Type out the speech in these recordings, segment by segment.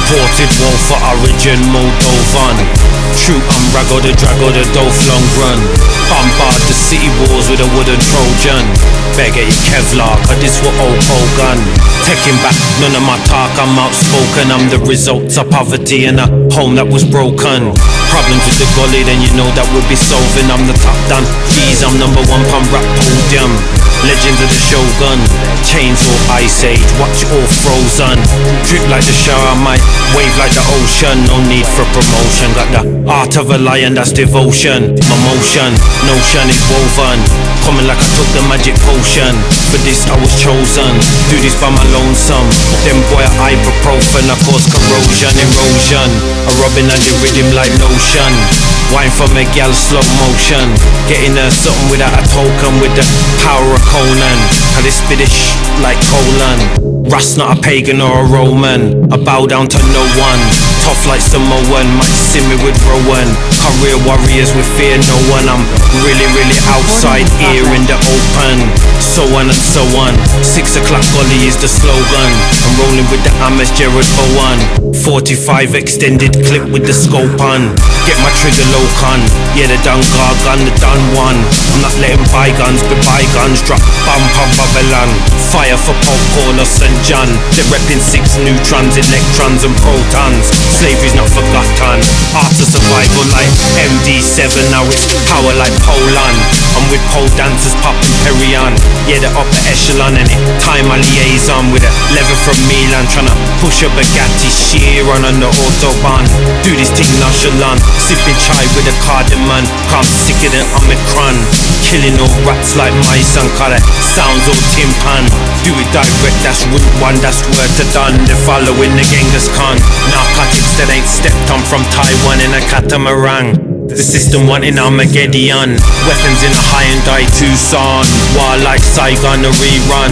Imported wool for origin Moldovan. True unraggle the drag or the dope long run. Bombard the city walls with a wooden Trojan. Beggar your Kevlar, cause this what old Hogan. Taking back none of my talk, I'm outspoken. I'm the results of poverty in a home that was broken. Problems with the gully, then you know that we'll be solving. I'm the top down, geez, I'm number one pun rap podium. Legends of the Shogun, Chainsaw Ice Age, watch all frozen. Drip like the shower, I might wave like the ocean. No need for promotion, got the art of a lion, that's devotion. My motion, notion is woven. Coming like I took the magic potion. For this I was chosen, do this by my lonesome. Them boy ibuprofen, I cause corrosion, erosion. A rubbing on the rhythm like lotion. Wine from a gal slow motion. Getting her something without a token. With the power of Conan. Cause this bit of like colon. Ras not a pagan or a Roman. I bow down to no one. Tough like Samoan. Might see me with Rowan. Career warriors with fear no one. I'm really outside here in the open. So on and so on. 6 o'clock gully is the slogan. I'm rolling with the Amos Jared Bowen. 45 extended clip with the scope on. Get my trigger low con. Yeah, the done gargan, the done one. I'm not letting bygones be bygones. Drop bomb on Babylon. Fire for popcorn or St. John. They're repping 6 neutrons, electrons and protons. Slavery's not forgotten. Art of survival like MD7. Now it's power like Poland. I'm with pole dancers popping Perion. Yeah, the upper echelon. Any time I liaison with a lever from Milan. Tryna push a Bugatti Chiron on the Autobahn. Do this thing nonchalant. Sipping chai with a cardamom. Come sicker than Omicron. Killing all rats like mice and colour. Sounds all timpan. Do it direct, that's route 1, that's word to done. They're following the Genghis Khan. Narcotics that ain't stepped on from Taiwan in a catamaran. The system wanting Armageddon. Weapons in a Hyundai Tucson. War like Saigon, a rerun.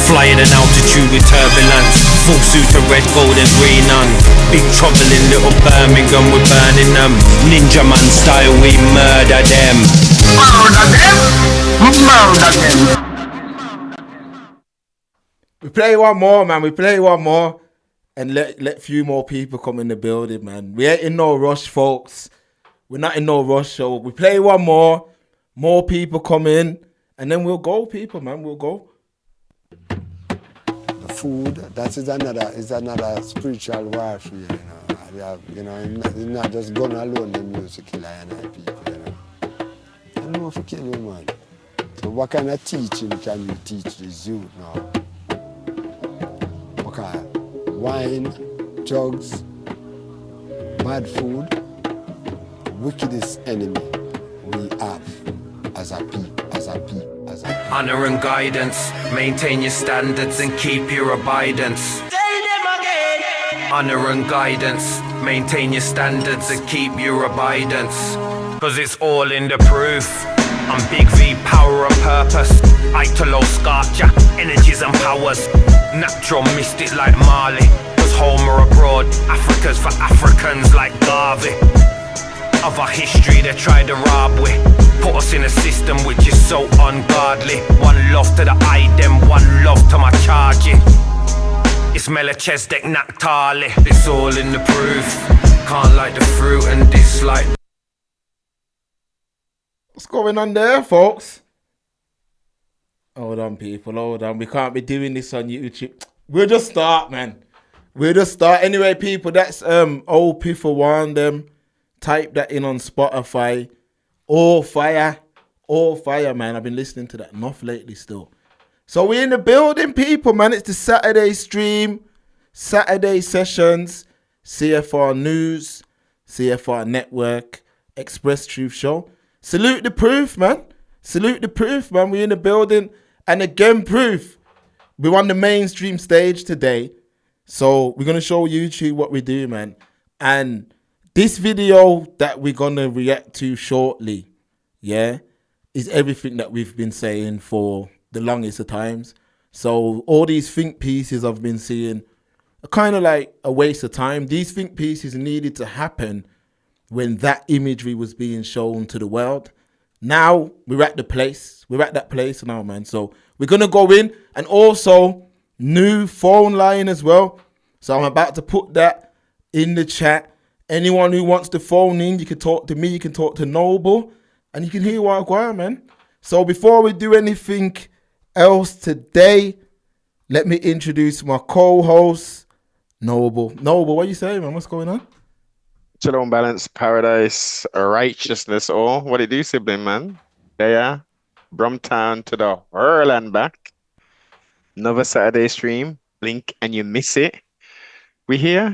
Fly at an altitude with turbulence. Full suit of red, gold and green on. Big trouble in little Birmingham, we're burning them. Ninja man style, we murder them. Murder them? Murder them. We play one more, man. We play one more. And let few more people come in the building, man. We ain't in no rush, folks. We're not in no rush, so we play one more people come in, and then we'll go, people, man, we'll go. The food, that is another spiritual warfare, you know. We have, you know, it's not just gun alone, the music killer and people, you know. I don't know if you kill you, man. So what kind of teaching can you teach this youth now? Okay, wine, drugs, bad food. Wickedest enemy we have as a people. Honor and guidance, maintain your standards and keep your abidance. Tell them again. Honor and guidance, maintain your standards and keep your abidance. Cause it's all in the proof. I'm Big V, power and purpose. Italo Scarcha, energies and powers. Natural mystic like Marley. Cause home or abroad, Africa's for Africans like Garvey. Of our history they tried to rob we. Put us in a system which is so ungodly. One love to the I, them one love to my charge. It's Melchizedek Naphtali. It's all in the proof. Can't like the fruit and dislike. What's going on there, folks? Hold on, people, hold on. We can't be doing this on YouTube. We'll just start, man. We'll just start. Anyway, people, that's old P for one, them. Type that in on Spotify. All fire, man. I've been listening to that enough lately still. So we're in the building, people, man. It's the Saturday stream, Saturday sessions, CFR News, CFR Network, Express Truth Show. Salute the proof, man. Salute the proof, man. We're in the building. And again, proof. We're on the mainstream stage today. So we're going to show YouTube what we do, man. And this video that we're going to react to shortly, yeah, is everything that we've been saying for the longest of times. So all these think pieces I've been seeing are kind of like a waste of time. These think pieces needed to happen when that imagery was being shown to the world. Now we're at the place. We're at that place now, man. So we're going to go in, and also new phone line as well. So I'm about to put that in the chat. Anyone who wants to phone in, you can talk to me, you can talk to Noble, and you can hear what I go, man. So before we do anything else today, let me introduce my co-host, Noble. Noble, what you saying, man? What's going on? Chill on balance, paradise, righteousness, or what it do, sibling, man? Yeah, Brumtown to the hurl and back. Another Saturday stream. Blink and you miss it. We here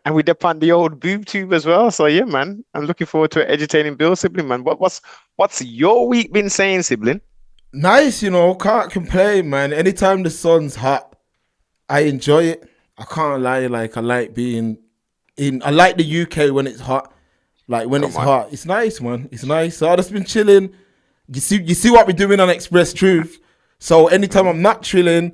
and we dip on the old boob tube as well. So yeah, man, I'm looking forward to an entertaining bill, sibling, man. What's your week been saying, sibling? Nice, can't complain, man. Anytime the sun's hot, I enjoy it. I can't lie, like I like being I like the UK when it's hot. Like when it's hot, it's nice, man. It's nice. So I've just been chilling. You see what we're doing on Express Truth. So anytime I'm not chilling,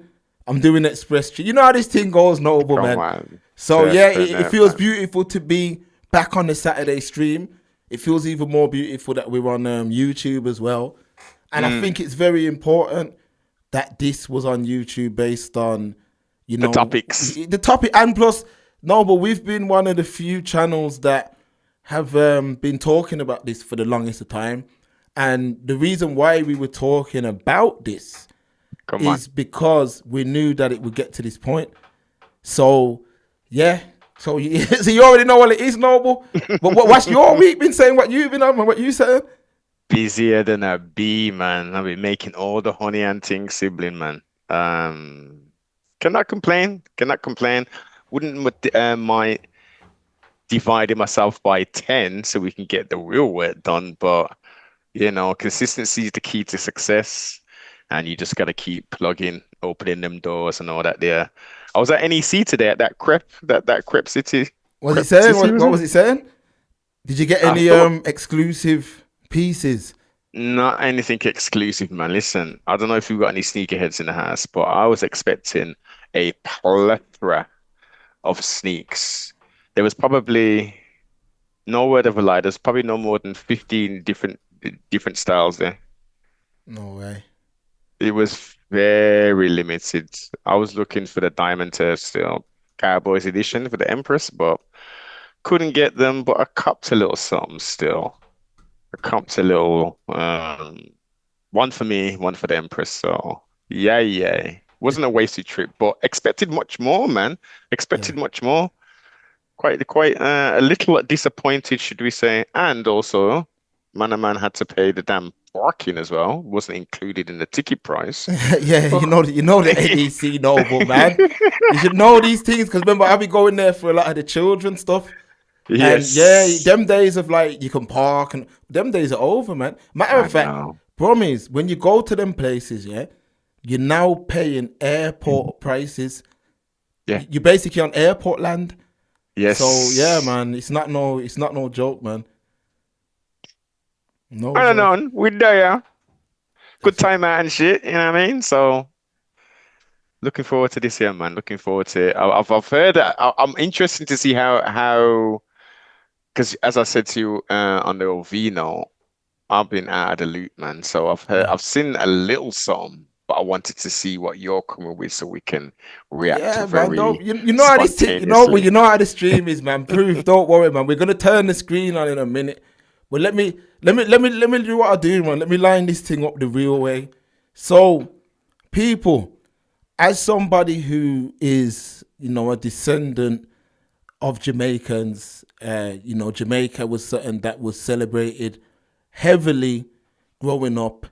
I'm doing Express Truth. You know how this thing goes, Noble, man. So yeah, it feels beautiful to be back on the Saturday stream. It feels even more beautiful that we're on YouTube as well. And I think it's very important that this was on YouTube based on, the topics. The topic. And plus, Noble, we've been one of the few channels that have been talking about this for the longest of time. And the reason why we were talking about this is because we knew that it would get to this point. So, yeah. So you already know what it is, Noble. But what's your week been saying? What you've been on? What you saying? Busier than a bee, man. I've been making all the honey and things, sibling, man. Cannot complain. Wouldn't mind dividing myself by 10 so we can get the real work done. But, consistency is the key to success. And you just got to keep plugging, opening them doors and all that there. I was at NEC today at that crepe city. What was it saying? What was it saying? Did you get any exclusive pieces? Not anything exclusive, man. Listen, I don't know if you've got any sneakerheads in the house, but I was expecting a plethora of sneaks. There was probably, no word of a lie, there's probably no more than 15 different styles there. No way. It was very limited. I was looking for the Diamond Turf Cowboys edition for the Empress, but couldn't get them. But I copped a little something still. I copped a little one for me, one for the Empress. So yeah. Wasn't a wasted trip, but expected much more, man. Much more. Quite a little disappointed, should we say? And also, man had to pay the damn parking as well. Wasn't included in the ticket price. Yeah, you know the NEC, Noble, man. You should know these things because remember I'll be going there for a lot of the children stuff. Yes. And yeah, them days of like you can park and them days are over, man. Matter of fact, promise when you go to them places, yeah, you're now paying airport prices. Yeah, you're basically on airport land. Yes. So yeah, man, it's not no joke, man. No. I don't know. We there. Good time out and shit. You know what I mean? So looking forward to this year, man. Looking forward to it. I've heard that. I'm interested to see how because as I said to you on the Ovino, I've been out of the loop, man. So I've seen a little something, but I wanted to see what you're coming with so we can react very you know how this you know how the stream is, man. Proof, don't worry, man. We're gonna turn the screen on in a minute. But let me do what I do, man. Let me line this thing up the real way. So, people, as somebody who is, a descendant of Jamaicans, Jamaica was something that was celebrated heavily growing up.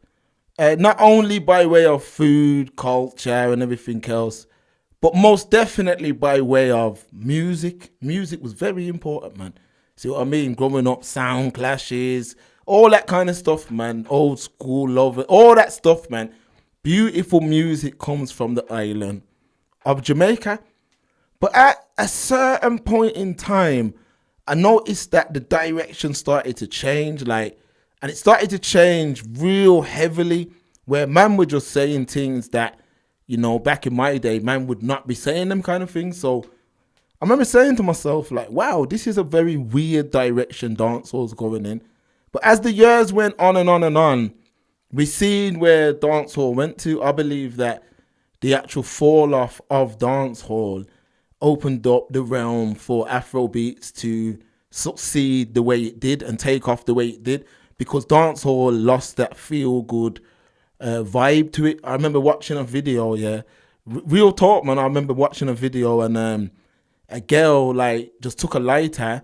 Not only by way of food, culture, and everything else, but most definitely by way of music. Music was very important, man. See what I mean? Growing up, sound clashes, all that kind of stuff, man. Old school love, all that stuff, man. Beautiful music comes from the island of Jamaica. But at a certain point in time, I noticed that the direction started to change, and it started to change real heavily, where man were just saying things that, back in my day, man would not be saying them kind of things. So I remember saying to myself, wow, this is a very weird direction dancehall's going in. But as the years went on and on and on, we seen where dancehall went to. I believe that the actual fall off of dancehall opened up the realm for Afro beats to succeed the way it did and take off the way it did, because dancehall lost that feel good vibe to it. I remember watching a video, real talk, man. I remember watching a video and a girl like just took a lighter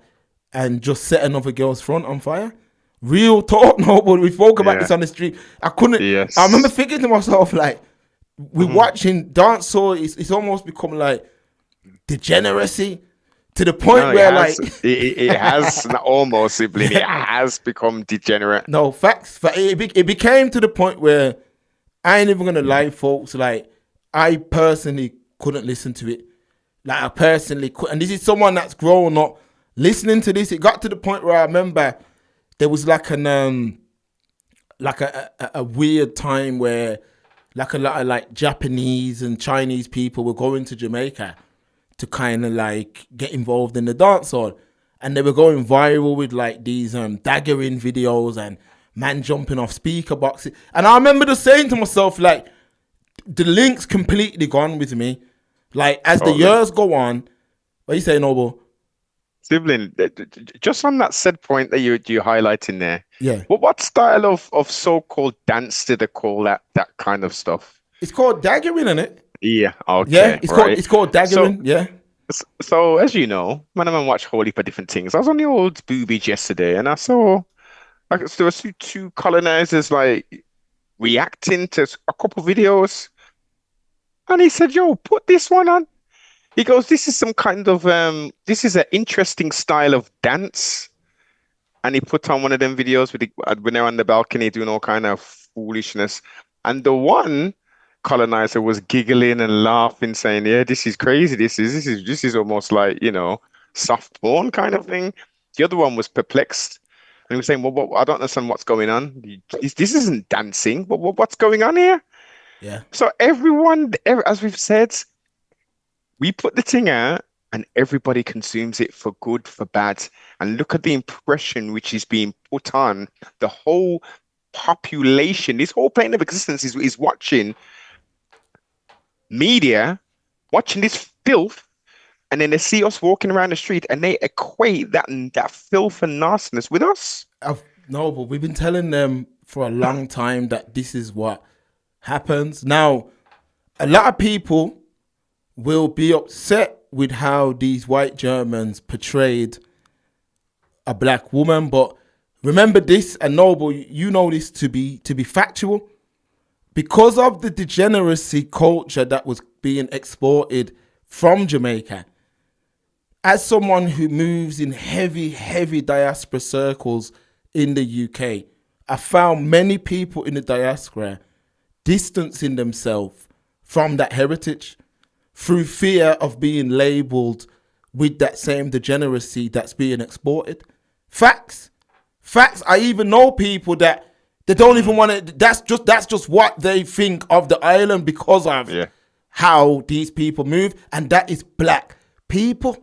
and just set another girl's front on fire. Real talk, no, but we spoke about this on the street. I couldn't. Yes. I remember thinking to myself, like, we're watching dancehall. It's almost become like degeneracy to the point where it has not almost sibling. It has become degenerate. No, facts. It became to the point where I ain't even gonna lie, folks. Like, I personally couldn't listen to it. Like, I personally could, and this is someone that's grown up listening to this. It got to the point where I remember there was like a weird time where like a lot of like Japanese and Chinese people were going to Jamaica to kind of like get involved in the dancehall, and they were going viral with like these daggering videos and man jumping off speaker boxes. And I remember just saying to myself, like, the link's completely gone with me. Like, as the years go on, what are you saying, Noble? Sibling, just on that said point that you're highlighting there. Yeah. What style of so-called dance did they call that kind of stuff? It's called daggering, isn't it? Yeah. Okay. Yeah. It's called daggering. So as you know, man, I watch a whole heap of different things. I was on the old boobies yesterday, and I saw like there was two colonizers like reacting to a couple videos, and he said, "Yo, put this one on." He goes, "This is some kind of this is an interesting style of dance." And he put on one of them videos when they're on the balcony doing all kind of foolishness. And the one colonizer was giggling and laughing, saying, "Yeah, this is crazy. This is almost like, you know, soft porn kind of thing." The other one was perplexed. And he was saying, "Well, I don't understand what's going on. This isn't dancing. What's going on here?" Yeah. So everyone, as we've said, we put the thing out and everybody consumes it for good, for bad. And look at the impression which is being put on. The whole population, this whole plane of existence is watching media, watching this filth, and then they see us walking around the street and they equate that filth and nastiness with us. No, but we've been telling them for a long time that this is what happens. Now, a lot of people will be upset with how these white Germans portrayed a black woman, but remember this, and Noble, you know this to be factual. Because of the degeneracy culture that was being exported from Jamaica, as someone who moves in heavy diaspora circles in the UK, I found many people in the diaspora distancing themselves from that heritage through fear of being labelled with that same degeneracy that's being exported. Facts. I even know people that they don't even want to. That's just what they think of the island because of how these people move, and that is black people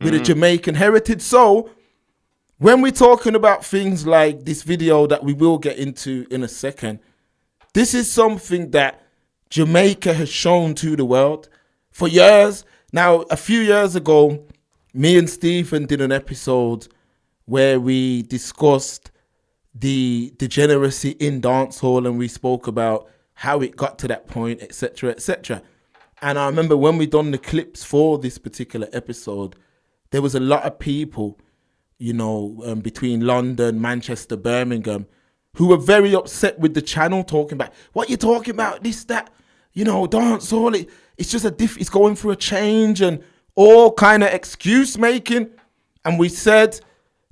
with a Jamaican heritage. So when we're talking about things like this video that we will get into in a second, this is something that Jamaica has shown to the world for years. Now, a few years ago, me and Stephen did an episode where we discussed the degeneracy in dancehall, and we spoke about how it got to that point, etc., etc. And I remember when we done the clips for this particular episode, there was a lot of people, you know, between London, Manchester, Birmingham, who were very upset with the channel, talking about, what you talking about, this, that, you know, dancehall, it's just it's going through a change and all kind of excuse making. And we said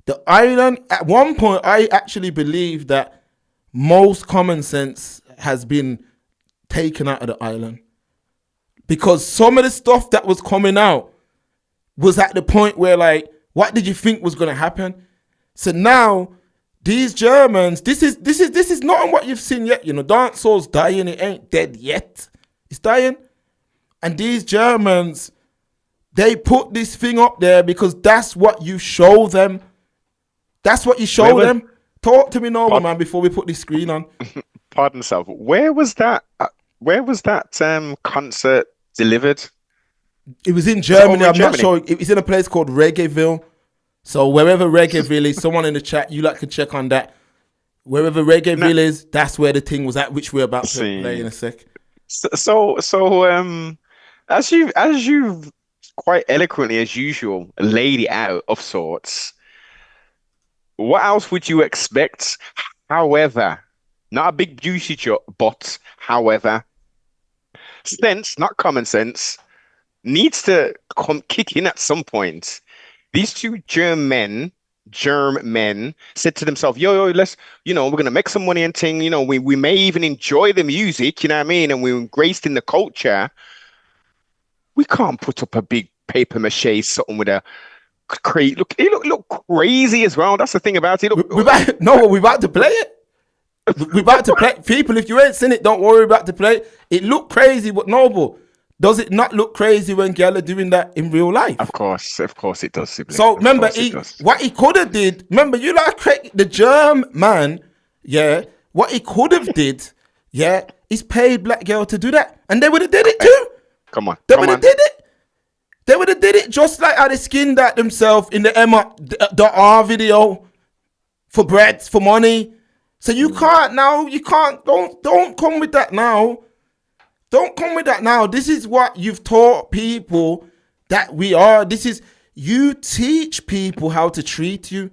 the island, at one point, I actually believe that most common sense has been taken out of the island, because some of the stuff that was coming out was at the point where, like, what did you think was going to happen? So now these Germans, this is not what you've seen yet. You know, dancehall's dying. It ain't dead yet. It's dying. And these Germans, they put this thing up there because that's what you show them. That's what you show them. Talk to me, Norman, man, before we put this screen on. Pardon self. Where was that? Where was that concert delivered? It was in Germany. over in I'm not Germany? sure. It was in a place called Reggaeville. So wherever Reggaeville is, someone in the chat, you like can check on that. Wherever Reggaeville is, that's where the thing was at, which we're about to See. play in a sec. As you've quite eloquently as usual laid it out of sorts, what else would you expect? However, not a big juicy joke, but however, sense, not common sense, needs to kick in at some point. These two germ men said to themselves, yo, let's, we're gonna make some money and thing, we may even enjoy the music, you know what I mean? And we're engrossed in the culture. We can't put up a big paper mache something with a look. It look crazy as well. That's the thing about it. We're about to play it. We're about to play. People, if you ain't seen it, don't worry about to play it. It look crazy, but noble. Does it not look crazy when gal are doing that in real life? Of course it does. Sibling. So remember, what he could have did. Remember, you like the germ man, yeah. What he could have did, yeah, is paid black girl to do that, and they would have did it too. Come on, They would have did it. They would have did it just like how they skinned that themselves in the R video for bread, for money. So you can't now. You can't. Don't come with that now. Don't come with that now. This is what you've taught people that we are. This is, you teach people how to treat you.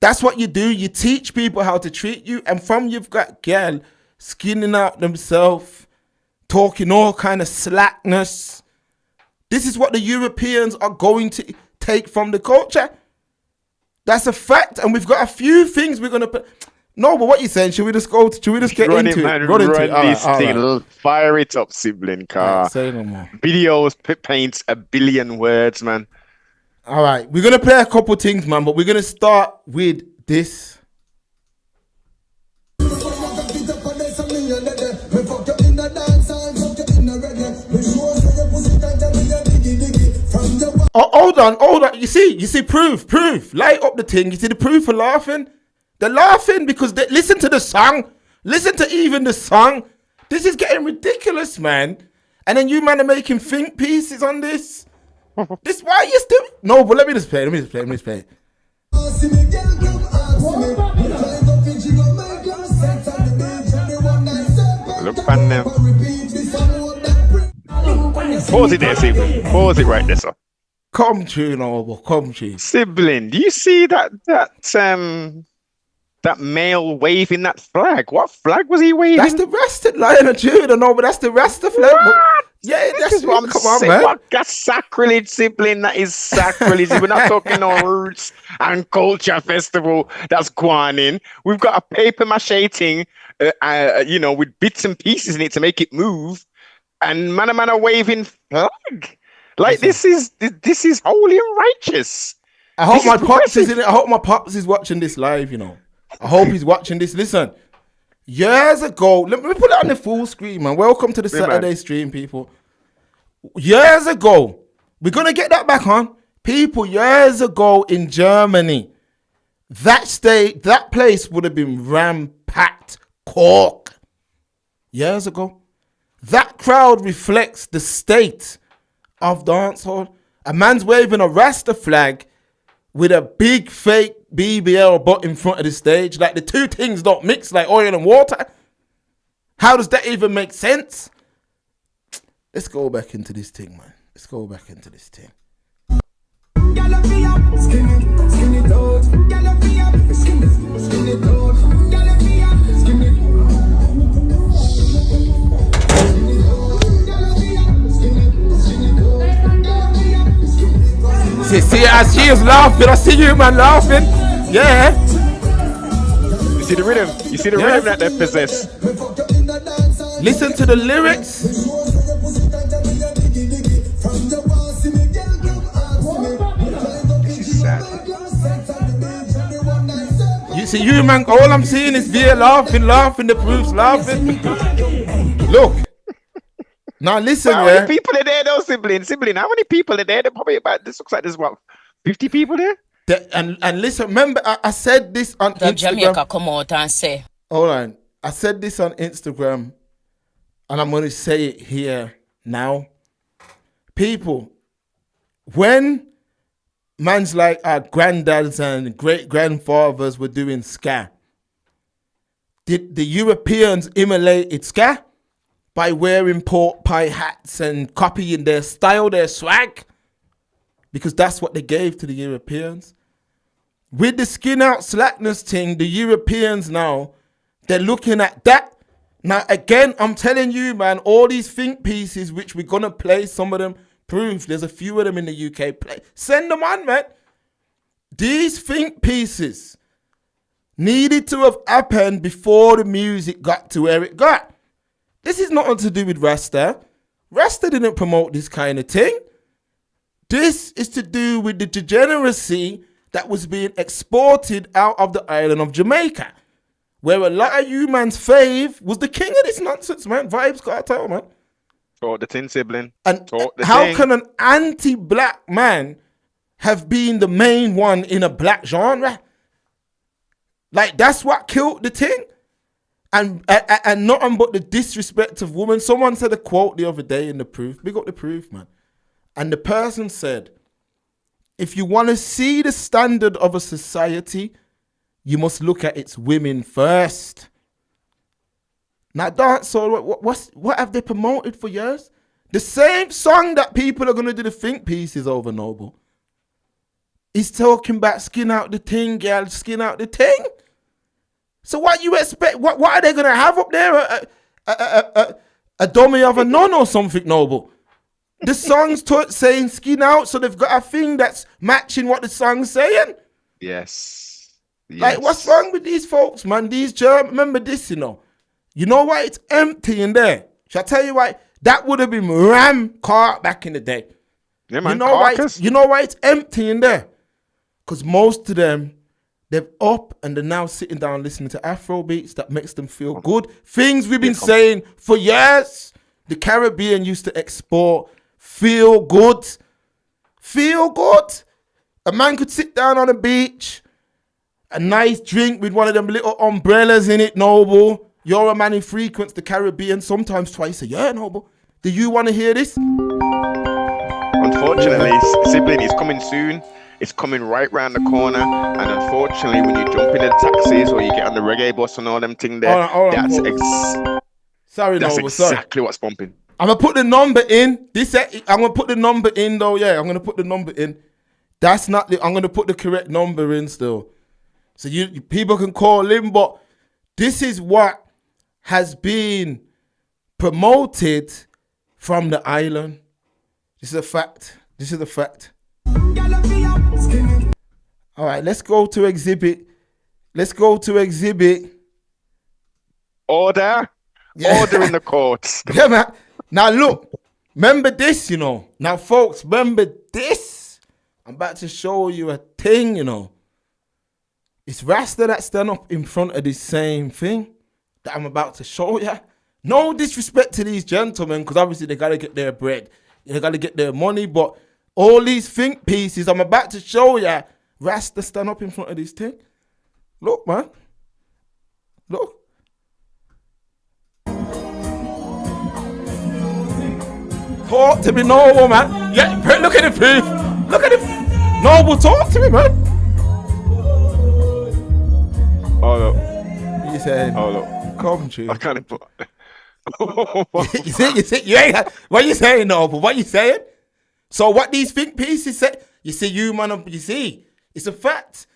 That's what you do. You teach people how to treat you. And from you've got girl skinning out themselves, talking all kind of slackness. This is what the Europeans are going to take from the culture. That's a fact. And we've got a few things we're going to put. No, but what you saying? Should we just get run into it, man, it? run into it. this thing. Fire it up, sibling car. Say no more. Videos paints a billion words, man. All right, we're gonna play a couple things, man, but we're gonna start with this. Oh, hold on. You see, proof. Light up the thing. You see the proof for laughing. They're laughing because they listen to the song. Listen to even the song. This is getting ridiculous, man. And then you man are making think pieces on this. This why you still no, but let me just play. Look on them. Pause it there, sibling. Pause it right there, sir. Come true, Noble. Come true. Sibling, do you see that male waving that flag? What flag was he waving? That's the Rasta Lion of Judah, no, but that's the Rasta flag. Yeah, that's what I'm saying. man. What, that's sacrilege, sibling. That is sacrilege. We're not talking on roots and culture festival that's going in. We've got a paper mache thing, with bits and pieces in it to make it move. And man are waving flag. Like this is holy and righteous. I hope my pops is in it. I hope my pops is watching this live, I hope he's watching this. Listen, years ago, let me put it on the full screen, man. Welcome to the Saturday stream, people. Years ago, we're going to get that back on. People, years ago in Germany, that place would have been ram-packed cork. Years ago. That crowd reflects the state of dancehall. A man's waving a Rasta flag with a big fake BBL butt in front of the stage. Like the two things don't mix like oil and water. How does that even make sense? Let's go back into this thing, man. Let's go back into this thing. See, as she is laughing, I see you, man, laughing. Yeah. You see the rhythm? You see the rhythm that they possess? Listen to the lyrics. This is sad. You see, you, man, all I'm seeing is Via laughing, the proofs laughing. Look. Now listen, How many people are there though, sibling? How many people are there? They're probably about, this looks like there's what, 50 people there? And listen, remember, I said this on Instagram. Jamaica come out and say. Hold on. I said this on Instagram, and I'm going to say it here now. people, when man's like our granddads and great grandfathers were doing ska, did the Europeans immolated ska by wearing pork pie hats and copying their style, their swag? Because that's what they gave to the Europeans. With the skin out slackness thing, the Europeans now, they're looking at that. Now, again, I'm telling you, man, all these think pieces, which we're going to play, some of them proof. There's a few of them in the UK. Play. Send them on, man. These think pieces needed to have happened before the music got to where it got. This is nothing to do with Rasta. Rasta didn't promote this kind of thing. This is to do with the degeneracy that was being exported out of the island of Jamaica, where a lot of you man's fave was the king of this nonsense, man. Vybz Kartel, man. Talk the tin sibling. And Talk the how thing. can an anti-black man have been the main one in a black genre? Like, that's what killed the thing. And nothing but the disrespect of women. Someone said a quote the other day in the proof. Big up the proof, man. And the person said, if you want to see the standard of a society, you must look at its women first. Now, dancehall, what have they promoted for years? The same song that people are going to do the think pieces over, Noble. He's talking about skin out the thing, girl, skin out the thing. So what you expect? What are they going to have up there? A dummy of a nun or something, Noble? The song's saying skin out, so they've got a thing that's matching what the song's saying. Yes. Like, what's wrong with these folks, man? These German, remember this, you know? You know why it's empty in there? Shall I tell you why? That would have been ram cart back in the day. Yeah, man. You know why it's empty in there? Because most of them, they're up and they're now sitting down listening to Afro beats that makes them feel good. Things we've been saying for years. The Caribbean used to export feel good. Feel good. A man could sit down on a beach, a nice drink with one of them little umbrellas in it, Noble. You're a man who frequents the Caribbean sometimes twice a year, Noble. Do you want to hear this? Unfortunately, sibling is coming soon. It's coming right round the corner. And unfortunately, when you jump in the taxis or you get on the reggae bus and all them thing there, that's exactly what's bumping. I'm going to put the number in. I'm going to put the number in, though. Yeah, I'm going to put the number in. That's not I'm going to put the correct number in still. So you people can call in, but this is what has been promoted from the island. This is a fact. This is a fact. All right, let's go to exhibit. Order. Yeah. Order in the courts. Yeah, man. Now look, remember this, you know. Now, folks, remember this. I'm about to show you a thing, you know. It's Rasta that stand up in front of this same thing that I'm about to show you. No disrespect to these gentlemen, because obviously they got to get their bread. They got to get their money, but all these think pieces I'm about to show you, Rasta stand up in front of this thing. Look, man. Look. Talk to me, Noble, man. Yeah, look at the proof. Look at it. Noble, talk to me, man. Oh, look. You said, Oh, look. come true. I can't put. you see, you ain't. What you saying, Noble? What you saying? So what these think pieces say? You see, you man, you see, it's a fact.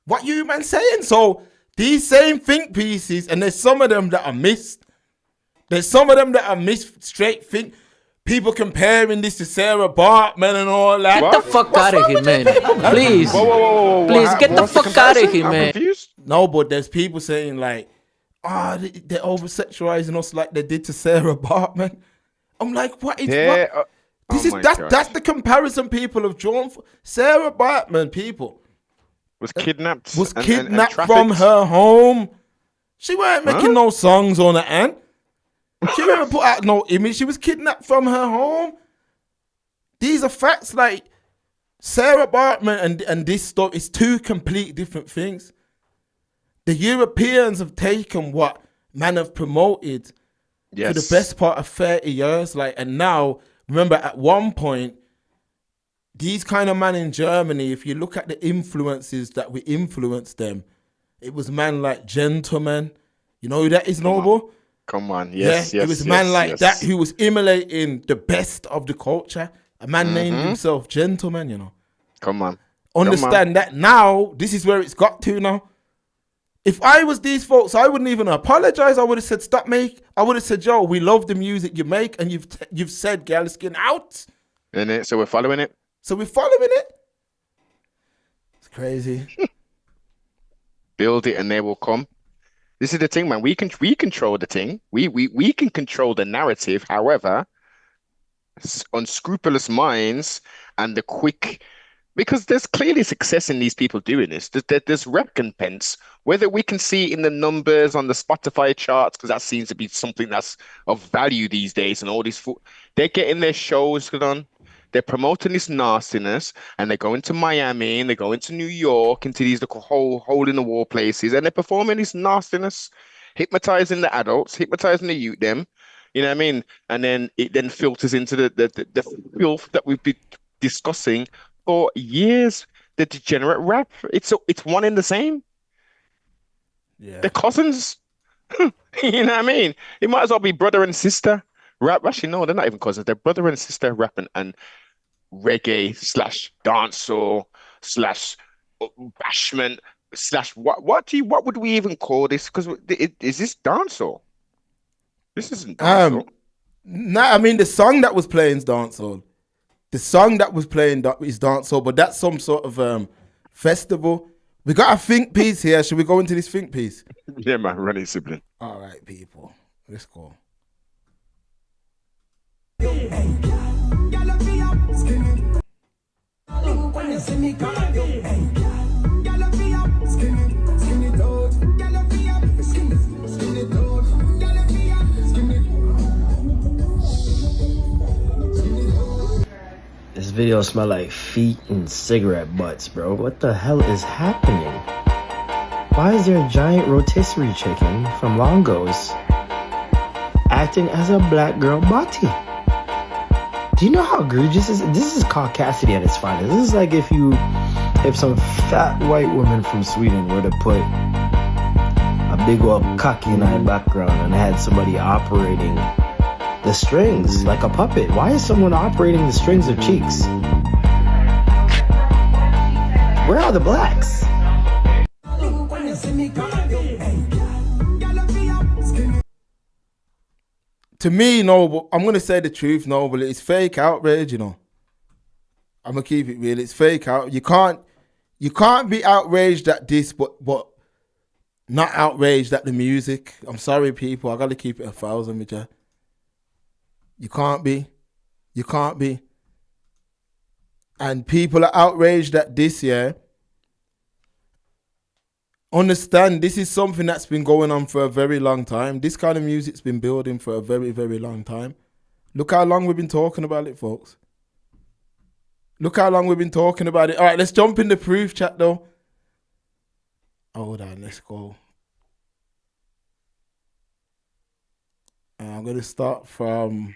What you man saying? So these same think pieces, and there's some of them that are missed. There's some of them that are missed straight think. People comparing this to Sarah Bartman and all that. Get the fuck out of here, man. Please. Whoa. Please, get the fuck out of here, I'm man. confused. No, but there's people saying like, they're over-sexualizing us like they did to Sarah Bartman. I'm like, what is what? That's the comparison people have drawn for Sarah Bartman. People was kidnapped. And from her home. She weren't making no songs on her end. She never put out no image. She was kidnapped from her home. These are facts. Like Sarah Bartman and this stuff is two complete different things. The Europeans have taken what man have promoted for the best part of 30 years. Like, and now remember at one point, these kind of man in Germany, if you look at the influences that we influenced them, it was man like Gentleman. You know who that is, Noble? Come on. Yes, It was man like that who was emulating the best of the culture. A man named himself Gentleman, you know. Come on. Understand that now, this is where it's got to now. If I was these folks, I wouldn't even apologize. I would have said, stop make. I would have said, yo, we love the music you make, and you've said gal skin out. Innit? So we're following it? So we're following it. It's crazy. Build it and they will come. This is the thing, man. We control the thing. We can control the narrative. However, unscrupulous minds and the quick, because there's clearly success in these people doing this. There's recompense, whether we can see in the numbers on the Spotify charts, because that seems to be something that's of value these days. And all these they're getting their shows on. They're promoting this nastiness, and they're going to Miami and they're going to New York, into these little hole in the wall places, and they're performing this nastiness, hypnotizing the adults, hypnotizing the youth, them. You know what I mean? And then it then filters into the filth that we've been discussing for years. The degenerate rap. It's one and the same. Yeah. They're cousins. You know what I mean? It might as well be brother and sister rap. Actually, no, they're not even cousins. They're brother and sister rapping and reggae / dancehall / bashment / what would we even call this? Because is this dancehall? This isn't dancehall. Nah, I mean the song that was playing is dancehall. The song that was playing is dancehall, but that's some sort of festival. We got a think piece here. Should we go into this think piece? Yeah, man, run it, sibling. All right, people, let's go. This video smell like feet and cigarette butts, bro. What the hell is happening? Why is there a giant rotisserie chicken from Longo's acting as a black girl body? Do you know how egregious this is? This is caucasity at its finest. This is like if some fat white woman from Sweden were to put a big old cocky in her background and had somebody operating the strings like a puppet. Why is someone operating the strings of cheeks? Where are the blacks? To me, Noble, I'm going to say the truth, Noble, it's fake outrage, you know. I'm going to keep it real. It's fake out. You can't be outraged at this, but not outraged at the music. I'm sorry, people. I got to keep it 1,000 with you. You can't be. You can't be. And people are outraged at this, yeah. Understand, this is something that's been going on for a very long time. This kind of music's been building for a very, very long time. Look how long we've been talking about it, folks. Look how long we've been talking about it. All right, let's jump in the proof chat, though. Hold on, let's go. I'm going to start from...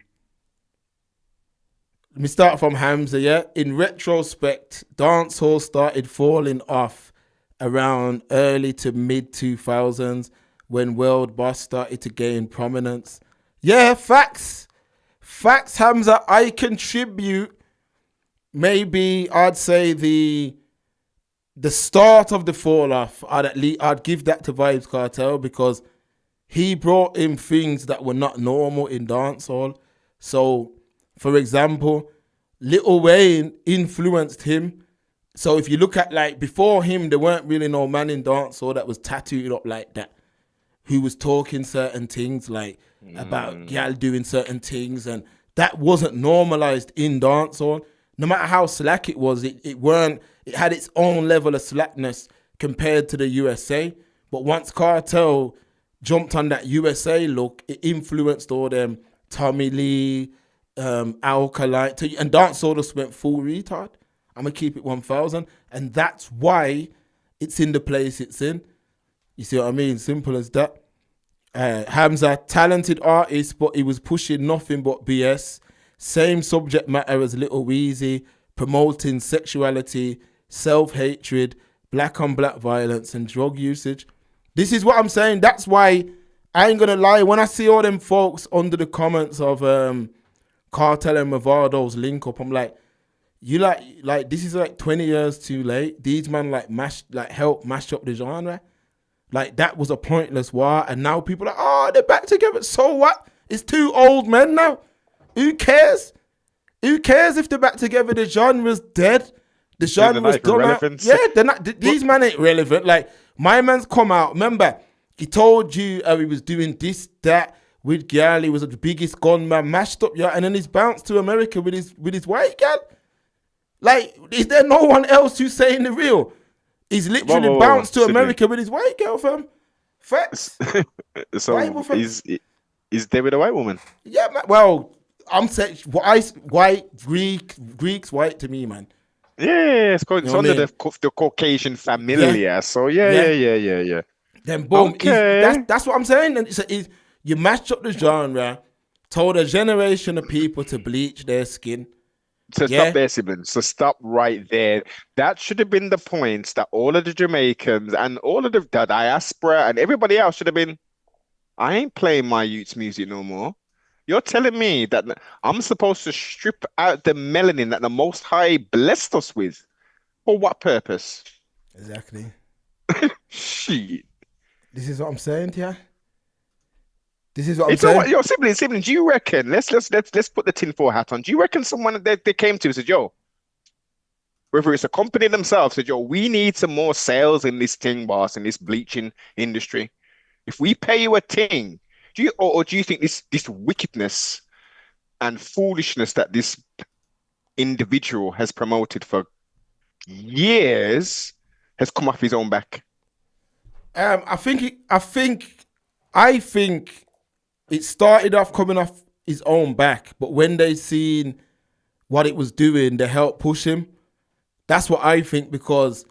Let me start from Hamza, yeah? In retrospect, dancehall started falling off around early to mid 2000s when World Boss started to gain prominence. Yeah, facts. Facts, Hamza. I contribute maybe I'd say the start of the fall off. I'd give that to Vybz Kartel because he brought in things that were not normal in dancehall. So, for example, Lil Wayne influenced him. So if you look at, like, before him, there weren't really no man in dancehall that was tattooed up like that, who was talking certain things, like about gal doing certain things, and that wasn't normalized in dancehall. No matter how slack it was, it had its own level of slackness compared to the USA. But once Kartel jumped on that USA look, it influenced all them Tommy Lee, Alkaline, and dancehall just went full retard. I'm going to keep it 1,000. And that's why it's in the place it's in. You see what I mean? Simple as that. Hamza, talented artist, but he was pushing nothing but BS. same subject matter as Little Weezy, promoting sexuality, self-hatred, black on black violence and drug usage. This is what I'm saying. That's why I ain't gonna lie. When I see all them folks under the comments of Kartel and Mavado's link up, I'm like, you like this is like 20 years too late. These man help mash up the genre. Like that was a pointless war, and now people are like, oh, they're back together. So what? It's two old men now. Who cares? Who cares if they're back together? The genre's dead. The genre's done out. Yeah, they're not. These men ain't relevant. Like my man's come out. Remember, he told you he was doing this, that with girl. He was the biggest gunman, mashed up, yeah, and then he's bounced to America with his white girl. Like, is there no one else who's saying the real? He's literally bounced to America with his white girl, fam. Facts. So he's there with a white woman? Yeah, man. Well, I'm saying white, Greeks white to me, man. Yeah, it's under the Caucasian familia. Yeah. So yeah. Then boom. Okay. That's what I'm saying. And you match up the genre, told a generation of people to bleach their skin. So stop there, siblings. So stop right there. That should have been the points that all of the Jamaicans and all of the diaspora and everybody else should have been, I ain't playing my youth's music no more. You're telling me that I'm supposed to strip out the melanin that the Most High blessed us with? For what purpose? Exactly. Shit. This is what I'm saying to you. This is what I'm saying. Yo, sibling, do you reckon? Let's put the tinfoil hat on. Do you reckon someone that they came to and said, yo, whether it's a company themselves, said, yo, we need some more sales in this thing, boss, in this bleaching industry. If we pay you a thing, do you think this wickedness and foolishness that this individual has promoted for years has come off his own back? I think it started off coming off his own back, but when they seen what it was doing, they helped push him. That's what I think, because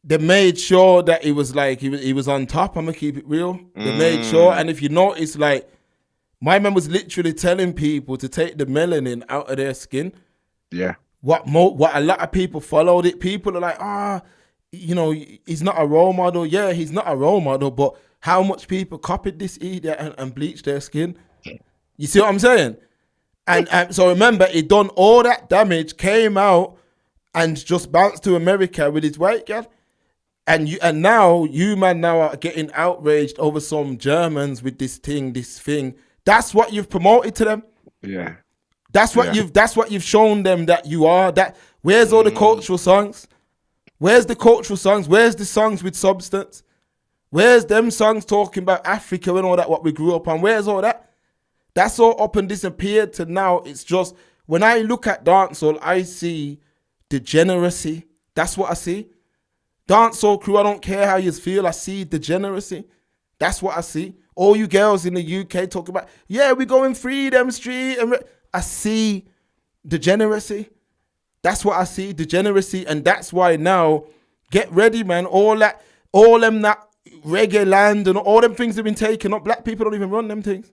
they made sure that it was like he was on top. I'm gonna keep it real. They made sure, and if you notice, like my man was literally telling people to take the melanin out of their skin. Yeah. What a lot of people followed it. People are like, he's not a role model. Yeah, he's not a role model, but how much people copied this idiot and bleached their skin? You see what I'm saying? And so remember, he done all that damage, came out, and just bounced to America with his white girl. And now you man are getting outraged over some Germans with this thing. That's what you've promoted to them. Yeah. That's what you've shown them that you are. That where's all the cultural songs? Where's the cultural songs? Where's the songs with substance? Where's them songs talking about Africa and all that, what we grew up on? Where's all that? That's all up and disappeared to now. It's just, when I look at dancehall, I see degeneracy. That's what I see. Dancehall crew, I don't care how you feel. I see degeneracy. That's what I see. All you girls in the UK talk about, yeah, we going Freedom Street. I see degeneracy. That's what I see, degeneracy. And that's why now, get ready, man. All them that reggae land and all them things have been taken up. Black people don't even run them things.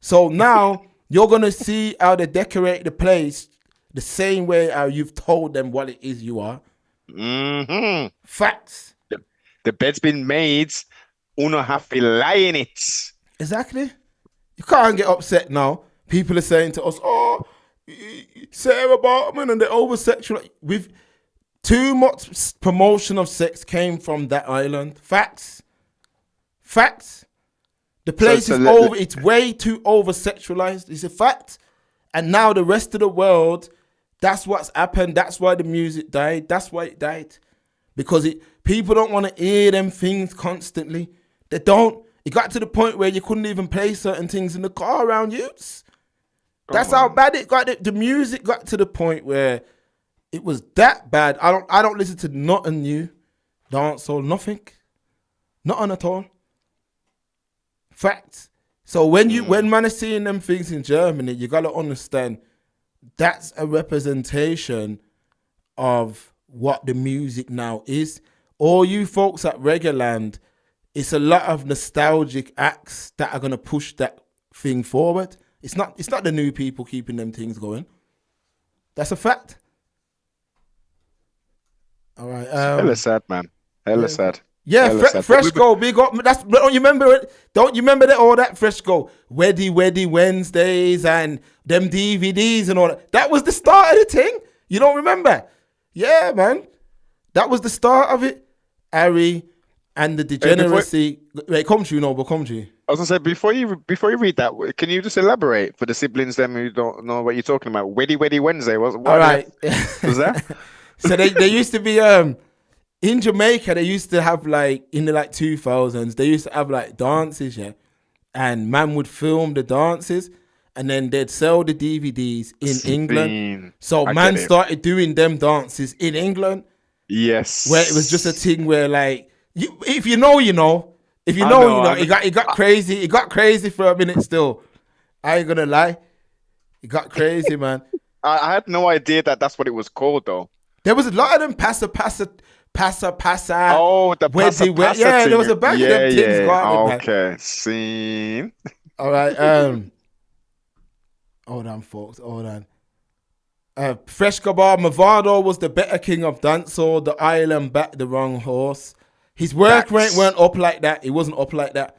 So now you're going to see how they decorate the place the same way how you've told them what it is you are. Mm-hmm. Facts. The bed's been made. Uno have to lie in it. Exactly. You can't get upset now. People are saying to us, oh, Sarah Bartman and the over-sexual. With too much promotion of sex came from that island. Facts. The place is over. It's way too over-sexualized. It's a fact. And now the rest of the world, that's what's happened. That's why the music died. That's why it died. Because people don't want to hear them things constantly. They don't. It got to the point where you couldn't even play certain things in the car around youths. That's how bad it got. The music got to the point where it was that bad. I don't listen to nothing new. Dancehall, nothing. Nothing at all. Facts. So when man is seeing them things in Germany, you gotta understand that's a representation of what the music now is. All you folks at Reggae Land, it's a lot of nostalgic acts that are gonna push that thing forward. It's not the new people keeping them things going. That's a fact. All right. Hella sad, man. Hella sad. Yeah, Hella sad. Fresh Go, big up. Don't you remember it? Don't you remember that all that Fresh Go? Weddy Wednesdays and them DVDs and all that. That was the start of the thing. You don't remember? Yeah, man. That was the start of it. Harry and the Degeneracy. Wait, come true, no, but come true. I was gonna say before you read that, can you just elaborate for the siblings them who don't know what you're talking about? Weddy Wednesday what all right. Was that? So they used to be in Jamaica. They used to have like in the like 2000s. They used to have like dances, yeah, and man would film the dances, and then they'd sell the DVDs in England. So man started doing them dances in England. Yes, where it was just a thing where like if you know, you know. If you know, you know. It got crazy. It got crazy for a minute still. I ain't gonna lie. It got crazy, man. I had no idea that that's what it was called though. There was a lot of them passa. Oh, the passa. Yeah, there was a bunch of them things going. Okay, scene. All right. Hold on, folks. Hold on. Fresh Gabar Mavado was the better king of dancehall. The island backed the wrong horse. His work rate weren't up like that. It wasn't up like that.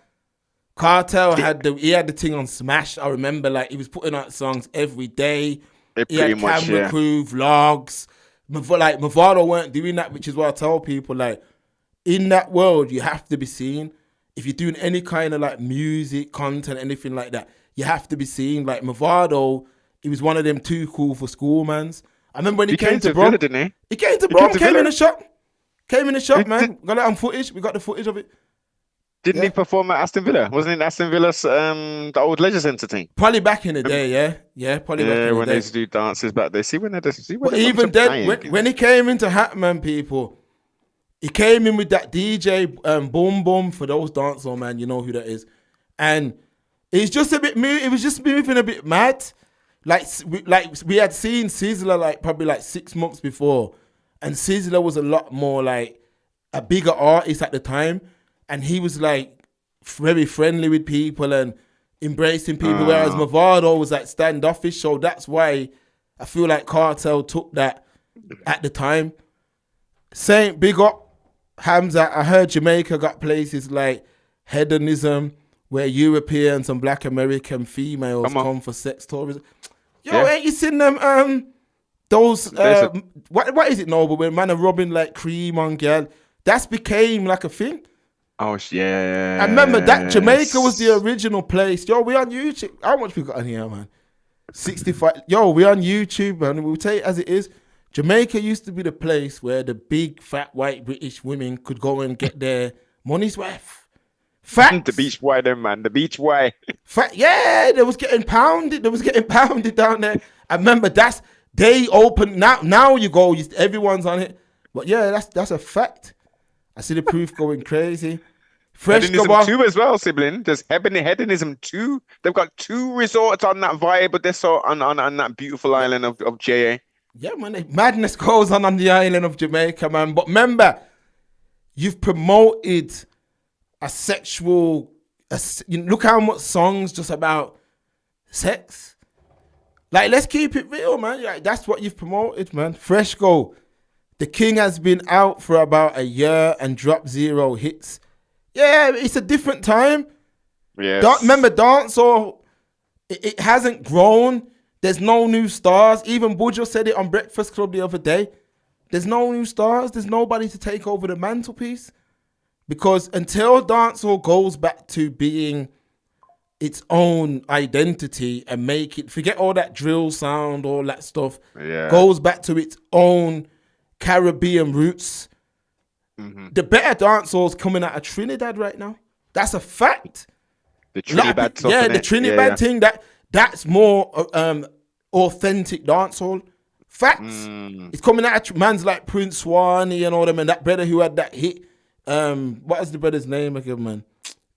Kartel had the thing on Smash. I remember like he was putting out songs every day. He had camera crew, vlogs. Like Mavado weren't doing that, which is what I tell people. Like in that world, you have to be seen. If you're doing any kind of like music, content, anything like that, you have to be seen. Like Mavado, he was one of them too cool for school mans. I remember when he came to Brom. Didn't he? He came to Brom, came in the shop. Came in the shop, man. Got it on footage. We got the footage of it. Didn't he perform at Aston Villa? Wasn't it Aston Villa's the old Leisure Centre thing? Probably back in the day, yeah. Yeah, probably back in the day. Yeah, when they used to do dances back there. See when they but even then, when he came into Hatman, people, he came in with that DJ Boom Boom for those dancehall, man. You know who that is. And it's just a bit it was just moving a bit mad. Like we had seen Sizzler like probably like 6 months before. And Sizzler was a lot more like a bigger artist at the time. And he was like very friendly with people and embracing people. Whereas Mavado was like standoffish. So that's why I feel like Kartel took that at the time. Saying big up Hamza. I heard Jamaica got places like hedonism where Europeans and Black American females come for sex tourism. Yo, ain't you seen them those what is it Noble when man are rubbing like cream on girl? That's became like a thing. Oh yeah. I remember that Jamaica was the original place. Yo, we on YouTube. How much we got on here, man? 65. Yo, we on YouTube, man. We'll tell you as it is. Jamaica used to be the place where the big fat white British women could go and get their money's worth. Facts. The beach boy, then man. The beach boy. Yeah, they was getting pounded. They was getting pounded down there. I remember they opened now you go, everyone's on it. But yeah, that's a fact. I see the proof going crazy. Fresh Hedonism 2 as well, sibling. There's Hedonism 2. They've got 2 resorts on that vibe, but they're so on that beautiful island of JA. Yeah, man. Madness goes on the island of Jamaica, man. But remember, you've promoted a sexual... look how much songs just about sex. Like, let's keep it real, man. Like, that's what you've promoted, man. Fresh Go. The king has been out for about a year and dropped 0 hits. Yeah, it's a different time. Yeah. Remember, dancehall, it hasn't grown. There's no new stars. Even Bujo said it on Breakfast Club the other day. There's no new stars. There's nobody to take over the mantelpiece. Because until dancehall goes back to being its own identity and make it, forget all that drill sound, all that stuff, goes back to its own Caribbean roots. The better dancehall's coming out of Trinidad right now. That's a fact. The Trinidad stuff. Yeah, the Trinidad thing, that's more authentic dancehall. Facts. It's coming out of man's like Prince Swanee and all them, and that brother who had that hit. What is the brother's name again, man?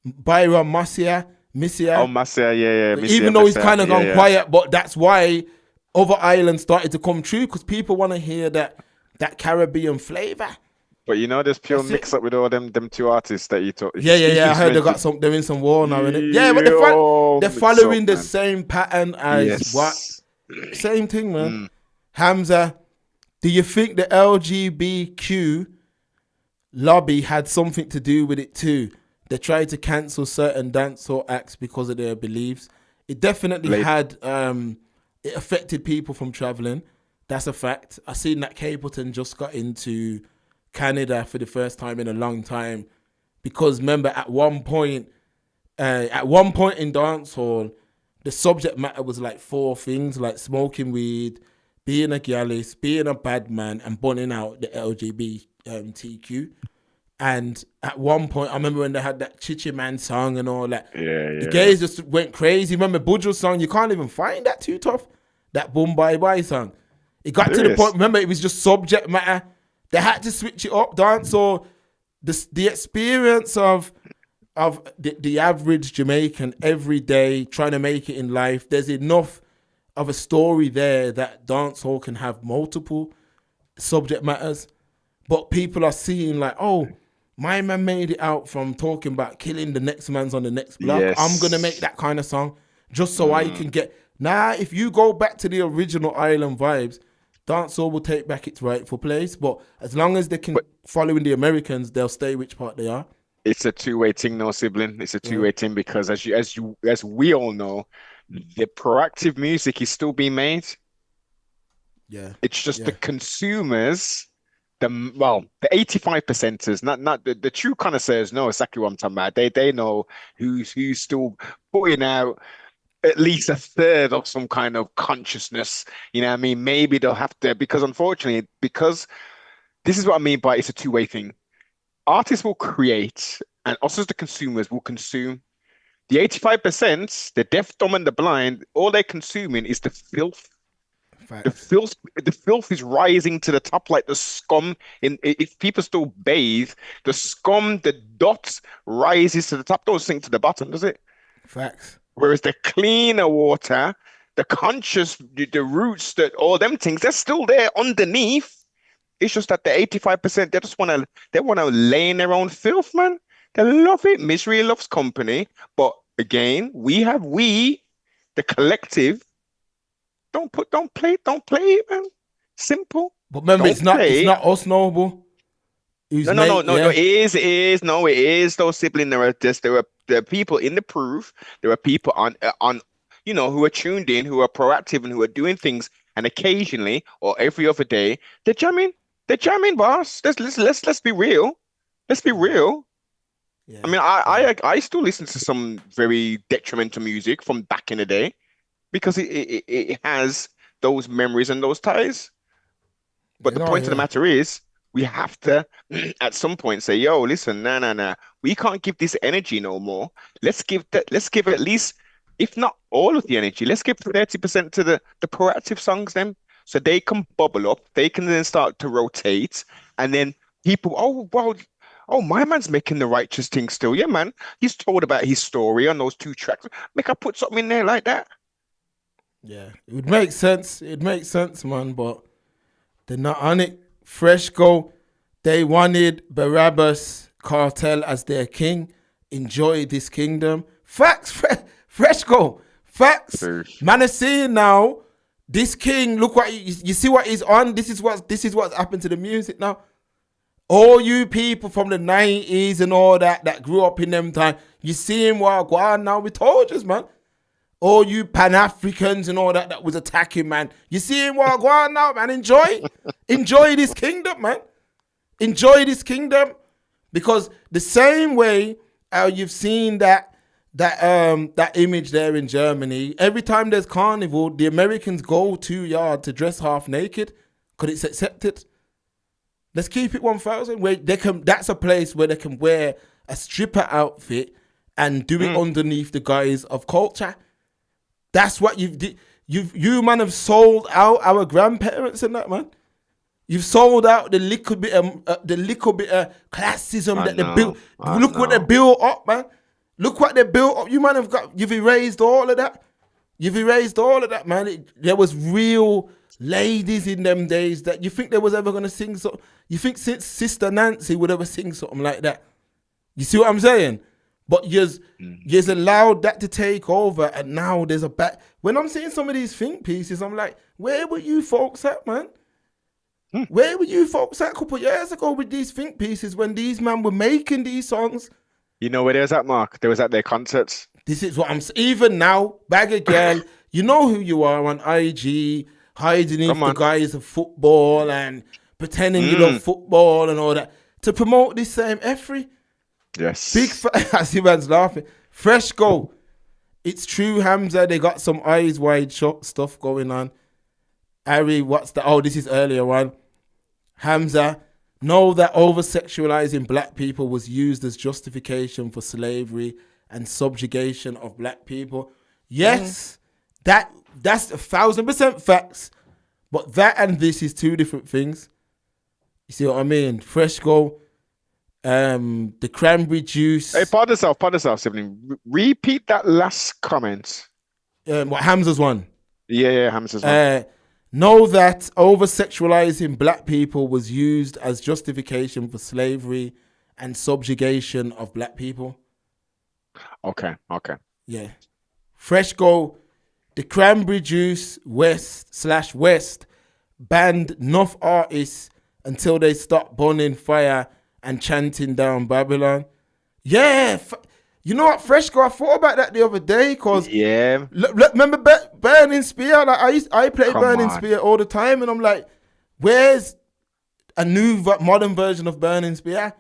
Byron Massia. Oh, Massia, yeah. Even though he's kind of gone quiet, but that's why other islands started to come true, because people want to hear that Caribbean flavor. But you know, there's pure That's mix it. up with all them two artists that you talk. Yeah. I heard they got mentioned. some. They're in some war now, innit? Yeah, but Yo, they're mix up, following the man. same pattern as what. Yes. Same thing, man. Mm. Hamza, do you think the LGBTQ lobby had something to do with it too? They tried to cancel certain dancehall acts because of their beliefs. It definitely had. It affected people from traveling. That's a fact. I seen that Capleton just got into Canada for the first time in a long time, because remember at one point in dancehall, the subject matter was like 4 things, like smoking weed, being a gallus, being a bad man, and bunning out the LGBTQ. And at one point, I remember when they had that Chichi Man song and all that. The gays just went crazy. Remember Buju's song? You can't even find that too tough. That Boom Bye Bye song. It got to the point, remember, it was just subject matter. They had to switch it up, dance. So the experience of the average Jamaican every day trying to make it in life, there's enough of a story there that dancehall can have multiple subject matters. But people are seeing like, oh, my man made it out from talking about killing the next man's on the next block. Yes. I'm going to make that kind of song just so I can get... Nah, if you go back to the original island vibes, dancehall will take back its rightful place. But as long as they can follow in the Americans, they'll stay which part they are. It's a two-way thing, no sibling. It's a two-way thing because as we all know, the proactive music is still being made. Yeah. It's just the consumers, the 85%ers, not the true connoisseurs know exactly what I'm talking about. They know who's still putting out at least a third of some kind of consciousness. You know what I mean? Maybe they'll have to, because unfortunately, because this is what I mean by it's a two-way thing. Artists will create and us as the consumers will consume. The 85%, the deaf, dumb, and the blind, all they're consuming is the filth. The filth is rising to the top like the scum. If people still bathe, the scum, the dots rises to the top. Don't sink to the bottom, does it? Facts. Whereas the cleaner water, the conscious, the roots, that all them things, they're still there underneath. It's just that the 85%, they wanna lay in their own filth, man. They love it. Misery loves company. But again, the collective, don't play it, man. Simple. But remember, it's not us, Noble. No. It is those siblings. There are people in the proof. There are people on who are tuned in, who are proactive, and who are doing things. And occasionally, or every other day, they're jamming. They're jamming, boss. Let's be real. Let's be real. Yeah. I mean, I still listen to some very detrimental music from back in the day because it has those memories and those ties. But the point of the matter is, we have to at some point say, yo, listen, nah. We can't give this energy no more. Let's give at least, if not all of the energy, let's give 30% to the proactive songs then. So they can bubble up, they can then start to rotate, and then people, my man's making the righteous thing still. Yeah, man. He's told about his story on those 2 tracks. Make I put something in there like that. Yeah, it would make sense. It makes sense, man, but they're not on it. Fresh Go, they wanted Barabbas Kartel as their king. Enjoy this kingdom. Facts, Fresh Go. Facts. Man is seeing now, this king, look what you see what he's on. This is what's happened to the music now. All you people from the 90s and all that grew up in them time, you see him what go on now. We told you, man. All you Pan-Africans and all that was attacking, man. You see him what go on now, man. Enjoy this kingdom, man. Enjoy this kingdom. Because the same way you've seen that image there in Germany, every time there's carnival, the Americans go to yard to dress half naked because it's accepted. Let's keep it 1,000. Where that's a place where they can wear a stripper outfit and do it underneath the guise of culture. That's what you man have sold out our grandparents and that, man. You've sold out the little bit of classism that they built. Look what they built up, man. Look what they built up. You man have got. You've erased all of that. Man. There was real ladies in them days that you think they was ever gonna sing so. You think since Sister Nancy would ever sing something like that? You see what I'm saying? But you's allowed that to take over, and now there's a back. When I'm seeing some of these think pieces, I'm like, where were you folks at, man? Where were you folks at a couple of years ago with these think pieces when these men were making these songs? You know where they was at, Mark? They was at their concerts. This is what I'm saying. Even now, bag of girl, you know who you are on IG, hiding in the guise of football and pretending you love football and all that to promote this same effery. Yes. I see man's laughing. Fresh go. It's true, Hamza. They got some eyes wide shut stuff going on. Harry, this is earlier one. Hamza, know that over-sexualizing black people was used as justification for slavery and subjugation of black people. Yes, that's 1,000% facts. But that and this is two different things. You see what I mean? Fresh go. The cranberry juice. Hey, pardon yourself, sibling. Repeat that last comment. What Hamza's one? Yeah, Hamza's one. Know that over-sexualizing black people was used as justification for slavery and subjugation of black people. Okay. Yeah. Fresh go. The cranberry juice West banned enough artists until they stopped burning fire and chanting down Babylon. Yeah. You know what, Fresh go? I thought about that the other day because remember Burning Spear? Like I play Burning Spear all the time, and I'm like, where's a new modern version of Burning Spear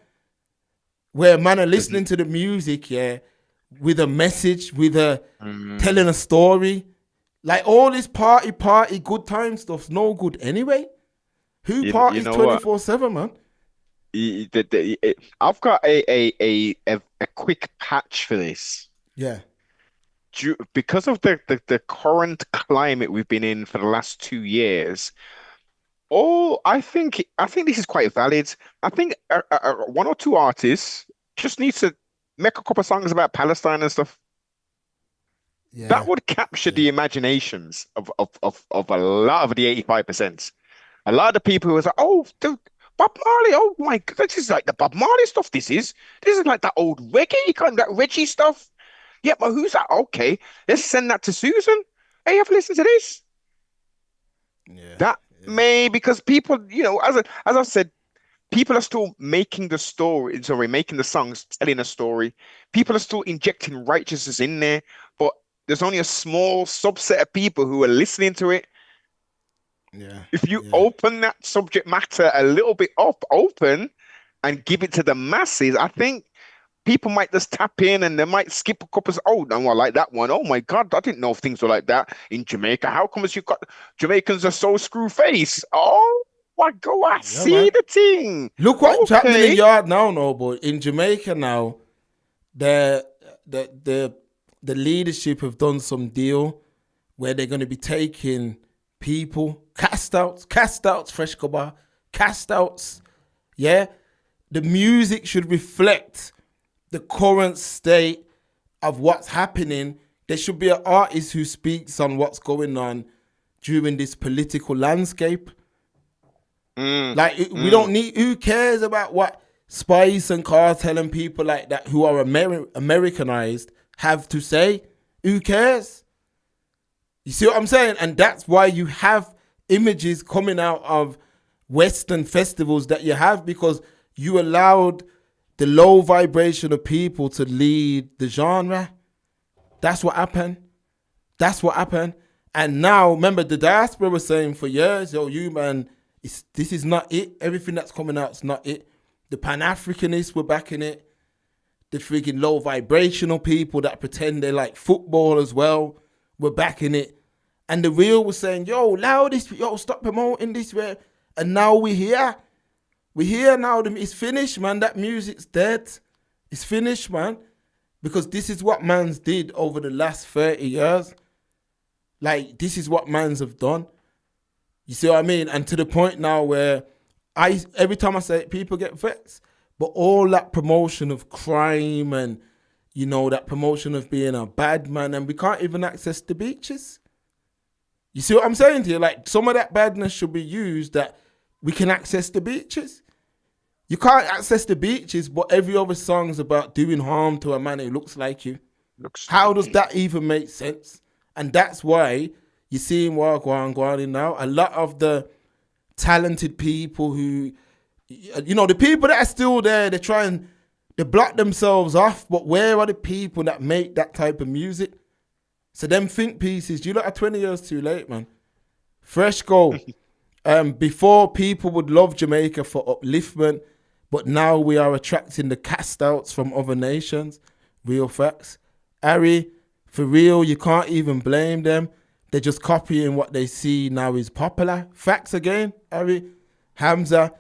where man are listening to the music, with a message, with a telling a story, like all this party good time stuff's no good anyway. Who parties 24/7, man? I've got a quick patch for this. Yeah. Because of the current climate we've been in for the last 2 years, I think this is quite valid. I think one or two artists just need to make a couple of songs about Palestine and stuff. Yeah. That would capture the imaginations of a lot of the 85%. A lot of the people who was like, oh, dude, Bob Marley, oh my God, this is like the Bob Marley stuff. This is like that old reggae, kind of that Reggie stuff. Yeah, but who's that? Okay, let's send that to Susan. Hey, have a listen to this. Yeah, because people, as I said, people are still making the songs, telling a story. People are still injecting righteousness in there, but there's only a small subset of people who are listening to it. Yeah. If you open that subject matter a little bit open and give it to the masses, I think people might just tap in and they might skip a couple of, oh, no, I like that one. Oh my God, I didn't know things were like that in Jamaica. How come you got Jamaicans are so screw face? Oh my God, I see the thing. Look what's happening in yard now, no, but in Jamaica now, the leadership have done some deal where they're going to be taking people, cast outs, Fresh Cobar, cast outs. Yeah. The music should reflect the current state of what's happening. There should be an artist who speaks on what's going on during this political landscape. We don't need, who cares about what Spice and Kartel and people like that who are Americanized have to say? Who cares? You see what I'm saying? And that's why you have images coming out of Western festivals that you have, because you allowed the low vibration of people to lead the genre. That's what happened. And now, remember, the diaspora was saying for years, you man, this is not it. Everything that's coming out is not it. The Pan-Africanists were backing it. The freaking low vibrational people that pretend they're like football as well were backing it. And the real was saying, allow this, stop promoting this way. And now we're here. We're here now. It's finished, man. That music's dead. It's finished, man. Because this is what mans did over the last 30 years. Like, this is what mans have done. You see what I mean? And to the point now where every time I say it, people get vexed. But all that promotion of crime and, that promotion of being a bad man, and we can't even access the beaches. You see what I'm saying to you? Like, some of that badness should be used that we can access the beaches. You can't access the beaches, but every other song's about doing harm to a man who looks like you. How does that even make sense? And that's why you're seeing what going in now. A lot of the talented people who, you know, the people that are still there, they block themselves off, but where are the people that make that type of music? So them think pieces, you lot are 20 years too late, man. Fresh go. Before, people would love Jamaica for upliftment, but now we are attracting the cast outs from other nations. Real facts. Harry, for real, you can't even blame them. They're just copying what they see now is popular. Facts again, Harry. Hamza,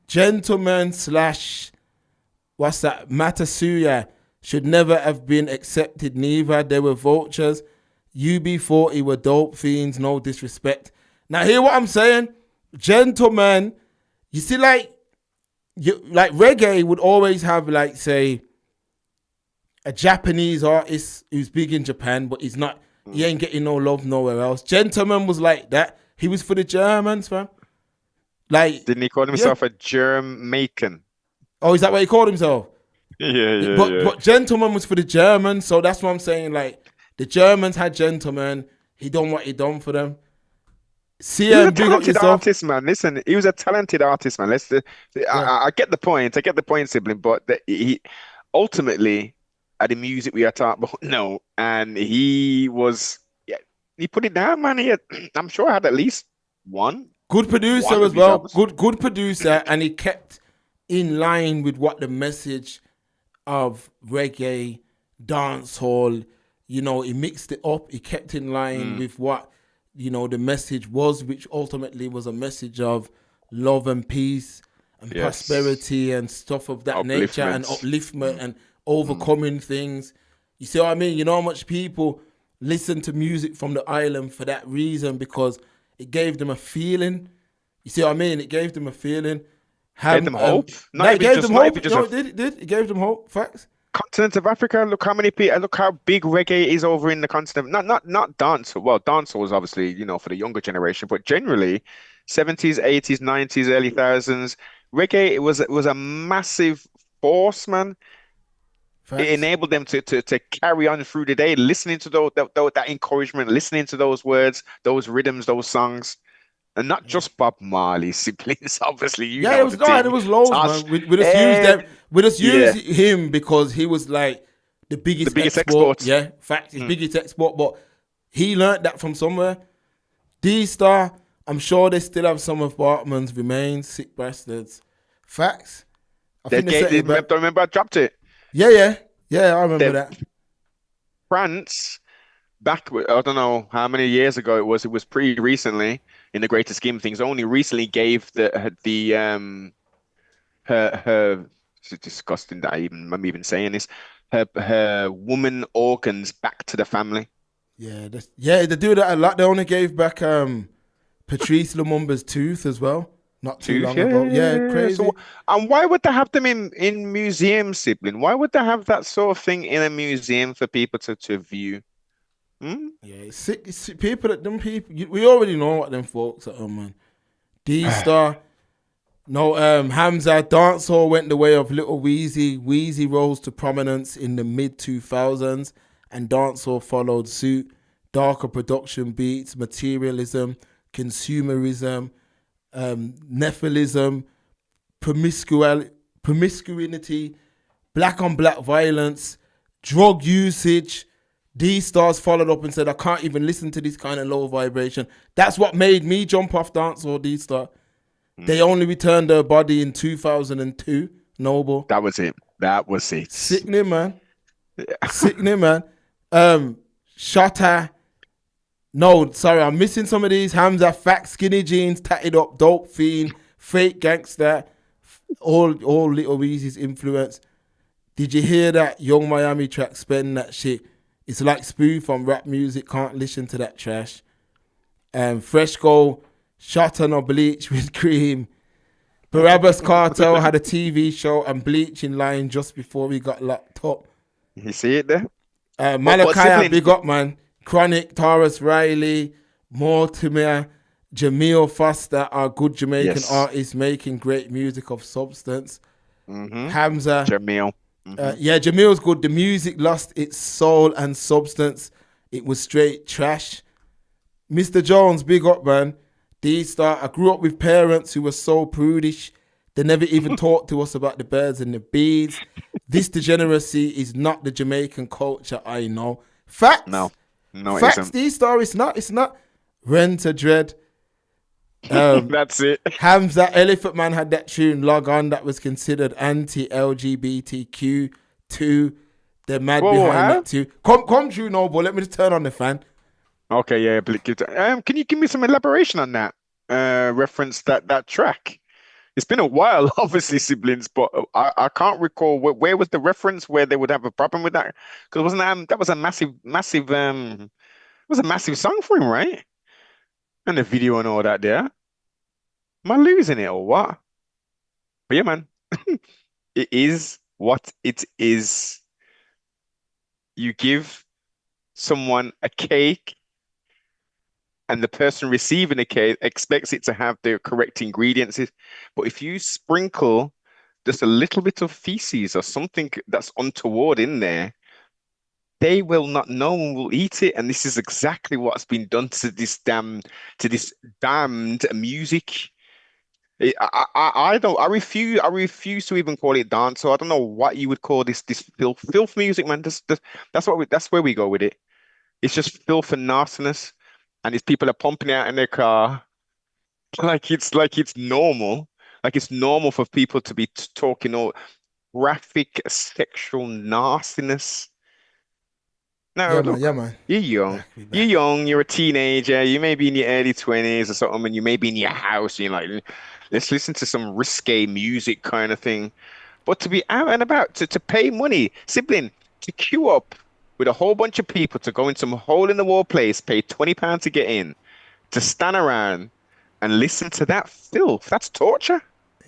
gentleman / what's that? Matasuya should never have been accepted neither. They were vultures. UB40 were dope fiends, no disrespect. Now hear what I'm saying? Gentlemen, you see, like reggae would always have, like, say, a Japanese artist who's big in Japan, but he ain't getting no love nowhere else. Gentleman was like that. He was for the Germans, fam. Like, didn't he call himself a Jamaican? Oh, is that what he called himself? Yeah. But Gentleman was for the Germans, so that's what I'm saying. Like, the Germans had Gentleman. He done what he done for them. He was a talented artist, man. Listen, he was a talented artist, man. I get the point. I get the point, sibling. But he ultimately, at the music we are talking about, no. And he put it down, man. I'm sure I had at least one. Good producer as well. Good producer, and he kept in line with what the message of reggae, dancehall, you know, he mixed it up. He kept in line with what, you know, the message was, which ultimately was a message of love and peace and prosperity and stuff of that nature, and upliftment and overcoming things. You see what I mean? You know how much people listen to music from the island for that reason, because it gave them a feeling. You see what I mean? It gave them a feeling. Gave them hope. It gave them hope. It did. It gave them hope. Facts. Continent of Africa. Look how many people. Look how big reggae is over in the continent. Not dance. Well, dancehall was obviously, you know, for the younger generation, but generally, 70s, 80s, 90s, early thousands, reggae was a massive force, man. Facts. It enabled them to carry on through the day, listening to that encouragement, listening to those words, those rhythms, those songs. And not just Bob Marley, siblings, obviously. It was loads, man. We just used him because he was like the biggest export. Yeah, fact, his biggest export. But he learned that from somewhere. D-Star, I'm sure they still have some of Bartman's remains, sick bastards. Facts. Remember I dropped it? Yeah, I remember that. France, back, I don't know how many years ago it was pretty recently, in the greater scheme of things, only recently gave her it's disgusting that I'm even saying this, her woman organs back to the family. Yeah, they do that a lot. They only gave back Patrice Lumumba's tooth as well, not too long ago. Yeah, crazy. So, and why would they have them in museums, sibling? Why would they have that sort of thing in a museum for people to view? Yeah, it's sick. People, we already know what them folks are, man. D-Star, Hamza. Dancehall went the way of Little Weezy. Weezy rose to prominence in the mid-2000s, and dancehall followed suit. Darker production beats, materialism, consumerism, nephilism, promiscuity, black-on-black violence, drug usage. D-Stars followed up and said, I can't even listen to this kind of low vibration. That's what made me jump off dancehall, D-Star. They only returned their body in 2002, Noble. That was it. Sickening, man. Sickening, man. Shotta. No, sorry, I'm missing some of these. Hamza, fat, skinny jeans, tatted up, dope fiend, fake gangster, all Little Weezy's influence. Did you hear that Young Miami track, Spend That Shit? It's like spoof on rap music. Can't listen to that trash. Fresh Go, Shot on or Bleach with Cream. Vybz Kartel had a TV show and Bleach in line just before we got locked up. You see it there? Malachi, big up, man. Chronic, Taurus Riley, Mortimer, Jamil Foster are good Jamaican Yes. artists making great music of substance. Mm-hmm. Hamza, Jamil. Mm-hmm. yeah, Jamil's good. The music lost its soul and substance. It was straight trash. Mr. Jones, big up, man. D-Star, I grew up with parents who were so prudish. They never even talked to us about the birds and the bees. This degeneracy is not the Jamaican culture I know. Facts. No, it Facts, isn't. D-Star, it's not. Rent a Dread. That's it. Hamza, Elephant Man had that tune, Log On, that was considered anti-LGBTQ too. They're mad Whoa, behind how? that too. Come true, no, but let me just turn on the fan. Okay, yeah. Can you give me some elaboration on that? Reference that track. It's been a while, obviously, siblings, but I can't recall where was the reference where they would have a problem with that? Because wasn't that was a massive it was a massive song for him, right? And the video and all that there. Am I losing it or what? But yeah, man, it is what it is. You give someone a cake, and the person receiving the cake expects it to have the correct ingredients. But if you sprinkle just a little bit of feces or something that's untoward in there, they will not know and will eat it. And this is exactly what's been done to this damned music. I refuse to even call it dance. So I don't know what you would call this filth music, man. That's where we go with it. It's just filth and nastiness, and these people are pumping it out in their car like it's normal. Like it's normal for people to be talking all graphic sexual nastiness. No, look, Yeah, man. you're young. You're young, you're a teenager, you may be in your early 20s or something, and you may be in your house, and you're like, let's listen to some risque music kind of thing. But to be out and about, to pay money, sibling, to queue up with a whole bunch of people to go in some hole in the wall place, pay £20 to get in, to stand around and listen to that filth, that's torture.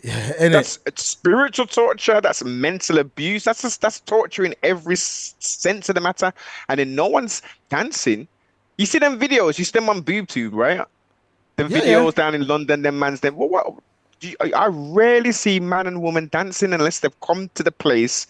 Yeah, That's spiritual torture. That's mental abuse. That's torture in every sense of the matter. And then no one's dancing. You see them videos. You see them on BoobTube, right? The videos down in London. Them man's them. I rarely see man and woman dancing unless they've come to the place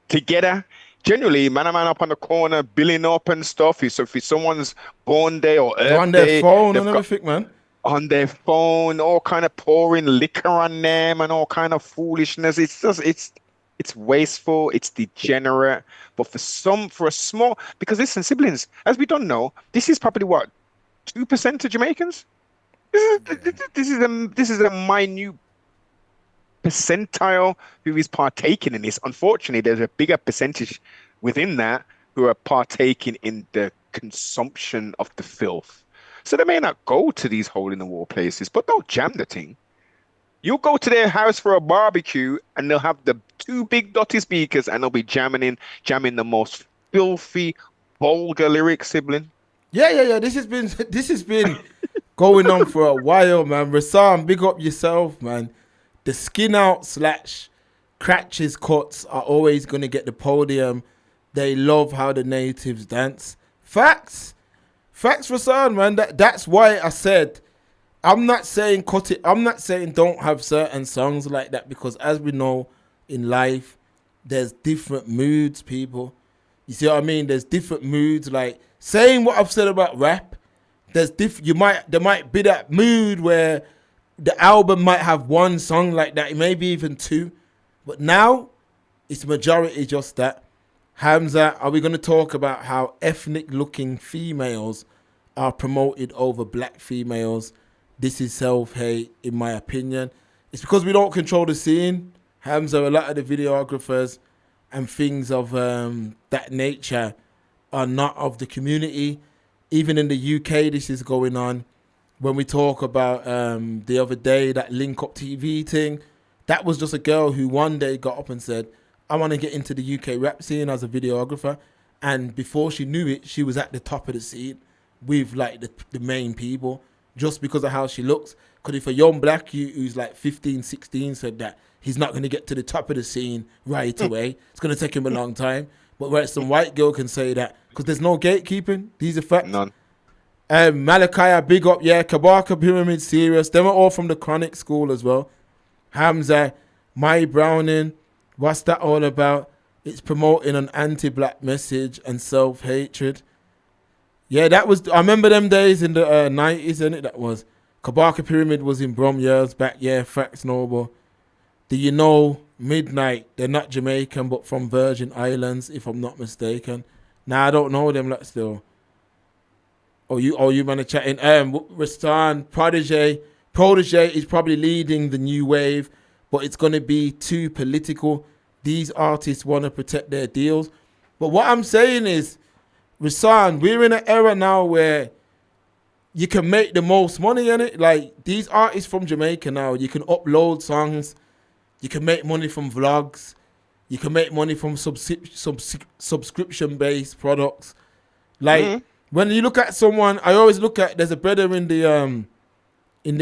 together. Generally, man and man up on the corner, billing up and stuff. So if it's someone's born day or Earth on their day, phone and everything, man. On their phone, all kind of pouring liquor on them and all kind of foolishness. It's wasteful, it's degenerate. But for a small, because listen, siblings, as we don't know, this is probably what 2% of Jamaicans. This is a minute percentile who is partaking in this. Unfortunately, there's a bigger percentage within that who are partaking in the consumption of the filth. So they may not go to these hole-in-the-wall places, but they'll jam the thing. You'll go to their house for a barbecue, and they'll have the two big dotty speakers, and they'll be jamming the most filthy, vulgar lyrics, sibling. Yeah. This has been going on for a while, man. Rassam, big up yourself, man. The skin out / Cratch's cuts are always gonna get the podium. They love how the natives dance. Facts for son, man. That's why I said I'm not saying cut it. I'm not saying don't have certain songs like that, because as we know in life, there's different moods, people. You see what I mean? There's different moods. Like saying what I've said about rap, there might be that mood where the album might have one song like that, maybe even two, but now it's majority just that. Hamza, are we going to talk about how ethnic-looking females are promoted over black females? This is self-hate, in my opinion. It's because we don't control the scene. Hamza, a lot of the videographers and things of that nature are not of the community. Even in the UK, this is going on. When we talk about the other day, that Link Up TV thing, that was just a girl who one day got up and said, I want to get into the UK rap scene as a videographer. And before she knew it, she was at the top of the scene with like the main people just because of how she looks. Because if a young black youth who's like 15, 16 said that, he's not going to get to the top of the scene right away. It's going to take him a long time. But where some white girl can say that, because there's no gatekeeping. These are facts. None. Malachi, big up, yeah. Kabaka Pyramid, serious. They were all from the Chronic School as well. Hamza, My Browning, what's that all about? It's promoting an anti-black message and self-hatred. Yeah, that was, I remember them days in the 90s, innit? That was. Kabaka Pyramid was in Brom years back, yeah, facts noble. Do you know Midnight? They're not Jamaican, but from Virgin Islands, if I'm not mistaken. Nah, I don't know them, like, still. You man are chatting. Rastan, Protege is probably leading the new wave, but it's going to be too political. These artists want to protect their deals. But what I'm saying is, Rastan, we're in an era now where you can make the most money in it. Like, these artists from Jamaica now, you can upload songs, you can make money from vlogs, you can make money from subscription-based products. Like, when you look at someone, I always look at, there's a brother in the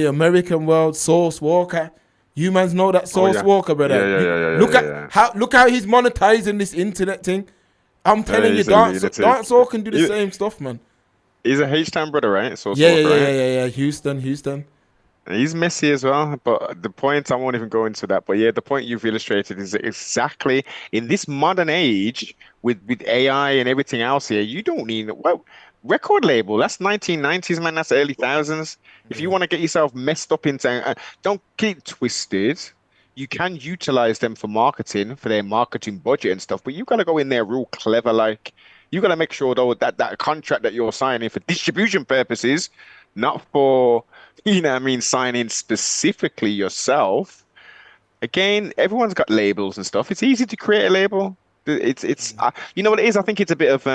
American world, Source Walker. You mans know that Source Walker, brother. Look how he's monetizing this internet thing. I'm telling you, Dancehall can do the same stuff, man. He's a H-Town brother, right? Source Yeah, Walker, yeah. Houston. He's messy as well, but the point, I won't even go into that. But yeah, the point you've illustrated is exactly in this modern age with AI and everything else here, you don't need record label. That's 1990s, man. That's early thousands. If you want to get yourself messed up into, don't get it twisted. You can utilize them for marketing, for their marketing budget and stuff, but you got to go in there real clever. Like, you got to make sure though that contract that you're signing for distribution purposes, not for, you know what I mean, signing specifically yourself. Again, everyone's got labels and stuff. It's easy to create a label. It's you know what it is? I think it's a bit of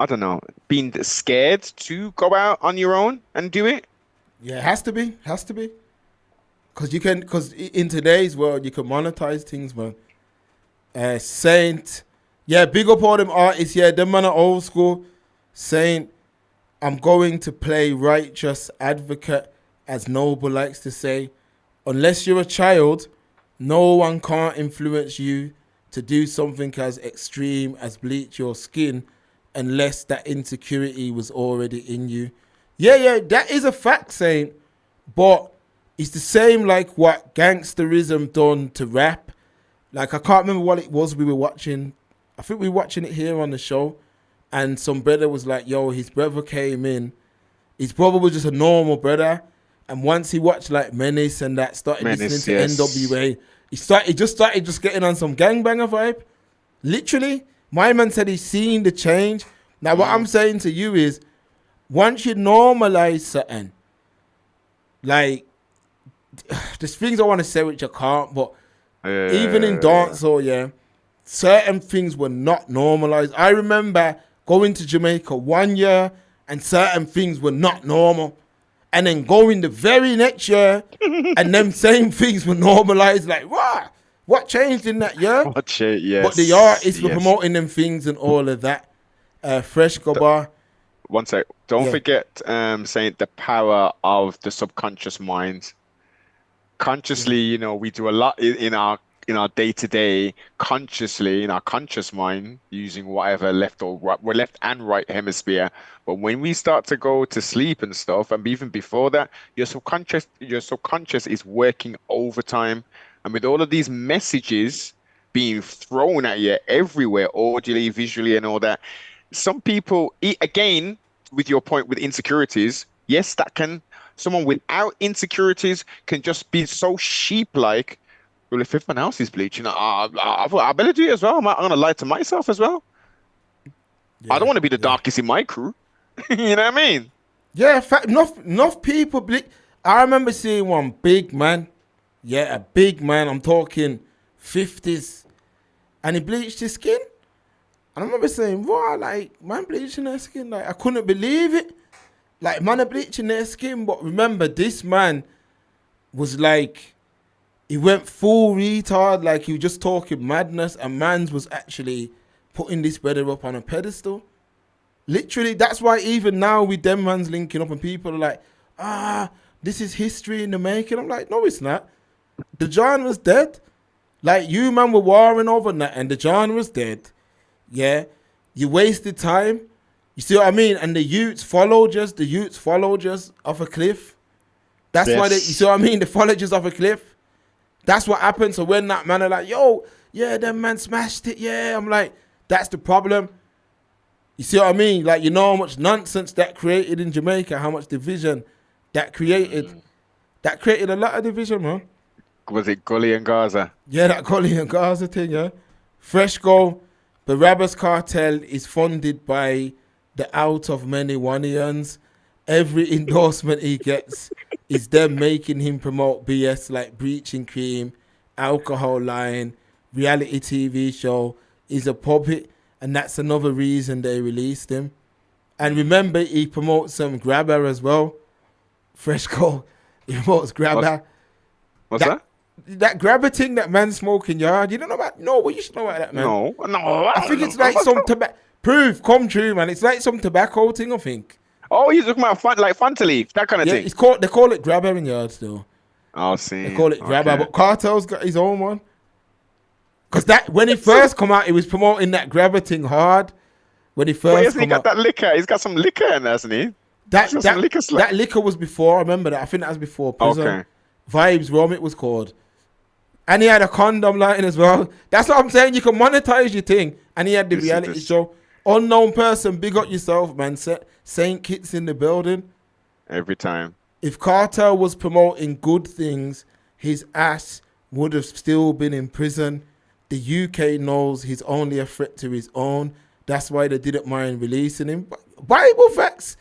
I don't know, being scared to go out on your own and do it. Yeah, it has to be. Because in today's world, you can monetize things, man. Saint, yeah, big up all them artists. Yeah, them man are old school. Saint, I'm going to play righteous advocate, as Noble likes to say. Unless you're a child, no one can't influence you to do something as extreme as bleach your skin unless that insecurity was already in you. Yeah, that is a fact, Saint. But it's the same like what gangsterism done to rap. Like, I can't remember what it was we were watching. I think we were watching it here on the show. And some brother was like, yo, his brother came in. His brother was just a normal brother. And once he watched like Menace and that, started listening to NWA, he just started getting on some gangbanger vibe. Literally, my man said he's seen the change. Now, what I'm saying to you is, once you normalize something, like, there's things I want to say which I can't, but even in dancehall, certain things were not normalized. I remember going to Jamaica 1 year and certain things were not normal. And then going the very next year and them same things were normalized. Like, what changed in that year? Yes. But the artists were promoting them things and all of that. Fresh Gobar. One sec. Don't forget saying the power of the subconscious mind. Consciously, you know, we do a lot in our day-to-day, consciously, in our conscious mind, using whatever left or right, we're left and right hemisphere. But when we start to go to sleep and stuff, and even before that, your subconscious is working overtime. And with all of these messages being thrown at you everywhere, audibly, visually, and all that, some people, again, with your point with insecurities, yes, someone without insecurities can just be so sheep-like. Well, if everyone else is bleaching, I better do it as well. I'm going to lie to myself as well. Yeah, I don't want to be the darkest in my crew. You know what I mean? Yeah, enough people bleach. I remember seeing one big man. Yeah, a big man. I'm talking 50s. And he bleached his skin. And I remember saying, wow, like, man bleaching their skin. Like, I couldn't believe it. Like, man are bleaching their skin. But remember, this man was like, he went full retard. Like, he was just talking madness. And mans was actually putting this brother up on a pedestal. Literally, that's why even now with them mans linking up and people are like, this is history in the making. I'm like, no, it's not. The John was dead. Like, you man were warring over that and the John was dead. Yeah. You wasted time. You see what I mean? And the youths followed us off a cliff. That's why you see what I mean? They followed us off a cliff. That's what happened. So when that man are like, yo, yeah, them man smashed it. Yeah, I'm like, that's the problem. You see what I mean? Like, you know how much nonsense that created in Jamaica, how much division that created. That created a lot of division, man. Was it Gully and Gaza? Yeah, that Colonial and Gaza thing, yeah. Fresh Go, the Vybz Kartel is funded by the Out of Many Wanians. Every endorsement he gets is them making him promote BS like Breaching Cream, Alcohol Line, reality TV show. He's a puppet, and that's another reason they released him. And remember, he promotes some grabber as well. Fresh Go, he promotes grabber. What's that? That grabber thing that man smoking yard. You don't know about? No, well, you should know about that, man. No. I think it's like some tobacco. Proof, come true, man. It's like some tobacco thing, I think. Oh, you're talking about Fanta Leaf, that kind of thing. It's called. They call it grabber in yards, though. I'll see. They call it grabber, but Cartel's got his own one. Because that when he first come out, he was promoting that grabber thing hard. When he first he got that liquor. He's got some liquor in there, hasn't he? That liquor was before. I remember that. I think that was before prison. Okay. Vybz Rum, it was called. And he had a condom line as well. That's what I'm saying. You can monetize your thing. And he had the reality show. Unknown person, big up yourself, man. Saint Kitts in the building. Every time. If Cartel was promoting good things, his ass would have still been in prison. The UK knows he's only a threat to his own. That's why they didn't mind releasing him. Bible facts.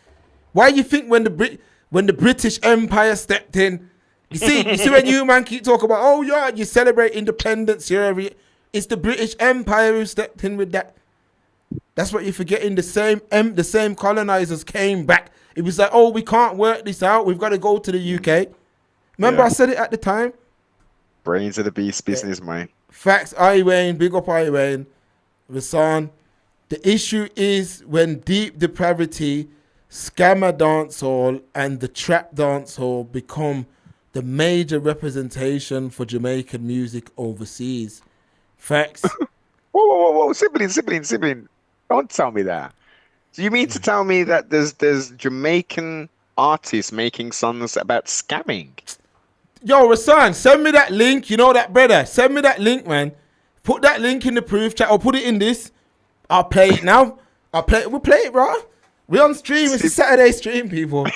Why you think when the British Empire stepped in? You see when you man keep talking about, oh yeah, you celebrate independence here it's the British Empire who stepped in with that. That's what you're forgetting. The same colonizers came back. It was like, oh, we can't work this out. We've got to go to the UK. Remember I said it at the time? Brains of the beast business, man. Facts, Wayne, big up Wayne. Rasan. The issue is when deep depravity, scammer dancehall, and the trap dancehall become the major representation for Jamaican music overseas. Facts. Whoa. Sibling. Don't tell me that. So you mean to tell me that there's Jamaican artists making songs about scamming? Yo, Rasan, send me that link. You know that, brother? Send me that link, man. Put that link in the proof chat. I'll put it in this. I'll play it now. We'll play it, bro. We're on stream. It's a Saturday stream, people.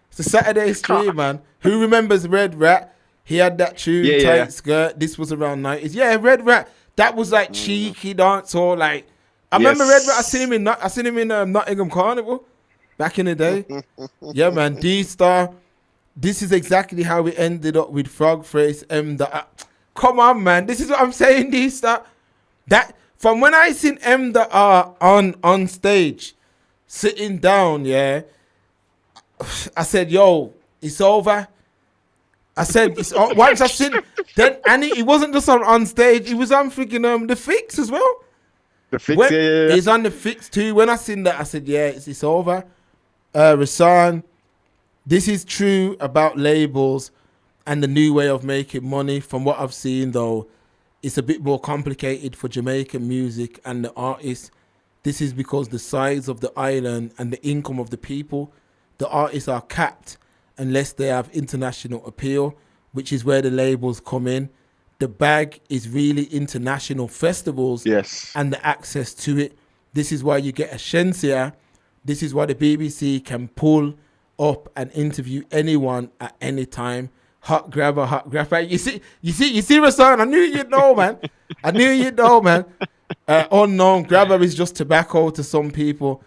It's a Saturday stream, man. Who remembers Red Rat? He had that tune, Tight Skirt. This was around 90s. Yeah, Red Rat. That was like cheeky dancehall. Like, I remember Red Rat. I seen him in Nottingham Carnival back in the day. Yeah, man. D-Star. This is exactly how we ended up with Frog Face M. Come on, man. This is what I'm saying, D-Star. That from when I seen M. on stage, sitting down, yeah. I said, yo, it's over. I said, it's once I seen then, and he wasn't just on stage, he was on freaking the Fix as well. The Fix, yeah. He's on the Fix too. When I seen that, I said, yeah, it's over. Rasan, this is true about labels and the new way of making money. From what I've seen, though, it's a bit more complicated for Jamaican music and the artists. This is because the size of the island and the income of the people, the artists are capped unless they have international appeal, which is where the labels come in. The bag is really international festivals and the access to it. This is why you get a Shensia. This is why the BBC can pull up and interview anyone at any time. Hot grabber. You see, Rasan, I knew you'd know, man. Unknown grabber is just tobacco to some people.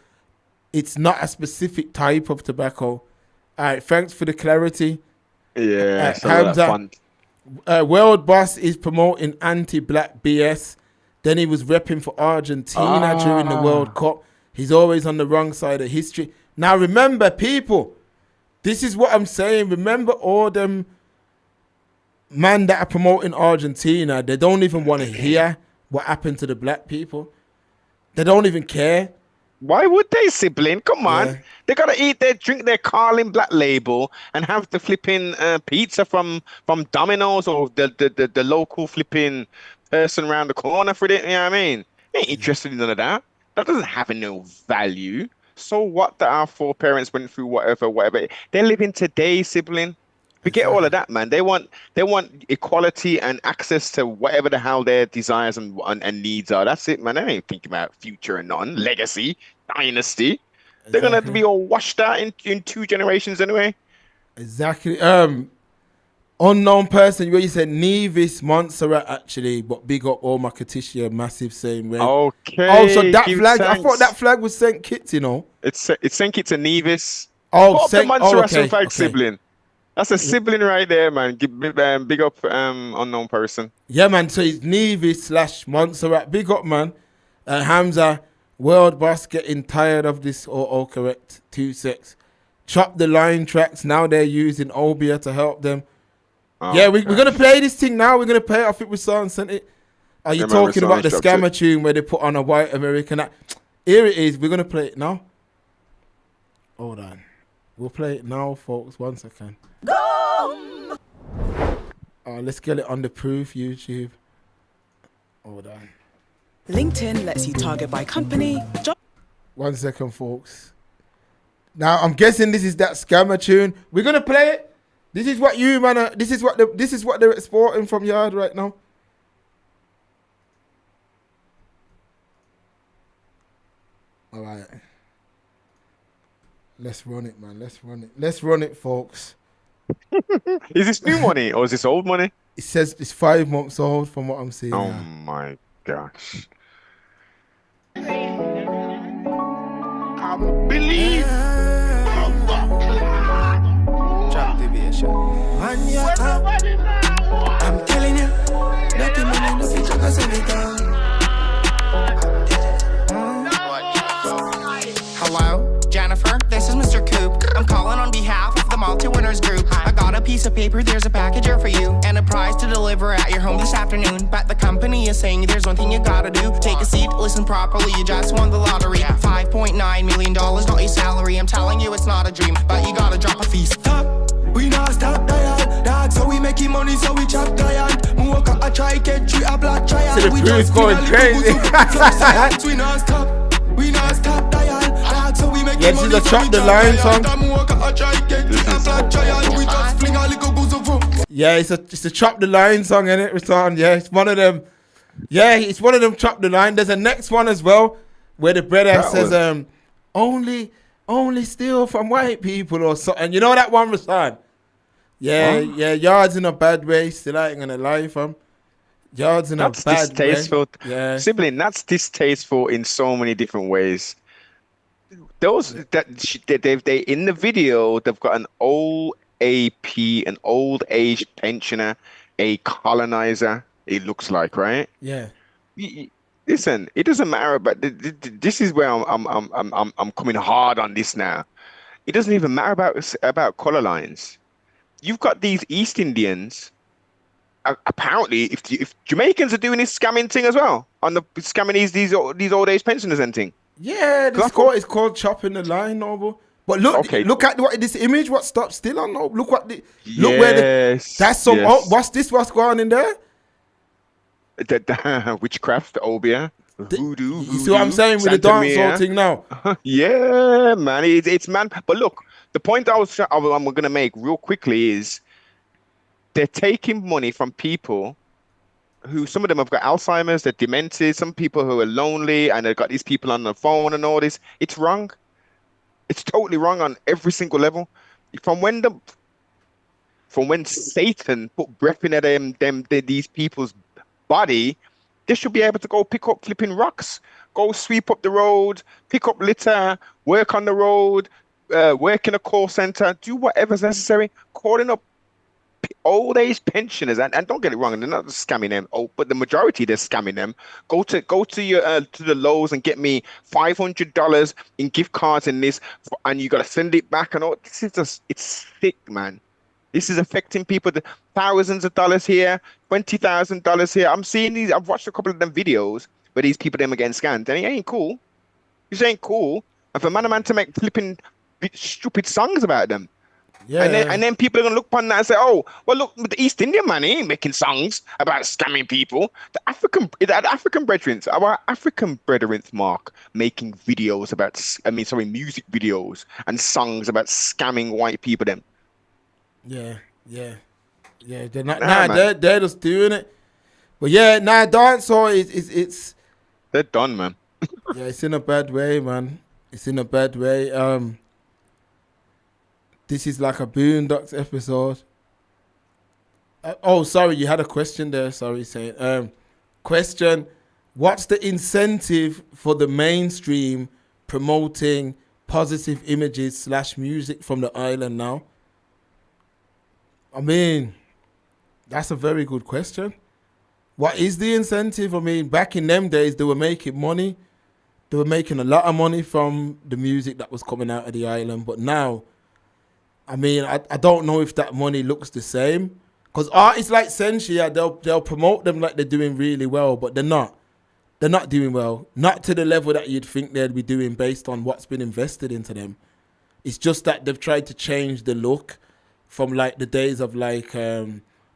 It's not a specific type of tobacco. All right, thanks for the clarity. Yeah, fun. World Boss is promoting anti-black BS. Then he was repping for Argentina during the World Cup. He's always on the wrong side of history. Now remember, people, this is what I'm saying. Remember all them man that are promoting Argentina. They don't even want to hear what happened to the black people. They don't even care. Why would they, sibling? Come on. They got to eat their drink their Carlin Black Label and have the flipping pizza from Domino's or the local flipping person around the corner for it. You know what I mean? They ain't interested in none of that. That doesn't have no value. So what that our foreparents went through, whatever. They're living today, sibling. Forget all of that, man. They want equality and access to whatever the hell their desires and needs are. That's it, man. They ain't thinking about future and none, legacy, dynasty. They're gonna be all washed out in 2 generations anyway. Exactly. Unknown person, where you said Nevis Montserrat actually, but big up all my Katisha, massive same way. Okay. Oh, so that give flag, I thanks. thought that flag was St. Kitts, you know. It's St. Kitts and Nevis. Oh, Put up the Saint- Montserrat okay, flag, okay. sibling. That's a sibling right there, man. Big up unknown person. Yeah, man. So it's Nevis / Montserrat. Big up, man. Hamza, world boss, getting tired of this autocorrect 2-6. Chop the line tracks. Now they're using Obia to help them. Oh, yeah, we're going to play this thing now. We're going to play it. I think Rasan sent it. Are you talking about the scammer tune where they put on a white American act? Here it is. We're going to play it now. Hold on. We'll play it now, folks. 1 second. Let's get it on the proof YouTube. Hold on. LinkedIn lets you target by company, job. 1 second, folks. Now I'm guessing this is that scammer tune. We're gonna play it. This is what you man. This is what they're exporting from Yard right now. All right. Let's run it, man. Let's run it, folks. Is this new money or is this old money? It says it's 5 months old from what I'm seeing. Oh now. my gosh. I believe. Drop deviation. On your top, I'm telling you, nothing money, no future, cause anything. Hello, Jennifer, this is Mr. Coop. I'm calling on behalf of the multi-winners group. I got a piece of paper, there's a package here for you, and a prize to deliver at your home this afternoon. But the company is saying there's one thing you gotta do. Take a seat, listen properly, you just won the lottery. $5.9 million, not your salary. I'm telling you it's not a dream, but you gotta drop a feast. Stop, we not stop dial. Dog, so we making money, so we chop giant. Walk I try get you a black giant. So the proof's going crazy. We not stop, we not stop dial. Dog, so we making Yeah, this is a Chop the Line song. Yeah, it's a Chop the Line song, innit, Rasan? Yeah, it's one of them. Yeah, it's one of them Chop the Line. There's a next one as well where the brother says, only steal from white people or something. You know that one, Rasan? Yeah, yeah, Yard's in a bad way. Still ain't gonna lie, fam. Yard's in a bad distasteful. way. Yeah. Sibling, that's distasteful in so many different ways. Those they in the video, they've got an old AP, an old age pensioner, a colonizer. It looks like, right? Yeah. Listen, it doesn't matter about this. Is where I'm coming hard on this now. It doesn't even matter about color lines. You've got these East Indians. Apparently, if Jamaicans are doing this scamming thing as well, on the scamming these old age pensioners and thing. Yeah, it's called chopping the line, Noble. But look at what this image. What stopped still on? No, look what look where that's some. Yes. What's this? What's going on in there? The witchcraft, the obia, voodoo. You see what I'm saying with the dancehall thing now? Yeah, man, it's man. But look, the point I'm gonna make real quickly is they're taking money from people who, some of them have got Alzheimer's, they're demented, some people who are lonely, and they've got these people on the phone and all this. It's wrong. It's totally wrong on every single level. From when Satan put breath in these people's body, they should be able to go pick up flipping rocks, go sweep up the road, pick up litter, work on the road, work in a call center, do whatever's necessary, calling up old age pensioners, and don't get it wrong, they're not scamming them. But the majority they're scamming them. Go to your to the Lowe's and get me $500 in gift cards in this, and you got to send it back. And all this is just, it's sick, man. This is affecting people. The thousands of dollars here, $20,000 here. I'm seeing these. I've watched a couple of them videos where these people them are getting scammed, and it ain't cool. This ain't cool. And for man to make flipping stupid songs about them. Yeah. And then people are gonna look upon that and say, oh, well, look, the East Indian man, he ain't making songs about scamming people. The African brethren, our African brethren, Mark, making videos about, music videos and songs about scamming white people. Them. Yeah. They're not. They're just doing it. But yeah, dancehall it's. They're done, man. Yeah, it's in a bad way, man. It's in a bad way. This is like a Boondocks episode. Sorry, you had a question there. Sorry, saying. Question: what's the incentive for the mainstream promoting positive images / music from the island now? I mean, that's a very good question. What is the incentive? I mean, back in them days, they were making money. They were making a lot of money from the music that was coming out of the island. But now, I mean, I don't know if that money looks the same. Because artists like Sensia, they'll promote them like they're doing really well, but they're not. They're not doing well. Not to the level that you'd think they'd be doing based on what's been invested into them. It's just that they've tried to change the look from like the days of like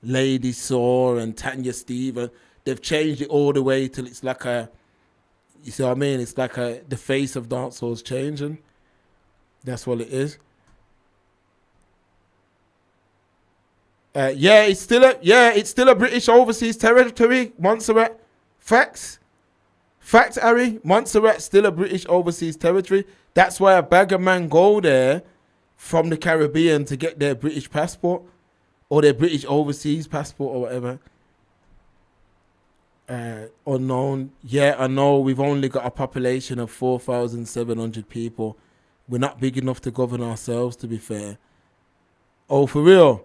Lady Saw and Tanya Steven. They've changed it all the way till it's like you see what I mean? It's like the face of dancehall's changing. That's what it is. It's still a British overseas territory, Montserrat. Facts, Harry. Montserrat's still a British overseas territory. That's why a bag of man go there from the Caribbean to get their British passport or their British overseas passport or whatever. Unknown. Yeah, I know we've only got a population of 4,700 people. We're not big enough to govern ourselves, to be fair. Oh, for real?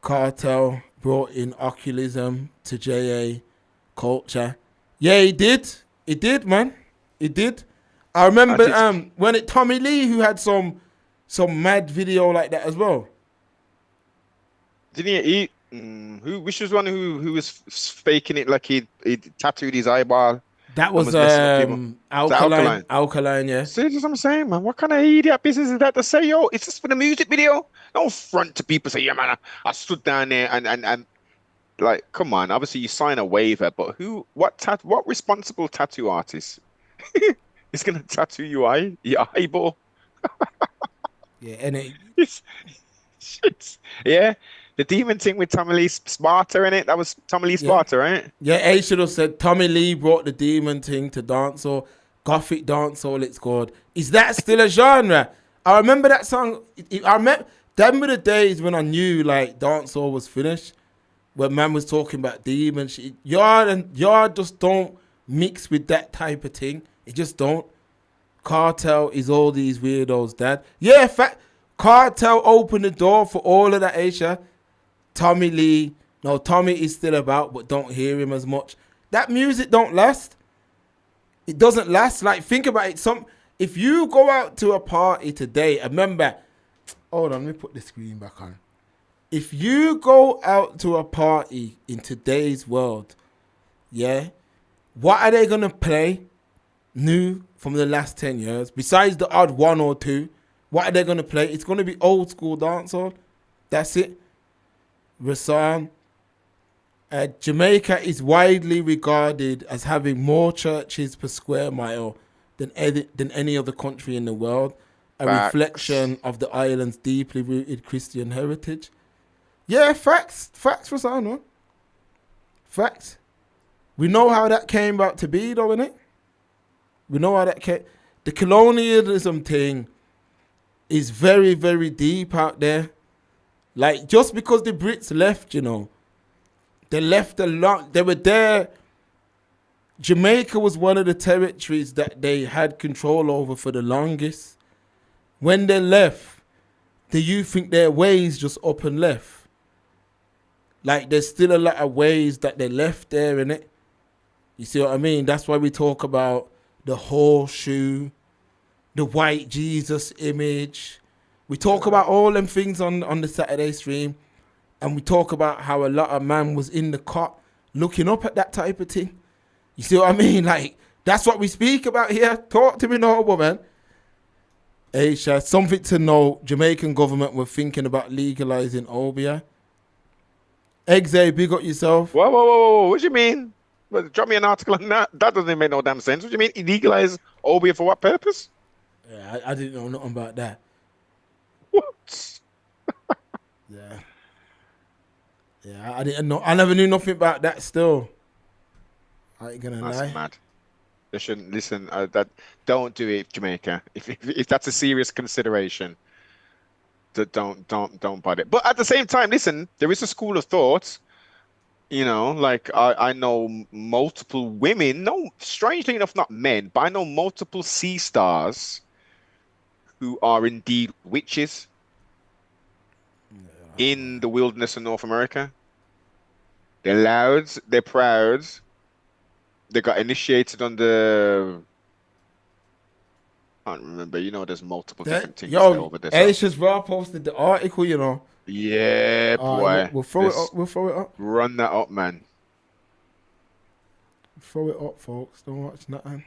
Kartel brought in occultism to JA culture. Yeah, he did. He did, man. He did. I remember when Tommy Lee, who had some mad video like that as well. Didn't he? Which was one who was faking it like he tattooed his eyeball? That was Alkaline, yeah. See, that's what I'm saying, man. What kind of idiot business is that to say, yo, it's just for the music video? Don't front to people, say, yeah, man, I stood down there and like, come on. Obviously, you sign a waiver, but what responsible tattoo artist is going to tattoo your eyeball? Yeah, and yeah. The demon thing with Tommy Lee Sparta in it, that was Tommy Lee Sparta, right? Yeah, I should have said Tommy Lee brought the demon thing to dancehall, gothic dancehall. It's called. Is that still a genre? I remember that song. I remember the days when I knew like dancehall was finished, when man was talking about demons. Y'all just don't mix with that type of thing. It just don't. Kartel is all these weirdos, Dad. Yeah, Kartel opened the door for all of that, Aisha. Tommy Lee, no, Tommy is still about, but don't hear him as much. That music don't last. It doesn't last. Like, think about it. If you go out to a party today, remember, hold on, let me put the screen back on. If you go out to a party in today's world, yeah, what are they going to play new from the last 10 years? Besides the odd one or two, what are they going to play? It's going to be old school dancehall. That's it. Rasan. Jamaica is widely regarded as having more churches per square mile than any other country in the world. A reflection of the island's deeply rooted Christian heritage. Yeah, facts. Facts, Rasan, man. Facts. We know how that came about to be, though, innit? We know how that came. The colonialism thing is very, very deep out there. Like, just because the Brits left, they left a lot. They were there. Jamaica was one of the territories that they had control over for the longest. When they left, do you think their ways just up and left? Like, there's still a lot of ways that they left there, innit? You see what I mean? That's why we talk about the horseshoe, the white Jesus image. We talk about all them things on the Saturday stream, and we talk about how a lot of man was in the cot looking up at that type of thing. You see what I mean? Like, that's what we speak about here. Talk to me, noble man. Aisha, something to know. Jamaican government were thinking about legalizing obeah. Exe, big up yourself. Whoa. What do you mean? Well, drop me an article on that. That doesn't make no damn sense. What do you mean? Illegalize obeah for what purpose? Yeah, I didn't know nothing about that. What? Yeah, I didn't know. I never knew nothing about that still. I ain't gonna That's lie. mad. They shouldn't listen. That don't do it, Jamaica. If that's a serious consideration, don't buy it. But at the same time, listen, there is a school of thought. You know, like I know multiple women. No, strangely enough, not men, but I know multiple sea stars who are indeed witches in the wilderness of North America. They're loud. They're proud. They got initiated on the. I can't remember. You know, there's multiple different things there over there. Aisha's Raw posted the article, you know. Yeah, boy. We'll throw it up. We'll throw it up. Run that up, man. Throw it up, folks. Don't watch nothing.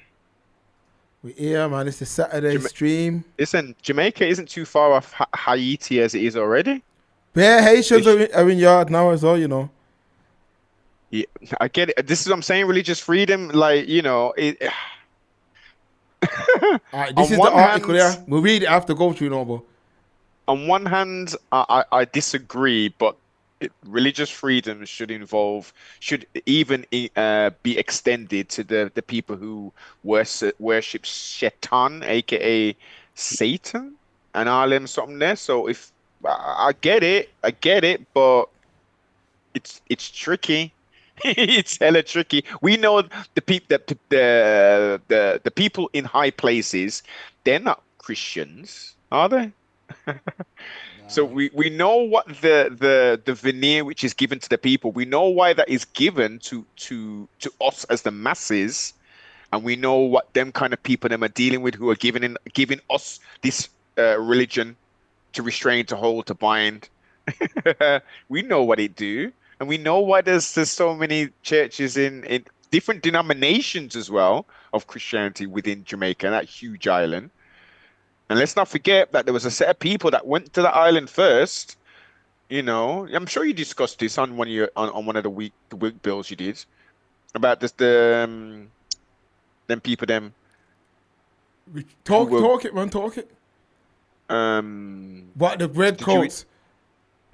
We're here, man. It's a Saturday stream. Listen, Jamaica isn't too far off Haiti as it is already. Bare Haitians are in yard now as well, you know. Yeah, I get it. This is what I'm saying. Religious freedom, like, you know, it. All right, this is the article. Yeah, we'll read it after go through, Noble. On one hand, I disagree, but religious freedom should even be extended to the people who worship Shaitan, aka Satan, and all them something there. So if I get it, but it's tricky. It's hella tricky. We know the people in high places, they're not Christians, are they? So we know what the veneer which is given to the people. We know why that is given to us as the masses, and we know what them kind of people them are dealing with, who are giving us this religion to restrain, to hold, to bind. We know what it do. And we know why there's so many churches in different denominations as well of Christianity within Jamaica, that huge island. And let's not forget that there was a set of people that went to the island first. You know, I'm sure you discussed this on one of the week bills you did about this them people them. Talk it, man. What, the red coats?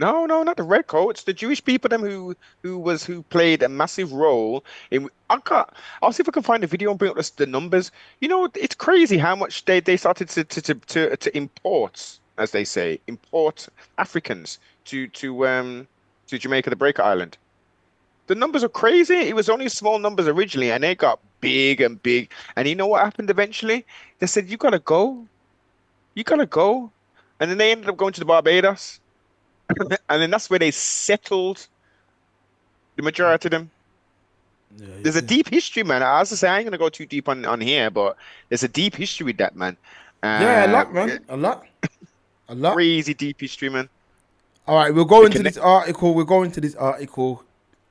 No, not the red coats. The Jewish people, them who played a massive role in. I'll see if I can find the video and bring up the numbers. You know, it's crazy how much they started to import, as they say, import Africans to Jamaica, the Breaker Island. The numbers are crazy. It was only small numbers originally, and they got big and big. And you know what happened eventually? They said, "You gotta go, and then they ended up going to the Barbados. And then that's where they settled the majority of them. Yeah, there's a deep history, man. As I say, I ain't gonna go too deep on here, but there's a deep history with that, man. Yeah, a lot, man. A lot. Crazy deep history, man. All right, we'll go into this article.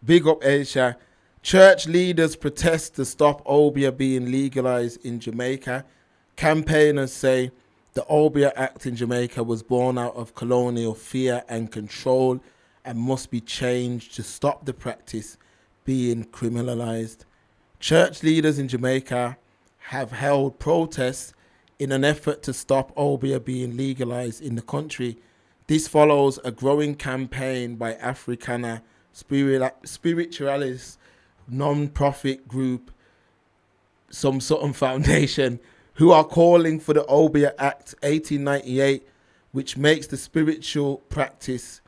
Big up, Aisha. Church leaders protest to stop obeah being legalized in Jamaica. Campaigners say the Obeah Act in Jamaica was born out of colonial fear and control and must be changed to stop the practice being criminalized. Church leaders in Jamaica have held protests in an effort to stop obeah being legalized in the country. This follows a growing campaign by Africana spiritualist non-profit group, some sort of foundation, who are calling for the Obeah Act 1898, which makes the spiritual practice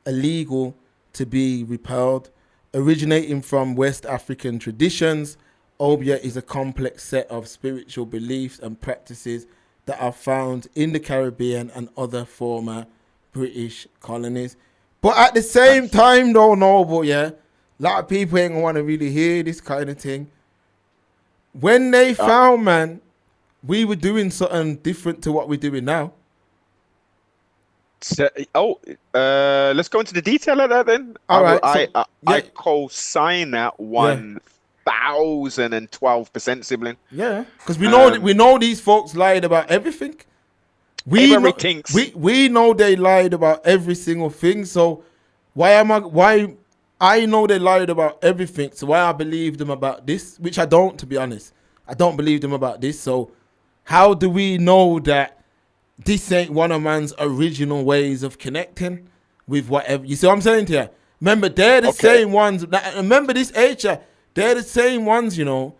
illegal to be repelled. Originating from West African traditions, obeah is a complex set of spiritual beliefs and practices that are found in the Caribbean and other former British colonies. But at the same time, though, Noble, yeah, a lot of people ain't gonna want to really hear this kind of thing. When they found, man, we were doing something different to what we're doing now. So, let's go into the detail of that then. All right. I co-sign that 1012%, sibling. Yeah, because we know these folks lied about everything. We know, Everything's- we know they lied about every single thing. So why I know they lied about everything. So why I believe them about this, which I don't, to be honest. I don't believe them about this. So how do we know that this ain't one of man's original ways of connecting with whatever? You see what I'm saying to you? Remember, they're the same ones. Remember this age, they're the same ones, you know,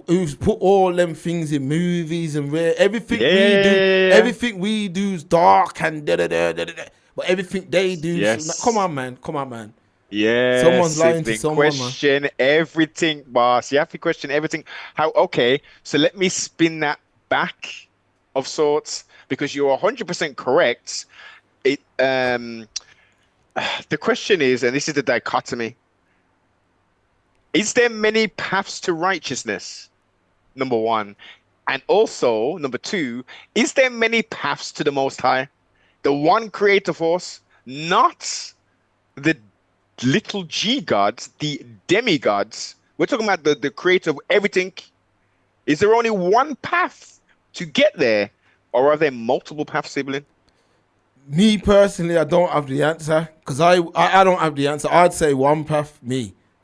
who's put all them things in movies and everything we do. Everything we do is dark and da-da-da-da-da-da. But everything they do, come on, man. Yeah, Someone's lying to someone, man. question everything, boss. You have to question everything. Okay, so let me spin that back of sorts, because you're 100% correct. The question is, and this is the dichotomy: is there many paths to righteousness? Number one. And also, number two, is there many paths to the Most High? The one creator force, not the little g gods, the demigods. We're talking about the creator of everything. Is there only one path to get there, or are there multiple paths, sibling? Me personally, I don't have the answer, because I don't have the answer. I'd say one path.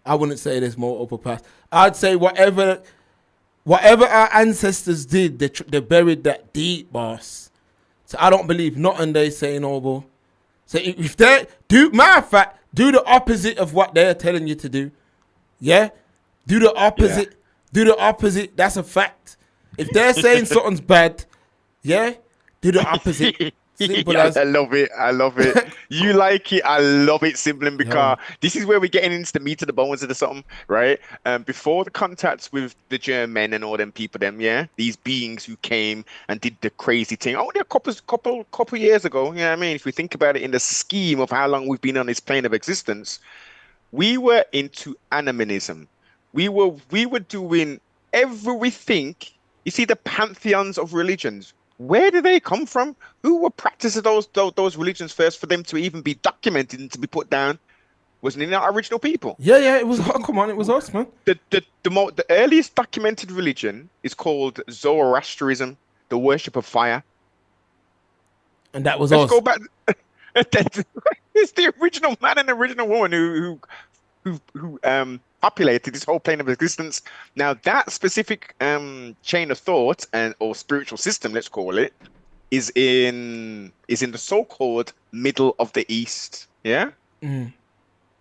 I wouldn't say there's multiple paths. I'd say whatever our ancestors did, they buried that deep, boss. So I don't believe nothing they say, noble. So if they do, matter of fact, do the opposite of what they're telling you to do. Yeah? Do the opposite. Yeah. Do the opposite. That's a fact. If they're saying something's bad, yeah, do the opposite. Simple as. I love it. You like it. I love it, sibling, because this is where we're getting into the meat of the bones of the something, right? Before the contacts with the German and all them people, these beings who came and did the crazy thing only a couple years ago. You know what I mean? If we think about it in the scheme of how long we've been on this plane of existence, we were into animism. We were doing everything. You see, the pantheons of religions. Where did they come from? Who were practicing those religions first for them to even be documented and to be put down? Wasn't it our original people? Yeah, it was. Come on, it was us, man. The earliest documented religion is called Zoroastrianism, the worship of fire. And that was Let's us. go back. It's the original man and the original woman who populated this whole plane of existence. Now, that specific chain of thought or spiritual system, let's call it, is in the so-called middle of the East. Yeah. Mm.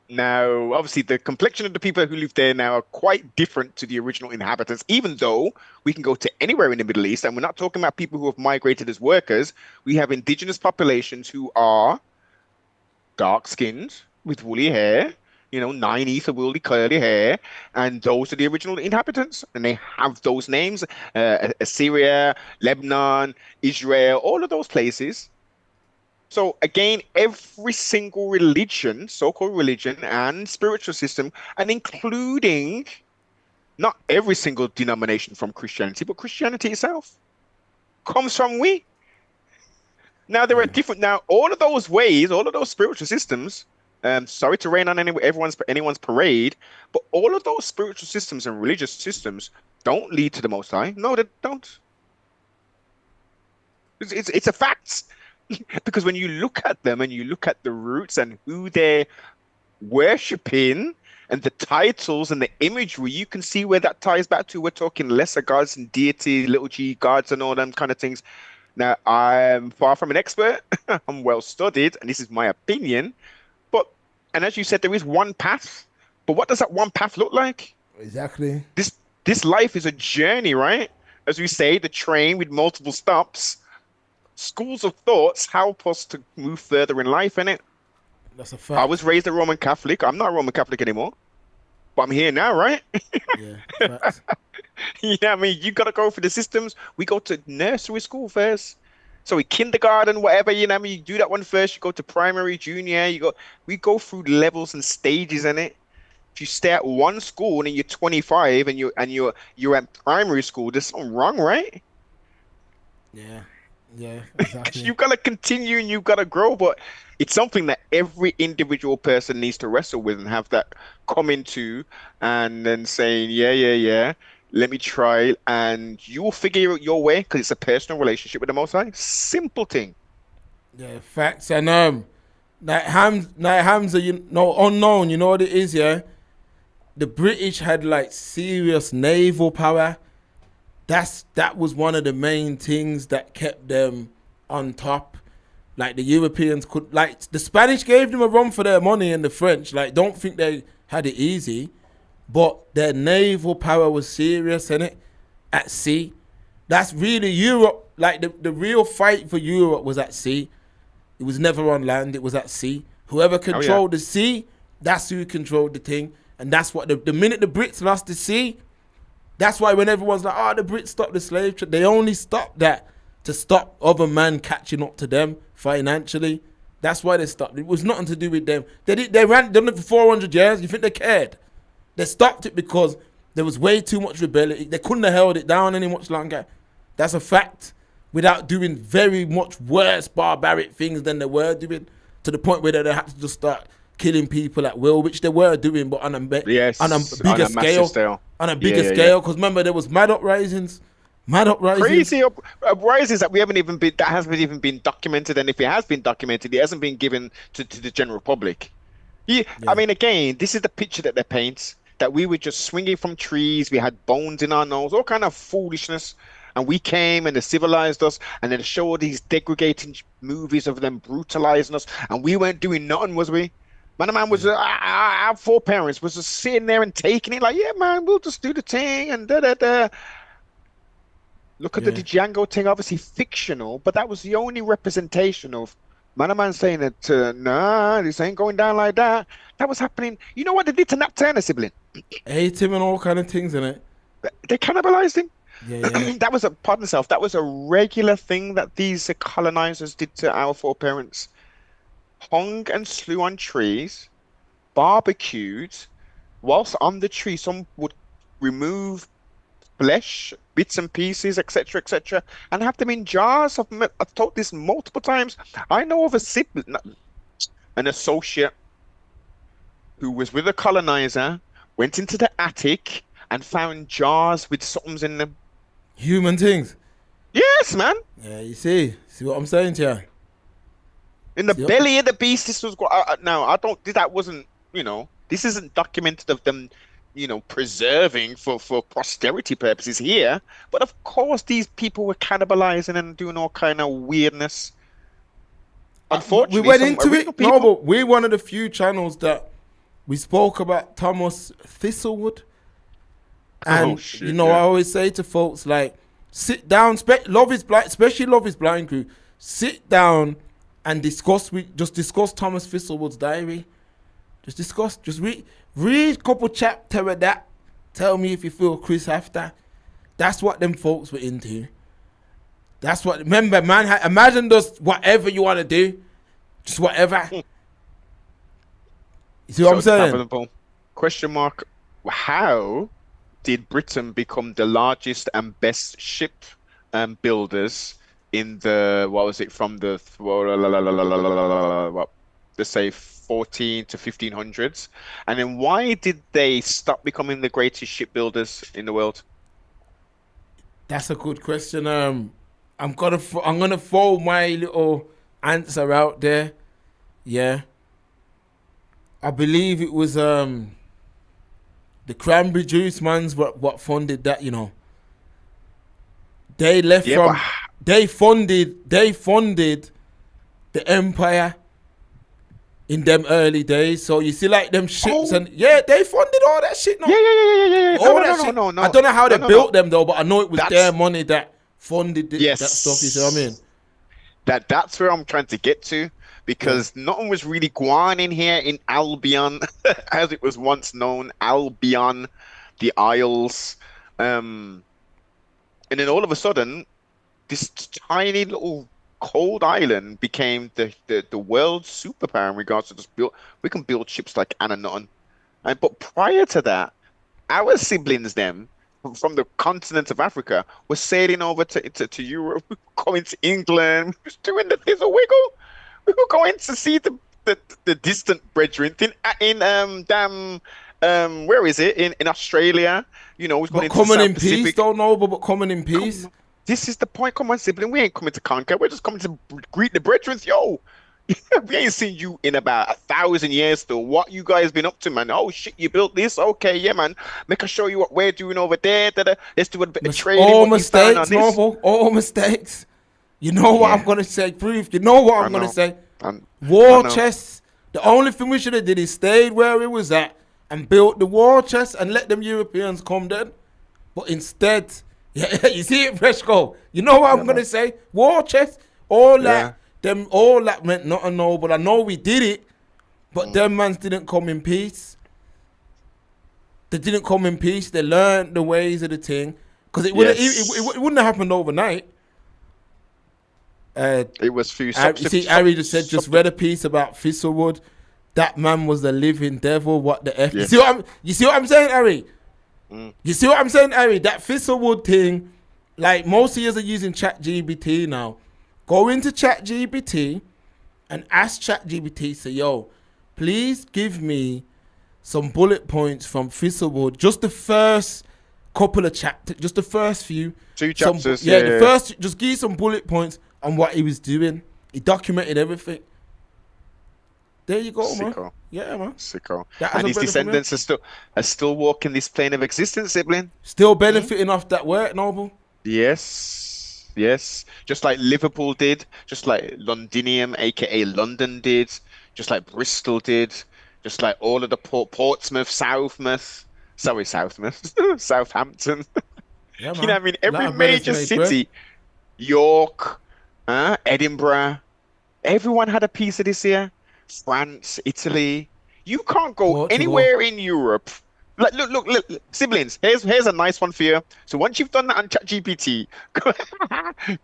Now, obviously, the complexion of the people who live there now are quite different to the original inhabitants, even though we can go to anywhere in the Middle East, and we're not talking about people who have migrated as workers. We have indigenous populations who are dark-skinned with woolly hair, 9 woolly curly hair, and those are the original inhabitants, and they have those names: Assyria, Lebanon, Israel, all of those places. So again, every single religion, so-called religion and spiritual system, and including not every single denomination from Christianity, but Christianity itself, comes from we. Now there are different. Now all of those ways, all of those spiritual systems. Sorry to rain on anyone's parade, but all of those spiritual systems and religious systems don't lead to the Most High. No, they don't. It's a fact. Because when you look at them and you look at the roots and who they're worshipping and the titles and the imagery, you can see where that ties back to. We're talking lesser gods and deities, little g gods and all them kind of things. Now, I'm far from an expert. I'm well studied, and this is my opinion. And as you said, there is one path. But what does that one path look like? Exactly. This life is a journey, right? As we say, the train with multiple stops. Schools of thoughts help us to move further in life, innit? That's a fact. I was raised a Roman Catholic. I'm not a Roman Catholic anymore. But I'm here now, right? Yeah, facts. You know what I mean? You got to go for the systems. We go to nursery school first. So we kindergarten, whatever, you know what I mean? You do that one first. You go to primary, junior. We go through levels and stages in it. If you stay at one school and you're 25 and you're at primary school, there's something wrong, right? Yeah, exactly. You've got to continue and you've got to grow, but it's something that every individual person needs to wrestle with and have that come into, and then saying, yeah. Let me try, and you will figure out your way because it's a personal relationship with the Most High. Simple thing. Yeah, facts. And like Hamza, you know, unknown. You know what it is, yeah. The British had like serious naval power. That was one of the main things that kept them on top. Like the Europeans could, like the Spanish gave them a run for their money, and the French, like, don't think they had it easy, but their naval power was serious, innit? At sea. That's really Europe. Like the real fight for Europe was at sea. It was never on land. It was at sea. Whoever controlled the sea, that's who controlled the thing. And that's what the minute the Brits lost the sea, that's why when everyone's like, oh, the Brits stopped the slave trade, they only stopped that to stop other men catching up to them financially. That's why they stopped. It was nothing to do with them. They ran done it for 400 years. You think they cared? They stopped it because there was way too much rebellion. They couldn't have held it down any much longer. That's a fact. Without doing very much worse barbaric things than they were doing, to the point where they had to just start killing people at will, which they were doing, but on a bigger scale. On a bigger scale, because remember there was mad uprisings. Crazy uprisings that hasn't even been documented, and if it has been documented, it hasn't been given to the general public. I mean, again, this is the picture that they paint, that we were just swinging from trees, we had bones in our nose, all kind of foolishness. And we came and they civilized us, and then show all these degrading movies of them brutalizing us, and we weren't doing nothing, was we? Man was our foreparents was just sitting there and taking it like, yeah, man, we'll just do the thing and da da da. Look at the Django thing, obviously fictional, but that was the only representation of man saying that nah, this ain't going down like that. That was happening. You know what they did to Nat Turner sibling? Ate him and all kind of things in it. They cannibalized him. Yeah. That was that was a regular thing that these colonizers did to our foreparents. Hung and slew on trees, barbecued, whilst on the tree, some would remove flesh, bits and pieces, etc., and have them in jars. I've told this multiple times. I know of a sibling, an associate, who was with a colonizer, went into the attic and found jars with something in them. Human things. Yes, man. Yeah, you see what I'm saying to you? In the belly of the beast, this was. Now, I don't. That wasn't. This isn't documented of them. Preserving for posterity purposes here. But of course, these people were cannibalizing and doing all kind of weirdness. Unfortunately, we went into it. People... No, but we're one of the few channels that we spoke about Thomas Thistlewood. And I always say to folks, like, sit down, Love is Blind, especially Love is Blind crew, sit down and discuss Thomas Thistlewood's diary. Just read a couple chapters of that. Tell me if you feel Chris after. That's what them folks were into. That's what, remember, man, imagine just whatever you want to do. Just whatever. You see what I'm saying? Question mark, how did Britain become the largest and best ship builders in the, let's say 14 to 1500s? And then why did they stop becoming the greatest shipbuilders in the world? That's a good question. I'm gonna throw my little answer out there. Yeah. I believe it was the cranberry juice man's what funded that, They left they funded the empire in them early days. So you see, like, them ships and they funded all that shit. No? Yeah. No. I don't know how they built them though, but I know it was their money that funded that stuff. You see what I mean? That's where I'm trying to get to, because nothing was really going in here in Albion, as it was once known, Albion, the Isles, and then all of a sudden, this tiny little cold island became the world's superpower in regards to we can build ships like Anna Nutton. But prior to that, our siblings from the continent of Africa were sailing over to Europe, going to England, doing the thizzle wiggle. We were going to see the distant brethren in where is it? In Australia, you know, he's going But into the coming South in Pacific. peace, don't know, but coming in peace. This is the point. Come on, sibling. We ain't coming to conquer. We're just coming to greet the brethren. Yo, we ain't seen you in about 1,000 years still. What you guys been up to, man? Oh shit, you built this? Okay, yeah, man. Make us show you what we're doing over there. Let's do a bit of trading. All what you found on mistakes, this. Noble. All mistakes. You know what I'm gonna say, proof. You know what I'm gonna say. War chests. The only thing we should have did is stayed where it was at and built the war chest and let them Europeans come then. But instead, yeah, you see it, Fresco. You know what I'm gonna say? War chest, all that meant nothing, no. But I know we did it, but them mans didn't come in peace. They didn't come in peace. They learned the ways of the thing, because it wouldn't have happened overnight. It was few. Harry just said, just read a piece about Thistlewood. That man was the living devil. What the F? Yes. You see what I'm saying, Harry? You see what I'm saying, Harry? That Thistlewood thing, like most of you are using ChatGPT now. Go into ChatGPT and ask ChatGPT, say, yo, please give me some bullet points from Thistlewood. Just the first couple of chapters, just the first few. 2 chapters. The first, just give you some bullet points on what he was doing. He documented everything. There you go, Sicko. man. Yeah, man. Sicko. That And has his a brother descendants are still walking this plane of existence, sibling. Still benefiting off that work, Noble. Yes, yes. Just like Liverpool did, just like Londinium, aka London did, just like Bristol did, just like all of the Portsmouth, Southampton. Yeah, You know what I mean? Every major city, York, Edinburgh, everyone had a piece of this here. France, Italy. You can't go Portugal. anywhere in Europe. Like, look, siblings. Here's a nice one for you. So once you've done that on ChatGPT,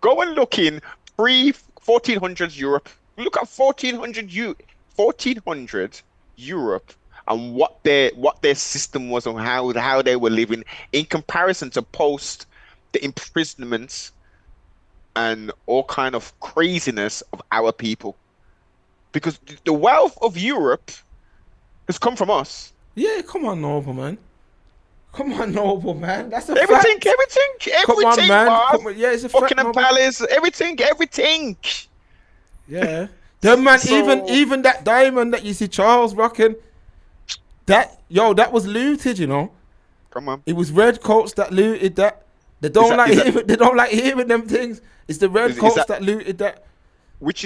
go and look in pre-1400s Europe. Look at 1400 Europe and what their system was and how they were living in comparison to post the imprisonments and all kind of craziness of our people. Because the wealth of Europe has come from us. Yeah, come on, Noble, man. Come on, Noble, man. That's a Everything, fact. Come on, man. Come on. Yeah, it's a fact, Buckingham Noble. Palace, everything. Yeah. Then, man, So- even that diamond that you see Charles rocking, that was looted, you know. Come on. It was red coats that looted that. They don't like hearing them things. It's the red Is coats that looted that. Which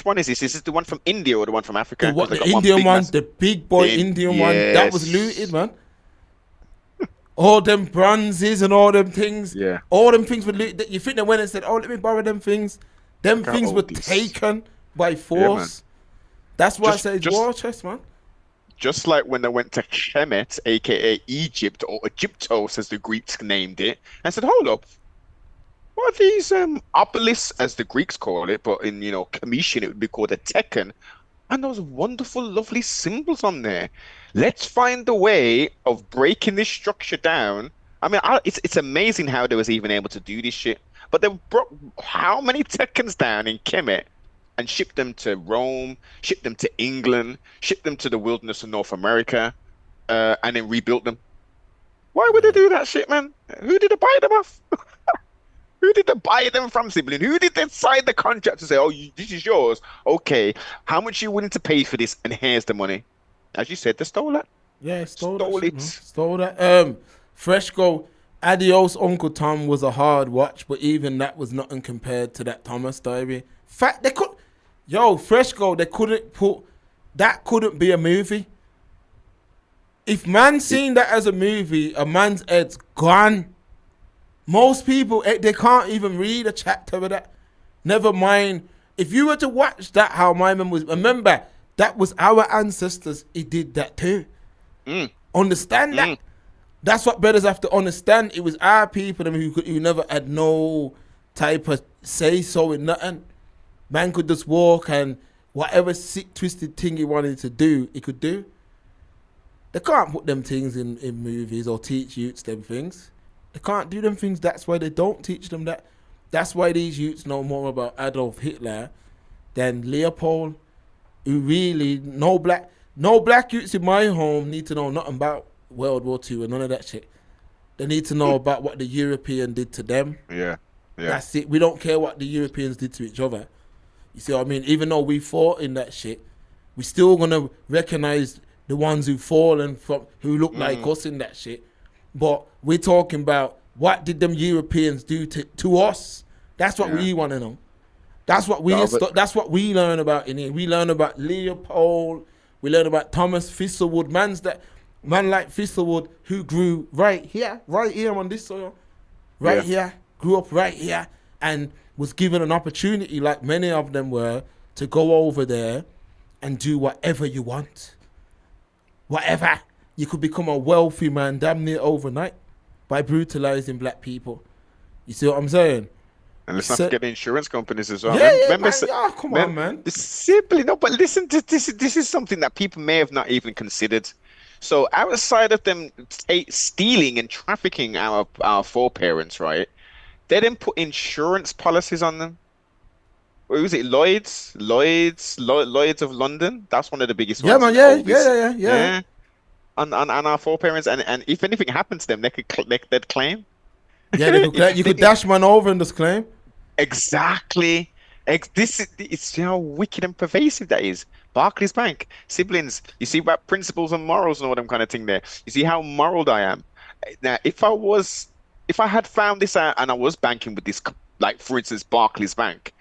one is this? Is this the one from India or the one from Africa? The 'Cause they got Indian big one, mass- the big boy Indian one, that was Yes. looted, man. All them bronzes and all them things. Yeah. All them things were looted. You think they went and said, oh, let me borrow them things. Them Look at things all were this. taken by man. force. That's why Just- I say just- war chest, man. Just like when they went to Kemet, aka Egypt, or Egyptos as the Greeks named it, and said, hold up. What are these obelisks, as the Greeks call it, but in Commission it would be called a Tekken, and those wonderful, lovely symbols on there. Let's find a way of breaking this structure down. I mean, it's amazing how they was even able to do this shit. But they brought how many Tekkens down in Kemet and shipped them to Rome, shipped them to England, shipped them to the wilderness of North America, and then rebuilt them. Why would they do that shit, man? Who did they buy them off? Who did they buy them from, sibling? Who did they sign the contract to say, oh, this is yours? Okay, how much are you willing to pay for this? And here's the money. As you said, they stole that. Yeah, stole Stole that. it. Stole that. Fresco, Adios Uncle Tom was a hard watch, but even that was nothing compared to that Thomas diary. Fact, they could. Yo, Fresco, they couldn't put. That couldn't be a movie. If man seen that as a movie, a man's head's gone. Most people, they can't even read a chapter of that. Never mind. If you were to watch that, how my man was, remember, that was our ancestors. He did that too. Understand that? That's what brothers have to understand. It was our people who never had no type of say-so in nothing. Man could just walk and whatever sick, twisted thing he wanted to do, he could do. They can't put them things in movies or teach youths them things. They can't do them things. That's why they don't teach them that. That's why these youths know more about Adolf Hitler than Leopold, who really, no black. No black youths in my home need to know nothing about World War II and none of that shit. They need to know about what the European did to them. Yeah. That's it. We don't care what the Europeans did to each other. You see what I mean? Even though we fought in that shit, we still gonna recognize the ones who fallen from, who look like us in that shit. But we're talking about what did them Europeans do to us? That's what we want to know. That's what we that's what we learn about in here. We learn about Leopold. We learn about Thomas Thistlewood. Man like Thistlewood who grew right here on this soil, here, grew up right here, and was given an opportunity, like many of them were, to go over there and do whatever you want. Whatever. You could become a wealthy man damn near overnight by brutalizing black people. You see what I'm saying? And let's not forget the insurance companies as well. Come on, man. Simply, no, but listen, this is something that people may have not even considered. So outside of them stealing and trafficking our foreparents, right? They didn't put insurance policies on them. What was it? Lloyd's of London. That's one of the biggest ones. Yeah. On our foreparents, and if anything happens to them, they'd claim. Yeah, they could claim. You could dash man over and just claim. Exactly. It's how wicked and pervasive that is. Barclays Bank, siblings. You see about principles and morals and all them kind of thing there. You see how moral I am. Now, if I had found this out and I was banking with this, like for instance, Barclays Bank,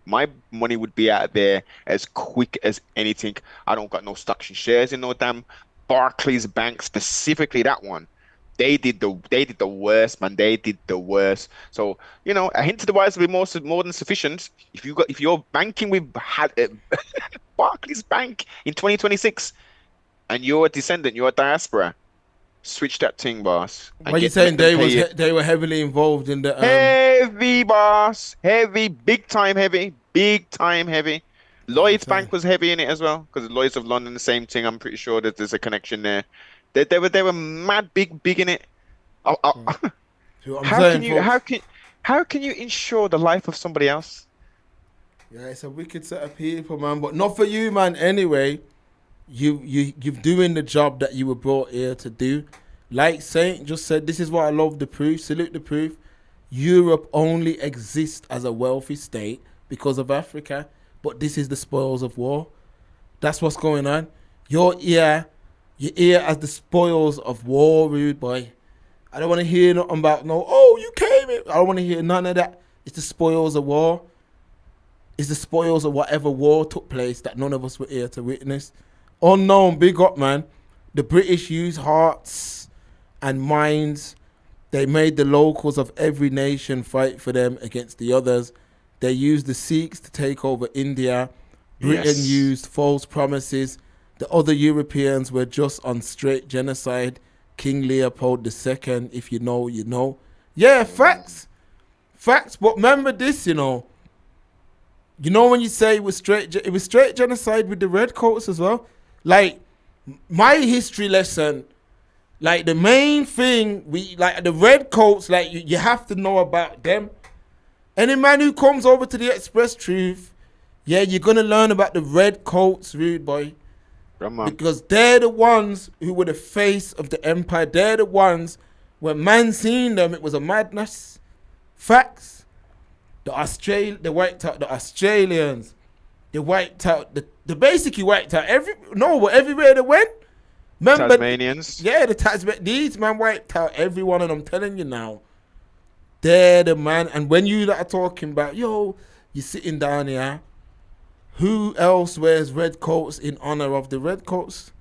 my money would be out there as quick as anything. I don't got no stocks and shares in no damn Barclays Bank, specifically that one. They did the worst, man. They did the worst. So, you know, a hint to the wise will be more than sufficient. If you're banking with Barclays Bank in 2026 and you're a descendant, you're a diaspora, switch that thing, boss. What are you saying? They were heavily involved in the heavy, boss, heavy, big time heavy. Lloyd's Bank was heavy in it as well, because Lloyd's of London, the same thing. I'm pretty sure that there's a connection there. They were mad big in it. How can you insure the life of somebody else? Yeah, it's a wicked set of people, man. But not for you, man. Anyway, you're doing the job that you were brought here to do. Like Saint just said, this is what I love the proof. Salute the proof. Europe only exists as a wealthy state because of Africa. But this is the spoils of war. That's what's going on. You're here as the spoils of war, rude boy. I don't want to hear nothing about you came in. I don't want to hear none of that. It's the spoils of war. It's the spoils of whatever war took place that none of us were here to witness. Unknown, big up, man. The British used hearts and minds. They made the locals of every nation fight for them against the others. They used the Sikhs to take over India. Britain used false promises. The other Europeans were just on straight genocide. King Leopold II, if you know, you know. Yeah, facts. Facts. But remember this, you know. You know when you say it was straight genocide with the redcoats as well? Like, my history lesson, like the main thing, the redcoats, like you have to know about them. Any man who comes over to the Express Truth, yeah, you're going to learn about the redcoats, rude boy. Because they're the ones who were the face of the empire. They're the ones, when man seen them, it was a madness. Facts. They wiped out the Australians. They wiped out, they basically wiped out everywhere they went. Remember, Tasmanians. Yeah, these man wiped out everyone, and I'm telling you now, they're the man. And when you are talking about, you're sitting down here, who else wears red coats in honor of the redcoats?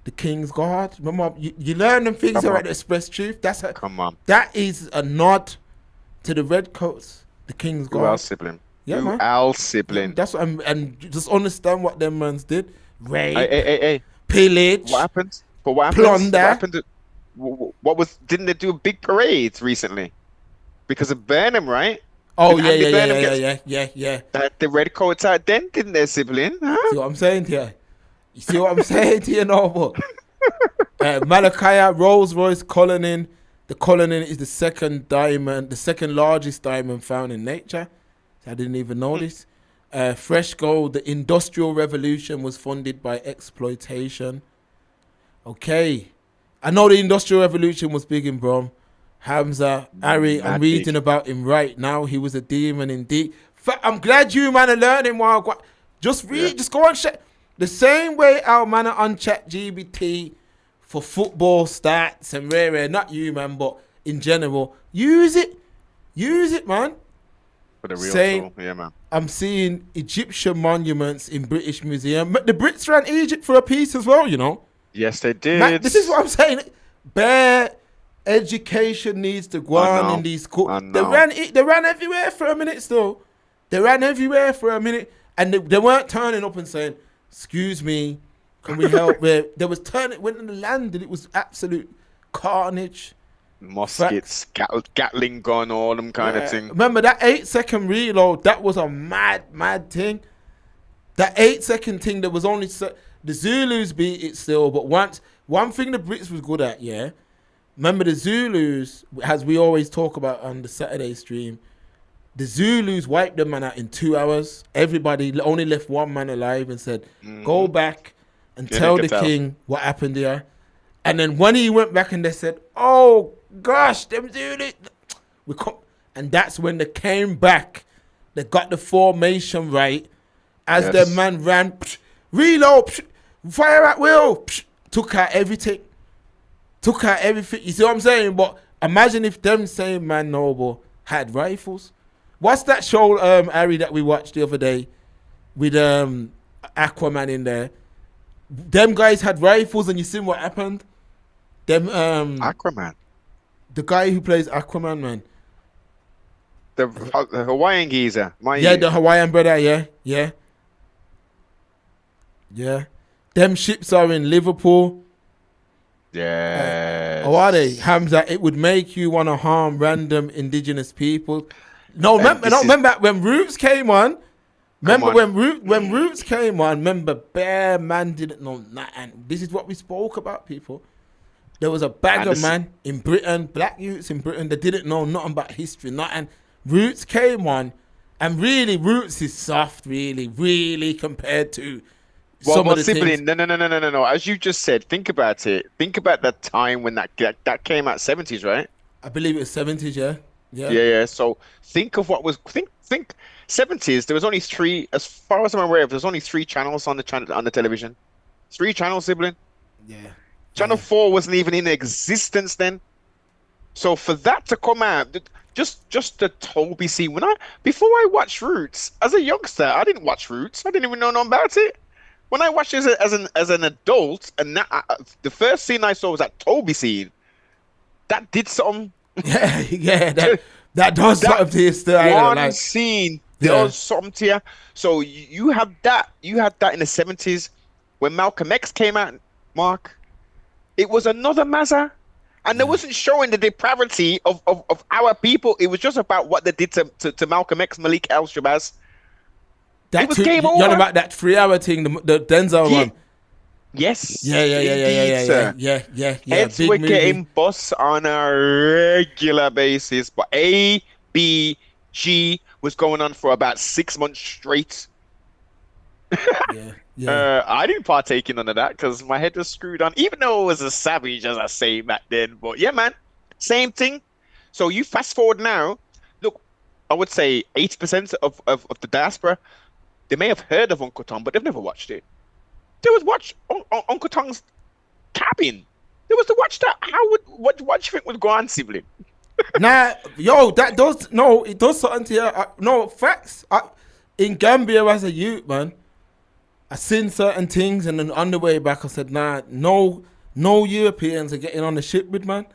The King's Guard. Remember, you learn them things here at the Express Truth. That is a nod to the redcoats, the King's Guard. Who else sibling? Yeah, Who man. else sibling? That's what and just understand what them mans did. Rape, hey. pillage. What happened? But what happened? Plunder. What happened? Didn't they do a big parade recently? Because of Burnham, right? Oh, yeah. That the redcoats out then, didn't they, sibling? Huh? See what I'm saying to you? You see what I'm saying to you, Noble? Malachia, Rolls Royce, Colonial. The Colonial is the second largest diamond found in nature. I didn't even know this. Fresh Gold, the Industrial Revolution was funded by exploitation. Okay. I know the Industrial Revolution was big in Brom. Hamza, Harry, I'm reading about him right now. He was a demon indeed. I'm glad you, man, are learning while just read, just go on check. The same way our man are on ChatGPT for football stats and rare, not you, man, but in general, use it, man. For the real tool, yeah, man. I'm seeing Egyptian monuments in British Museum. The Brits ran Egypt for a piece as well, you know. Yes, they did. Man, this is what I'm saying. Bare education needs to go on in these schools. They ran everywhere for a minute still. They ran everywhere for a minute. And they weren't turning up and saying, excuse me, can we help? They was turning, went in the land and it was absolute carnage. Muskets, Gatling gun, all them kind of thing. Remember that 8-second reload? That was a mad thing. That 8-second thing, there was only the Zulus beat it still, but one thing the Brits was good at, yeah. Remember the Zulus, as we always talk about on the Saturday stream, the Zulus wiped the man out in 2 hours. Everybody only left one man alive and said, go back and tell the king what happened here. And then when he went back and they said, oh gosh, them Zulus, and that's when they came back. They got the formation right. As the man ran, reload, fire at will, took out everything. You see what I'm saying? But imagine if them same man Noble had rifles. What's that show, Harry, that we watched the other day with Aquaman in there? Them guys had rifles, and you seen what happened? Them Aquaman, the guy who plays Aquaman, man. The Hawaiian geezer. The Hawaiian brother. Yeah. Them ships are in Liverpool. Yeah. How are they, Hamza? It would make you want to harm random indigenous people. No, remember when Roots came on. When Roots came on. Remember, Bear Man didn't know nothing. This is what we spoke about, people. There was a bag of man in Britain, black youths in Britain, that didn't know nothing about history, nothing. Roots came on, and really, Roots is soft, really compared to some of the things. No. As you just said, think about it. Think about that time when that came out, 70s, right? I believe it was 70s, yeah. Yeah. So think of what was think 70s. There was only 3, as far as I'm aware of. There's only 3 channels on the television. 3 channels, sibling. Yeah. Channel 4 wasn't even in existence then. So for that to come out, just the Toby scene. Before I watched Roots as a youngster, I didn't watch Roots. I didn't even know nothing about it. When I watched it as an adult, and the first scene I saw was that Toby scene. That did something. Yeah, that does something to you still. One scene does something to you. So you had that in the 70s when Malcolm X came out, Mark. It was another Mazza. And they wasn't showing the depravity of our people. It was just about what they did to Malcolm X, Malik El-Shabazz. It was game over. You're on about that 3-hour thing, the Denzel one. Yes. Yeah. Heads were getting bust on a regular basis, but A, B, G was going on for about 6 months straight. Yeah. I didn't partake in none of that because my head was screwed on, even though it was as savage as I say back then. But yeah, man, same thing. So you fast forward now, look, I would say 80% of the diaspora, they may have heard of Uncle Tom, but they've never watched it. They would watch Uncle Tom's Cabin. They was to watch that. What do you think would go on, sibling? Nah, it does something to you. No, facts. In Gambia as a youth, man, I seen certain things, and then on the way back, I said, nah, no Europeans are getting on the ship with, man.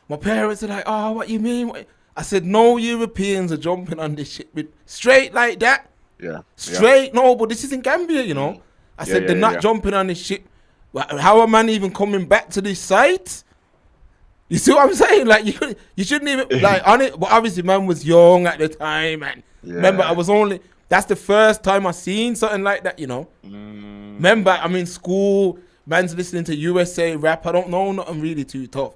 My parents are like, oh, what you mean? I said, no Europeans are jumping on this ship with, straight like that. Yeah. Straight, no, but this is in Gambia, you know. I said, they're not jumping on this ship. How are man even coming back to this site? You see what I'm saying? Like, you shouldn't even, like, on it. But obviously, man was young at the time. And remember, that's the first time I seen something like that, you know. Remember, I'm in school, man's listening to USA rap. I don't know nothing really too tough.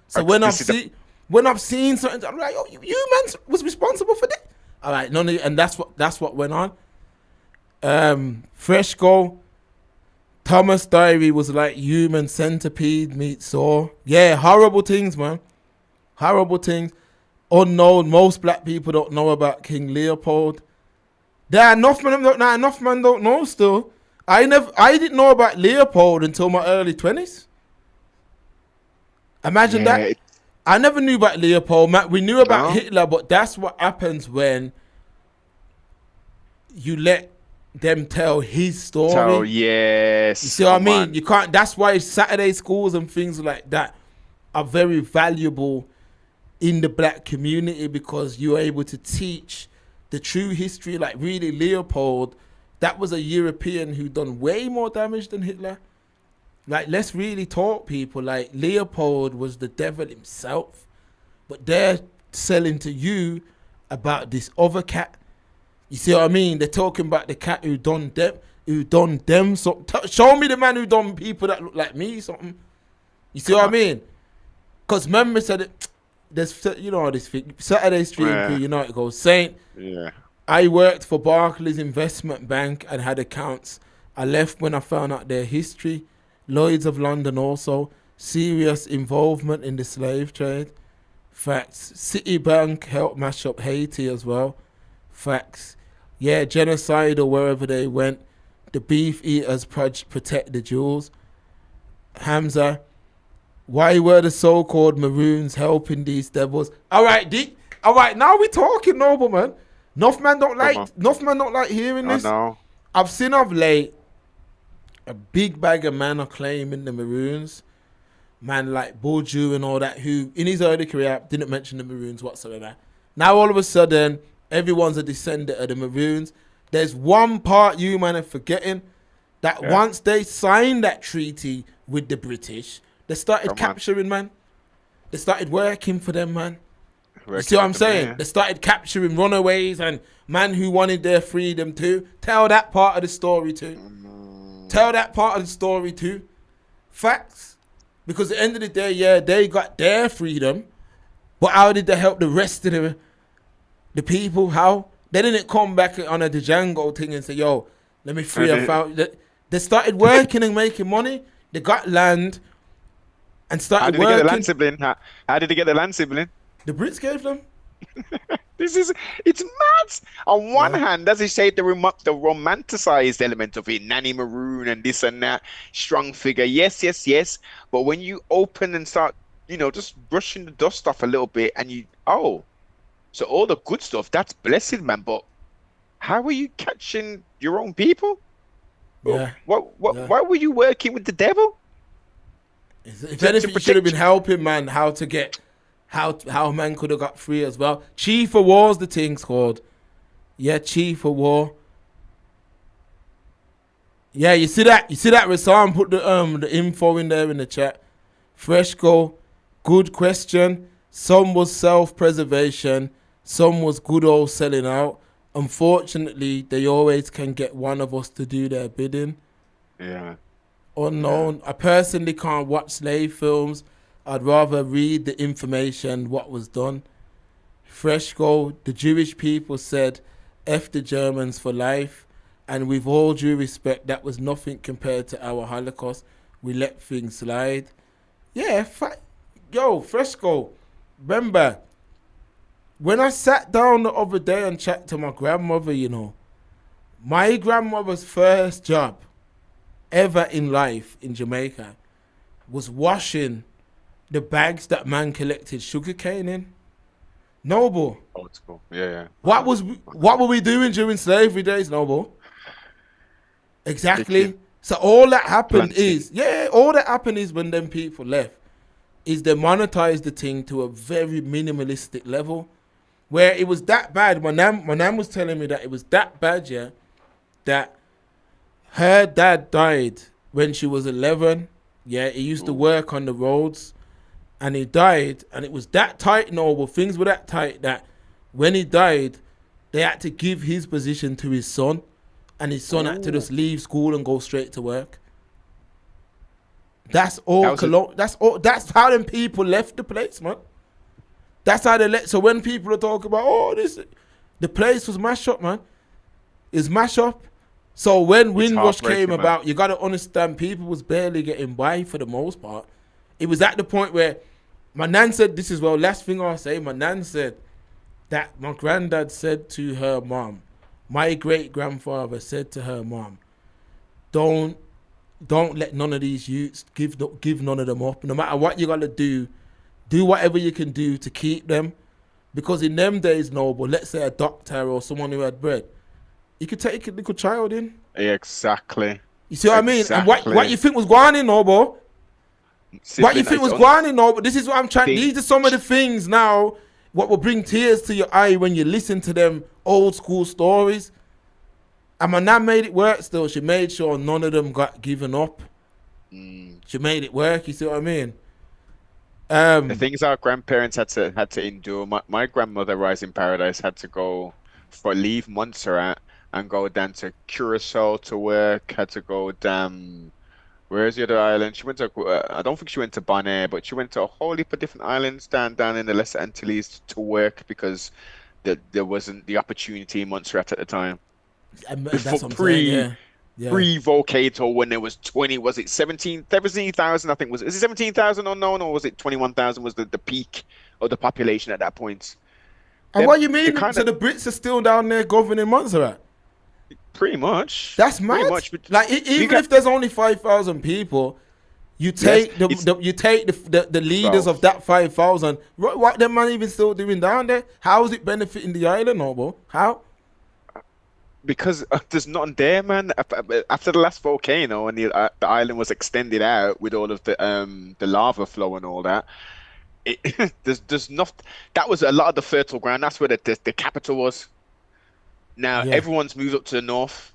So when I've seen something, I'm like, oh, you man was responsible for that. All right, and that's what went on. Freshco. Thomas Diary was like Human Centipede meets Saw. Yeah, horrible things, man. Horrible things. Unknown. Most black people don't know about King Leopold. There are enough men don't know still. I didn't know about Leopold until my early 20s. Imagine that. I never knew about Leopold. Man, we knew about Hitler, but that's what happens when you let them tell his story. Yes. You see what I mean? You can't. That's why Saturday schools and things like that are very valuable in the black community, because you're able to teach the true history. Like really, Leopold, that was a European who done way more damage than Hitler. Like, let's really talk, people. Like, Leopold was the devil himself, but they're selling to you about this other cat. You see what I mean? They're talking about the cat who done them. So show me the man who done people that look like me, something. You see what I mean? Because remember said it. There's, you know, this thing, Saturday Street Crew, you know it goes. Saint, I worked for Barclays Investment Bank and had accounts. I left when I found out their history. Lloyds of London also. Serious involvement in the slave trade. Facts. Citibank helped mash up Haiti as well. Facts. Yeah, genocide or wherever they went. The beef eaters protect the jewels. Hamza. Why were the so-called Maroons helping these devils? All right, D. All right, now we're talking, Noble, man. Enough man don't like hearing this. No. I've seen of late a big bag of men are claiming the Maroons. Man like Bourdieu and all that, who in his early career didn't mention the Maroons whatsoever. Now all of a sudden, everyone's a descendant of the Maroons. There's one part you man are forgetting, that once they signed that treaty with the British, they started capturing, man. They started working for them, man. You see what I'm saying? Yeah. They started capturing runaways and man who wanted their freedom too. Tell that part of the story too. Tell that part of the story too. Facts. Because at the end of the day, yeah, they got their freedom. But how did they help the rest of the people? How? They didn't come back on a Django thing and say, yo, let me free a out. They started working and making money. They got land and started working. How did they get the land sibling? How did they get the land sibling? The Brits gave them. It's mad. On one hand, as you say, the romanticized element of it, Nanny Maroon and this and that, strong figure, yes. But when you open and start, just brushing the dust off a little bit, and so all the good stuff, that's blessed, man. But how are you catching your own people? Yeah. Why were you working with the devil? If anything, you should have been helping, man, how man could have got free as well. Chief of War's the thing's called. Yeah, Chief of War. Yeah, you see that? Rassam put the info in there in the chat. Freshco, good question. Some was self-preservation. Some was good old selling out. Unfortunately, they always can get one of us to do their bidding. Yeah. Unknown. Yeah. I personally can't watch slave films. I'd rather read the information, what was done. Freshco, the Jewish people said, F the Germans for life. And with all due respect, that was nothing compared to our Holocaust. We let things slide. Yeah, Freshco, remember, when I sat down the other day and chatted to my grandmother, my grandmother's first job ever in life in Jamaica was washing the bags that man collected sugarcane in. Noble. Old school. Yeah. What were we doing during slavery days, Noble? Exactly. So all that happened is when them people left, is they monetized the thing to a very minimalistic level, where it was that bad. My nan was telling me that it was that bad, that her dad died when she was 11. Yeah, he used to work on the roads, and he died, and it was that tight, Noble. Things were that tight that when he died, they had to give his position to his son, and his son had to just leave school and go straight to work. That's all. That's how them people left the place, man. That's how they left. So when people are talking about, the place was mashed up, man. It's mashed up. So when It's Windrush came heartbreaking, man. about, you got to understand people was barely getting by for the most part. It was at the point where my nan said, this is, well, last thing I'll say, my nan said that my granddad said to her mom, my great-grandfather said to her mom, don't let none of these youths give none of them up. No matter what you got to do whatever you can do to keep them. Because in them days, Noble, let's say a doctor or someone who had bread, you could take a little child in. Exactly. You see what I mean? And what you think was going in, Noble? What you think was going in, Noble? This is what I'm trying. These are some of the things now what will bring tears to your eye when you listen to them old school stories. And my nan made it work still. She made sure none of them got given up. She made it work, you see what I mean? The things our grandparents had to endure. My grandmother, Rise in Paradise, had to go leave Montserrat and go down to Curacao to work. Had to go down. Where's the other island? She went to. I don't think she went to Bonaire, but she went to a whole heap of different islands down in the Lesser Antilles to work because there wasn't the opportunity in Montserrat at the time. That's what I'm saying, yeah. Pre-Vocator, when there was 17,000, I think, is it 17,000 unknown, or was it 21,000 was the peak of the population at that point? And what you mean? So the Brits are still down there governing Montserrat? Pretty much. That's mad. Pretty much. Like even if there's only 5,000 people, you take the leaders of that 5,000. What them man even still doing down there? How is it benefiting the island, Noble? How? Because there's nothing there, man. After the last volcano and the island was extended out with all of the lava flow and all that, there's nothing. That was a lot of the fertile ground. That's where the capital was. Now everyone's moved up to the north.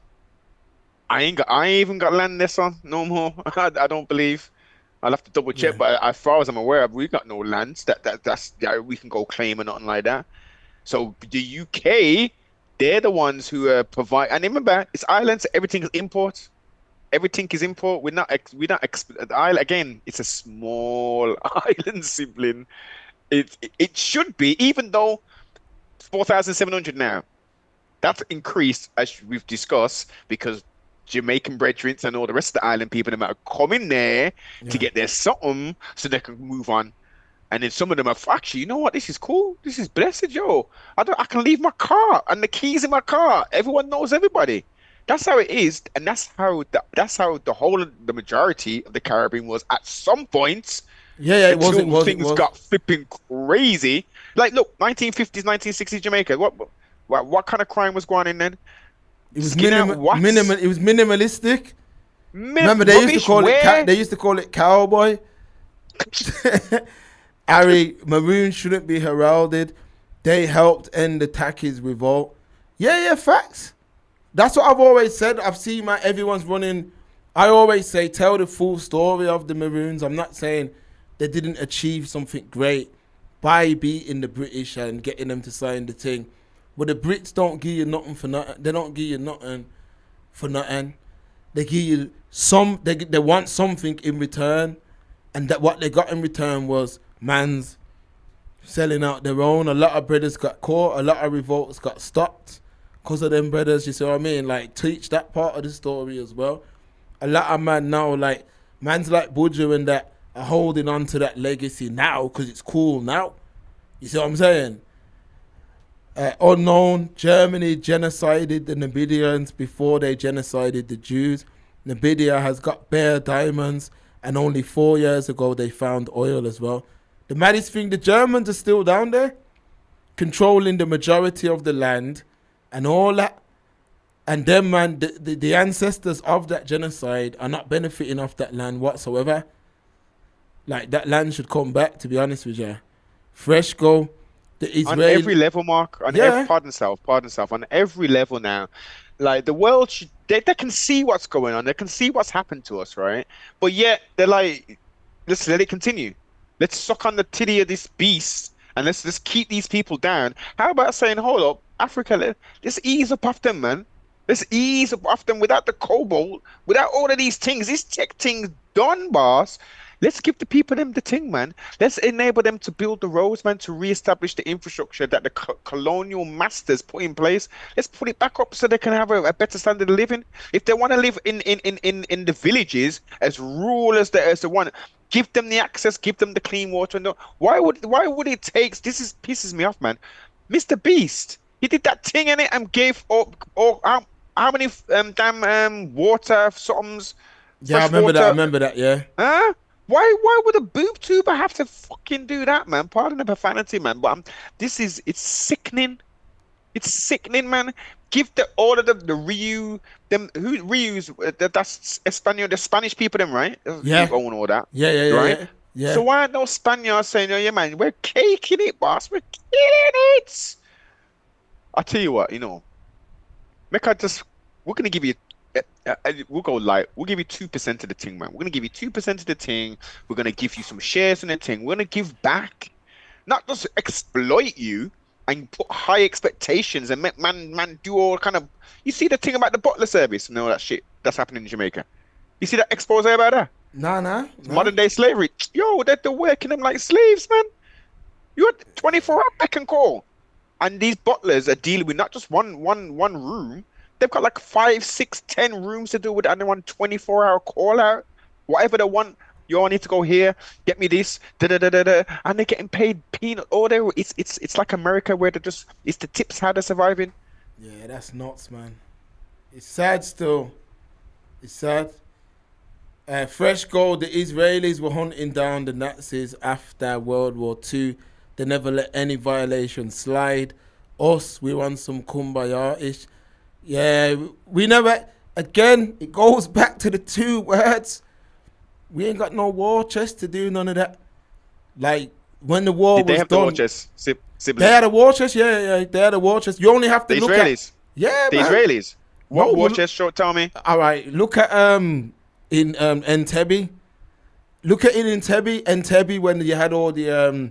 I ain't even got land this on no more. I don't believe. I'll have to double check, but as far as I'm aware, we got no lands that's we can go claim or nothing like that. So the UK, they're the ones who provide. And remember, it's islands. Everything is import. Everything is import. Again, it's a small island, sibling. It should be, even though 4,700 now. That's increased, as we've discussed, because Jamaican brethren and all the rest of the island people are coming there to get their something so they can move on. And then some of them are actually, you know what? This is cool. This is blessed, yo. I can leave my car and the keys in my car. Everyone knows everybody. That's how it is, and that's how the majority of the Caribbean was at some point. It was. Things got flipping crazy. Like, look, 1950s, 1960s Jamaica. What kind of crime was going on in then? It was It was minimalistic. Remember, they used to call it cowboy. Harry, Maroons shouldn't be heralded. They helped end the Takis revolt. Yeah, facts. That's what I've always said. I've seen everyone's running. I always say, tell the full story of the Maroons. I'm not saying they didn't achieve something great by beating the British and getting them to sign the thing. But the Brits don't give you nothing for nothing. They don't give you nothing for nothing. They give you they want something in return. And that what they got in return was man's selling out their own. A lot of brothers got caught. A lot of revolts got stopped because of them brothers. You see what I mean? Like, teach that part of the story as well. A lot of man now, like, man's like Budger and that are holding on to that legacy now because it's cool now. You see what I'm saying? Unknown, Germany genocided the Numidians before they genocided the Jews. Namibia has got bare diamonds, and only 4 years ago they found oil as well. The maddest thing, the Germans are still down there, controlling the majority of the land and all that. And them, man, the ancestors of that genocide are not benefiting off that land whatsoever. Like, that land should come back, to be honest with you. Fresh go. The Israeli... On every level, Mark. Pardon self. On every level now. Like, the world should... They can see what's going on. They can see what's happened to us, right? But yet, they're like, let's let it continue. Let's suck on the titty of this beast and let's keep these people down. How about saying, hold up, Africa, let's ease up off them, man. Let's ease up off them without the cobalt, without all of these things. These tech things done, boss. Let's give the people them the thing, man. Let's enable them to build the roads, man, to reestablish the infrastructure that the colonial masters put in place. Let's put it back up so they can have a better standard of living. If they want to live in the villages as rural as they want, give them the access, give them the clean water. And why would it take? Pisses me off, man. Mr. Beast, he did that thing in it and gave how many damn water somethings. Yeah, I remember that. Yeah. Huh? Why would a boob tuber have to fucking do that, man? Pardon the profanity, man, but it's sickening. It's sickening, man. Give all of the that's Espanol, the Spanish people, them, right? Yeah. Own all that. Yeah. Right? Yeah. So why aren't those Spaniards saying, "Oh yeah, man, we're caking it, boss. We're killing it." I'll tell you what, we're gonna give you. We'll go light. We'll give you 2% of the thing, man. We're gonna give you 2% of the thing. We're gonna give you some shares in the thing. We're gonna give back, not just exploit you and put high expectations and make man do all kind of. You see the thing about the butler service and all that shit that's happening in Jamaica. You see that expose about that? Nah. Modern day slavery. Yo, they're working them like slaves, man. You're 24-hour back and call, and these butlers are dealing with not just one room. They've got like 5, 6, 10 rooms to do with, and they want 24-hour call out. Whatever they want, I need to go here, get me this, and they're getting paid peanut. It's like America where it's the tips how they're surviving. Yeah, that's nuts, man. It's sad still. It's sad. Fresh gold, the Israelis were hunting down the Nazis after World War II. They never let any violation slide. Us, we want some kumbaya-ish. Yeah, we never, again, it goes back to the 2 words. We ain't got no war chest to do none of that. Like, when the war was done. Did they have the war chest? They had a war chest, yeah, they had a war chest. You only have to look Israelis. Yeah, the man. Israelis. What war chest, tell me? All right, look at in Entebbe. Look at it in Entebbe when you had all the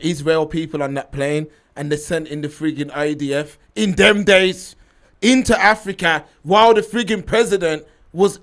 Israel people on that plane and they sent in the friggin' IDF in them days into Africa while the friggin' president was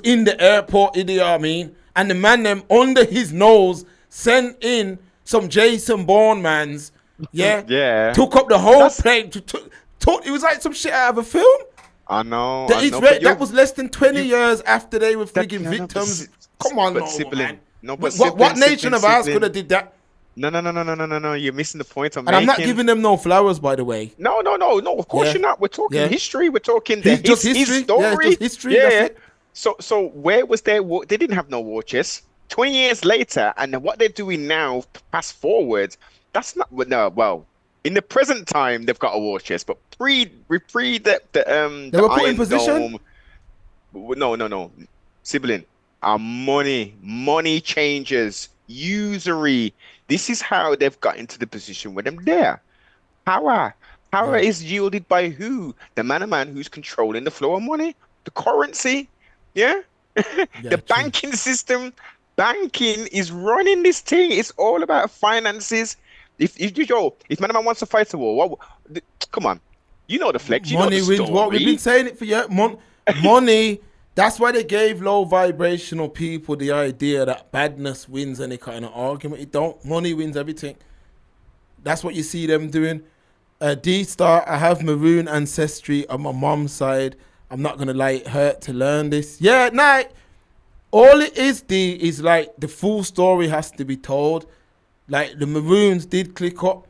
in the airport, you know what I mean? And the man them under his nose sent in some Jason Bourne mans, yeah, took up the whole plane. It was like some shit out of a film. I know. That was less than 20 years after they were friggin' victims. Come on, man. What nation of ours could have did that? No. You're missing the point I'm making. And I'm not giving them no flowers, by the way. No. Of course you're not. We're talking history. We're talking just history. His story. Yeah, just history. Yeah. So where was their war? They didn't have no war chest. 20 years later, and what they're doing now, fast forward, that's not. No, well, in the present time, they've got a war chest, but pre the they were put in position. No. Sibling, our money changes, usury. This is how they've got into the position where they're there. Power is yielded by who? The man who's controlling the flow of money, the currency. Yeah, the banking system. Banking is running this thing. It's all about finances. If man wants to fight a war, come on, the flex. Money wins. What we've been saying it for years. Money. That's why they gave low vibrational people the idea that badness wins any kind of argument. It don't. Money wins everything. That's what you see them doing. D-Star, I have Maroon ancestry on my mom's side. I'm not going to lie, it hurt to learn this. Yeah, nah. All it is, is like the full story has to be told. Like the Maroons did click up.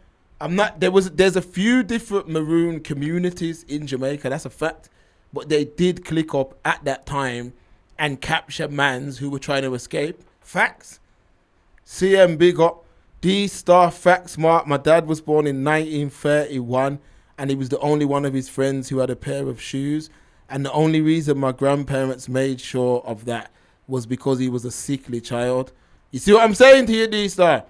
There's a few different Maroon communities in Jamaica. That's a fact. But they did click up at that time and capture mans who were trying to escape. Facts. CM big up. D-Star facts mark. My dad was born in 1931 and he was the only one of his friends who had a pair of shoes. And the only reason my grandparents made sure of that was because he was a sickly child. You see what I'm saying to you, D-Star?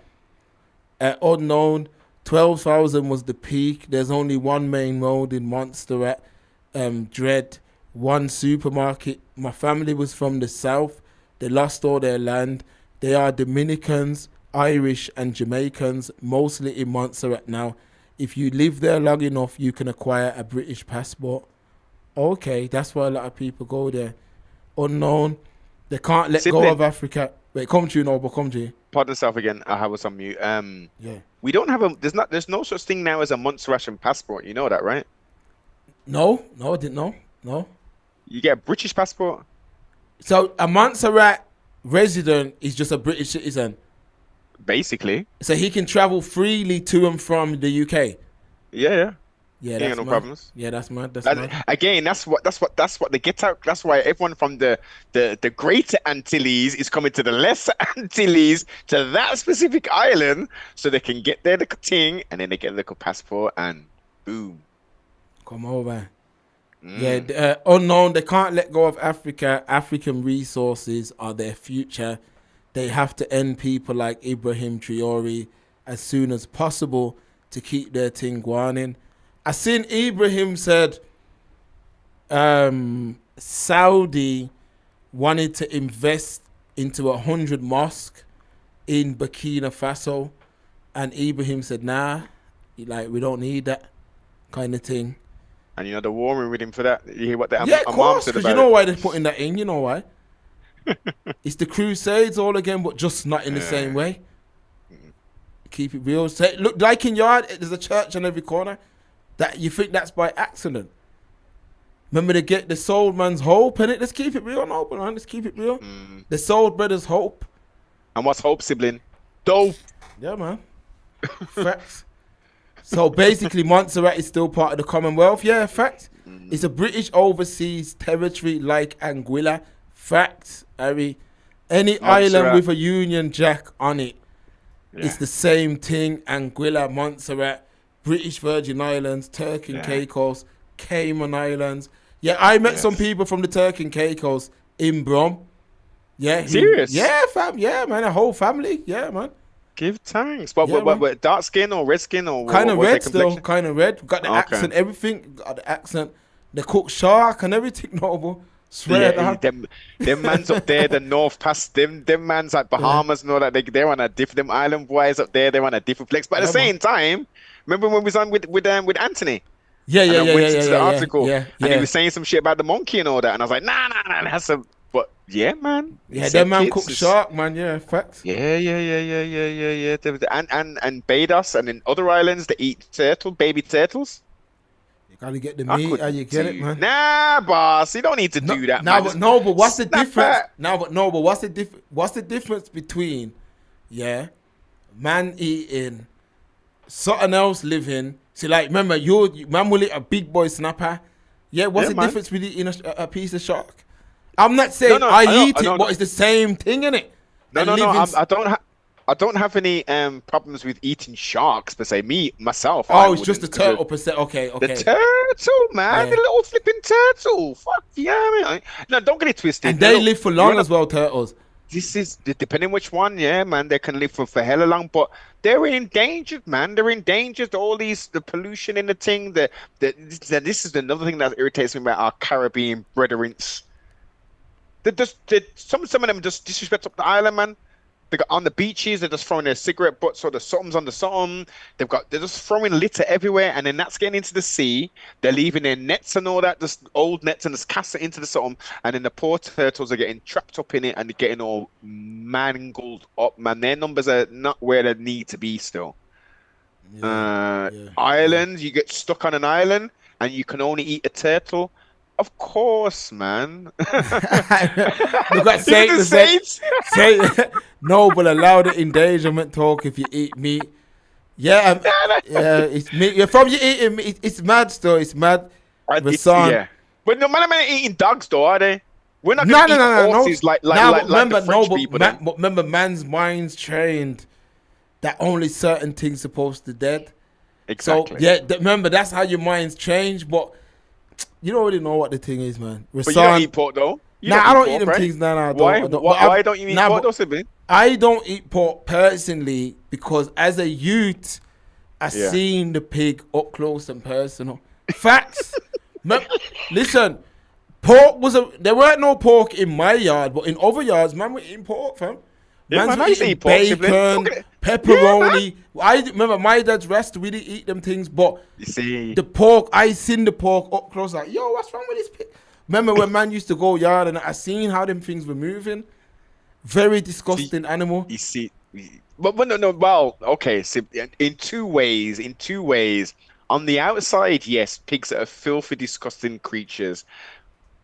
Unknown, 12,000 was the peak. There's only one main road in Montserrat. Dread, one supermarket. My family was from the south. They lost all their land. They are Dominicans, Irish and Jamaicans, mostly in Montserrat now. If you live there long enough, you can acquire a British passport. Okay, that's why a lot of people go there. Unknown, they can't let go of Africa. Wait, come to you, Noble, come to you. Pardon myself again. I was on mute. Yeah. We don't have there's no such thing now as a Montserrat passport. You know that, right? No, I didn't know. No. You get a British passport. So a Montserrat resident is just a British citizen. Basically. So he can travel freely to and from the UK. Yeah. Yeah, ain't no problems. Yeah, that's mad. Again, that's what they get out. That's why everyone from the Greater Antilles is coming to the Lesser Antilles to that specific island so they can get their little thing and then they get a little passport and boom. Come over. Yeah, unknown. They can't let go of Africa. African resources are their future. They have to end people like Ibrahim Traore as soon as possible to keep their thing going. I seen Ibrahim said Saudi wanted to invest into 100 mosques in Burkina Faso, and Ibrahim said, nah, like, we don't need that kind of thing. And they're warring with him for that. You hear what the of course, because you know why they're putting that in. You know why? It's the Crusades all again, but just not in the same way. Keep it real. Say, look, like in Yard, there's a church on every corner. That you think that's by accident. Remember the Soul Man's Hope, innit? Let's keep it real, no, man. Let's keep it real. The Soul Brothers Hope. And what's Hope, sibling? Dope. Yeah, man. Facts. So basically, Montserrat is still part of the Commonwealth. Yeah, facts. It's a British overseas territory like Anguilla. Facts, Harry. Any island with a Union Jack on it, it's the same thing. Anguilla, Montserrat, British Virgin Islands, Turk and Caicos, Cayman Islands. Yeah, I met some people from the Turk and Caicos in Brom. Yeah. Serious? Yeah, fam. Yeah, man. A whole family. Yeah, man. Give thanks. What, dark skin or red skin or kind of red still? Kind of red. Got the accent, everything. Got the accent. They cook shark and everything, Noble. Swear them mans up there, the North Pass, them mans like Bahamas and all that. They're on a different. Them island boys up there, they're on a different flex. But at the same time, remember when we was on with Anthony? The article, and he was saying some shit about the monkey and all that, and I was like, nah, that's a. But yeah, man. Yeah, that man cook shark, man. Yeah, facts. Yeah. And Barbados and in other islands they eat baby turtles. You gotta get the meat. How you get it, man? Nah, boss, you don't need to do that. But what's the difference? What's the difference between, man eating something else living? See, like, remember, man will eat a big boy snapper. Yeah, what's the difference with eating a piece of shark? I'm not saying I eat it, but it's the same thing, innit? I don't have any problems with eating sharks per se. Me myself. It's just the turtle per se. Okay. The turtle, man, the little flipping turtle. Fuck yeah, man. No, don't get it twisted. And they live for long as well, turtles. This is depending which one, man. They can live for hella long, but they're endangered, man. They're endangered. All the pollution in the thing. This is another thing that irritates me about our Caribbean brethren. Some of them just disrespect up the island, man. They got on the beaches, they're just throwing their cigarette butts or the somethings on the something. They're just throwing litter everywhere, and then that's getting into the sea. They're leaving their nets and all that, just old nets, and just cast it into the something. And then the poor turtles are getting trapped up in it and getting all mangled up, man. Their numbers are not where they need to be still. Islands, you get stuck on an island and you can only eat a turtle. Of course, man. Look at Saints. No, but allow the endangerment talk if you eat meat. Yeah, it's meat. You're from you eating meat. It's mad still. It's mad. But no man eating dogs though, are they? We're not gonna eat horses like the French people. Remember, man's mind's trained that only certain things supposed to dead. Exactly. So remember that's how your mind's changed, but you don't really know what the thing is, man. But you don't eat pork though. I don't eat them things. Why don't you eat pork though, sibling? I don't eat pork personally because as a youth, I seen the pig up close and personal. Facts. Listen, pork there weren't no pork in my yard, but in other yards, man, we're eating pork, fam. Man's eating bacon, pepperoni. I remember my dad's rest. We didn't eat them things, but you see the pork. I seen the pork up close. Like, yo, what's wrong with this pig? Remember when man used to go yard and I seen how them things were moving. Very disgusting animal. You see, but no. Well, okay. So in two ways. On the outside, yes, pigs are filthy, disgusting creatures.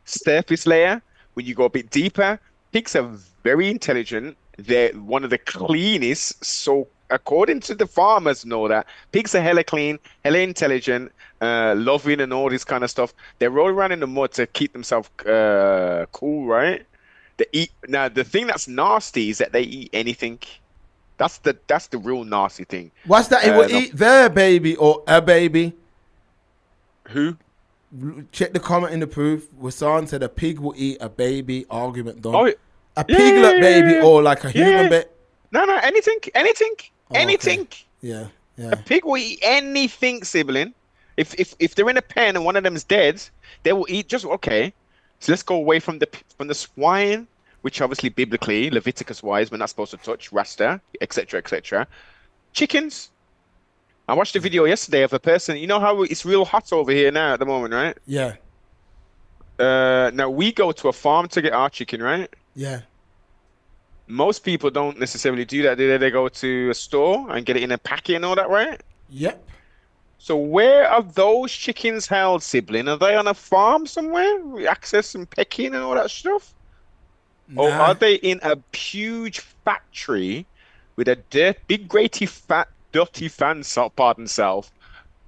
Surface layer, when you go a bit deeper, pigs are very intelligent. They're one of the cleanest. So according to the farmers and all that, pigs are hella clean, hella intelligent, loving and all this kind of stuff. They roll around in the mud to keep themselves cool, right? They eat. Now the thing that's nasty is that they eat anything. That's the real nasty thing. What's that? It will eat their baby or a baby. Who? Check the comment in the proof. Wasan said a pig will eat a baby. Argument done. Oh, a piglet baby or like a human baby. No, anything. Okay. Yeah. A pig will eat anything, sibling. If they're in a pen and one of them's dead, they will eat just okay. So let's go away from the swine, which obviously biblically, Leviticus wise, we're not supposed to touch, Rasta, etc. Chickens. I watched a video yesterday of a person. You know how it's real hot over here now at the moment, right? Yeah. Now we go to a farm to get our chicken, right? Yeah. Most people don't necessarily do that, do they? They go to a store and get it in a packet and all that, right? Yep. So where are those chickens held, sibling? Are they on a farm somewhere? We access and pecking and all that stuff? Nah. Or are they in a huge factory with a big, graty, fat, dirty fan, pardon self,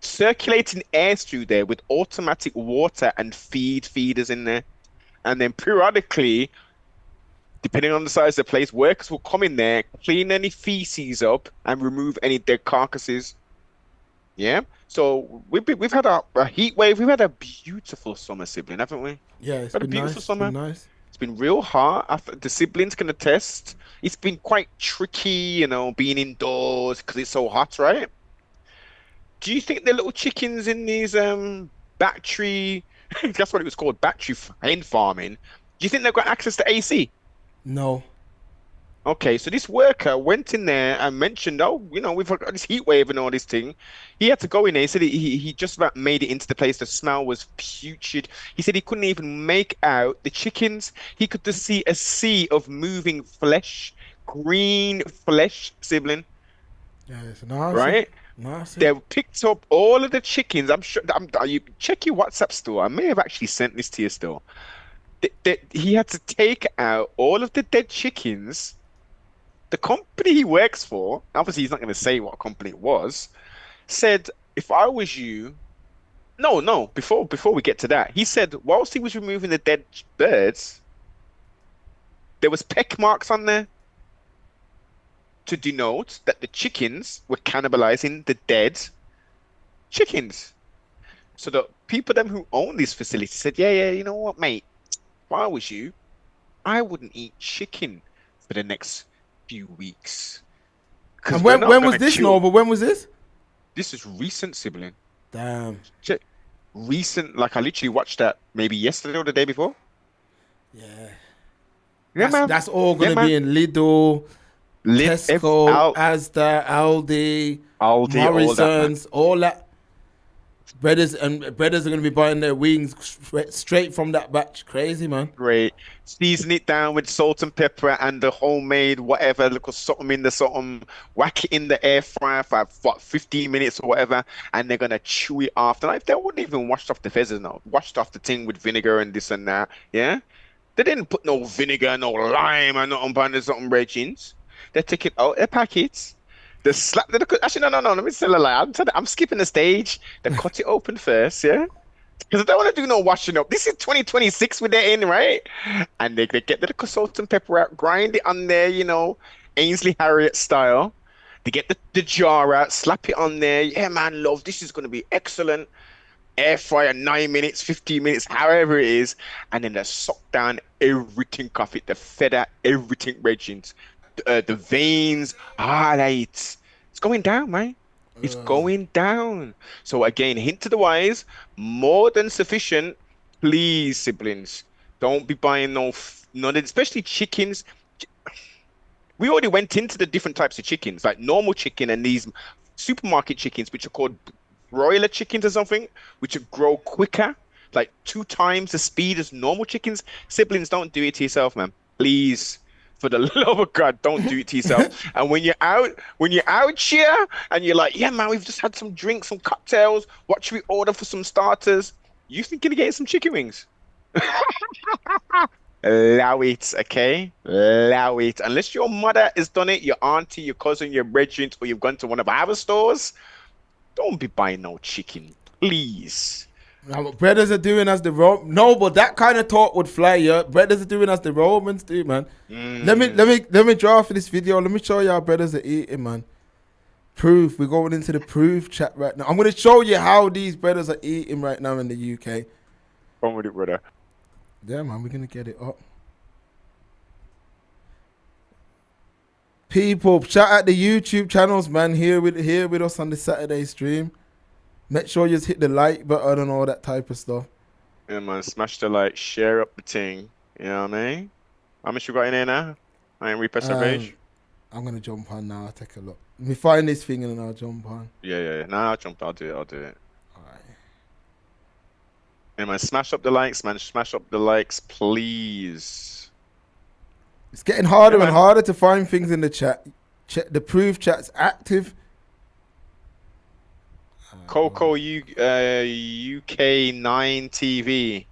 circulating air through there with automatic water and feeders in there? And then periodically, depending on the size of the place, workers will come in there, clean any feces up, and remove any dead carcasses. Yeah? So we've had a heat wave. We've had a beautiful summer, sibling, haven't we? Yeah, it's had been a beautiful nice. summer. It's been nice. It's been real hot. The siblings can attest. It's been quite tricky, being indoors because it's so hot, right? Do you think the little chickens in these battery, that's what it was called, battery hen farming, do you think they've got access to AC? No. Okay, so this worker went in there and mentioned, we've got this heat wave and all this thing. He had to go in there. He said he just about made it into the place. The smell was putrid. He said he couldn't even make out the chickens. He could just see a sea of moving flesh, green flesh, sibling. Yeah, it's nasty. Right? Nasty. They picked up all of the chickens. I'm sure. You check your WhatsApp store. I may have actually sent this to you still. He had to take out all of the dead chickens. The company he works for, obviously he's not going to say what company it was, said, if I was you... No, before we get to that, he said, whilst he was removing the dead birds, there was peck marks on there to denote that the chickens were cannibalizing the dead chickens. So the people them who own this facility said, yeah, you know what, mate? If I was you, I wouldn't eat chicken for the next few weeks. And when was this, Nova? When was this? This is recent, sibling. Damn. Recent, like I literally watched that maybe yesterday or the day before. Yeah. That's all going to be in Lidl, Tesco, Asda, Aldi, Morrison's, all that. Breaders are going to be buying their wings straight from that batch. Crazy, man. Great. Season it down with salt and pepper and the homemade whatever, little something in the something, whack it in the air fryer for 15 minutes or whatever, and they're going to chew it after. Like, they wouldn't even wash off the feathers now. Washed off the thing with vinegar and this and that. Yeah? They didn't put no vinegar, no lime, and nothing on the something bread jeans. They took it out of packets. They slapped it. Actually, no. Let me tell a lie. I'm skipping the stage. They cut it open first, yeah? Because I don't want to do no washing up. This is 2026 with their in, right? And they get the salt and pepper out, grind it on there, Ainsley Harriet style. They get the jar out, slap it on there. Yeah, man, love, this is going to be excellent. Air fryer, 9 minutes, 15 minutes, however it is. And then they suck down everything off it. The feather, everything, regins. The veins, highlights. It's going down, man. It's going down. So again, hint to the wise, more than sufficient. Please, siblings, don't be buying none, especially chickens. We already went into the different types of chickens, like normal chicken and these supermarket chickens, which are called broiler chickens or something, which grow quicker, like 2 times the speed as normal chickens. Siblings, don't do it to yourself, man. Please. For the love of God, don't do it to yourself. And when you're out here and you're like, yeah, man, we've just had some drinks, some cocktails. What should we order for some starters? You thinking of getting some chicken wings? Allow it, okay? Allow it. Unless your mother has done it, your auntie, your cousin, your brethren, or you've gone to one of our stores, don't be buying no chicken, please. Now, what brothers are doing as the no, but that kind of talk would fly. Yeah, brothers are doing as the Romans do, man. Let me draw for this video. Let me show you how brothers are eating, man. Proof. We're going into the proof chat right now. I'm gonna show you how these brothers are eating right now in the UK. Come with it, brother. Yeah, man, we're gonna get it up. People, shout out the YouTube channels, man. Here with us on the Saturday stream. Make sure you just hit the like button and all that type of stuff. Yeah, man. Smash the like, share up the thing. You know what I mean? How much you got in there now? I ain't repress the page. I'm gonna jump on now. I'll take a look. Let me find this thing and then I'll jump on. Yeah. Nah, I'll jump. I'll do it. Alright. Yeah, man. Smash up the likes, man. Smash up the likes, please. It's getting harder and harder to find things in the chat. The proof chat's active. Coco UK 9 TV,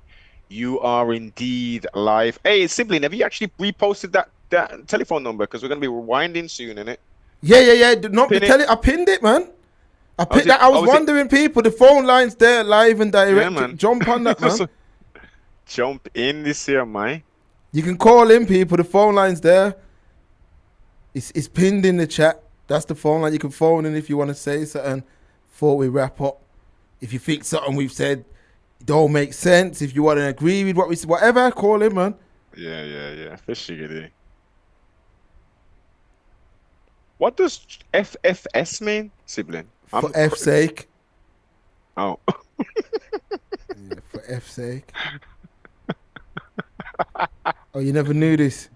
you are indeed live. Hey, simply, have you actually reposted that telephone number? Because we're gonna be rewinding soon, innit? Yeah. I pinned it, man. I was wondering, people, the phone line's there, live and direct. Yeah, man. Jump on that, man. Jump in this here, man. You can call in, people. The phone line's there. It's pinned in the chat. That's the phone line. You can phone in if you want to say something before we wrap up. If you think something we've said don't make sense, if you want to agree with what we said, whatever, call in, man. Yeah. Fishy. What does FFS mean, sibling? For F's sake. Oh. Yeah, for F's sake. Oh, you never knew this?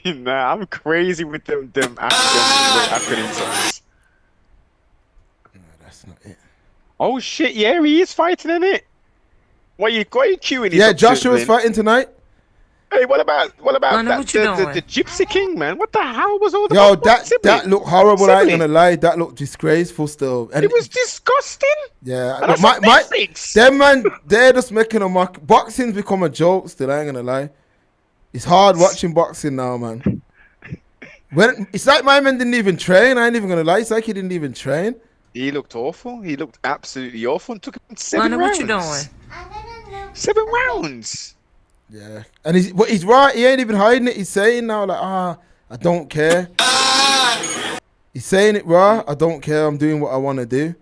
Nah, I'm crazy with them acronyms. No, that's not it. Oh shit! Yeah, he is fighting in it. What you queuing? Yeah, Joshua's fighting tonight. Hey, what about the Gypsy King, man? What the hell was all that? Yo, that looked horrible. I ain't gonna lie, that looked disgraceful still. And it was disgusting. Yeah, them man, they're just making a mock. Boxing's become a joke still. I ain't gonna lie. It's hard watching boxing now, man. It's like my man didn't even train. I ain't even gonna lie. It's like he didn't even train. He looked awful. He looked absolutely awful. And took him 7 rounds. What you doing? 7 rounds. Yeah, and he's right. He ain't even hiding it. He's saying now like, I don't care. He's saying it raw. I don't care. I'm doing what I want to do.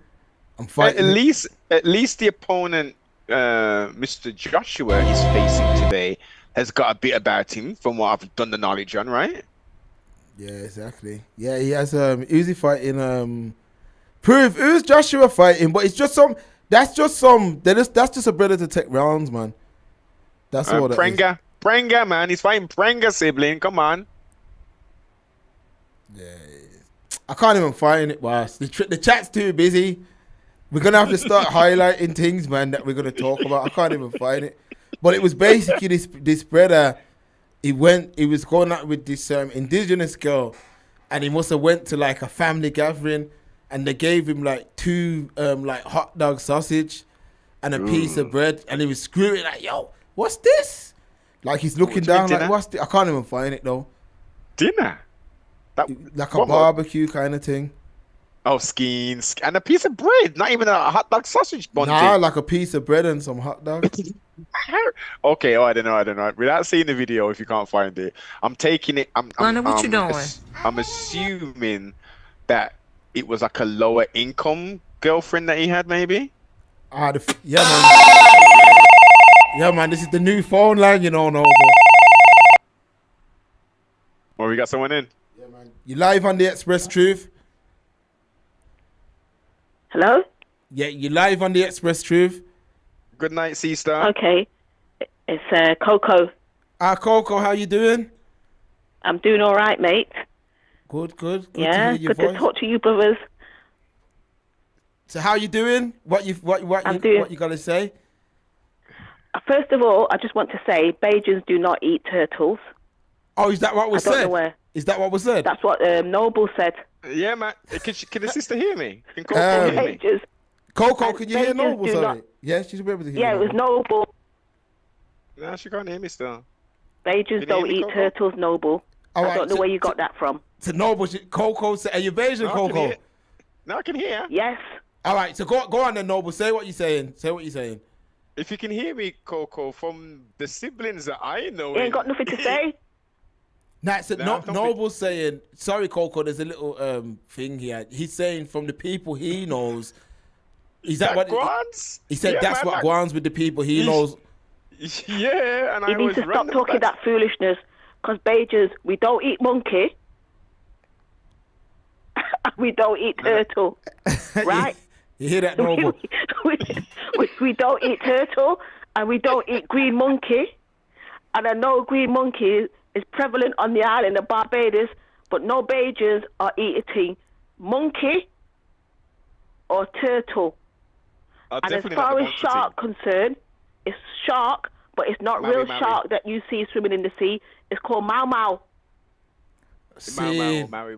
I'm fighting. At least the opponent, Mr. Joshua, he's facing today, has got a bit about him from what I've done the knowledge on, right? Yeah, exactly. Yeah, he has Uzi fighting Proof. Who's Joshua fighting? But it's just that's just a brother to take rounds, man. That's all that is. Prenga, man. He's fighting Prenga, sibling. Come on. Yeah. I can't even find it, boss. The chat's too busy. We're going to have to start highlighting things, man, that we're going to talk about. I can't even find it. But it was basically this brother. He was going out with this indigenous girl, and he must have went to like a family gathering, and they gave him like 2 like hot dog sausage and a piece of bread, and he was screaming like, yo, what's this? Like he's looking down like, what's this? I can't even find it though. Dinner? Like a barbecue kind of thing. Oh, skins and a piece of bread, not even a hot dog sausage bun. Nah, like a piece of bread and some hot dogs. Okay, I don't know. Without seeing the video, if you can't find it, I'm taking it. What you doing? I'm assuming that it was like a lower income girlfriend that he had, maybe. Yeah, man. Yeah, man. This is the new phone line, you know, bro. Oh, we got someone in. Yeah, man. You live on the Express Truth. Hello? Yeah, you live on the Express Truth. Good night, sister. Okay. It's Coco. Coco, how you doing? I'm doing all right, mate. Good. Good to talk to you, brothers. So how you doing? What you gotta say? First of all, I just want to say, Bajans do not eat turtles. Oh, is that what was I don't said? know where. Is that what was said? That's what Noble said. Yeah, man. Can the sister hear me? Can Coco hear me? Pages. Coco, can you hear Pages Noble? do Sorry. not- Yeah, she's be able to hear. Yeah, it was Noble. No, she can't hear me still. Bajans you don't hear me, eat Coco? turtles, Noble. All I right, don't know so- where you got that from. To Noble, Coco said, are you Bayesian, No, I can Coco? hear. No, I can hear. Yes. All right, so go on then, Noble. Say what you're saying. Say what you're saying. If you can hear me, Coco, from the siblings that I know. You ain't got nothing to say. Nah, so Nah, don't be- Noble's saying, sorry, Coco, there's a little thing here. He's saying from the people he knows. Is that what Guans? he said? Yeah, That's man, what like- Guans with the people he knows. Yeah, and I You need was to stop random talking that foolishness. Because Bajans, we don't eat monkey. We don't eat turtle. Right? You hear that, Noble? we don't eat turtle, and we don't eat green monkey. And I know green monkey is prevalent on the island of Barbados, but no Bajans are eating monkey or turtle. And as far as shark concerned, it's shark, but it's not real shark that you see swimming in the sea. It's called mau mau. See,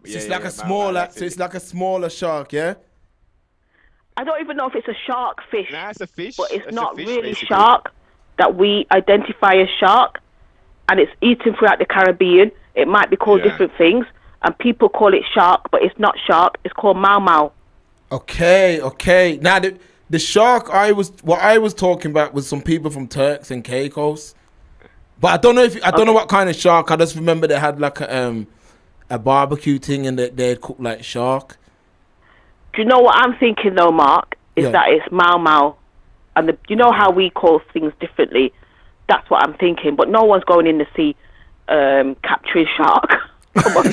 it's like a smaller, so it's like a smaller shark, yeah. I don't even know if it's a shark fish. Nah, it's a fish. But it's It's a not fish, really basically. shark that we identify as shark, and it's eaten throughout the Caribbean. It might be called different things, and people call it shark, but it's not shark. It's called mau mau. Okay. Now the shark I was talking about was some people from Turks and Caicos, but I don't know what kind of shark. I just remember they had like a barbecue thing and they'd cook like shark. Do you know what I'm thinking though, Mark? Is that it's mau mau, and you know how we call things differently. That's what I'm thinking. But no one's going in the sea capturing shark. Come on.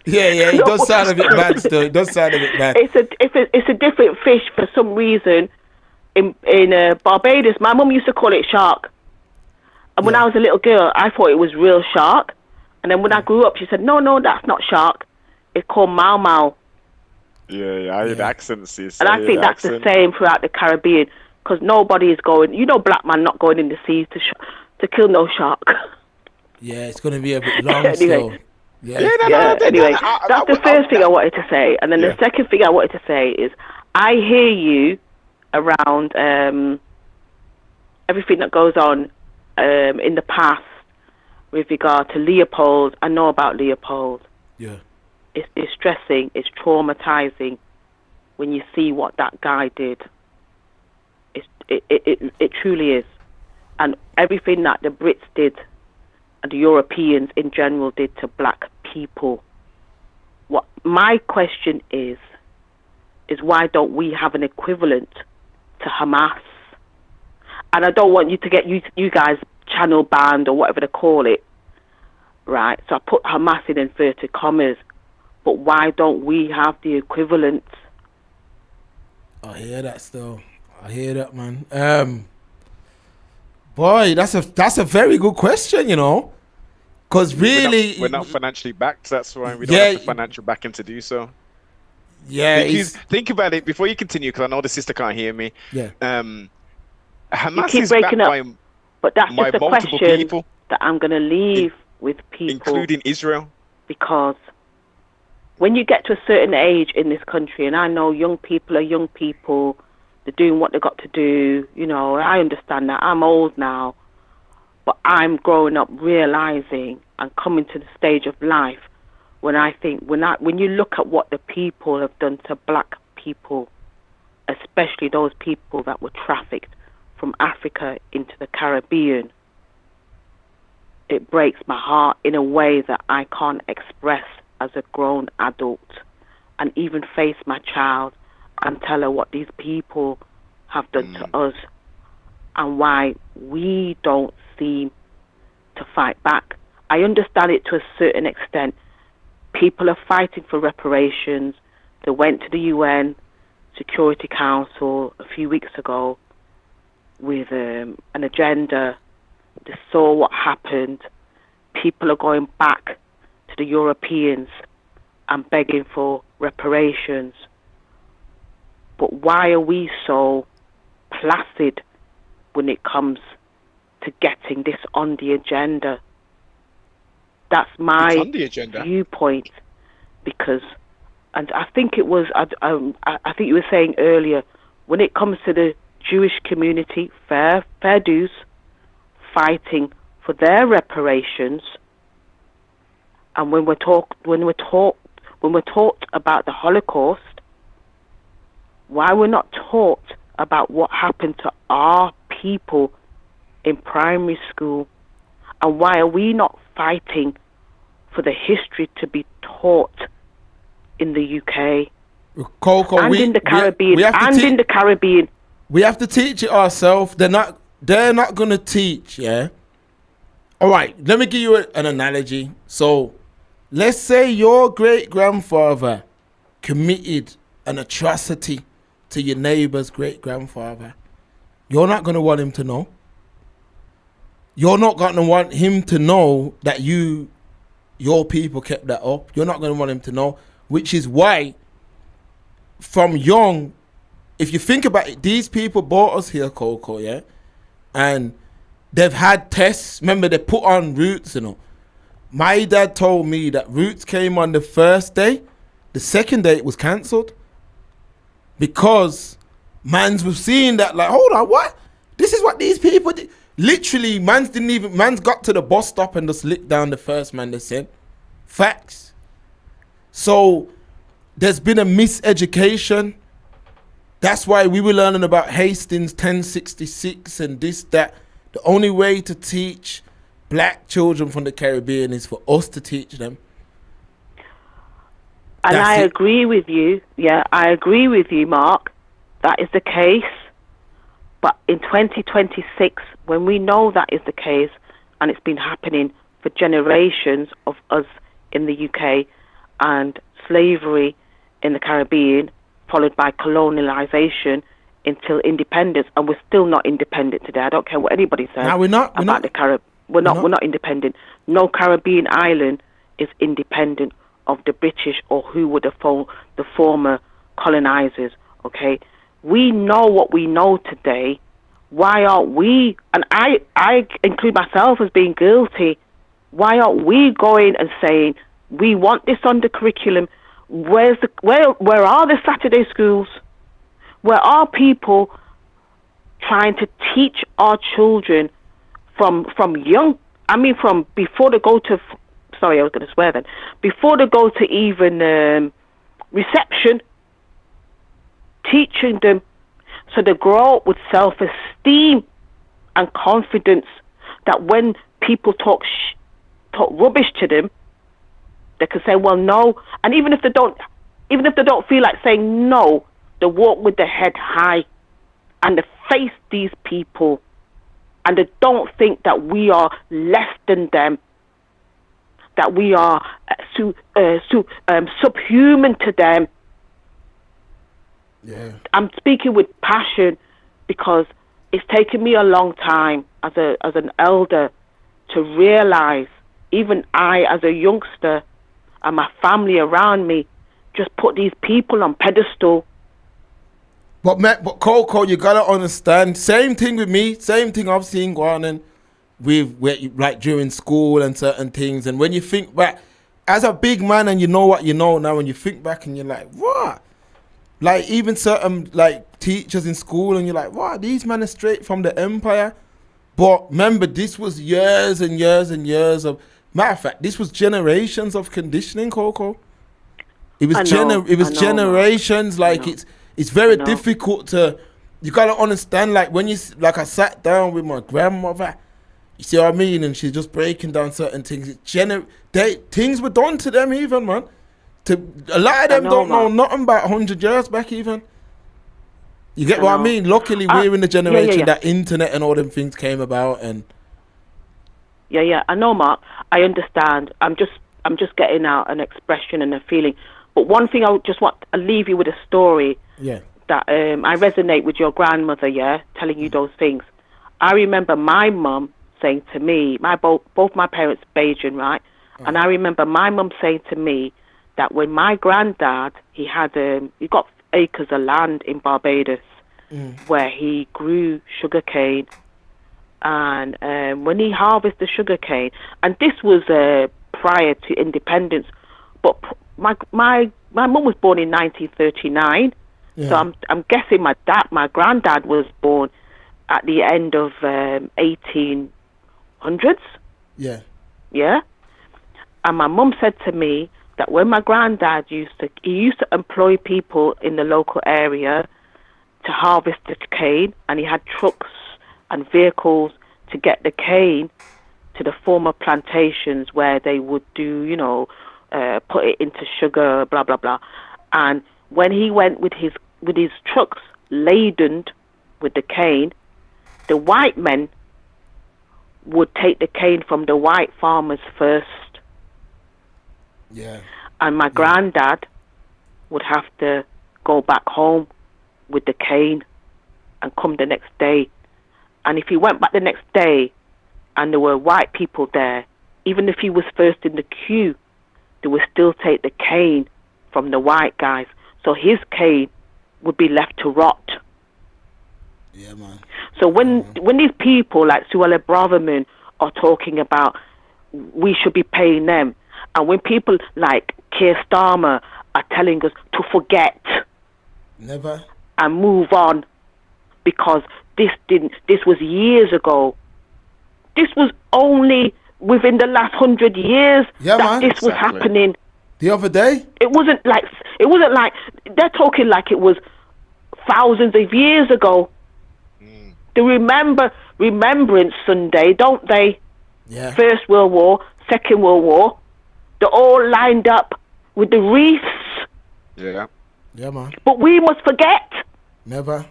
Yeah, it does sound a bit bad still. It does sound a bit bad. It's a different fish for some reason. In Barbados, my mum used to call it shark. And when I was a little girl, I thought it was real shark. And then when I grew up, she said, no, that's not shark. It's called mau mau. Yeah, I hear the accents. And I think that's the same throughout the Caribbean. Because nobody is going, black man not going in the sea to kill no shark. Yeah, it's going to be a bit long still. Anyway, that's the first thing I wanted to say. And then the second thing I wanted to say is, I hear you around everything that goes on in the past with regard to Leopold. I know about Leopold. Yeah. It's distressing, it's traumatizing when you see what that guy did. It truly is. And everything that the Brits did and the Europeans in general did to black people. What my question is why don't we have an equivalent to Hamas? And I don't want you to get you guys channel banned or whatever they call it, right? So I put Hamas in inverted commas, but why don't we have the equivalent? I hear that still. I hear that, man. Boy, that's a very good question, you know, because really we're not financially backed. That's why we don't have the financial backing to do so. Yeah, because think about it before you continue, because I know the sister can't hear me. Yeah. Hamas keep is backed breaking up, by but that's just a multiple question people, that I'm going to leave with people, including Israel. Because when you get to a certain age in this country, and I know young people are young people, they're doing what they got to do. You know, I understand that. I'm old now, but I'm growing up realizing and coming to the stage of life when I think when you look at what the people have done to black people, especially those people that were trafficked from Africa into the Caribbean, it breaks my heart in a way that I can't express as a grown adult, and even face my child and tell her what these people have done to us and why we don't seem to fight back. I understand it to a certain extent. People are fighting for reparations. They went to the UN Security Council a few weeks ago with an agenda. They saw what happened. People are going back to the Europeans and begging for reparations. But why are we so placid when it comes to to getting this on the agenda. That's It's my on the agenda. viewpoint, because, and I think it was, I think you were saying earlier, when it comes to the Jewish community, fair dues, fighting for their reparations, and when we're taught about the Holocaust, why we're not taught about what happened to our people in primary school, and why are we not fighting for the history to be taught in the UK and in the Caribbean in the Caribbean? We have to teach it ourselves. They're not going to teach. Yeah. All right. Let me give you an analogy. So, let's say your great grandfather committed an atrocity to your neighbor's great grandfather. You're not going to want him to know. You're not going to want him to know that your people kept that up. You're not going to want him to know, which is why from young, if you think about it, these people brought us here, Coco, yeah? And they've had tests. Remember, they put on Roots, you know. My dad told me that Roots came on the first day. The second day it was cancelled. Because mans were seeing that, like, hold on, what? This is what these people did. Literally, man's got to the bus stop and just licked down the first man they sent. Facts. So there's been a miseducation. That's why we were learning about Hastings 1066 and this, that. The only way to teach black children from the Caribbean is for us to teach them. And I agree with you. Yeah, I agree with you, Mark. That is the case. But in 2026, when we know that is the case, and it's been happening for generations of us in the UK, and slavery in the Caribbean, followed by colonialization until independence, and we're still not independent today. I don't care what anybody says. No, we're not. We're not independent. No Caribbean island is independent of the British or who were the former colonizers. Okay, we know what we know today. Why aren't we? And I include myself as being guilty. Why aren't we going and saying we want this on the curriculum? Where are the Saturday schools? Where are people trying to teach our children from young? I mean, from before they go to. Sorry, I was going to swear then. Before they go to even reception, teaching them so they grow up with self-esteem and confidence, that when people talk rubbish to them, they can say, well, no. And even if they don't feel like saying no, they walk with their head high and they face these people, and they don't think that we are less than them, that we are subhuman to them. Yeah. I'm speaking with passion because it's taken me a long time as an elder to realize, even I as a youngster and my family around me, just put these people on pedestal. But Coco, you gotta understand. Same thing with me. Same thing I've seen going on with like during school and certain things. And when you think back, as a big man, and you know what you know now, when you think back and you're like, what? Like even certain like teachers in school, and you're like, what? These men are straight from the empire. But remember, this was years and years and years of. Matter of fact, this was generations of conditioning, Coco. It was generations. Like it's very difficult to. You gotta understand. Like when I sat down with my grandmother. You see what I mean? And she's just breaking down certain things. Things were done to them even, man. A lot of them don't know nothing about 100 years back even. You get what I mean? Luckily, we're in the generation that internet and all them things came about. And Yeah, I know, Mark. I understand. I'm just getting out an expression and a feeling. But one thing I'll leave you with a story. Yeah. That I resonate with your grandmother, telling you those things. I remember my mum saying to me, both my parents Bajan, right? And I remember my mum saying to me that when my granddad, he got acres of land in Barbados where he grew sugarcane And when he harvested the sugar cane, and this was prior to independence, but my mum was born in 1939, so I'm guessing my granddad was born at the end of 1800s. Yeah. Yeah. And my mum said to me that when my granddad used to employ people in the local area to harvest the cane, and he had trucks and vehicles to get the cane to the former plantations where they would do, put it into sugar, blah blah blah. And when he went with his trucks laden with the cane, the white men would take the cane from the white farmers first. Yeah. And my granddad would have to go back home with the cane and come the next day. And if he went back the next day and there were white people there, even if he was first in the queue, they would still take the cane from the white guys. So his cane would be left to rot. Yeah, man. So when these people like Suella Braverman are talking about we should be paying them, and when people like Keir Starmer are telling us to forget, never, and move on, because this was years ago. This was only within the last 100 years that this was happening. The other day, it wasn't like they're talking like it was thousands of years ago. They Remembrance Sunday, don't they? Yeah. First World War, Second World War, they're all lined up with the wreaths. Yeah. Yeah, man. But we must forget. Never.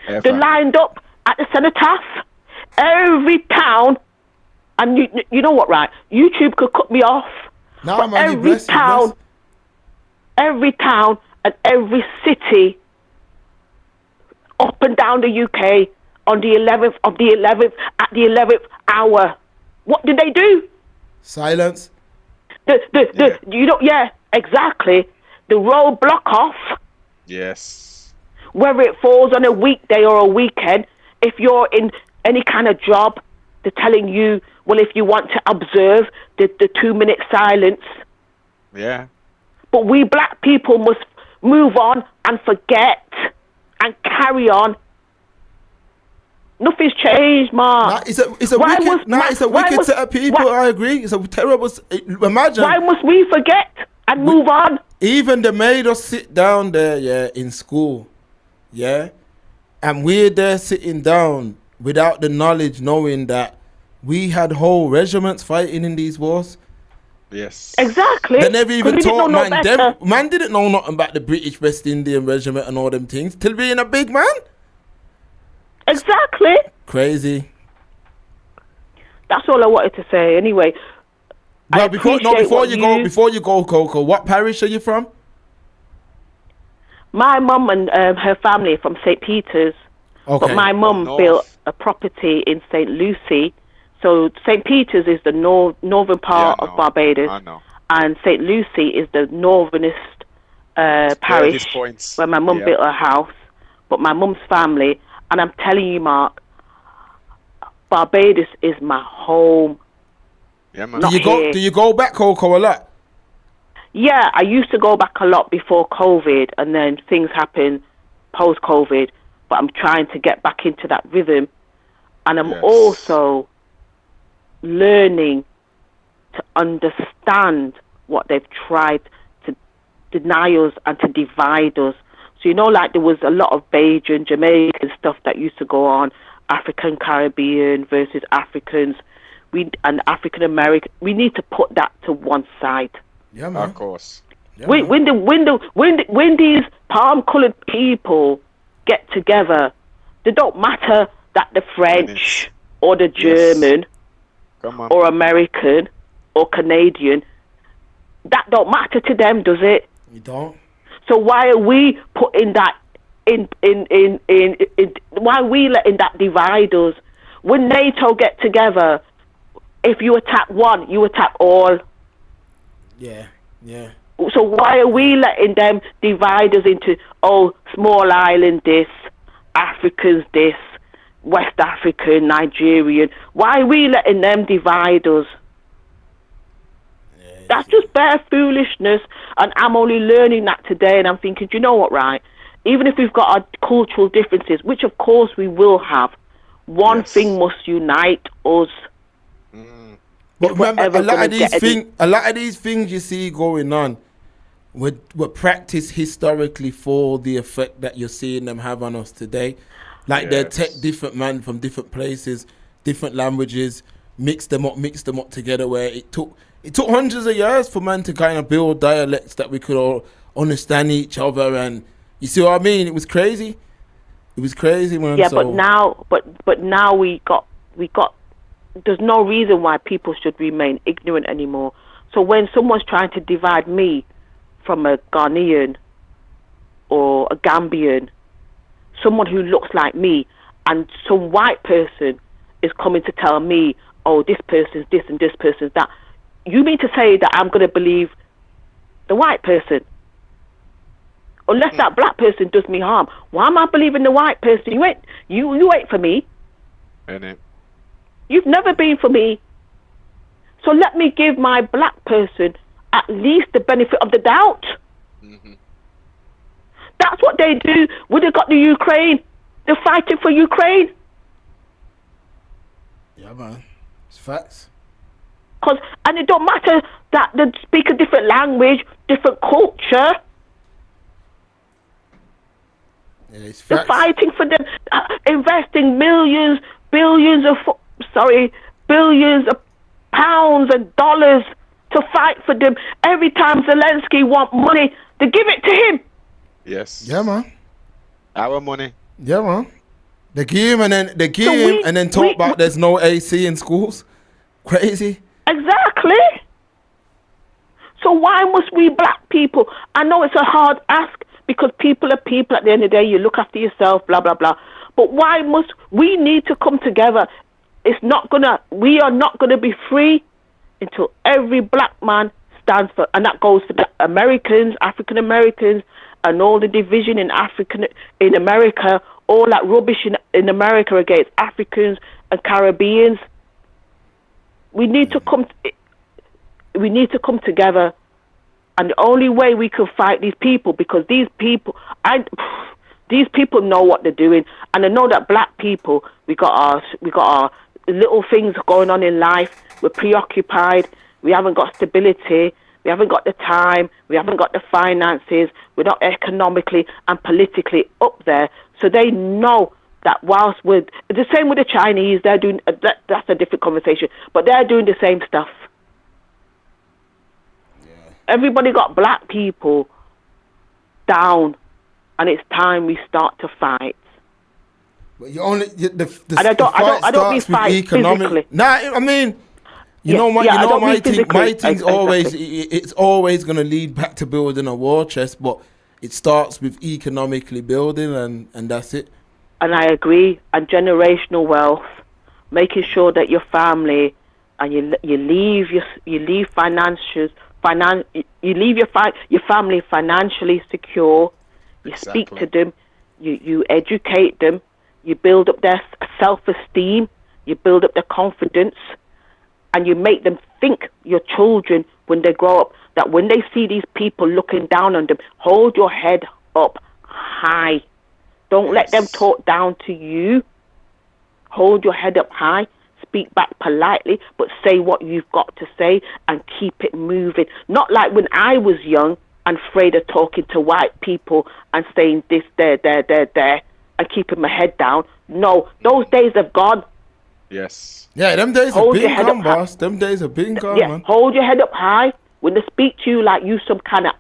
Ever. They're lined up at the cenotaph. Every town, and you know what, right? YouTube could cut me off. No, but man, every town and every city up and down the UK on the 11th at the 11th hour. What did they do? Silence. Yeah, exactly. The road block off. Yes. Whether it falls on a weekday or a weekend, if you're in any kind of job, they're telling you, well, if you want to observe the 2-minute silence. Yeah. But we black people must move on and forget and carry on. Nothing's changed, Mark. It's a wicked set of people. I agree. It's a terrible. Imagine. Why must we forget and move on? Even they made us sit down there, yeah, in school, yeah, and we're there sitting down without the knowledge, knowing that we had whole regiments fighting in these wars. Yes. Exactly. They never even taught man. Man didn't know nothing about the British West Indian Regiment and all them things till being a big man. Exactly. Crazy. That's all I wanted to say. Anyway. Well, before you go, Coco, what parish are you from? My mum and her family are from St. Peter's. Okay. But my mum built a property in St. Lucie. So St. Peter's is the northern part of Barbados. I know. And St. Lucie is the northernest parish where my mum built her house. But my mum's family, and I'm telling you, Mark, Barbados is my home. Yeah, man. Do you go back, Coco, a lot? Yeah, I used to go back a lot before COVID, and then things happened post-COVID. But I'm trying to get back into that rhythm, and I'm also learning to understand what they've tried to deny us and to divide us. So like there was a lot of Bajan, Jamaican stuff that used to go on, African Caribbean versus Africans, and African American. We need to put that to one side. Yeah, man. Of course. Yeah, when these palm-colored people get together, they don't matter that the French or the German or American or Canadian. That don't matter to them, does it? You don't. So why are we putting that in why are we letting that divide us? When NATO get together, if you attack one, you attack all. Yeah. So why are we letting them divide us into, small island this, Africans this, West African, Nigerian. Why are we letting them divide us? That's just bare foolishness, and I'm only learning that today, and I'm thinking, do you know what, right? Even if we've got our cultural differences, which of course we will have, one thing must unite us. But remember, a lot of these things you see going on were practiced historically for the effect that you're seeing them have on us today. Like they take different men from different places, different languages, mix them up together, where it took hundreds of years for man to kind of build dialects that we could all understand each other. And you see what I mean? It was crazy. It was crazy, man. Yeah, but now we got. There's no reason why people should remain ignorant anymore. So when someone's trying to divide me from a Ghanaian or a Gambian, someone who looks like me, and some white person is coming to tell me, oh, this person's this and this person's that, you mean to say that I'm going to believe the white person? Unless that black person does me harm. Why am I believing the white person? You ain't for me. You've never been for me. So let me give my black person at least the benefit of the doubt. That's what they do. Would have got the Ukraine. They're fighting for Ukraine. Yeah, man. It's facts. And it don't matter that they speak a different language, different culture. Yeah, it's facts. They're fighting for them, investing billions of pounds and dollars to fight for them. Every time Zelensky want money, they give it to him. Yes. Yeah, man. Our money. Yeah, man. They give him and then talk about there's no AC in schools. Crazy. Exactly. So why must we black people? I know it's a hard ask because people are people. At the end of the day, you look after yourself, blah blah blah. But why must we need to come together? We are not gonna be free until every black man stands for, and that goes for the Americans, African Americans, and all the division in America, all that rubbish in America against Africans and Caribbeans. We need to come together, and the only way we can fight these people, because these people know what they're doing, and I know that black people, we got our little things going on in life. We're preoccupied. We haven't got stability. We haven't got the time. We haven't got the finances. We're not economically and politically up there. So they know that whilst we're the same with the Chinese, they're doing that's a different conversation. But they're doing the same stuff. Yeah. Everybody got black people down, and it's time we start to fight. But you only I don't mean fight physically. Nah, I mean, my thing's always it's always gonna lead back to building a war chest, but it starts with economically building, and that's it. And I agree. And generational wealth, making sure that your family and you leave your family financially secure. You speak to them, you educate them, you build up their self-esteem, you build up their confidence, and you make them think, your children, when they grow up, that when they see these people looking down on them, hold your head up high. Don't let them talk down to you. Hold your head up high. Speak back politely, but say what you've got to say and keep it moving. Not like when I was young and afraid of talking to white people and saying this, there, and keeping my head down. No, those days have gone. Yes. Yeah, them days have been gone, boss. Them days have been gone, man. Hold your head up high. When they speak to you like you some kind of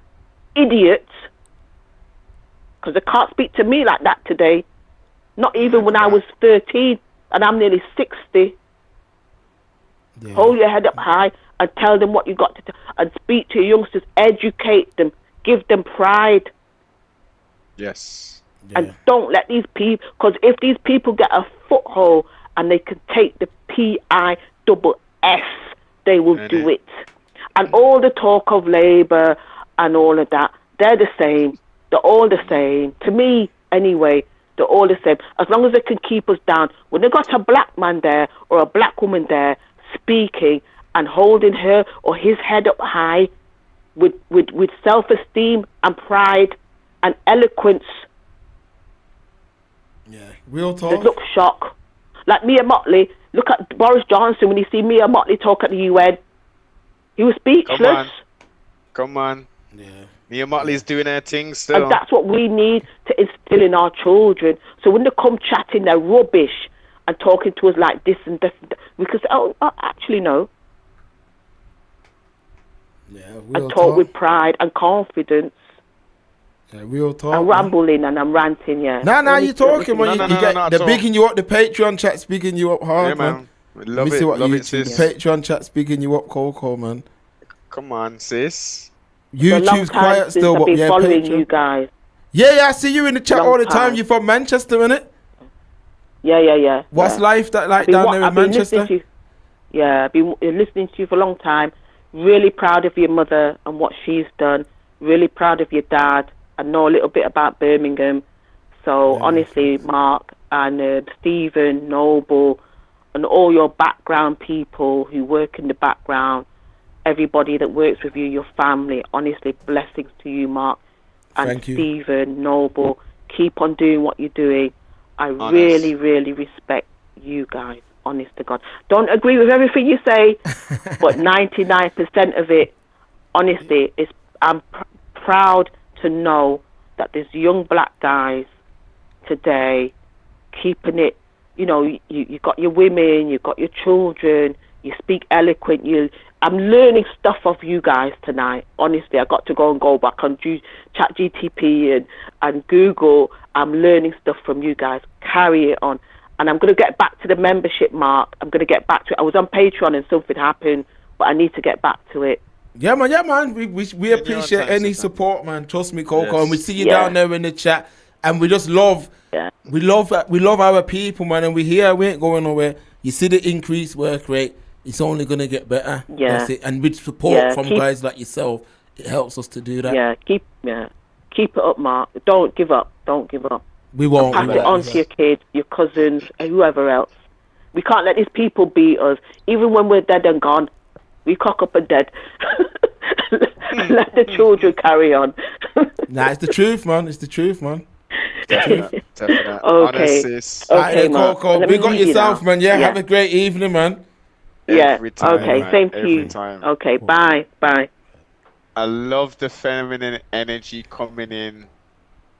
idiot, because they can't speak to me like that today. Not even when I was 13 and I'm nearly 60. Yeah. Hold your head up high and tell them what you got to tell. And speak to your youngsters, educate them, give them pride. Yes. Yeah. And don't let these people, because if these people get a foothold and they can take the PISS, they will do it. And all the talk of Labour and all of that, they're the same. They're all the same. To me, anyway, They're all the same. As long as they can keep us down. When they got a black man there or a black woman there speaking and holding her or his head up high with self-esteem and pride and eloquence, real talk. they look shocked. Like Mia Motley, look at Boris Johnson when you see Mia Motley talk at the UN. He was speechless. Come on. Yeah. Mia Motley's doing her thing still. And that's what we need to instill in our children. So when they come chatting their rubbish and talking to us like this and this, we can say, oh actually no. Yeah, and talk with pride and confidence. Yeah, real talk. I'm rambling and I'm ranting, yeah. Nah, you talking, man. They're bigging you up. The Patreon chat's bigging you up hard, man. Let me see what the Patreon chat's bigging you up, Coco, man. Come on, sis. YouTube's quiet still, but yeah, following Patreon. you guys. Yeah, I see you in the chat all the time. You from Manchester, innit? Yeah. What's life down there in Manchester? I've been listening to you for a long time. Really proud of your mother and what she's done. Really proud of your dad. I know a little bit about Birmingham. So honestly, Mark and Stephen, Noble, and all your background people who work in the background, everybody that works with you, your family, honestly, blessings to you, Mark. And Thank you. Stephen, Noble, keep on doing what you're doing. I really, really respect you guys, honest to God. Don't agree with everything you say, but 99% of it, honestly, I'm proud to know that there's young black guys today keeping it, you got your women, you got your children, you speak eloquent, I'm learning stuff of you guys tonight. Honestly, I got to go back on ChatGTP and Google. I'm learning stuff from you guys. Carry it on. And I'm going to get back to the membership, Mark. I'm going to get back to it. I was on Patreon and something happened, but I need to get back to it. Yeah, man. We appreciate any support, man. Trust me, Coco. Yes. And we see you down there in the chat. And we just love, we love our people, man. And we here, we ain't going nowhere. You see the increased work rate. It's only going to get better. Yeah. That's it. And with support from guys like yourself, it helps us to do that. Yeah, keep it up, Mark. Don't give up. We won't. Pass it on to your kids, your cousins, and whoever else. We can't let these people beat us. Even when we're dead and gone, we cock up and dead. Let the children carry on. Nah, it's the truth, man. Definitely. Okay. Okay, Coco. We got yourself, man. Yeah, have a great evening, man. Every time, okay, man. same to Every you. time. Okay, bye. I love the feminine energy coming in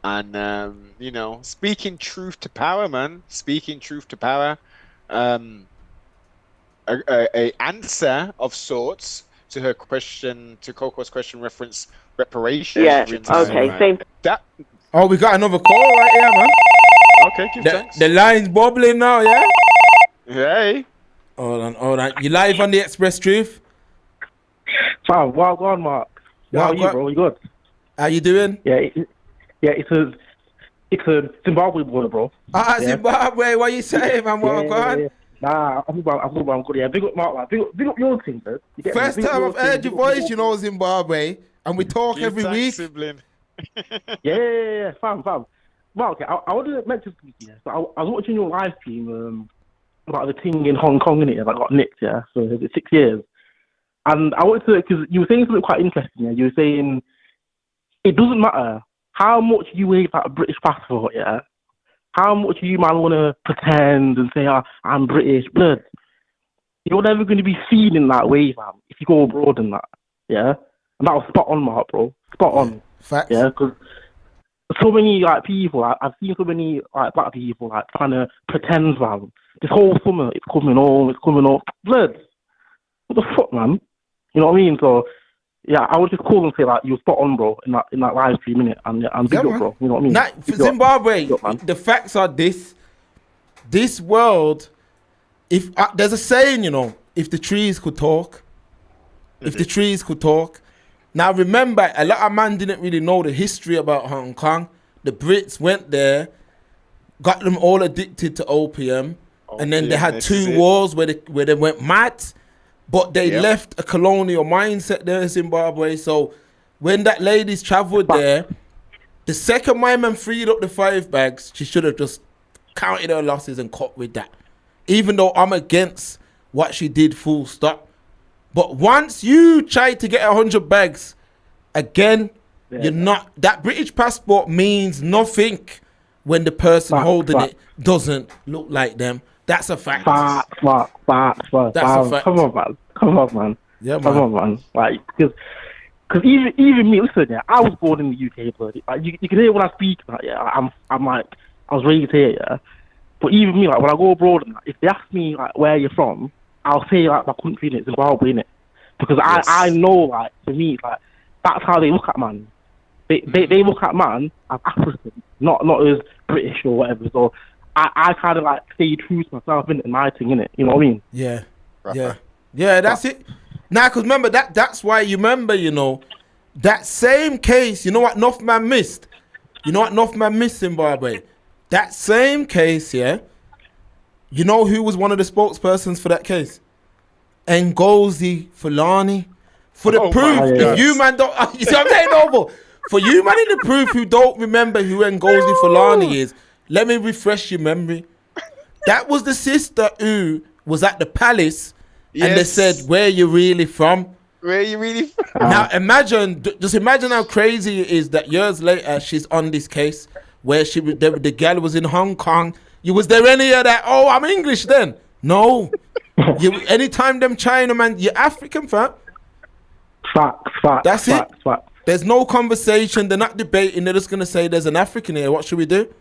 and, speaking truth to power, man. Speaking truth to power. A answer of sorts to her question, to Coco's question, reference reparations. Yeah, okay, same. Oh, we got another call right here, man. Okay, thanks. The line's bubbling now, yeah? Hey. Hold on. You live on the Express Truth? Fam, well gone, Mark. How are you, bro? You good? How you doing? It's a Zimbabwe boy, bro. Zimbabwe. What you saying, man? Well gone? Yeah. Nah, I'm good. Yeah, big up, Mark. Man. Big up your team, man. First time I've heard your voice, Zimbabwe, and we talk every week. Sibling. Yeah. Fam. Mark, I wanted to mention something. Yeah. So I was watching your live stream about the thing in Hong Kong, innit, that got nicked, yeah, so 6 years. And I wanted to, because you were saying something quite interesting, yeah, you were saying it doesn't matter how much you wave at a British passport, yeah, how much you man want to pretend and say, I'm British, blood, you're never going to be seen in that way, man, if you go abroad and that, yeah, and that was spot on, Mark, bro, spot on. Facts. Yeah, because so many, people, I've seen so many, black people, trying to pretend, man. This whole summer, it's coming on. Blood. What the fuck, man? You know what I mean? So, yeah, I would just call and say, you're spot on, bro, in that live stream, innit? And big up, bro. You know what I mean? Now, for Zimbabwe, the facts are this world, if there's a saying, if the trees could talk, Now, remember, a lot of man didn't really know the history about Hong Kong. The Brits went there, got them all addicted to opium. And then they had 2 wars where they went mad, but they left a colonial mindset there in Zimbabwe. So when that ladies travelled there, The second my man freed up the 5 bags, she should have just counted her losses and cut with that. Even though I'm against what she did, full stop. But once you try to get 100 bags, again, you're not. That British passport means nothing when the person holding it doesn't look like them. That's a fact. Facts. That's a fact. Come on, man. Yeah, man. Come on, man. Like, because even me, listen, yeah, I was born in the UK, bloody. Like, you can hear when I speak, like, yeah, I'm like, I was raised here, yeah. But even me, like, when I go abroad, and, like, if they ask me, like, where you're from, I'll say, like, my country, innit, Zimbabwe, innit. Because I know, like, for me, like, that's how they look at man. They look at man as African, not as British or whatever. So I kind of, like, stay true to myself, innit, in my thing, innit. You know what I mean? Yeah. Yeah, that's it. Now, because remember, that's why you remember, you know, that same case, you know what North Man missed? You know what North Man missed, Zimbabwe? That same case, yeah, you know who was one of the spokespersons for that case? Ngozi Fulani. For the proof, if you man don't, you see what I'm saying, Noble? For you man in the proof who don't remember who Ngozi Fulani is, let me refresh your memory. That was the sister who was at the palace and they said, where you really from? Where you really from? Now just imagine how crazy it is that years later she's on this case where the girl was in Hong Kong. Was there any of that? Oh, I'm English then. No. Anytime them China man, you're African, fam. Facts. That's it. There's no conversation. They're not debating. They're just gonna say there's an African here. What should we do?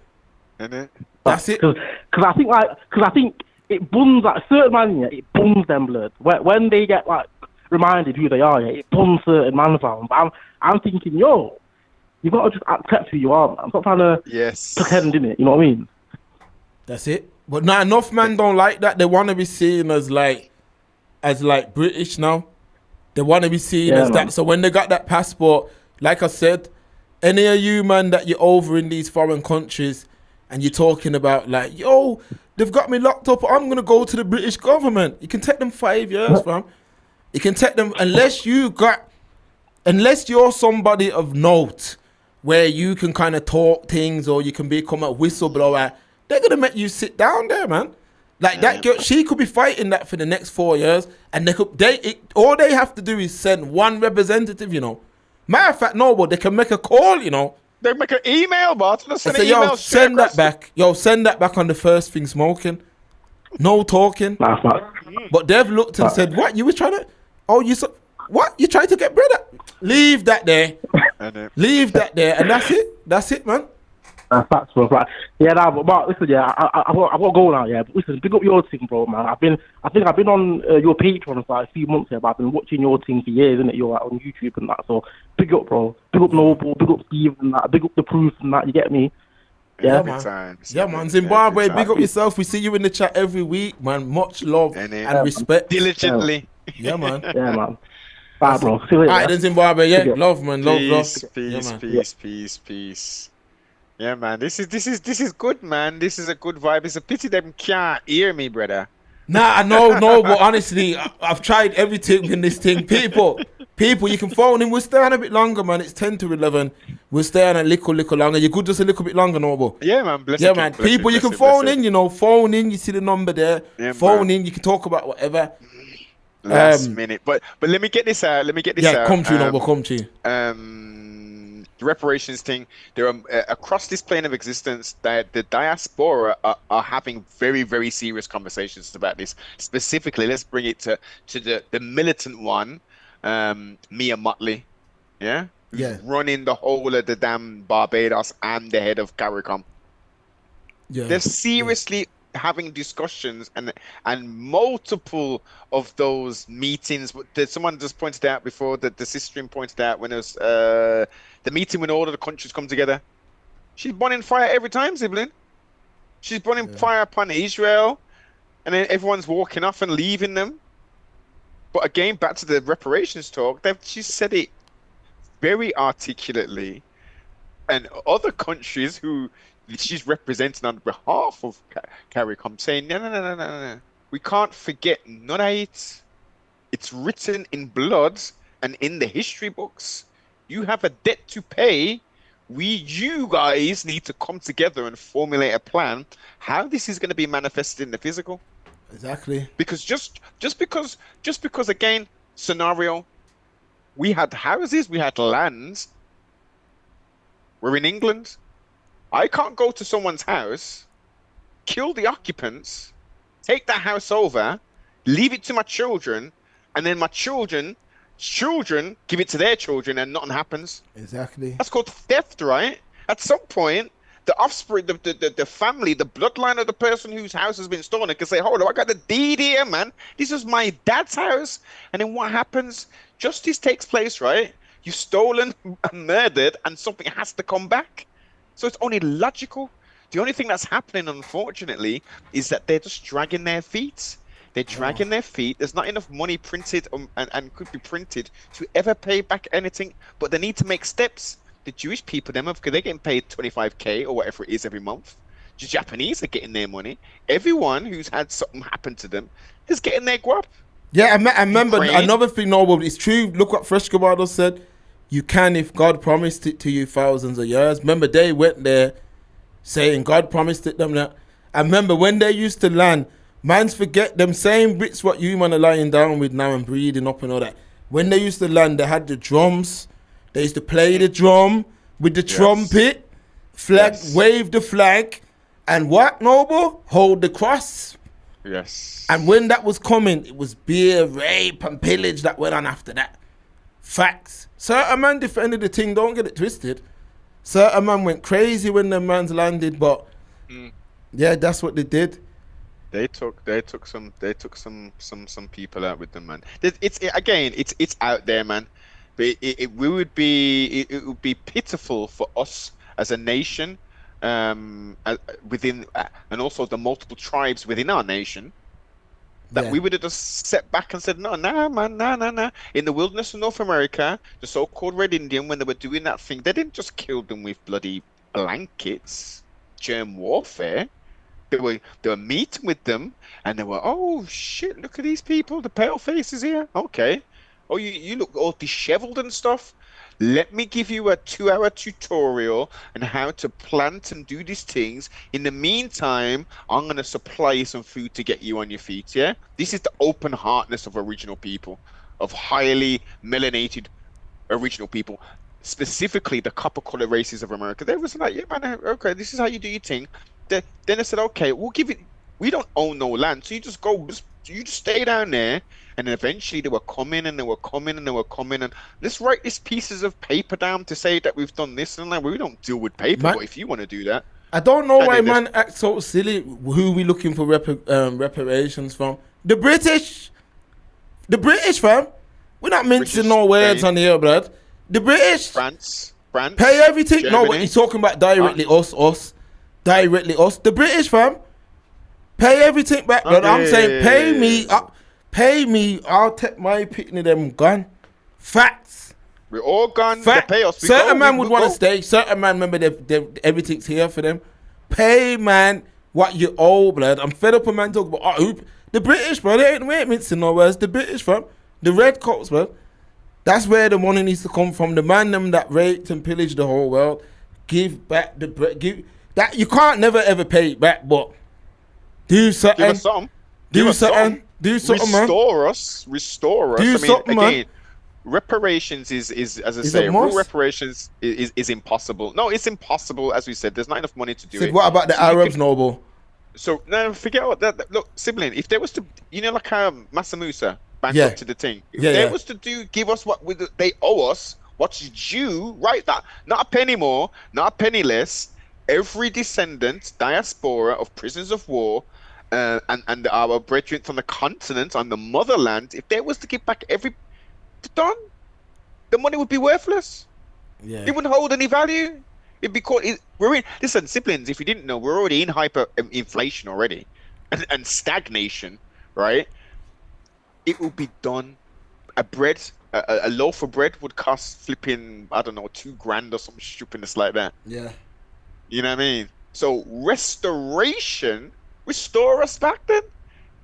That's it. Because I think it bums, like, certain man, yeah, it bums them blood. When they get, like, reminded who they are, yeah, it bums certain man down. But I'm thinking, yo, you gotta just accept who you are, man. I'm not trying to pretend in it. You know what I mean? That's it. But not enough men don't like that. They want to be seen as like British now. They want to be seen as that. So when they got that passport, like I said, any of you man that you're over in these foreign countries and you're talking about like, yo, they've got me locked up, I'm gonna go to the British government. You can take them 5 years, fam. You can take them unless you're somebody of note where you can kind of talk things or you can become a whistleblower. They're gonna make you sit down there, man. Like that girl, she could be fighting that for the next 4 years, and all they have to do is send one representative, you know. Matter of fact, no, but they can make a call, you know. They make an email, but say, yo, send that back. Yo, send that back on the first thing smoking. No talking. But they've looked and said, what? You was trying to? Oh, what? You tried to get bread? Leave that there. Leave that there, and that's it. That's it, man. Facts, bro. Right. Yeah, nah, but listen, yeah, I've got to go now, yeah. But listen, big up your thing, bro, man. I think I've been on your Patreon for like a few months here, but I've been watching your thing for years, innit? You're like on YouTube and that. So big up, bro. Big up Noble. Big up Steve and that. Big up the Proof and that. You get me? Yeah, man. Yeah, man. Zimbabwe, big up yourself. We see you in the chat every week, man. Much love and respect. Diligently. Yeah, man. Yeah, man. Bye, bro. See you later. All right, then Zimbabwe. Yeah, love, man. Love. Peace. Yeah, man. This is good, man. This is a good vibe. It's a pity them can't hear me, brother. Nah, no, but honestly, I've tried everything in this thing. People, you can phone in. We'll stay on a bit longer, man. It's 10 to 11. We'll stay on a little longer. You could just a little bit longer, Noble. Yeah, man. Bless yeah, man. People, you can phone in, you know. Phone in. You see the number there. Yeah, phone in. You can talk about whatever. Last minute. But let me get this out. Yeah, come to you, Noble. Come to you. The reparations thing, there are across this plane of existence that the diaspora are having very, very serious conversations about this. Specifically, let's bring it to the militant one, Mia Motley, who's running the whole of the damn Barbados and the head of CARICOM. They're seriously having discussions and multiple of those meetings. Someone just pointed out before that the sister pointed out when it was the meeting when all of the countries come together. She's burning fire every time, sibling. She's burning fire upon Israel, and then everyone's walking off and leaving them. But again, back to the reparations talk, she said it very articulately, and other countries who she's representing on behalf of CARICOM saying, no. We can't forget none of it. It's written in blood and in the history books. You have a debt to pay you guys need to come together and formulate a plan how this is going to be manifested in the physical. Exactly. Because just because again, scenario, we had houses, we had lands. We're in England. I can't go to someone's house, kill the occupants, take that house over, leave it to my children, and then my children give it to their children, and nothing happens. Exactly. That's called theft, right? At some point, the offspring, the family, the bloodline of the person whose house has been stolen can say, hold on, I got the deed here, man. This is my dad's house. And then what happens? Justice takes place, right? You've stolen and murdered, and something has to come back. So it's only logical. The only thing that's happening, unfortunately, is that they're just dragging their feet. They're dragging their feet. There's not enough money printed and could be printed to ever pay back anything, but they need to make steps. The Jewish people, they're getting paid 25k or whatever it is every month. The Japanese are getting their money. Everyone who's had something happen to them is getting their guap. Yeah, I remember another thing, Noble. It's true. Look what Fresh Gabado said. You can if God promised it to you thousands of years. Remember, they went there saying God promised it them that. I remember when they used to land, man's forget them same bits what you man are lying down with now and breathing up and all that. When they used to land, they had the drums. They used to play the drum with the trumpet, wave the flag, and what, Noble? Hold the cross. Yes. And when that was coming, it was beer, rape, and pillage that went on after that. Facts. Certain man defended the thing, don't get it twisted. Certain man went crazy when the man's landed, but yeah, that's what they did. They took some people out with them, man. It's out there, man. But it would be pitiful for us as a nation, within and also the multiple tribes within our nation, that we would have just set back and said, no, man. In the wilderness of North America, the so-called Red Indian, when they were doing that thing, they didn't just kill them with bloody blankets, germ warfare. They were meeting with them, and they were, oh shit, look at these people, the pale faces here. Okay. Oh, you look all disheveled and stuff. Let me give you a 2-hour tutorial on how to plant and do these things. In the meantime, I'm going to supply you some food to get you on your feet, yeah? This is the open heartness of original people, of highly melanated original people, specifically the copper-colored races of America. They was like, yeah, man, okay, this is how you do your thing. Then they said, okay, we'll give it, we don't own no land, so you just go, you just stay down there. And then eventually they were coming and and let's write these pieces of paper down to say that we've done this and that. We don't deal with paper, but if you want to do that. I don't know why man act so silly. Who we looking for reparations from? The British, fam. We're not mincing no words on here, blood. The British. France. Pay everything. Germany. No, what he's talking about directly us. Directly us. The British, fam. Pay everything back, blood. I'm saying pay me, I'll take my picking of them gun. Facts. We're all gone. They pay us. Certain man would want to stay. Certain man, remember, everything's here for them. Pay, man, what you owe, blood. I'm fed up with man talking about, the British, bro. We ain't mincing no words. The British, fam. The red coats, bro. That's where the money needs to come from. The man them that raped and pillaged the whole world. Give back the bread. That you can't never ever pay it back, but do something. Give us some. Do something. Do something, man. Restore us. Do something, man. Reparations is as I say, real reparations is impossible. No, it's impossible. As we said, there's not enough money to do it. What about the Arabs, Noble? So no, forget about that. Look, sibling, if there was to, like Massa Musa back up to the thing. If there was to give us what they owe us, what's due, right? That not a penny more, not a penny less. Every descendant, diaspora of prisoners of war. And our brethren from the continent, on the motherland, if they was to give back done, the money would be worthless. Yeah. It wouldn't hold any value. It'd be called. Listen, siblings. If you didn't know, we're already in hyper inflation already, and stagnation, right? It will be done. A loaf of bread would cost flipping, I don't know, $2,000 or some stupidness like that. Yeah. You know what I mean? So restoration. Restore us back then.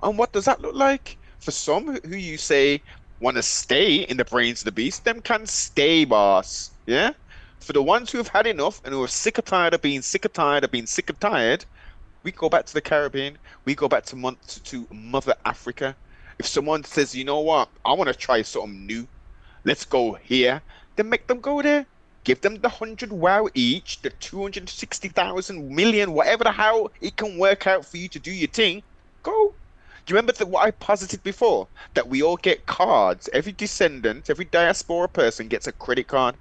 And what does that look like? For some who you say want to stay in the brains of the beast, them can stay, boss. Yeah? For the ones who have had enough and who are sick and tired of being sick and tired of being sick and tired, we go back to the Caribbean. We go back to Mother Africa. If someone says, you know what, I want to try something new, let's go here, then make them go there. Give them the 100 wow each, the 260,000 million, whatever the hell it can work out for you to do your thing. Go. Do you remember what I posited before? That we all get cards. Every descendant, every diaspora person gets a credit card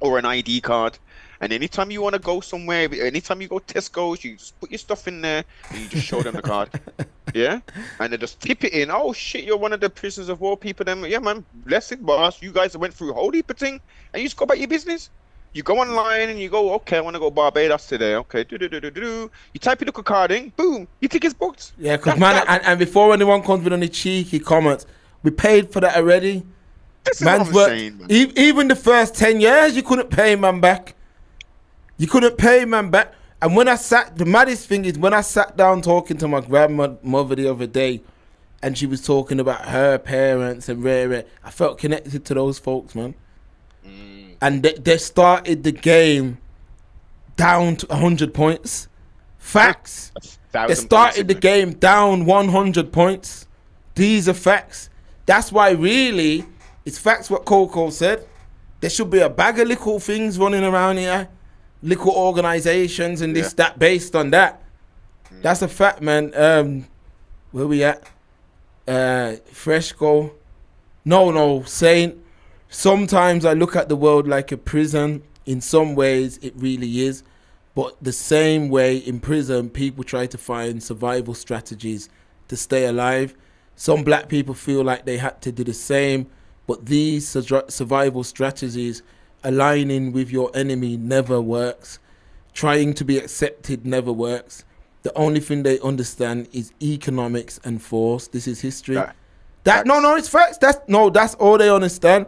or an ID card. And anytime you want to go somewhere, anytime you go Tesco's, you just put your stuff in there and you just show them the card. Yeah? And they just tip it in. Oh, shit, you're one of the prisoners of war people. Then, yeah, man, bless it, boss. You guys went through a whole heap of thing and you just go about your business. You go online and you go, okay, I want to go Barbados today. Okay, do. You type your little card in, boom, your ticket's booked. Yeah, because, man, and before anyone comes with any cheeky comments, we paid for that already. This is what I'm saying, man. Even the first 10 years, you couldn't pay man back. You couldn't pay man back. And when the maddest thing is when I sat down talking to my grandmother the other day and she was talking about her parents and I felt connected to those folks, man. And they started the game down to 100 points. Facts. They started the game down 100 points. These are facts. That's why really, it's facts what Coco said. There should be a bag of little things running around here. Little organizations and this, that, based on that. That's a fact, man. Where we at? Fresco. No, Saint. Sometimes I look at the world like a prison. In some ways, it really is. But the same way in prison, people try to find survival strategies to stay alive. Some black people feel like they had to do the same. But these survival strategies, aligning with your enemy, never works. Trying to be accepted never works. The only thing they understand is economics and force. This is history. It's facts. That's all they understand.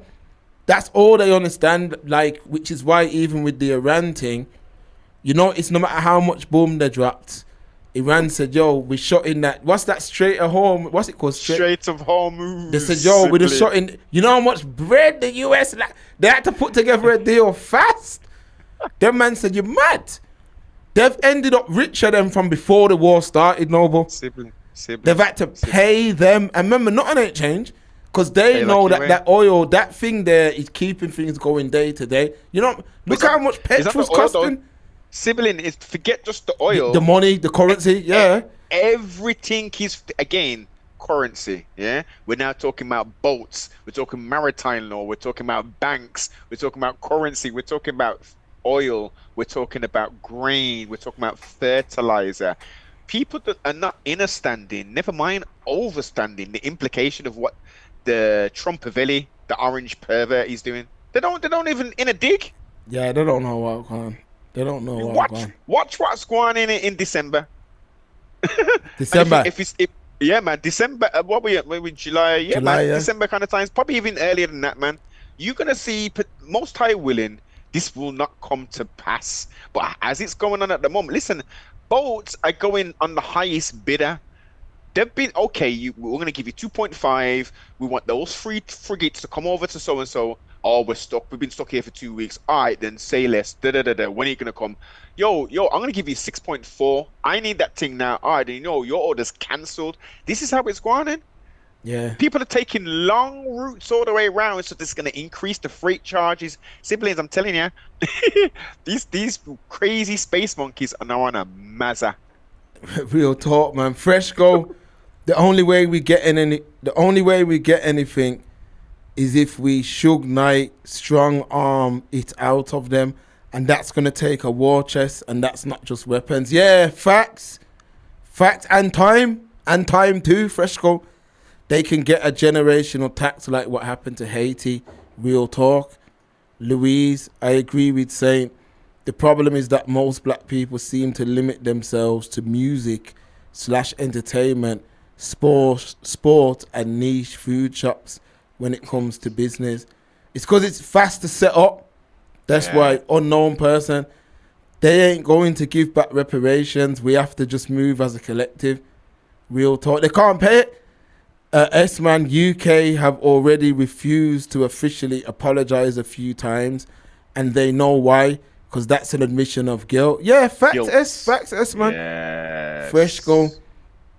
That's all they understand. Like, which is why even with the Iran thing, you know, it's no matter how much bomb they dropped, Iran said, yo, we shot in that. What's that Strait of Hormuz? What's it called? Strait of Hormuz. They said, yo, we just shot in. You know how much bread the US, they had to put together a deal fast. Them man said, you're mad. They've ended up richer than from before the war started, Noble. Sibling. They've had to pay them. And remember, nothing ain't changed. Because they know that oil, that thing there is keeping things going day to day. You know, look how much petrol's costing. Sibling is, forget just the oil. The money, the currency, yeah. Everything is, again, currency, yeah? We're now talking about boats. We're talking maritime law. We're talking about banks. We're talking about currency. We're talking about oil. We're talking about grain. We're talking about fertilizer. People that are not understanding, never mind overstanding the implication of what the Trumpavelli, the orange pervert, is doing. They don't even in a dig. Yeah, they don't know what going on. They don't know what going on. Watch what's going on in December. December. Yeah, man. December. What we July? Yeah, man. Yeah. December kind of times. Probably even earlier than that, man. You're gonna see, most high willing, this will not come to pass. But as it's going on at the moment, listen, boats are going on the highest bidder. They've been, okay, we're going to give you 2.5. We want those 3 frigates to come over to so-and-so. Oh, we're stuck. We've been stuck here for 2 weeks. All right, then say less. When are you going to come? Yo, I'm going to give you 6.4. I need that thing now. All right, then, your order's cancelled. This is how it's going in. Yeah. People are taking long routes all the way around, so this is going to increase the freight charges. Siblings, I'm telling you, these crazy space monkeys are now on a mazza. Real talk, man. Fresco. The only way we get anything is if we Suge Knight strong arm it out of them, and that's gonna take a war chest, and that's not just weapons. Yeah, facts, and time too. Fresco. They can get a generational tax like what happened to Haiti. Real talk. Louise, I agree with Saint. The problem is that most black people seem to limit themselves to music/entertainment, sport and niche food shops when it comes to business. It's because it's fast to set up. That's why unknown person, they ain't going to give back reparations. We have to just move as a collective. Real talk. They can't pay it. S-Man UK have already refused to officially apologize a few times, and they know why, because that's an admission of guilt. Yeah, facts S, man. Yes. Fresh go.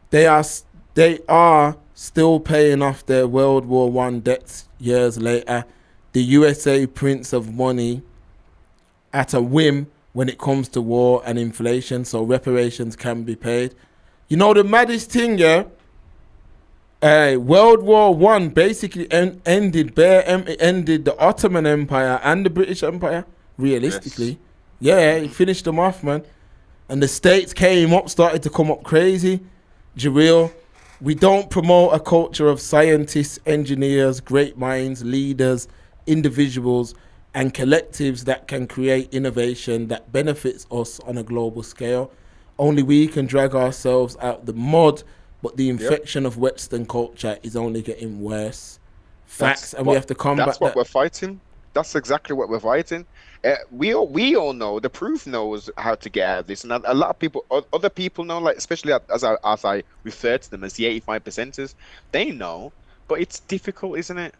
They are still paying off their World War One debts years later. The USA prints of money at a whim when it comes to war and inflation, so reparations can be paid. You know the maddest thing, yeah? World War One basically ended the Ottoman Empire and the British Empire, realistically. Yeah, it finished them off, man. And the states started to come up crazy. Jareel, we don't promote a culture of scientists, engineers, great minds, leaders, individuals, and collectives that can create innovation that benefits us on a global scale. Only we can drag ourselves out the mud, but the infection of Western culture is only getting worse. Facts, we have to combat that. That's what we're fighting. That's exactly what we're fighting. We all know, the proof knows how to get out of this, and a lot of people, other people know, like especially as I refer to them as the 85%ers, they know, but it's difficult, isn't it?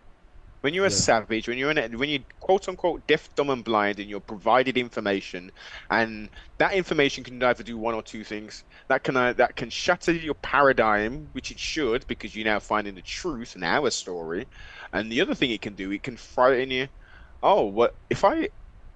When you're a savage, when you quote unquote deaf, dumb, and blind, and you're provided information, and that information can either do one or two things. That can shatter your paradigm, which it should, because you're now finding the truth in our story. And the other thing it can do, it can frighten you. Oh, what if I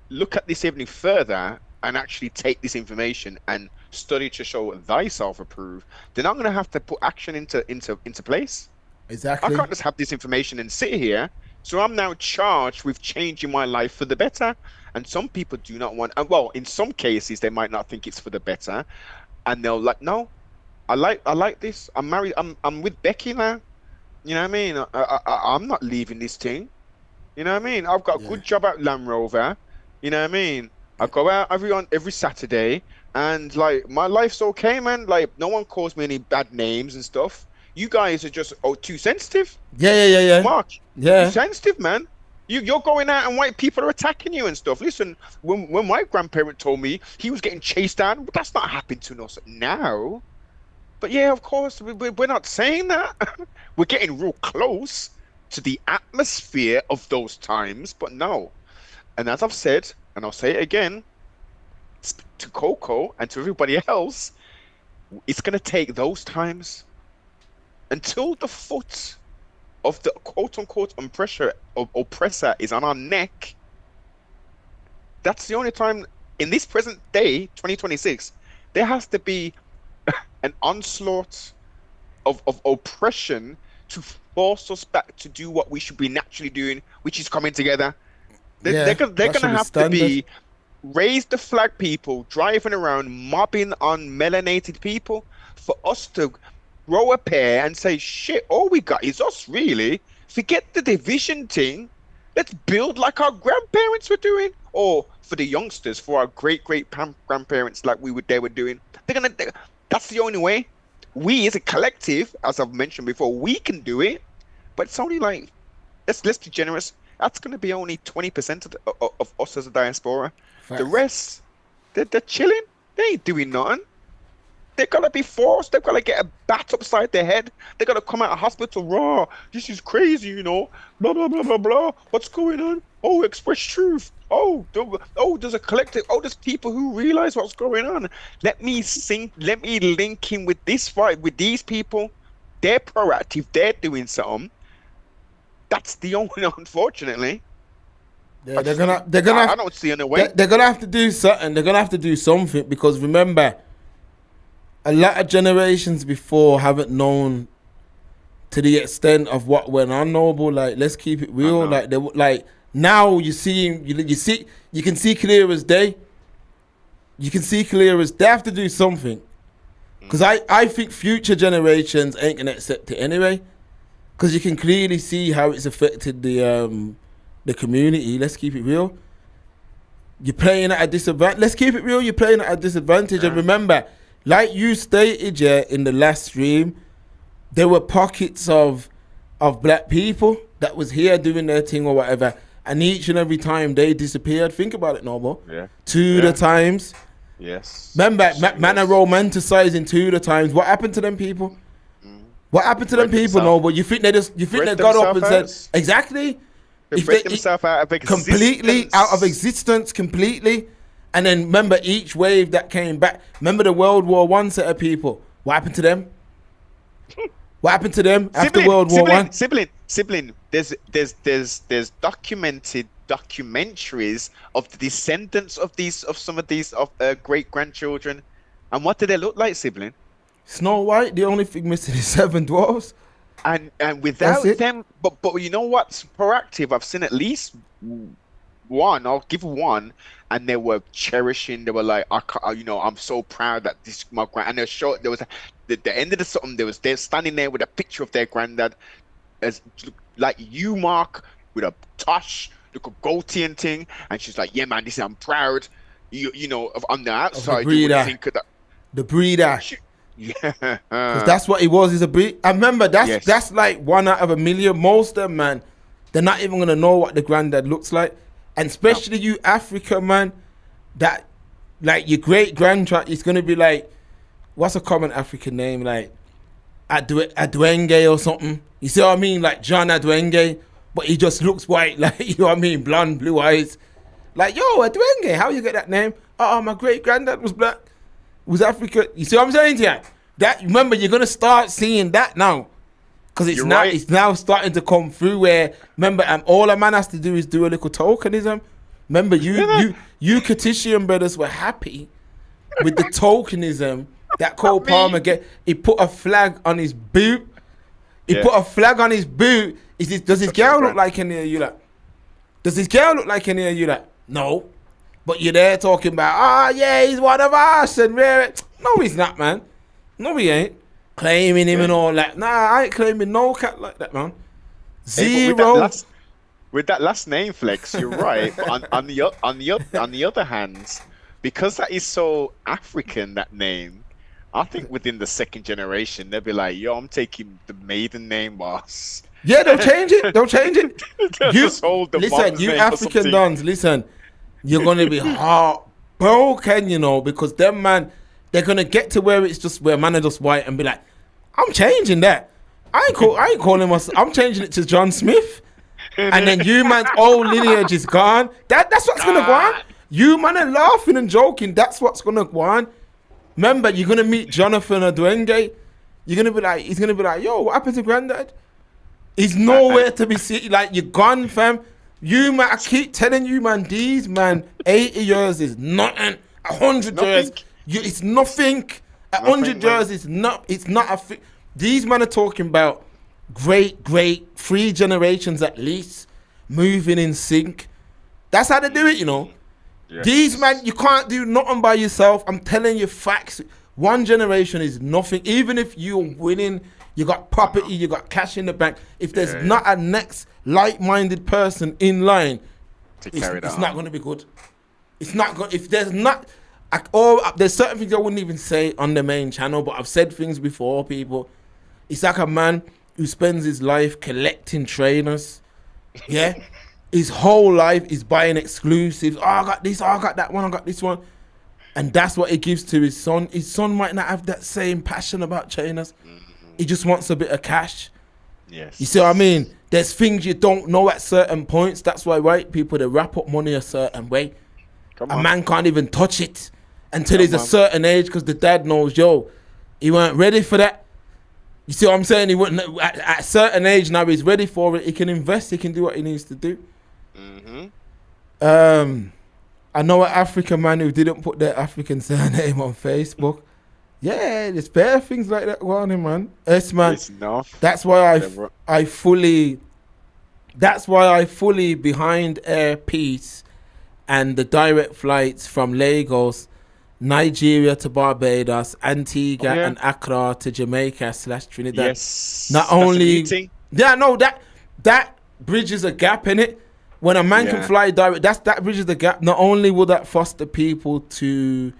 look at this even further and actually take this information and study to show thyself approve? Then I'm going to have to put action into place. Exactly. I can't just have this information and sit here. So I'm now charged with changing my life for the better. And some people do not want, and well, in some cases they might not think it's for the better, and they'll like, no, I like this. I'm married. I'm with Becky now. You know what I mean? I'm not leaving this thing. You know what I mean? I've got a good job at Land Rover. You know what I mean? I go out every Saturday, and like my life's okay, man. Like no one calls me any bad names and stuff. You guys are just too sensitive. Yeah. Mark, yeah, too sensitive, man. You're going out and white people are attacking you and stuff. Listen, when my grandparent told me he was getting chased down, that's not happening to us now. But yeah, of course, we're not saying that. We're getting real close to the atmosphere of those times, but no. And as I've said, and I'll say it again, to Coco and to everybody else, it's going to take those times until the foot of the quote-unquote oppressor is on our neck. That's the only time in this present day, 2026, there has to be an onslaught of oppression to force us back to do what we should be naturally doing, which is coming together. They're going to have to be raise the flag people, driving around, mobbing on melanated people, for us to grow a pair and say, shit, all we got is us, really. Forget the division thing. Let's build like our grandparents were doing, or for the youngsters, for our great grandparents, like they were doing. That's the only way. We as a collective, as I've mentioned before, we can do it, but it's only like, let's be generous. That's going to be only 20% of us as a diaspora. Facts. The rest, they're chilling. They ain't doing nothing. They're going to be forced. They've got to get a bat upside their head. They're going to come out of hospital raw. This is crazy, you know. Blah, blah, blah, blah, blah. What's going on? Oh, express truth. Oh, there's a collective. Oh, there's people who realize what's going on. Let me link in with this fight, with these people. They're proactive. They're doing something. That's the only, unfortunately. Yeah, they're gonna. I don't see any way. They're gonna have to do something. They're gonna have to do something, because remember, a lot of generations before haven't known to the extent of what went on, Noble. Like, let's keep it real. Like now you can see clear as day. You can see clear as they have to do something. Because I think future generations ain't gonna accept it anyway. Because you can clearly see how it's affected the community. Let's keep it real. You're playing at a disadvantage. Let's keep it real. You're playing at a disadvantage. And remember, like you stated, in the last stream, there were pockets of black people that was here doing their thing or whatever, and each and every time they disappeared. Think about it, Noble. Yeah. The times. Yes. Remember, man are romanticizing the times. What happened to them people? What happened to them people, Noble? You think they got up and said exactly? if break they themselves out of existence. completely out of existence, completely. And then remember each wave that came back. Remember the World War One set of people. What happened to them? What happened to them after World War One? Sibling. There's documented documentaries of the descendants of some of these great grandchildren, and what do they look like, sibling? Snow White. The only thing missing is 7 dwarfs. And without them, but you know what's proactive? I've seen at least one. I'll give one, and they were cherishing. They were like, I'm so proud that this my grand. And they showed there was the end of the something. They're standing there with a picture of their granddad, as like you, Mark, with a tosh, look a goatee and thing. And she's like, yeah, man, I'm proud. You know, on the outside, you would think of that. The breeder. Yeah, because that's what he was. He's a breed. I remember that's like 1 out of a million. Most of them, man, they're not even gonna know what the granddad looks like, and especially you Africa, man, that like your great grandchild is gonna be like, what's a common African name, like Adwenge or something? You see what I mean? Like John Adwenge, but he just looks white, like, you know what I mean? Blonde, blue eyes. Like, yo, Adwenge, how you get that name? Oh, my great granddad was black. Was Africa? You see what I'm saying to you? That, remember, you're gonna start seeing that now, because it's it's now starting to come through. Where, remember, all a man has to do is do a little tokenism. Remember, you Catitian brothers were happy with the tokenism that Cole Palmer get. He put a flag on his boot. He put a flag on his boot. Does his girl look like any of you? Like, does his girl look like any of you? Like, no. But you're there talking about, yeah, he's one of us, and no, he's not, man. No, he ain't. Claiming him and all that. Nah, I ain't claiming no cat like that, man. Zero. Hey, with that last name, Flex, you're right. But on the other hand, because that is so African, that name, I think within the second generation they'll be like, yo, I'm taking the maiden name, boss. Yeah, they'll change it. They'll change it. Listen, you African dons, listen. You're gonna be heartbroken, you know, because them man, they're gonna get to where it's just where man are just white and be like, I'm changing that. I ain't calling myself. I'm changing it to John Smith, and then you man's old lineage is gone. That's what's gonna go on. You man are laughing and joking. That's what's gonna go on. Remember, you're gonna meet Jonathan Adwenge. You're gonna be like, he's gonna be like, yo, what happened to granddad? He's nowhere to be seen. Like, you're gone, fam. You man, I keep telling you, man, these man, 80 years is nothing. 100 years, it's nothing. 100 years is not. It's not a. These men are talking about great 3 generations at least moving in sync. That's how they do it, you know. Yes. These man, you can't do nothing by yourself. I'm telling you facts. 1 generation is nothing. Even if you're winning, you got property, you got cash in the bank. If there's not a next like-minded person in line, it's not going to be good. It's not good. If there's not, there's certain things I wouldn't even say on the main channel, but I've said things before, people. It's like a man who spends his life collecting trainers. Yeah. His whole life is buying exclusives. Oh, I got this. Oh, I got that one. I got this one. And that's what he gives to his son. His son might not have that same passion about trainers. He just wants a bit of cash. Yes. You see what I mean? There's things you don't know at certain points. That's why white people, they wrap up money a certain way. A man can't even touch it until he's a certain age, because the dad knows, yo, he weren't ready for that. You see what I'm saying? He wouldn't at a certain age now. He's ready for it. He can invest. He can do what he needs to do. I know an African man who didn't put their African surname on Facebook. Yeah, there's bare things like that going on, man. Yes, man. That's why I fully behind Air Peace and the direct flights from Lagos, Nigeria to Barbados, Antigua and Accra to Jamaica / Trinidad. Yes. Not only that bridges a gap in it. When a man can fly direct, that bridges the gap. Not only will that foster people to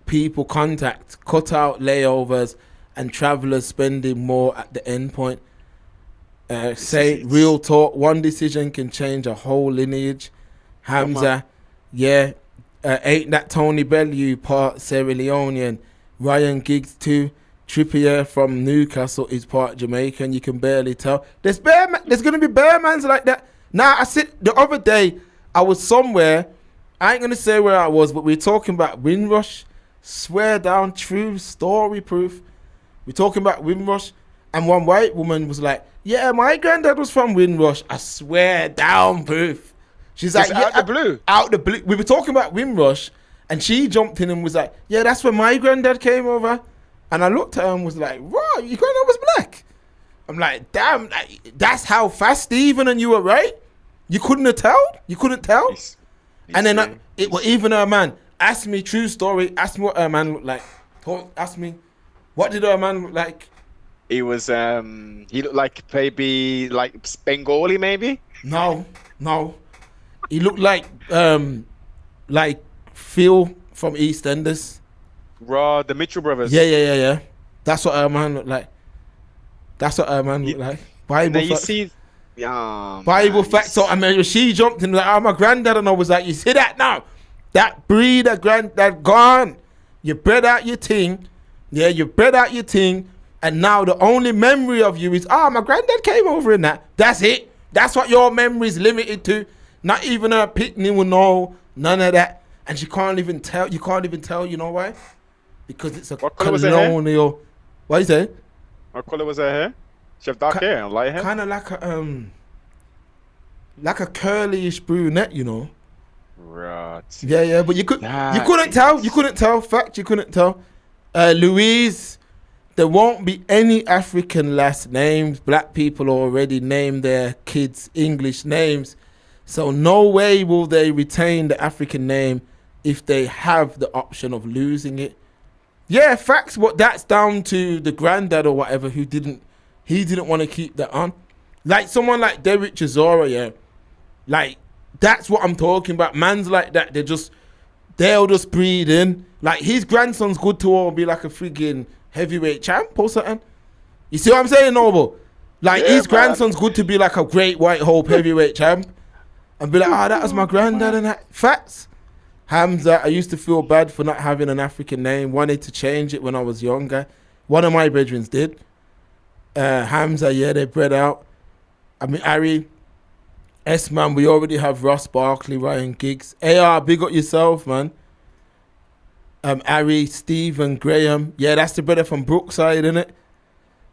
people contact, cut out layovers and travelers spending more at the end point. Say real talk, one decision can change a whole lineage. Hamza, ain't that Tony Bellew part Sierra Leonean? Ryan Giggs too. Trippier from Newcastle is part Jamaican. You can barely tell. There's gonna be bear mans like that. Now I said the other day I was somewhere. I ain't gonna say where I was, but we're talking about Windrush. Swear down, true story proof. We're talking about Windrush, and one white woman was like, "Yeah, my granddad was from Windrush." I swear down, proof. She's like, out the blue. Out the blue. We were talking about Windrush, and she jumped in and was like, "Yeah, that's when my granddad came over." And I looked at her and was like, "Right, your granddad was black." I'm like, "Damn, that's how fast Stephen and you were right. You couldn't have tell. You couldn't tell." And then even her man asked me, true story. Asked me what her man looked like. Asked me, what did her man look like? He was he looked like maybe like Bengali, maybe. No. He looked like Phil from EastEnders. Raw, the Mitchell brothers. Yeah. That's what her man looked like. Bible fact. So I mean, she jumped in like, my granddad, and I was like, you see that now? That breed of granddad gone. You bred out your thing. Yeah, you bred out your thing. And now the only memory of you is, my granddad came over in that. That's it. That's what your memory is limited to. Not even her pitney will know. None of that. And she can't even tell. You can't even tell. You know why? Because it's a colonial. What you say? What color was her hair? She have dark hair and light hair? Kind of like a curly-ish brunette, you know. Right. Yeah, but you couldn't tell. You couldn't tell. Fact, you couldn't tell. Louise, there won't be any African last names. Black people already name their kids English names. So no way will they retain the African name if they have the option of losing it. Yeah, facts. What that's down to the granddad or whatever who didn't want to keep that on. Like someone like Derek Chisora, yeah. Like that's what I'm talking about. Mans like that, they'll just breed in. Like his grandson's good to all be like a friggin' heavyweight champ or something. You see what I'm saying, Noble? Like his grandson's good to be like a great white hope heavyweight champ. And be like, that was my granddad and that. Facts. Hamza, I used to feel bad for not having an African name. Wanted to change it when I was younger. One of my brethren did. Hamza, yeah, they bred out. I mean, Harry, S-Man, we already have Ross Barkley, Ryan Giggs. AR, big up yourself, man. Harry, Stephen, Graham. Yeah, that's the brother from Brookside, innit?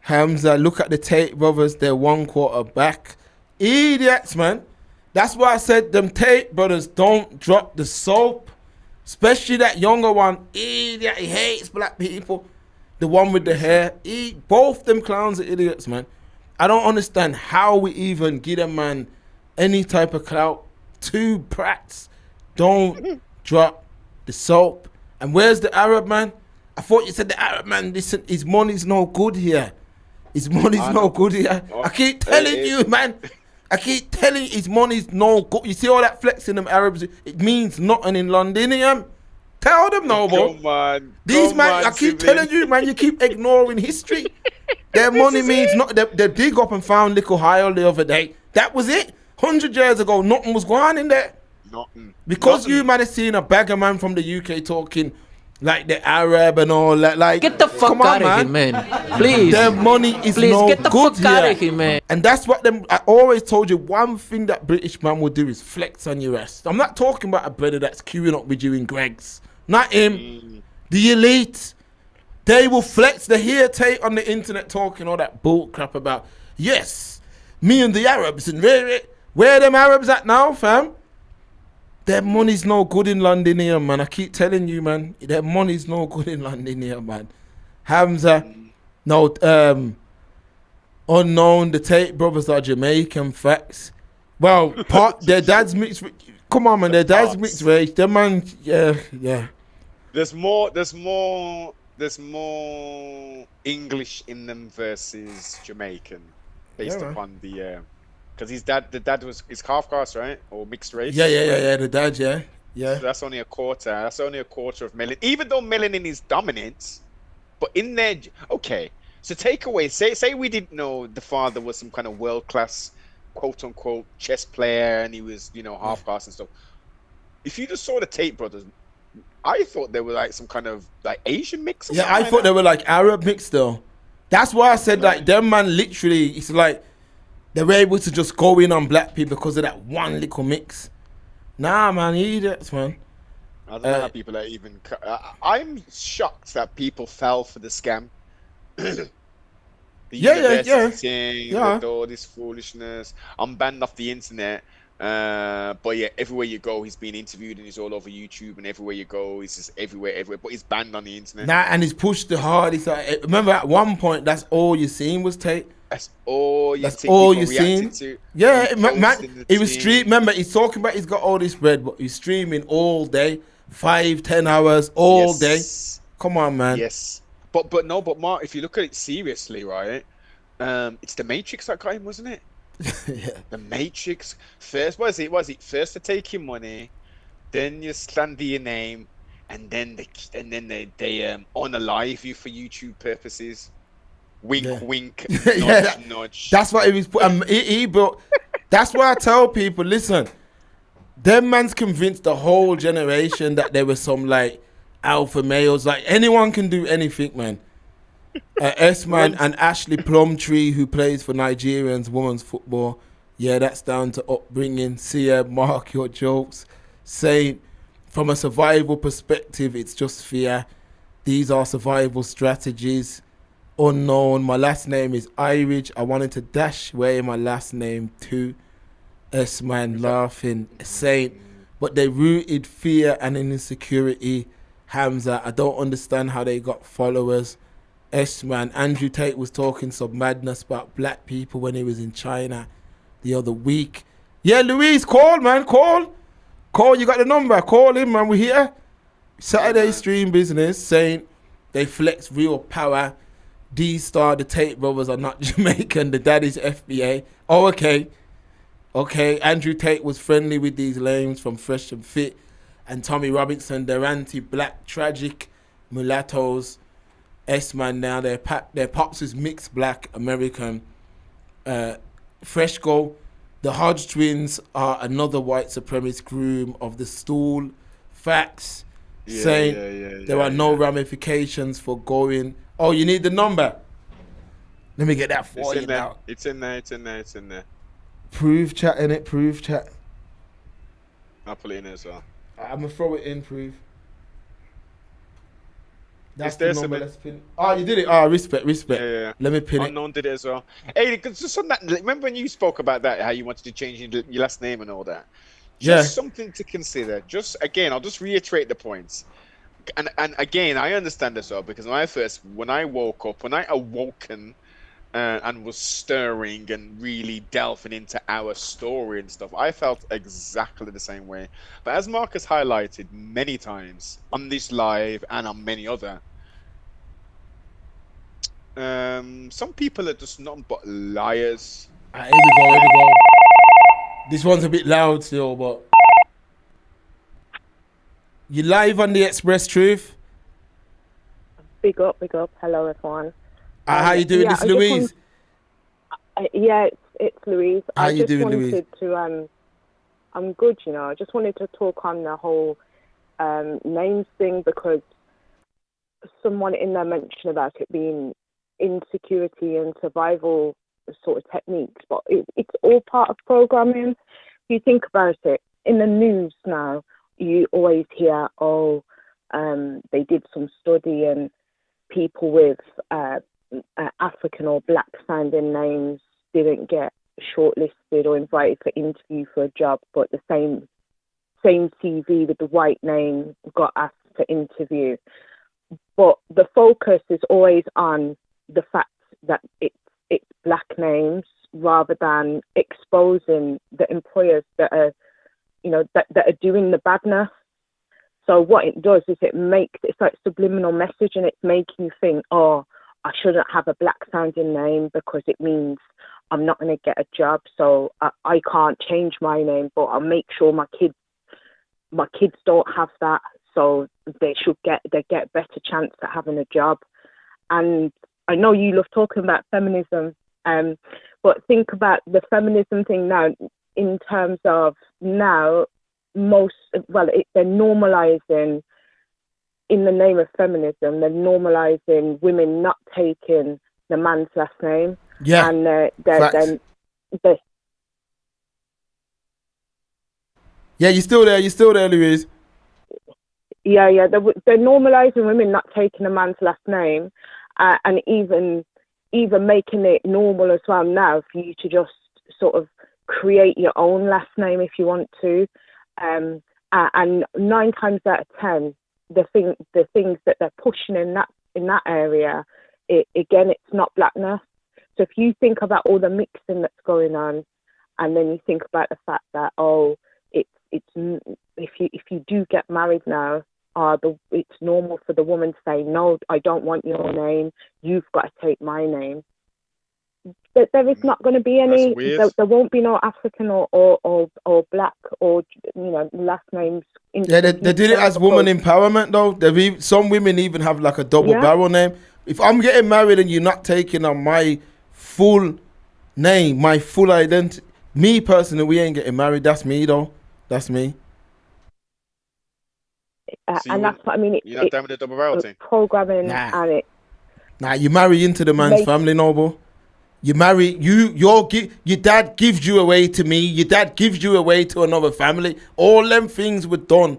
Hamza, look at the Tate brothers. They're 1 quarter back. Idiots, man. That's why I said them Tate brothers don't drop the soap. Especially that younger one. Idiot, he hates black people. The one with the hair. Both them clowns are idiots, man. I don't understand how we even give a man any type of clout. 2 brats. Don't drop the soap. And where's the Arab man? I thought you said the Arab man, listen, his money's no good here. His money's no good here. I keep telling you, man. I keep telling you, his money's no good. You see all that flexing them Arabs? It means nothing in Londinium. Tell them, Noble. Come on. These man, I keep telling you, man, you keep ignoring history. Their money means nothing. They dig up and found Little Hile the other day. That was it. 100 years ago, nothing was going on in there. Nothing. Because you might have seen a bagger man from the UK talking like the Arab and all that. Like, get the fuck out of here, man. Please. Their money is no get the good fuck out of here, man. And that's what them. I always told you one thing that British man will do is flex on your ass. I'm not talking about a brother that's queuing up with you in Greg's. Not him. The elite. They will flex. They hear Tate on the internet talking all that bull crap about, yes, me and the Arabs and where them Arabs at now, fam? Their money's no good in Londinium, man. I keep telling you, man. Their money's no good in Londinium, man. Hamza, no, unknown. The Tate brothers are Jamaican, facts. Well, their dad's mixed. Come on, man. Their dad's mixed race. Their man, yeah. There's more English in them versus Jamaican, based upon the. Because the dad was half caste, right, or mixed race. Yeah. The dad, yeah. So that's only a quarter. That's only a quarter of melanin. Even though melanin is dominant, but in there, okay. So take away. Say we didn't know the father was some kind of world class, quote unquote, chess player, and he was half caste and stuff. If you just saw the Tate brothers, I thought they were like some kind of like Asian mix. Or I thought they were like Arab mix though. That's why I said like them man literally. It's like. they were able to just go in on black people because of that one little mix. Nah, man, idiots, man. I don't know how people are even. I'm shocked that people fell for the scam. The university thing, all this foolishness. I'm banned off the internet. But yeah, everywhere you go, he's being interviewed and he's all over YouTube, and everywhere you go, he's just everywhere. But he's banned on the internet. Nah, and he's pushed the hardest. Remember, at one point, that's all you seen was Tate. That's all you seen. To. Yeah, man, he was stream. Remember, he's talking about he's got all this bread, but he's streaming all day, 5-10 hours all day. Come on, man. Yes, but Mark, if you look at it seriously, right? It's the Matrix that got him, wasn't it? Yeah. The Matrix first was it first to take your money, then you slander your name, and then they unalive you for YouTube purposes. Wink, wink, nudge, nudge. That's what he was. He built. That's why I tell people, listen, them man's convinced the whole generation that there were some like alpha males. Like anyone can do anything, man. S-Man and Ashley Plumtree, who plays for Nigerians women's football. Yeah, that's down to upbringing. Sia, mark your jokes. Saying, from a survival perspective, it's just fear. These are survival strategies. Unknown. My last name is Irish. I wanted to dash away my last name too. S-Man laughing. Saying, but they rooted fear and insecurity. Hamza, I don't understand how they got followers. S-Man, Andrew Tate was talking some madness about black people when he was in China the other week. Yeah, Louise, call, man, call. Call, you got the number. Call him, man, we're here. Saturday stream business saying they flex real power. D-Star, the Tate brothers are not Jamaican. The daddy's FBA. Oh, okay. Okay, Andrew Tate was friendly with these lames from Fresh and Fit. And Tommy Robinson, they're anti-black, tragic mulattoes. S-Man now, their pops is mixed black American. Fresh Go, the Hodge twins are another white supremacist groom of the stool. Facts, saying there are no ramifications for going. Oh, you need the number? Let me get that for you now. It's in there. Prove chat, innit? Prove chat. I'll put it in there as well. I'm going to throw it in, prove. That's the number. Let's pin. Oh, you did it. Oh, respect. Yeah. Let me pin Unknown did it as well. Hey, just on that, remember when you spoke about that, how you wanted to change your last name and all that? Just something to consider. Just again, I'll just reiterate the points. And again, I understand this all because when I woke up, when I awoken and was stirring and really delving into our story and stuff, I felt exactly the same way. But as Marcus highlighted many times on this live and on many other, some people are just nothing but liars. Here we go. This one's a bit loud still, but you live on the Express Truth. Big up. Hello, everyone. How you doing? This Louise. It's Louise. How you doing, Louise? I'm good, you know. I just wanted to talk on the whole names thing because someone in there mentioned about it being insecurity and survival sort of techniques, but it's all part of programming. If you think about it, in the news now, you always hear, they did some study and people with African or black sounding names didn't get shortlisted or invited for interview for a job, but the same CV with the white name got asked for interview. But the focus is always on the fact that it's black names rather than exposing the employers that are, that are doing the badness. So what it does is it's like subliminal message, and it's making you think, I shouldn't have a black sounding name because it means I'm not going to get a job. So I can't change my name, but I'll make sure my kids don't have that. So they get better chance at having a job. And I know you love talking about feminism, but think about the feminism thing now in terms of now they're normalizing, in the name of feminism, they're normalizing women not taking the man's last name. Yeah. And they're the Yeah, you're still there, Louise. yeah, they're normalising women not taking a man's last name, and even making it normal as well now for you to just sort of create your own last name if you want to, and 9 times out of 10, the things that they're pushing in that area, it's not blackness. So if you think about all the mixing that's going on, and then you think about the fact that it's if you do get married now, it's normal for the woman to say, no, I don't want your name, you've got to take my name. But there is not going to be any, there won't be no African or black or last names. Yeah, they did it as woman empowerment though. Some women even have like a double barrel name. If I'm getting married and you're not taking on my full name, my full identity, me personally, we ain't getting married. That's me though. That's me. And that's what I mean. You're not down with the double barrel thing? Programming and it. Nah, you marry into the man's family, Noble. You marry, your dad gives you away to me. Your dad gives you away to another family. All them things were done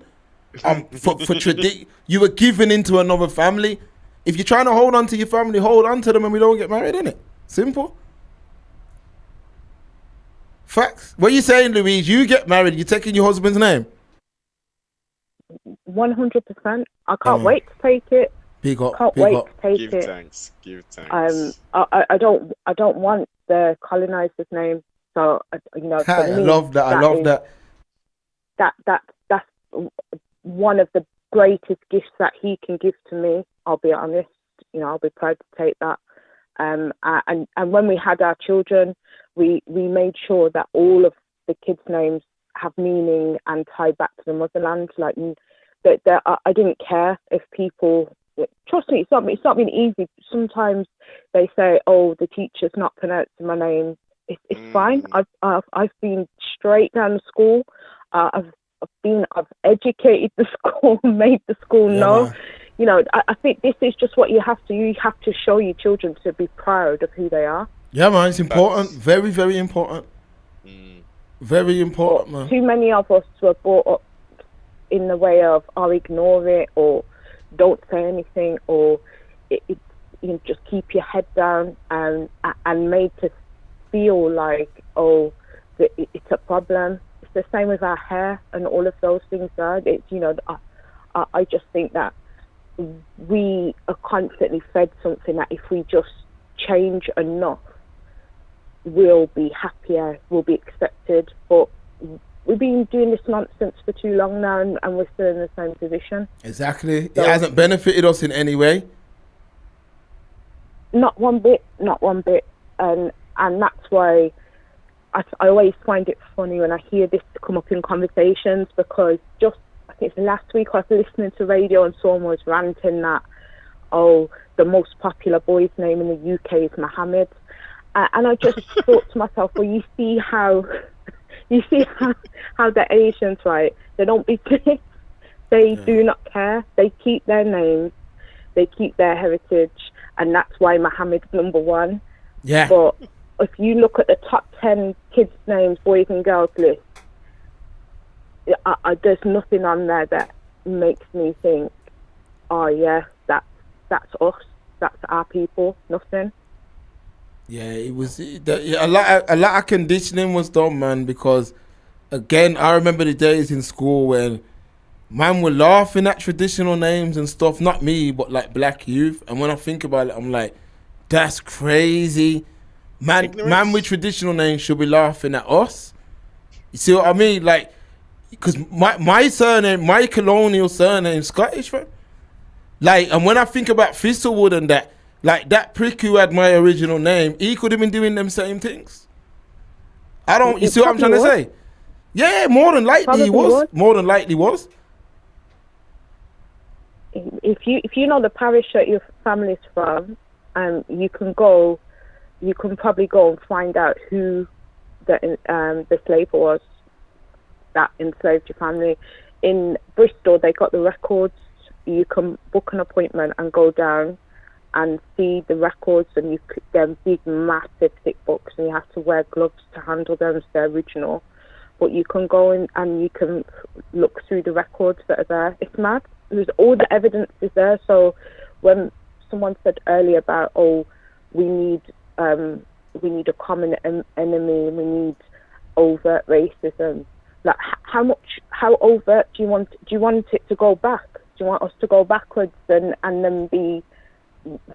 for tradition. You were given into another family. If you're trying to hold on to your family, hold on to them and we don't get married, innit? Simple. Facts. What are you saying, Louise? You get married, you're taking your husband's name? 100%. I can't wait to take it. Big up. Can't big wait up. to take Give it. thanks. Give thanks. I don't want the colonizer's name. So for me, I love that. I love that. That's one of the greatest gifts that he can give to me. I'll be honest. I'll be proud to take that. And when we had our children, we made sure that all of the kids' names have meaning and tie back to the motherland. Like that, I didn't care if people. Trust me, it's not been easy. Sometimes they say, "Oh, the teacher's not pronouncing my name." It's fine. I've been straight down the school. I've educated the school, made the school know. Man. I think this is just what you have to. You have to show your children to be proud of who they are. Yeah, man, it's important. Very, very important. Very important, man. Too many of us were brought up in the way of, ignore it, or don't say anything, or just keep your head down, and made to feel like, it's a problem. It's the same with our hair and all of those things. I just think that we are constantly fed something that if we just change enough, we'll be happier, we'll be accepted. But we've been doing this nonsense for too long now, and we're still in the same position. Exactly. So, it hasn't benefited us in any way. Not one bit. And that's why I always find it funny when I hear this come up in conversations, because I think it's last week I was listening to radio and someone was ranting that, the most popular boy's name in the UK is Mohammed. And I just thought to myself, well, you see how the Asians, right? They don't be pissed. They do not care. They keep their names. They keep their heritage. And that's why Mohammed's number one. Yeah. But if you look at the top 10 kids' names, boys and girls list, there's nothing on there that makes me think, that's us. That's our people. Nothing. Yeah, it was a lot of conditioning was done, man, because again, I remember the days in school when man were laughing at traditional names and stuff, not me, but like black youth. And when I think about it, I'm like, that's crazy. Man with traditional names should be laughing at us. You see what I mean? Like, because my surname, my colonial surname is Scottish, right? Like, and when I think about Thistlewood and that, like that prick who had my original name, he could have been doing them same things. You see what I'm trying to say? Yeah, more than likely he was. More than likely was. If you know the parish that your family's from, you can probably go and find out who the slave was that enslaved your family. In Bristol, they got the records. You can book an appointment and go down and see the records, and you could get big, massive, thick books, and you have to wear gloves to handle them as they're original. But you can go in and you can look through the records that are there. It's mad. There's all the evidence is there. So when someone said earlier about, we need a common enemy, we need overt racism. Like, how overt do you want it to go back? Do you want us to go backwards and then be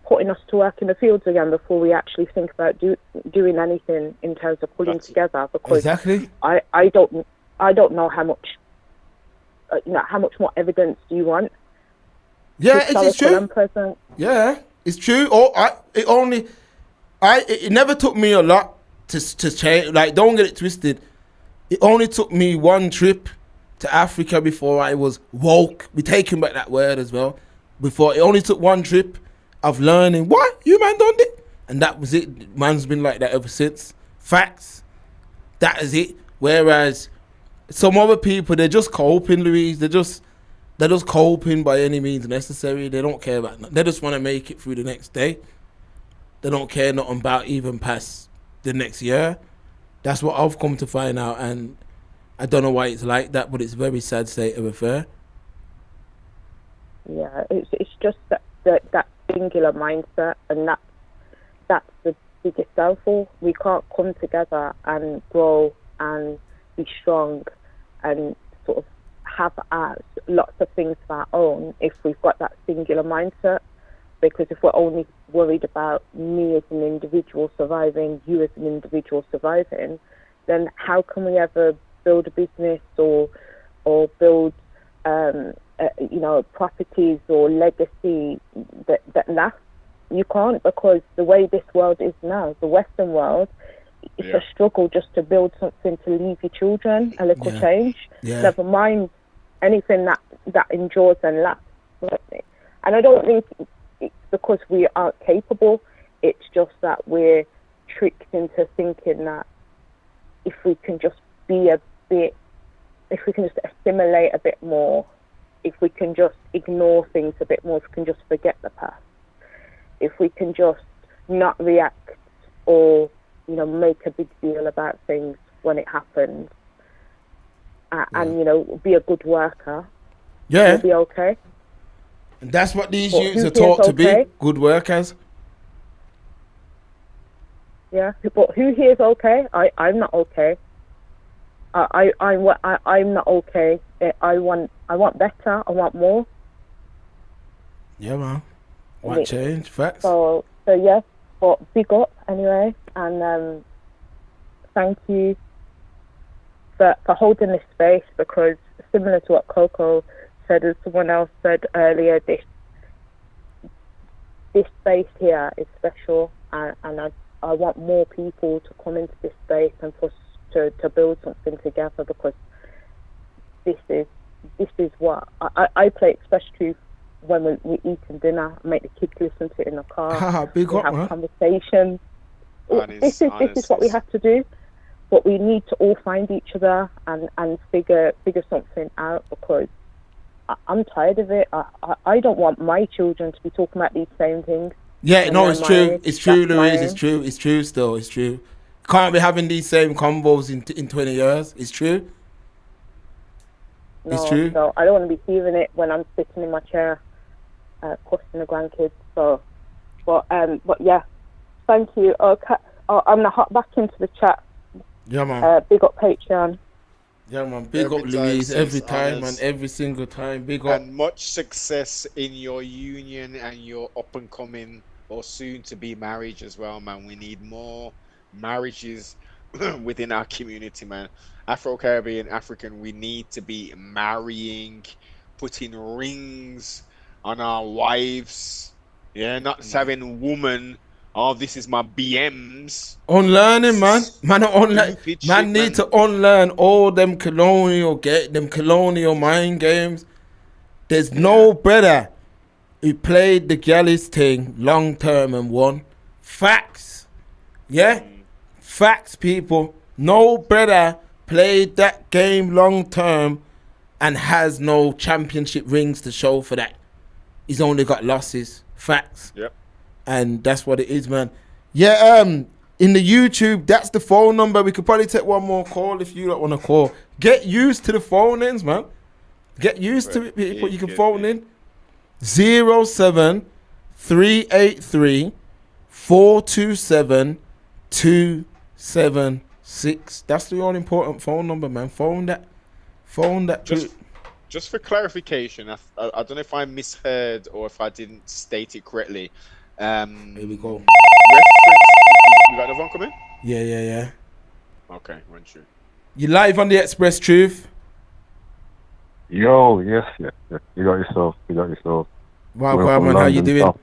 putting us to work in the fields again before we actually think about doing anything in terms of pulling together? Because exactly. I don't know how much how much more evidence do you want? Yeah, it's true. And present. Yeah, it's true. It never took me a lot to change. Like, don't get it twisted. It only took me one trip to Africa before I was woke. We taking back that word as well. Before, it only took one trip of learning, what? You man done it? And that was it. Man's been like that ever since. Facts. That is it. Whereas some other people, they're just coping, Louise. They're just coping by any means necessary. They don't care about nothing. They just want to make it through the next day. They don't care nothing about even past the next year. That's what I've come to find out, and I don't know why it's like that, but it's a very sad state of affair. Yeah, it's just that singular mindset, and that's the biggest downfall. We can't come together and grow and be strong and sort of have lots of things of our own if we've got that singular mindset. Because if we're only worried about me as an individual surviving, you as an individual surviving, then how can we ever build a business or build properties or legacy that lasts? You can't, because the way this world is now, the Western world, it's a struggle just to build something to leave your children, a little change. Never mind anything that endures and lasts. And I don't think it's because we aren't capable. It's just that we're tricked into thinking that if we can just if we can just assimilate a bit more, if we can just ignore things a bit more, if we can just forget the past, if we can just not react or make a big deal about things when it happens, and be a good worker, we'll be okay. And that's what these youths are taught to be, good workers. Yeah, but who here is okay? I'm not okay. I'm not okay. I want better. I want more. Yeah, man. Want change, facts. So yes, but big up anyway, and thank you for holding this space, because similar to what Coco said, as someone else said earlier, this space here is special, and I want more people to come into this space and for us to build something together, because this is what I play it especially when we're eating dinner. I make the kids listen to it in the car. Big we up, have man. Conversations. This is what we have to do, but we need to all find each other and figure something out, because I'm tired of it. I don't want my children to be talking about these same things. Yeah, no, it's true. It's true, Louise. It's true. It's true still. It's true. Can't be having these same combos in 20 years. It's true. No, it's true. So I don't want to be hearing it when I'm sitting in my chair, questioning the grandkids. So, but yeah, thank you. Okay, I'm gonna hop back into the chat. Yeah, man. Big up Patreon. Yeah, man. Big up Louise every time, man. Every single time. Big up. And much success in your union and your up and coming or soon to be marriage as well, man. We need more marriages within our community, man. Afro-Caribbean, African, we need to be marrying, putting rings on our wives. Yeah, not having woman. Oh, this is my BMs. Unlearning, man. Man need to unlearn all them colonial mind games. There's no brother who played the Gallis thing long term and won. Facts. Yeah? Facts, people. No brother played that game long term and has no championship rings to show for that. He's only got losses. Facts. Yep. And that's what it is, man. Yeah, in the YouTube, that's the phone number. We could probably take one more call if you don't want to call. Get used to the phone ins, man. Get used to it, people. You can phone in 07 383 427 276. That's the all important phone number, man. Phone that. Just for clarification, I don't know if I misheard or if I didn't state it correctly. Here we go. You got another one coming? Yeah. Okay, run through. You live on the Express Truth. Yo, yes. You got yourself. Wow, man, how you doing? Stuff.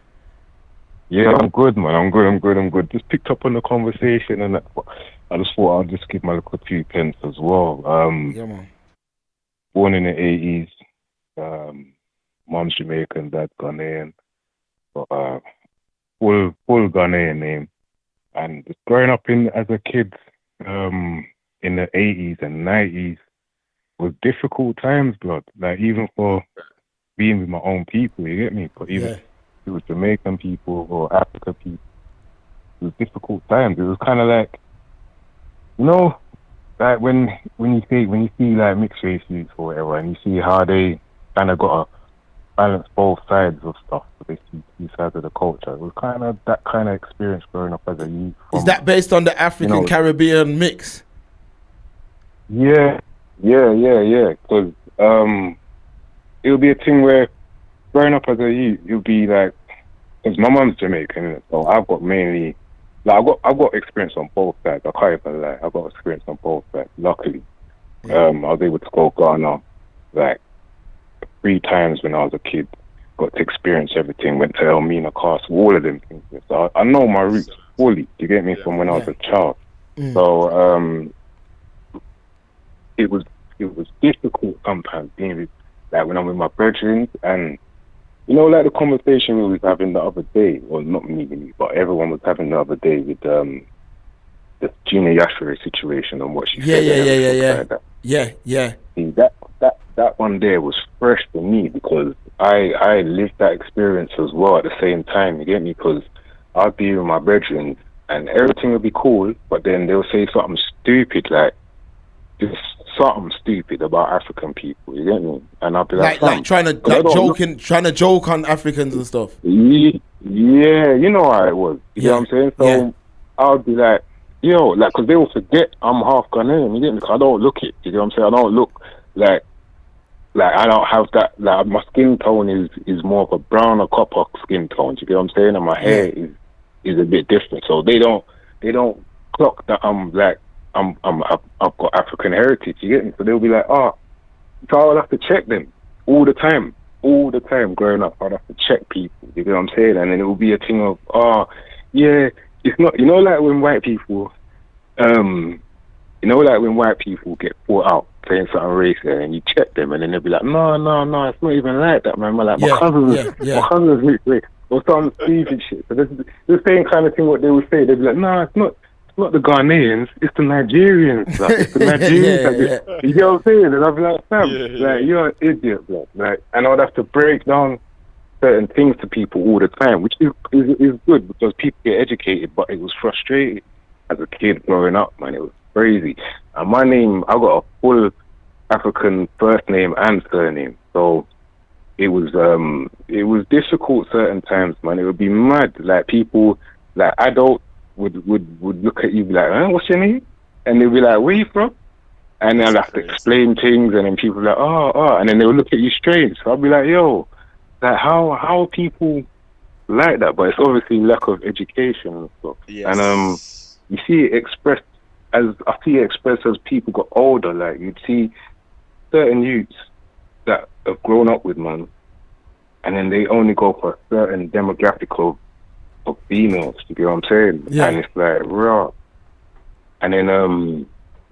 Yeah, I'm good, man. I'm good. Just picked up on the conversation, and I just thought I'll just give my little 2 pence as well. Yeah, man. Born in the 80s, mom's Jamaican, dad's Ghanaian, but full Ghanaian name. And just growing up as a kid in the 80s and 90s was difficult times, blood. Like, even for being with my own people, you get me? But even if it was Jamaican people or African people, it was difficult times. It was kind of like, like when you see like mixed race youths or whatever, and you see how they kind of got to balance both sides of stuff, but they see two sides of the culture. It was kind of that kind of experience growing up as a youth. Is that based on the African Caribbean mix? Yeah. Because it'll be a thing where growing up as a youth, you'll be like, because my mum's Jamaican, so I've got mainly. Like, I've got experience on both sides. I can't even lie. I've got experience on both sides. Luckily, I was able to go Ghana like 3 times when I was a kid. Got to experience everything. Went to Elmina Castle, all of them things. So I know my roots fully. You get me, from when I was a child. So it was difficult sometimes being with, like, when I'm with my brethren, and like the conversation we was having the other day, well, not me, but everyone was having the other day with the Gina Yashore situation and what she said. Yeah. See, that one there was fresh for me because I lived that experience as well at the same time. You get me? Because I'd be with my brethren and everything would be cool, but then they'll say something stupid, like just something stupid about African people. You get me? And I'll be like trying to joke on Africans and stuff. Yeah, you know how it was. You know what I'm saying? So I'll be like, because they will forget I'm half Ghanaian. You get me? 'Cause I don't look it. You know what I'm saying? I don't look like I don't have that. Like, my skin tone is more of a brown or copper skin tone. You get what I'm saying? And my hair is a bit different. So they don't clock that I'm like. I've got African heritage, you get me? So they'll be like, so I'll have to check them all the time growing up. I'd have to check people, you get what I'm saying? And then it will be a thing of, it's not, like when white people, get caught out saying something racist and you check them and then they'll be like, no, it's not even like that, man. My cousin's mixed race or some stupid shit. So this is the same kind of thing what they would say. They'd be like, no, it's not the Ghanaians, it's the Nigerians. Like, it's the Nigerians. You know what I'm saying? And I'd be like, fam, you're an idiot, bro. Like, and I'd have to break down certain things to people all the time, which is good because people get educated, but it was frustrating as a kid growing up, man. It was crazy. And my name, I got a full African first name and surname, so it was difficult certain times, man. It would be mad. Like, people, like adults, would look at you be like, what's your name? And they'll be like, where you from? And I'll have to explain things, and then people are like, oh, and then they'll look at you strange. So I'll be like, yo, like, how are people like that? But it's obviously lack of education and stuff. Yes. And you see it expressed as people got older. Like, you'd see certain youths that have grown up with, man, and then they only go for a certain demographic of females, you get what I'm saying? Yeah. And it's like, raw. And then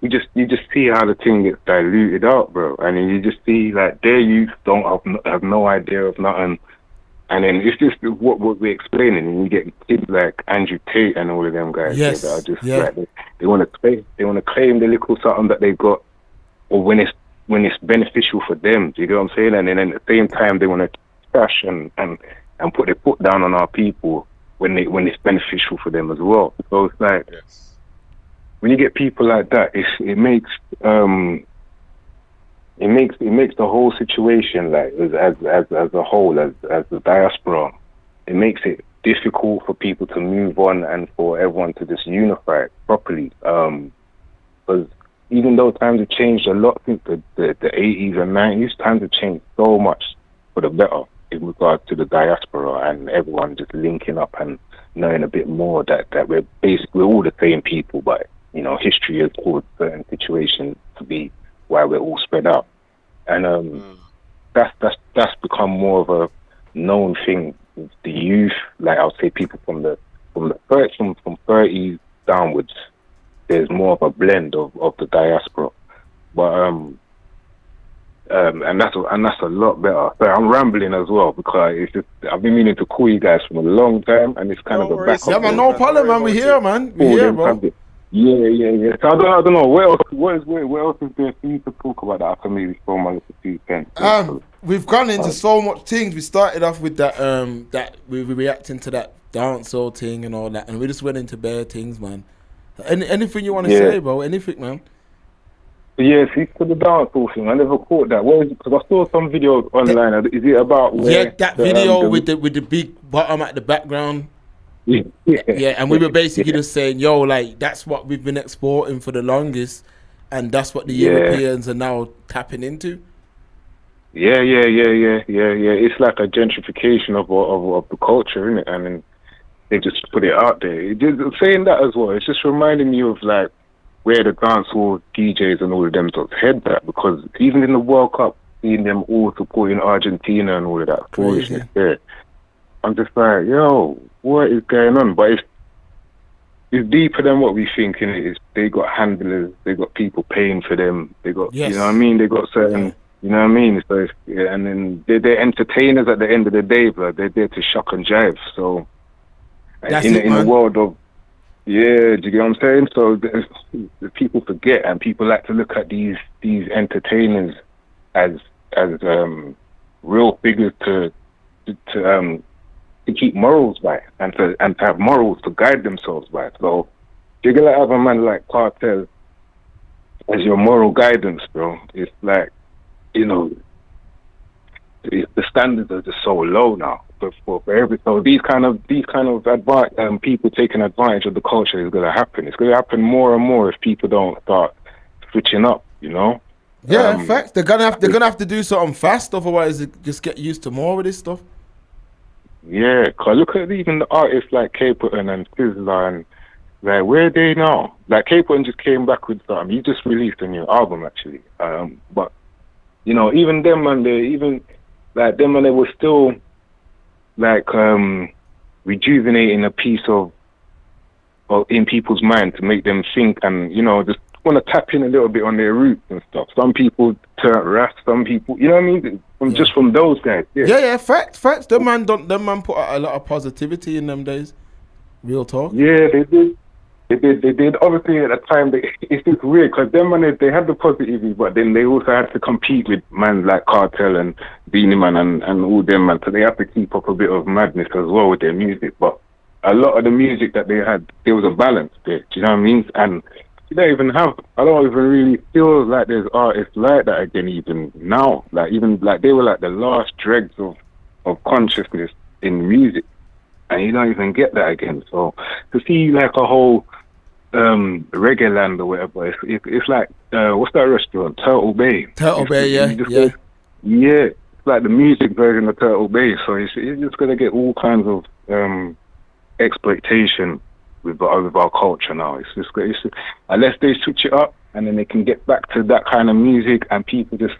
you just see how the thing gets diluted out, bro. And then you just see, like, their youth don't have no idea of nothing. And then it's just what we're explaining, and you get kids like Andrew Tate and all of them guys that are just like, they want to claim the little something that they've got, or when it's beneficial for them, do you get what I'm saying? And then at the same time they want to trash and put their foot down on our people when it's beneficial for them as well. So it's like when you get people like that, it makes the whole situation, like as a whole, as the diaspora, it makes it difficult for people to move on and for everyone to just unify properly. Because even though times have changed a lot since the 80s and 90s, times have changed so much for the better in regard to the diaspora and everyone just linking up and knowing a bit more that we're all the same people, but you know, history has caused certain situations to be why we're all spread out. And that's become more of a known thing. The youth, like I would say, people from 30s downwards, there's more of a blend of the diaspora. But and that's a lot better. So I'm rambling as well because it's just I've been meaning to call you guys for a long time, and it's kind of a backup. Yeah, man, no problem, man. We're here, man. We're here, bro. Yeah. So I don't know what else is there for you to talk about that I can maybe throw my little 2 pence. We've gone into so much things. We started off with that that we were reacting to that dancehall thing and all that, and we just went into bare things, man. Anything you want to say, bro? Anything, man? Yeah, see, for the dancehall thing, I never caught that. What is it? Because I saw some videos online. Is it about where that video with the big bottom at the background? Yeah, and we were basically just saying, yo, like that's what we've been exporting for the longest, and that's what the Europeans are now tapping into. Yeah. It's like a gentrification of the culture, isn't it? And then they just put it out there. Saying that as well, it's just reminding me of like where the dancehall DJs and all of them sort of head that, because even in the World Cup, seeing them all supporting Argentina and all of that foolishness there, I'm just like, yo, what is going on? But it's deeper than what we think. In they got handlers, they got people paying for them, they got you know what I mean. They got certain, you know what I mean. So and then they're entertainers at the end of the day, but they're there to shock and jive. So in a world of do you get what I'm saying? So the people forget, and people like to look at these entertainers as real figures to keep morals by, and to have morals to guide themselves by. So you're gonna have a man like Kartel as your moral guidance, bro. It's like, you know, the standards are just so low now. For every, so these kind of people taking advantage of the culture is gonna happen. It's gonna happen more and more if people don't start switching up, you know. Yeah, in fact, they're gonna have to do something fast, otherwise they just get used to more of this stuff. Yeah, cause look at even the artists like Capleton and Sizzla, and like where are they now? Like Capleton just came back with something. He just released a new album actually. But you know, even them and they were still like rejuvenating a piece of in people's mind to make them think, and you know, just want to tap in a little bit on their roots and stuff. Some people turn rap, some people, you know what I mean, just from those guys. Facts. Them man put out a lot of positivity in them days. Real talk. Yeah, they did. Obviously, at the time, it's just weird because them man, they had the positivity, but then they also had to compete with man like Kartel and Beanie Man and all them man. So they have to keep up a bit of madness as well with their music. But a lot of the music that they had, there was a balance there. Do you know what I mean? And I don't even really feel like there's artists like that again even now. Like even like they were like the last dregs of consciousness in music, and you don't even get that again. So to see like a whole reggae land or whatever, it's like what's that restaurant? Turtle Bay. Yeah. It's like the music version of Turtle Bay. So it's just gonna get all kinds of exploitation with our culture now. It's unless they switch it up and then they can get back to that kind of music, and people just,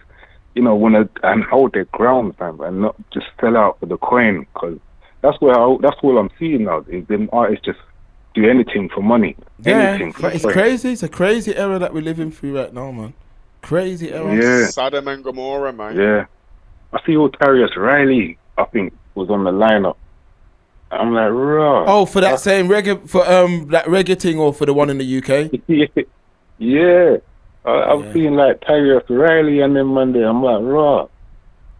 you know, want to and hold their ground, fam, and not just sell out for the coin, because that's all I'm seeing now. Is them artists just do anything for money. It's crazy. It's a crazy era that we're living through right now, man. Crazy era. Yeah. Sodom and Gomorrah, man. Yeah. I see Tarius Riley, I think, was on the lineup. I'm like, raw. Oh, for that same reggae, for that reggae thing, or for the one in the UK? Yeah. I've seen like Tarius Riley and then Monday. I'm like, raw.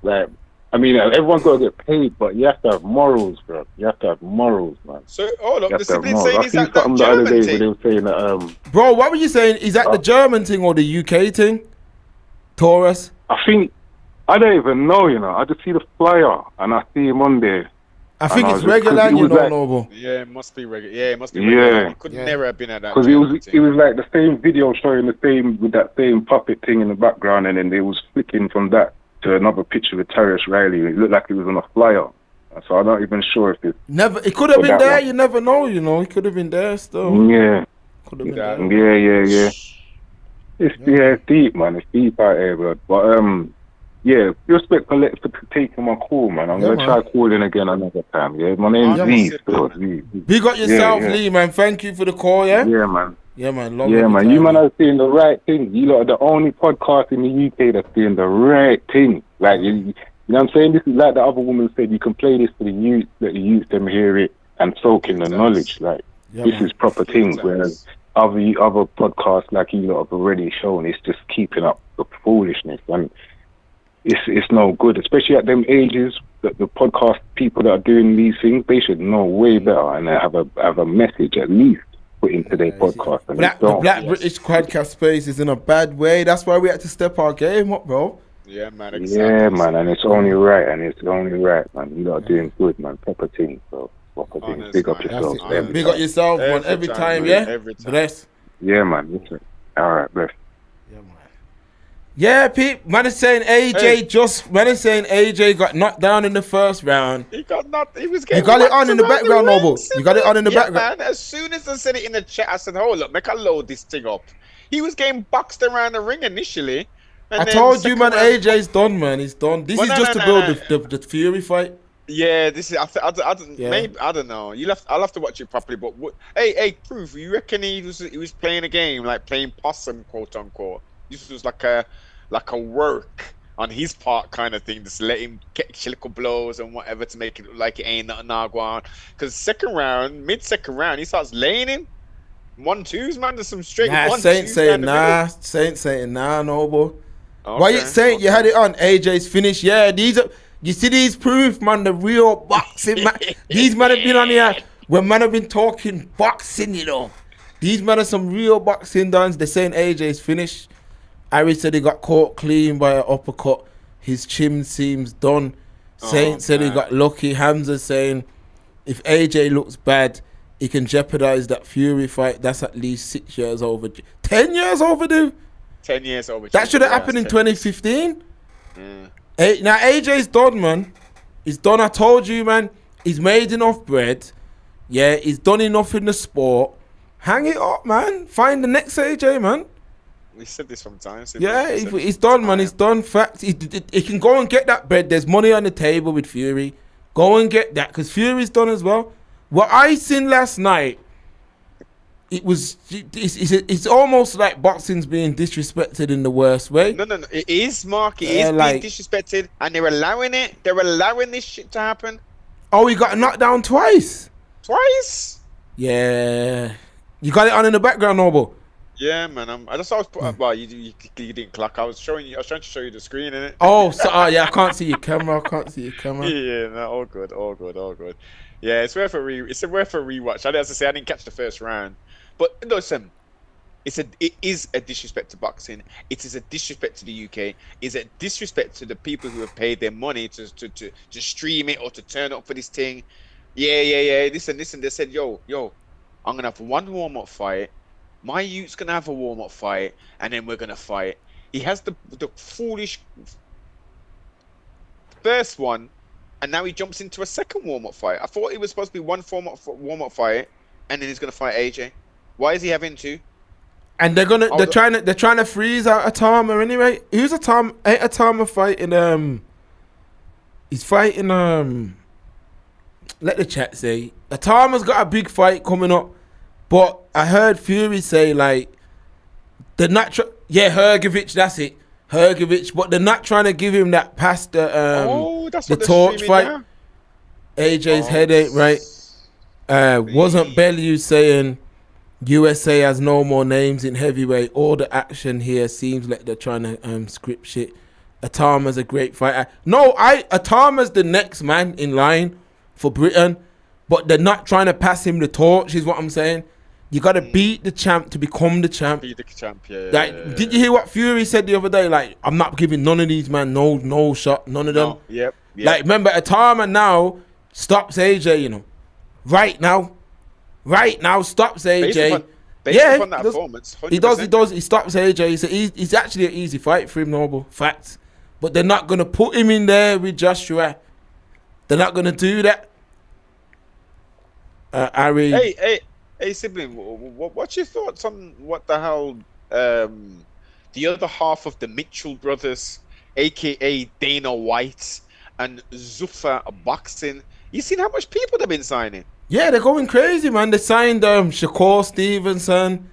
Like, I mean, everyone's got to get paid, but you have to have morals, bro. bro. You have to have morals, man. So, hold up, You the have to have sibling morals. saying I he's seen at that something the other German day where they thing. were saying that Bro, what were you saying? Is that the German thing or the UK thing? Taurus? I think I don't even know, you know. I just see the flyer and I see him on there. I think it's regular, you know, Noble. Yeah, it must be regular. Yeah, it must be regular. Yeah. He could never have been at that. Because it was like the same video showing the same with that same puppet thing in the background, and then they was flicking from that to another picture with Tarius Riley. It looked like it was on a flyer. So I'm not even sure if it's It could have for been that there. one. You never know. You know, it could have been there still. Yeah. Could have been there. Yeah. It's deep, man. It's deep out here, bro. But yeah, respect for taking my call, man. I'm gonna try calling again another time. Yeah, my name's Z. Big up yourself, Lee, man. Thank you for the call. Yeah. Yeah, man. Yeah, man. Yeah, man. You man are saying the right thing. You lot are the only podcast in the UK that's doing the right thing. Like you know what I'm saying? This is like the other woman said, you can play this for the youth, let the youth them hear it and soak in the knowledge. Like this is proper things, whereas other podcasts like you lot have already shown, it's just keeping up the foolishness, and it's no good, especially at them ages. That the podcast people that are doing these things, they should know way better and have a message at least put into their podcast. And The Black British podcast space is in a bad way. That's why we had to step our game up, bro. Yeah, man. Exactly. Yeah, man, and it's only right, man. You lot are doing good, man. Proper team, so proper team. Big up yourself. Big up yourself, man. Every time, yeah. Every time. Bless. Yeah, man. Listen. All right, bless. Yeah, Pete. Man is saying AJ got knocked down in the first round. He got knocked. He was You getting got it whacked on in the around background, ring, Noble. You got it on in the background. Man, as soon as I said it in the chat, I said, hold up, make I load this thing up. He was getting boxed around the ring initially. And I then told you, man, second round- AJ's done, man. He's done. This Well, is no, just no, to no, build the Fury fight. Yeah, this is. I don't. Yeah. Maybe I don't know. I'll have to watch it properly. But hey, proof. You reckon he was playing a game, like playing possum, quote unquote? This was like a work on his part kind of thing. Just let him catch little blows and whatever to make it look like it ain't nothing on. Because mid-second round, he starts laying him 1-2s, man. There's some straight 1-2s. Saint saying nah, Noble. Why you saying you had it on AJ's finish? Yeah, you see these proof, man. The real boxing, man. These men have been on here when man have been talking boxing, you know. These men are some real boxing dons. They're saying AJ's finished. Harry said he got caught clean by an uppercut. His chin seems done. Saint said he got lucky. Hamza saying if AJ looks bad, he can jeopardize that Fury fight. That's at least 6 years overdue. 10 years overdue? 10 years overdue. That should have happened in 2015. Now AJ's done, man. He's done. I told you, man. He's made enough bread. Yeah, he's done enough in the sport. Hang it up, man. Find the next AJ, man. We said this from time. Yeah, he's done, man. He's done. Facts. He can go and get that bread. There's money on the table with Fury. Go and get that, because Fury's done as well. What I seen last night, it's almost like boxing's being disrespected in the worst way. No. It is, Mark. It is being disrespected, and they're allowing it. They're allowing this shit to happen. Oh, he got knocked down twice. Twice? Yeah. You got it on in the background, Noble. Yeah, man. I just always put. Well, you didn't clock. I was trying to show you the screen, innit? Oh, yeah. I can't see your camera. Yeah, no, all good. Yeah, it's worth a rewatch. As I say, I didn't catch the first round, but listen, it is a disrespect to boxing. It is a disrespect to the UK. It's a disrespect to the people who have paid their money to stream it or to turn up for this thing. Yeah. Listen. They said, yo, I'm gonna have one warm-up fight. My youth's gonna have a warm-up fight, and then we're gonna fight. He has the foolish first one, and now he jumps into a second warm-up fight. I thought it was supposed to be one warm-up fight, and then he's gonna fight AJ. Why is he having two? And they're trying to freeze out Atama anyway. Who's Atama? Ain't Atama fighting? He's fighting. Let the chat say Atama's got a big fight coming up. But I heard Fury say, like, they're not Hergovich, that's it. Hergovich, but they're not trying to give him that past the torch fight. Now? AJ's head ain't right. Wasn't Bellew saying USA has no more names in heavyweight? All the action here seems like they're trying to script shit. Atama's a great fighter. No, Atama's the next man in line for Britain. but they're not trying to pass him the torch. Is what I'm saying. You got to beat the champ to become the champ. Be the champ, yeah. Like, did you hear what Fury said the other day? Like, I'm not giving none of these man no shot, none of them. No, yep. Like, remember, Atama now stops AJ, you know. Right now, stops AJ. Based upon that performance, 100%. He does. He stops AJ. So he's actually an easy fight for him, Noble. Facts. But they're not going to put him in there with Joshua. They're not going to do that. Ari. Hey, sibling, what's your thoughts on what the hell the other half of the Mitchell brothers, a.k.a. Dana White and Zuffa Boxing? You seen how much people they've been signing? Yeah, they're going crazy, man. They signed Shakur Stevenson.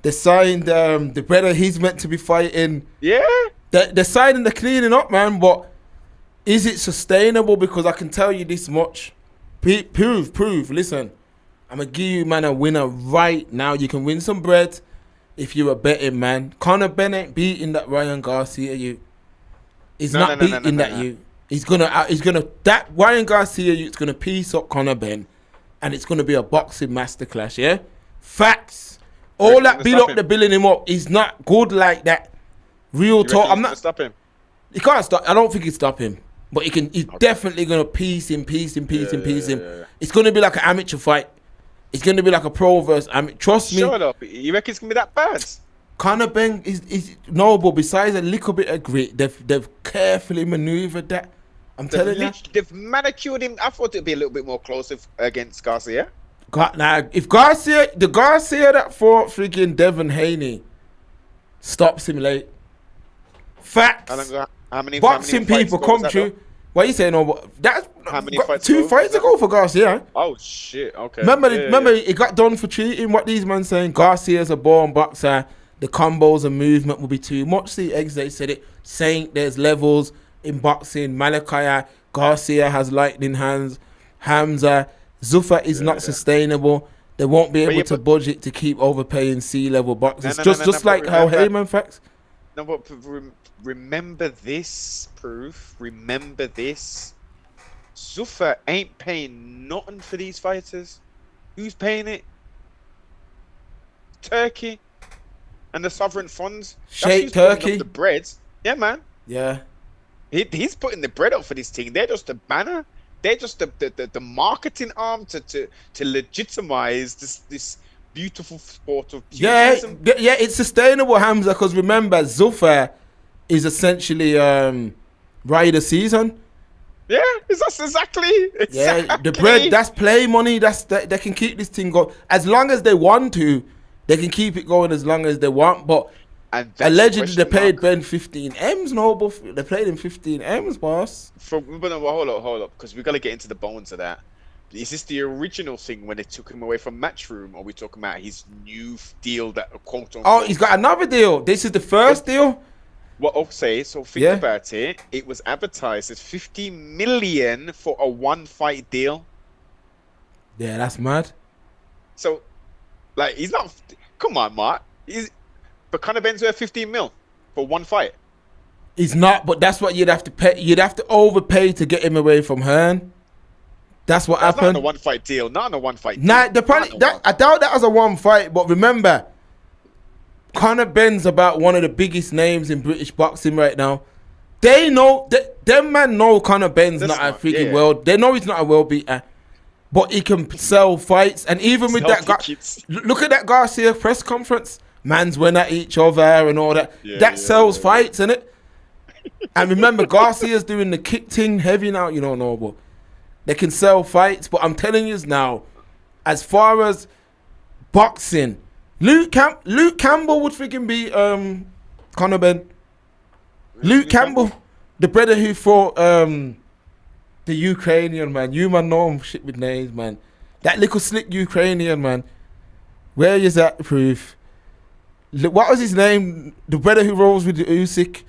They signed the brother he's meant to be fighting. Yeah. They're signing, they're cleaning up, man. But is it sustainable? Because I can tell you this much. Prove. Listen. I'm going to give you, man, a winner right now. You can win some bread if you're a betting man. Conor Bennett beating that Ryan Garcia you. He's not beating that you. He's gonna that Ryan Garcia you. It's gonna piece up Conor Ben, and it's gonna be a boxing masterclass. Yeah, facts. All that build up, the building him up. He's not good like that. Real talk. I'm not stop him. He can't stop. I don't think he'd stop him, but he can. He's definitely gonna piece him. It's gonna be like an amateur fight. It's going to be like a pro versus. I mean, trust me. Shut up. You reckon it's going to be that bad? Conor Ben is no, but besides a little bit of grit, they've carefully maneuvered that. I'm telling you. They've manicured him. I thought it'd be a little bit more closer against Garcia. Now, if the Garcia that fought freaking Devin Haney stops him late. Facts. How many boxing people come through. What are you saying? No, that's two fights ago for Garcia. Oh shit! Okay. Remember, it got done for cheating. What these men saying? Garcia's a born boxer. The combos and movement will be too much. See, they said it. Saying there's levels in boxing. Malachi Garcia has lightning hands. Hamza Zuffa is not sustainable. They won't be able to budget to keep overpaying C-level boxers. Just like how Heyman facts. No, but remember this, Proof. Remember this. Zuffa ain't paying nothing for these fighters. Who's paying it? Turkey and the sovereign funds. Sheikh Turkey. The bread. Yeah, man. Yeah. He's putting the bread up for this team. They're just a banner. They're just the marketing arm to legitimize this beautiful sport of pugilism. Yeah, it's sustainable, Hamza, because remember, Zuffa is essentially rider season. Yeah, that's exactly. Yeah, the bread, that's play money. They can keep this thing going as long as they want to. They can keep it going as long as they want. But allegedly, they paid Ben 15 M's. No, but they played him 15 M's, boss. Hold up, because we got to get into the bones of that. Is this the original thing when they took him away from Matchroom, or are we talking about his new deal that quote unquote? Oh, he's got another deal. This is the first deal. Well, okay, so think about it. It was advertised as 50 million for a one-fight deal. Yeah, that's mad. So, like, he's not. Come on, Mark. But Conor Ben's worth 15 mil for one fight. He's not, but that's what you'd have to pay. You'd have to overpay to get him away from Hearn. That's what happened. Not on a one-fight deal. Not on a one-fight deal. Nah, I doubt that was a one fight. But remember, Conor Ben's about one of the biggest names in British boxing right now. They know them man know Conor Ben's not a freaking world. They know he's not a world beater, but he can sell fights. And even with that, look at that Garcia press conference. Man's went at each other and all that. That sells fights, innit? And remember, Garcia's doing the kick thing heavy now. You don't know, but they can sell fights. But I'm telling you now, as far as boxing, Luke Campbell would freaking be Conor Ben. Luke Campbell, the brother who fought the Ukrainian man. You man know him shit with names, man. That little slick Ukrainian man. Where is that proof? What was his name? The brother who rolls with the Usyk.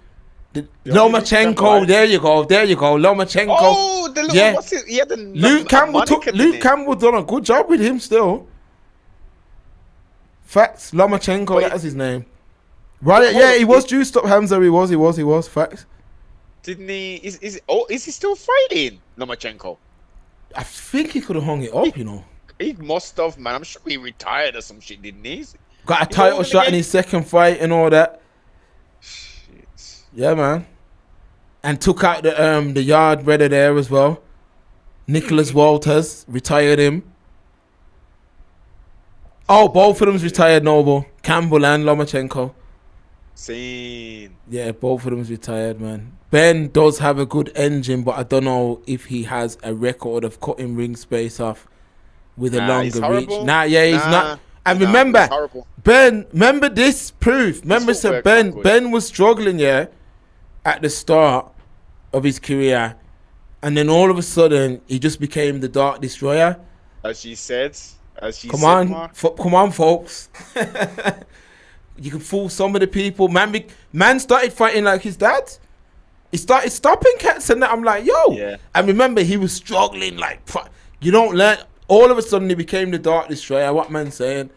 Lomachenko. There you go. Lomachenko. Oh, the little, what's it? Yeah, Luke Campbell done a good job with him still. Facts. Lomachenko, that was his name. Right? Yeah, he was juiced up, Hamza. He was. Facts. Didn't he? Is he still fighting, Lomachenko? I think he could have hung it up, you know. He must have, man. I'm sure he retired or some shit, didn't he? Got a title shot in his second fight and all that. Shit. Yeah, man. And took out the yard brother there as well. Nicholas Walters retired him. Oh, both of them's retired, Noble. Campbell and Lomachenko. Seen. Yeah, both of them's retired, man. Ben does have a good engine, but I don't know if he has a record of cutting ring space off with a longer reach. He's not. And remember, Ben, remember this proof. Remember, so Ben was struggling, at the start of his career. And then all of a sudden, he just became the Dark Destroyer. As she said. Come on, folks. You can fool some of the people. Man started fighting like his dad. He started stopping cats and that. I'm like, yo. Yeah. And remember, he was struggling like, you don't learn. All of a sudden, he became the Dark Destroyer. What man's saying?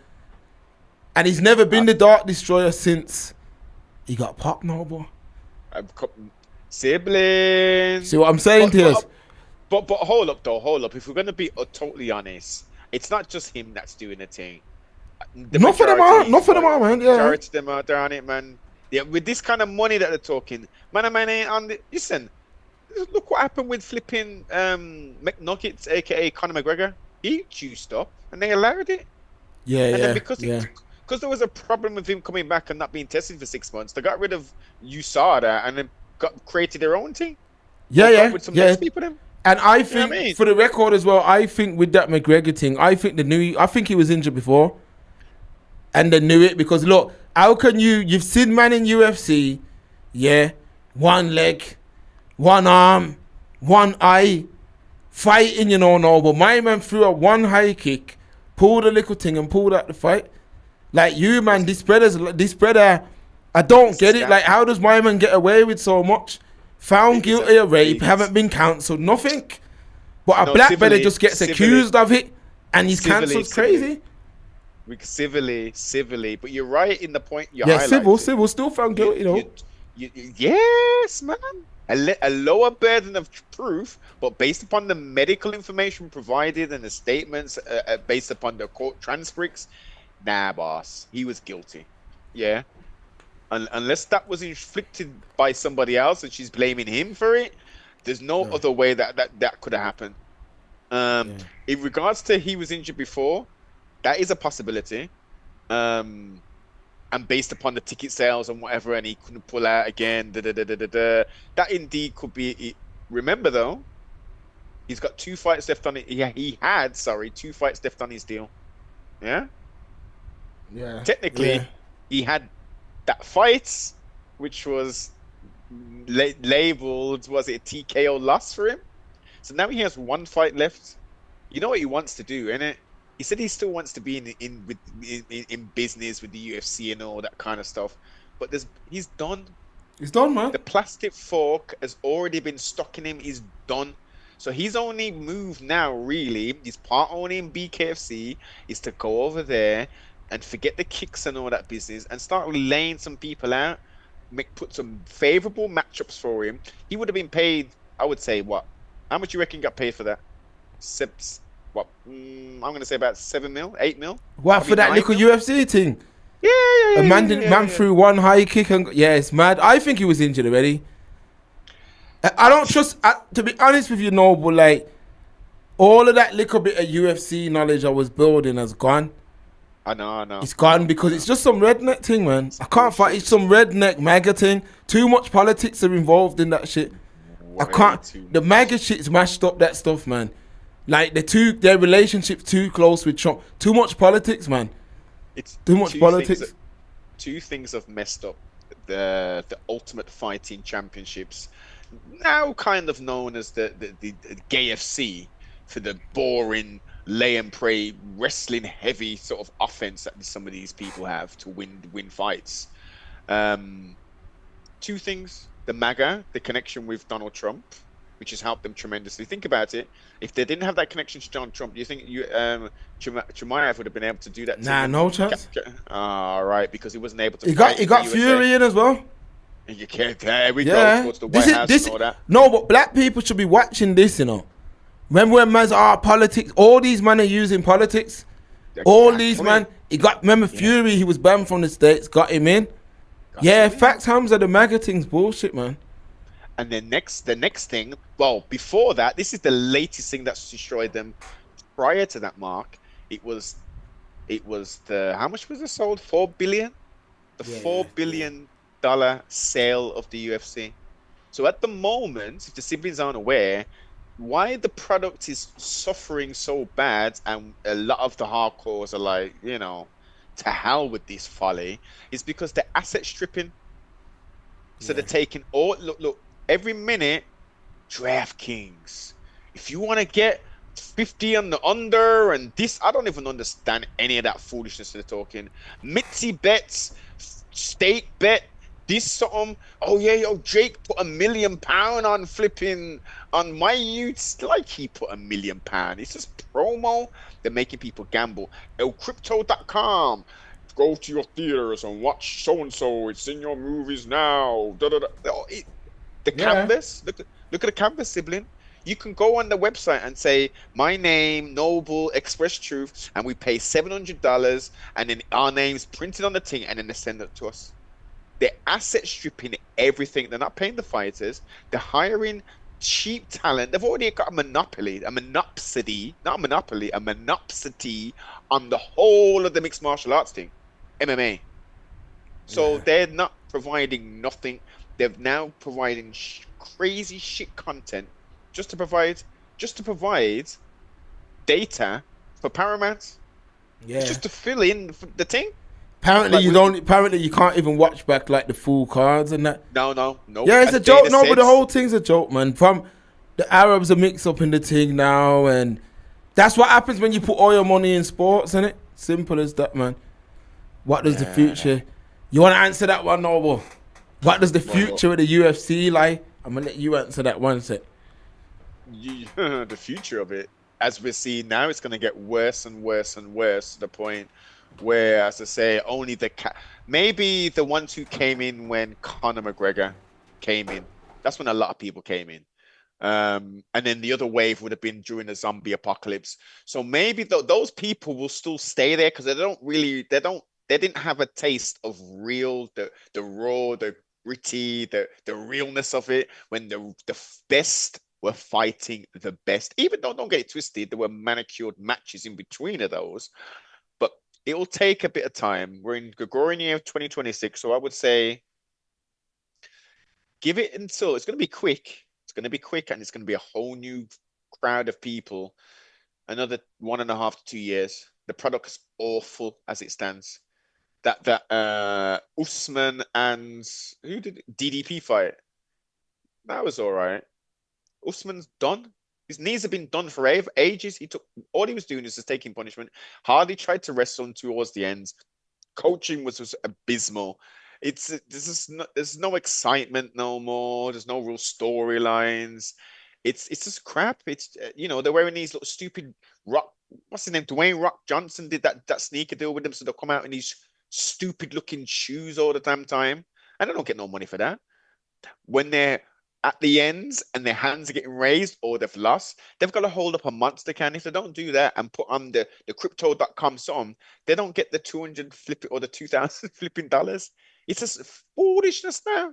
And he's never been the Dark Destroyer since he got popped, Noble. Siblings. See what I'm saying to you? But hold up, though. Hold up. If we're going to be totally honest, it's not just him that's doing the thing. Enough of them are, man. Yeah. Majority of them are on it, man. Yeah, with this kind of money that they're talking, man ain't on the. Listen, look what happened with flipping McNuggets, aka Conor McGregor. He juiced up, and they allowed it. Yeah, and then because there was a problem with him coming back and not being tested for 6 months, they got rid of USADA and then created their own thing. With some nice people then. And I think, for the record as well, I think with that McGregor thing, I think he was injured before. And they knew it because, look, how can you've seen man in UFC, one leg, one arm, one eye, fighting, but my man threw a one high kick, pulled a little thing and pulled out the fight. Like you, man, this brother, I don't get it. Like, how does my man get away with so much? Found guilty of rape, haven't been cancelled, nothing. But a black brother just gets accused of it and he's cancelled crazy. Civilly, but you're right in the point you're highlighting. Civil, still found guilty, Yes, man. A lower burden of proof, but based upon the medical information provided and the statements based upon the court transcripts, nah, boss, he was guilty. Yeah. Unless that was inflicted by somebody else and she's blaming him for it, there's no other way that could have happened. In regards to he was injured before, that is a possibility. And based upon the ticket sales and whatever, and he couldn't pull out again, that indeed could be it. Remember though, he's got 2 fights left on it. He had 2 fights left on his deal. Yeah. Technically, he had that fight, which was labeled, was it a TKO loss for him? So now he has 1 fight left. You know what he wants to do, innit? He said he still wants to be in business with the UFC and all that kind of stuff. But he's done. He's done, man. The plastic fork has already been stuck in him. He's done. So his only move now, really, his part only in BKFC, is to go over there and forget the kicks and all that business and start laying some people out, put some favorable matchups for him. He would have been paid, I would say, what? How much you reckon got paid for that? I'm going to say about 7 mil, 8 mil. What, for that little UFC thing? Yeah. Man threw one high kick and it's mad. I think he was injured already. I don't trust, to be honest with you, Noble, like, all of that little bit of UFC knowledge I was building has gone. I know. It's gone because it's just some redneck thing, man. I can't fight. It's some redneck MAGA thing. Too much politics are involved in that shit. The MAGA shit's mashed up that stuff, man. Like their relationship's too close with Trump. Too much politics, man. It's too much politics. Two things have messed up the Ultimate Fighting Championships, now kind of known as the GAFC, for the boring lay and pray wrestling heavy sort of offense that some of these people have to win fights. 2 things: the MAGA, the connection with Donald Trump, which has helped them tremendously. Think about it. If they didn't have that connection to Donald Trump, do you think Chimaev would have been able to do that? Nah, no chance. All right, because he wasn't able to. He got Fury in as well. And you can't. There we go. Towards the White House and all that. No, but black people should be watching this, Remember when man's politics? All these men are using politics. All these man. He got. Remember Fury? He was banned from the States. Got him in. Facts Hamza, the MAGA thing's bullshit, man. And then the next thing, well, before that, this is the latest thing that's destroyed them. Prior to that, Mark, it was the, how much was it sold? 4 billion? The $4 billion sale of the UFC. So at the moment, if the siblings aren't aware, why the product is suffering so bad, and a lot of the hardcores are like, you know, to hell with this folly, is because they're asset stripping. So they're taking all, look, every minute, DraftKings. If you want to get 50 on the under and this, I don't even understand any of that foolishness they're talking. Mitzi bets, stake bet, this something. Oh yeah, yo, Jake put £1 million on flipping on my youths. Like he put £1 million. It's just promo. They're making people gamble. Crypto.com. Go to your theaters and watch so and so. It's in your movies now. The canvas. Look at the canvas, sibling. You can go on the website and say, my name, Noble, Express Truth, and we pay $700, and then our name's printed on the thing, and then they send it to us. They're asset stripping everything. They're not paying the fighters. They're hiring cheap talent. They've already got a monopsony on the whole of the mixed martial arts thing, MMA. So they're not providing nothing. They're now providing crazy shit content just to provide data for Paramount. Yeah. It's just to fill in the thing. Apparently you can't even watch back like the full cards and that. No. Yeah, it's a joke. No, but the whole thing's a joke, man. From the Arabs are mixed up in the thing now, and that's what happens when you put all your money in sports, isn't it? Simple as that, man. What does the future? You want to answer that one, Noble? What does the future of the UFC like? I'm gonna let you answer that one sec. The future of it, as we're seeing now, it's going to get worse and worse and worse, to the point where, as I say, only maybe the ones who came in when Conor McGregor came in, that's when a lot of people came in, and then the other wave would have been during the zombie apocalypse. So maybe those people will still stay there because they didn't have a taste of real, the raw, the gritty, the realness of it, when the best were fighting the best. Even though, don't get it twisted, there were manicured matches in between of those, but it will take a bit of time. We're in Gregorian year of 2026, so I would say give it until, it's going to be quick. It's going to be quick, and it's going to be a whole new crowd of people. Another 1.5 to 2 years. The product is awful as it stands. That Usman and who did DDP fight? That was all right. Usman's done. His knees have been done for ages. All he was doing is just taking punishment. Hardly tried to wrestle towards the end. Coaching was abysmal. There's no excitement no more. There's no real storylines. It's just crap. It's they're wearing these little stupid what's his name? Dwayne Rock Johnson did that sneaker deal with them, so they'll come out in these stupid looking shoes all the damn time, and they don't get no money for that. When they're at the ends and their hands are getting raised or they've lost, they've got to hold up a monster can. If they don't do that and put on the crypto.com song, they don't get the 200 flip it or the 2,000 flipping dollars. It's just foolishness now.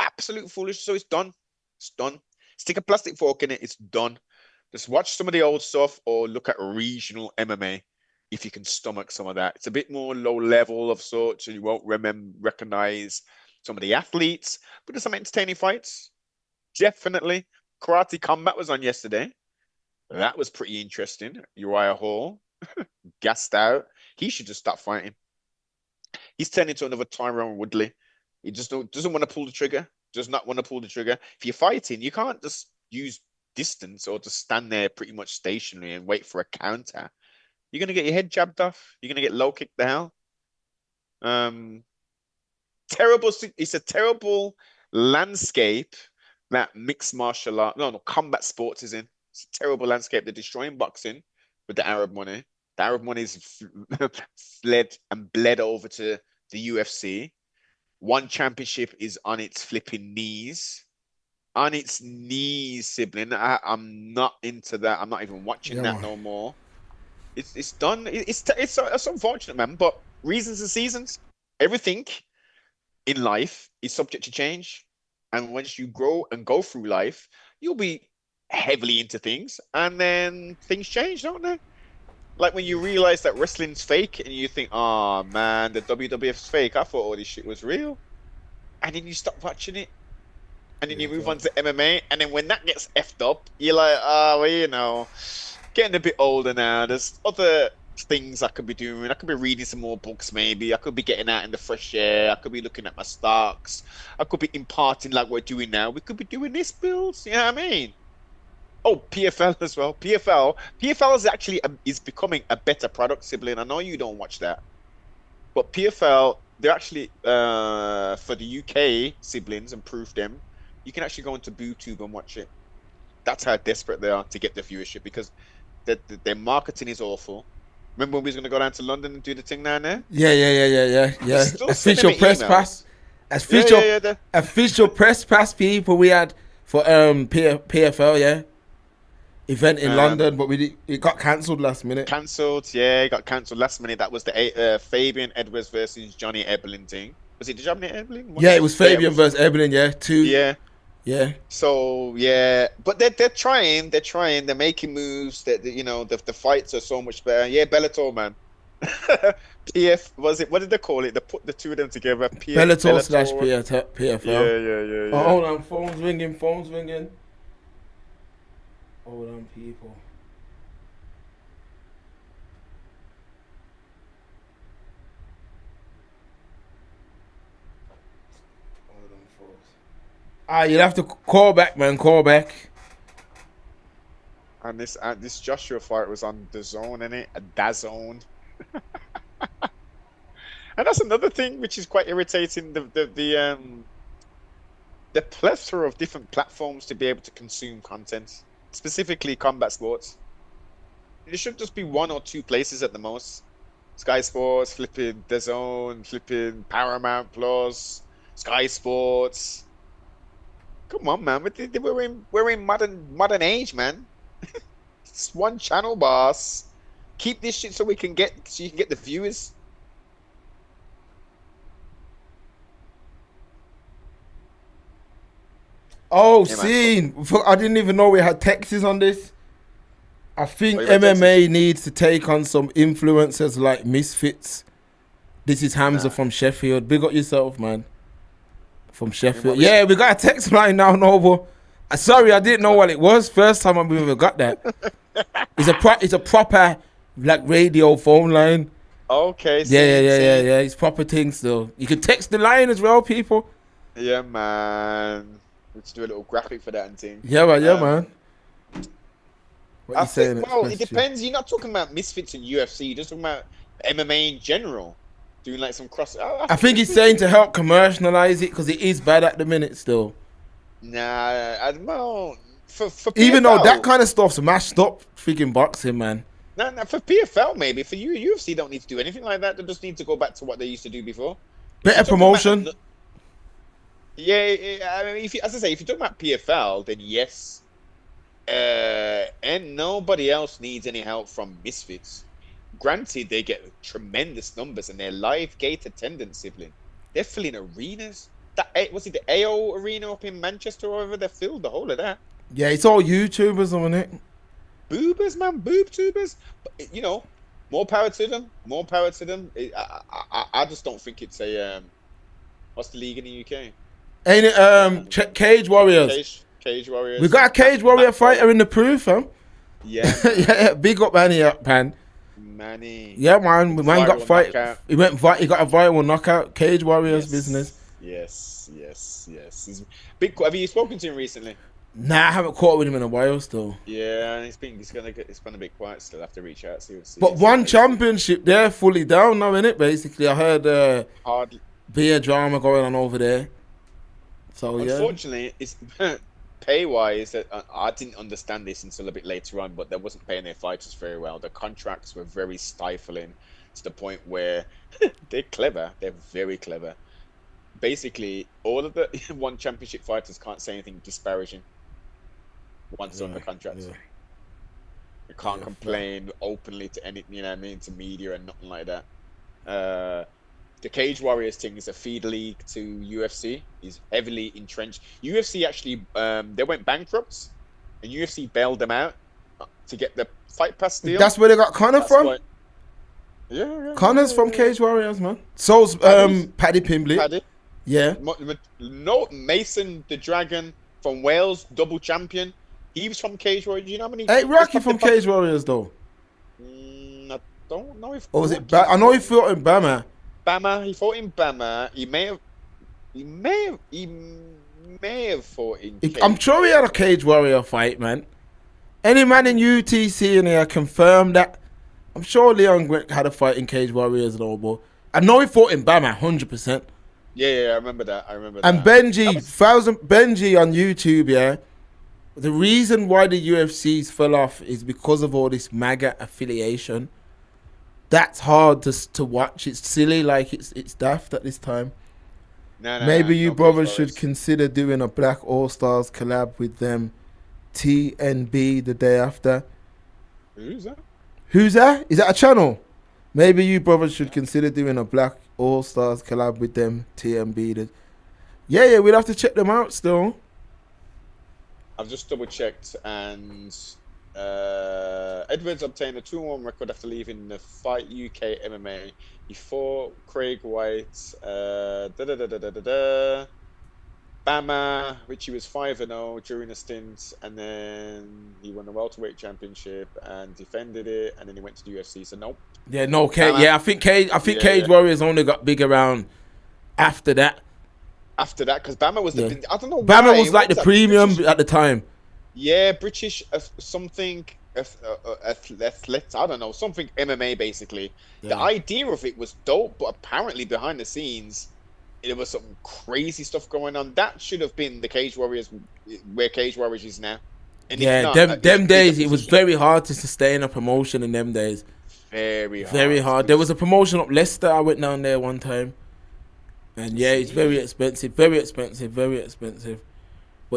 Absolute foolishness. So it's done. It's done. Stick a plastic fork in it. It's done. Just watch some of the old stuff or look at regional MMA if you can stomach some of that. It's a bit more low level of sorts, and you won't recognize some of the athletes, but there's some entertaining fights. Definitely. Karate Combat was on yesterday. That was pretty interesting. Uriah Hall, gassed out. He should just stop fighting. He's turned into another Tyrone Woodley. He just doesn't want to pull the trigger. Does not want to pull the trigger. If you're fighting, you can't just use distance or just stand there pretty much stationary and wait for a counter. You're going to get your head jabbed off. You're going to get low kicked the hell. Terrible. It's a terrible landscape that mixed martial art, no, combat sports is in. It's a terrible landscape. They're destroying boxing with the Arab money. The Arab money is fled and bled over to the UFC. One championship is on its flipping knees. on its knees, sibling. I'm not into that. I'm not even watching that no more. It's done. It's unfortunate, man. But reasons and seasons, everything in life is subject to change. And once you grow and go through life, you'll be heavily into things, and then things change, don't they? Like when you realize that wrestling's fake, and you think, "Oh man, the WWF's fake. I thought all this shit was real," and then you stop watching it. And then you move on to MMA, and then when that gets effed up, you're like, well, you know, getting a bit older now. There's other things I could be doing. I could be reading some more books, maybe. I could be getting out in the fresh air. I could be looking at my stocks. I could be imparting like we're doing now. We could be doing this builds. You know what I mean? Oh, PFL as well. PFL is actually is becoming a better product, sibling. I know you don't watch that, but PFL, they're actually for the UK siblings, and proof them. You can actually go into BooTube and watch it. That's how desperate they are to get the viewership, because their marketing is awful. Remember when we was going to go down to London and do the thing down there? Yeah. Official press pass. Official press pass, people, we had for PFL, yeah. Event in London, but it got cancelled last minute. It got cancelled last minute. That was the Fabian Edwards versus Johnny Ebelin thing. Was it Johnny Ebelin? Yeah, it was Fabian versus Ebelin, yeah. Yeah. So yeah, but they're trying. They're making moves. That you know, the fights are so much better. Yeah, Bellator, man. PF was it? What did they call it? They put the two of them together. Bellator / PFL. Yeah. Oh, hold on, phone's ringing. Hold on, people. You'll have to call back, man. Call back. And this Joshua fight was on the zone, innit? A DAZN. And that's another thing which is quite irritating. The plethora of different platforms to be able to consume content, specifically combat sports. It should just be one or two places at the most. Sky Sports, flipping DAZN, flipping Paramount Plus, Sky Sports. Come on, man. We're in modern age, man. It's one channel, boss. Keep this shit so you can get the viewers. Oh, scene. I didn't even know we had Texas on this. I think MMA needs to take on some influencers like Misfits. This is Hamza from Sheffield. Big up yourself, man. From Sheffield. Yeah, we got a text line now, Noble. Sorry, I didn't know what it was. First time I've ever got that. It's a proper like radio phone line. Okay. Yeah. It's proper things though. You can text the line as well, people. Yeah, man. Let's do a little graphic for that and thing. Yeah, man. What I think, well, it depends. You're not talking about Misfits and UFC. You're just talking about MMA in general. Doing like some cross. I think he's saying to help commercialize it because it is bad at the minute still. Nah, well, for PFL, even though that kind of stuff's mashed up freaking boxing, man. No, for PFL maybe. For UFC don't need to do anything like that. They just need to go back to what they used to do before. Better promotion. Yeah, I mean, as I say, if you're talking about PFL, then yes. And nobody else needs any help from Misfits. Granted, they get tremendous numbers and their live gate attendance, sibling. They're filling arenas. Was it the AO arena up in Manchester or whatever? They filled the whole of that. Yeah, it's all YouTubers on it. Boobers, man, boob-tubers. But, you know, more power to them. More power to them. I just don't think it's a what's the league in the UK? Ain't it Cage Warriors? Cage Warriors. We got a Cage Warrior fighter in the proof, huh? Yeah. Yeah, big up Manny up, man. Manny. Yeah, man. Man got fight. He got a viral knockout. Cage Warriors business. Yes. He's big. Have you spoken to him recently? Nah, I haven't caught with him in a while still. Yeah, and it's been a bit quiet still. I have to reach out. See but one championship, they're fully down now, innit? Basically, I heard beer drama going on over there. So unfortunately, it's pay wise. I didn't understand this until a bit later on, but they wasn't paying their fighters very well. The contracts were very stifling to the point where they're clever. They're very clever. basically all of the one championship fighters can't say anything disparaging once on the contract. Yeah. You can't complain openly to any, you know what I mean, to media and nothing like that. The Cage Warriors thing is a feeder league to UFC. He's heavily entrenched. UFC actually, they went bankrupt, and UFC bailed them out to get the Fight Pass deal. That's where they got Conor from. Conor's from Cage Warriors, man. So's Paddy Pimblett. Paddy. Yeah. No, Mason the Dragon from Wales, double champion. He was from Cage Warriors. You know how many? Hey, Rocky from Cage Warriors though. I don't know if. Or was it? I know he fought in Bama. Bama. He fought in Bama. He may have fought in. I'm sure he had a Cage Warrior fight, man. Any man in UTC in here confirmed that. I'm sure Leon had a fight in Cage Warriors though, but I know he fought in Bama, 100%. Yeah, I remember that. And Benji on YouTube, yeah. The reason why the UFCs fell off is because of all this MAGA affiliation. That's hard to watch. It's silly, like it's daft at this time. Maybe you brothers should consider doing a Black All Stars collab with them. TNB the day after. Who's that? Who's that? Is that a channel? Maybe you brothers should consider doing a Black All Stars collab with them. TNB. Yeah, we'll have to check them out still. I've just double checked, and Edwards obtained a 2-1 record after leaving the Fight UK MMA. He fought Craig White, Bama, which he was 5-0 during a stint, and then he won the welterweight championship and defended it, and then he went to the UFC. So nope. Yeah, no, I think Cage Warriors only got big around after that. After that, because Bama was the I don't know. Bama was like the premium at the time. Yeah, British something athletes. I don't know, something MMA basically. Yeah. The idea of it was dope, but apparently behind the scenes, there was some crazy stuff going on. That should have been the Cage Warriors, where Cage Warriors is now. And yeah, them days, it was very hard to sustain a promotion in them days. Very hard. There was a promotion up Leicester. I went down there one time. And yeah, it's very expensive. But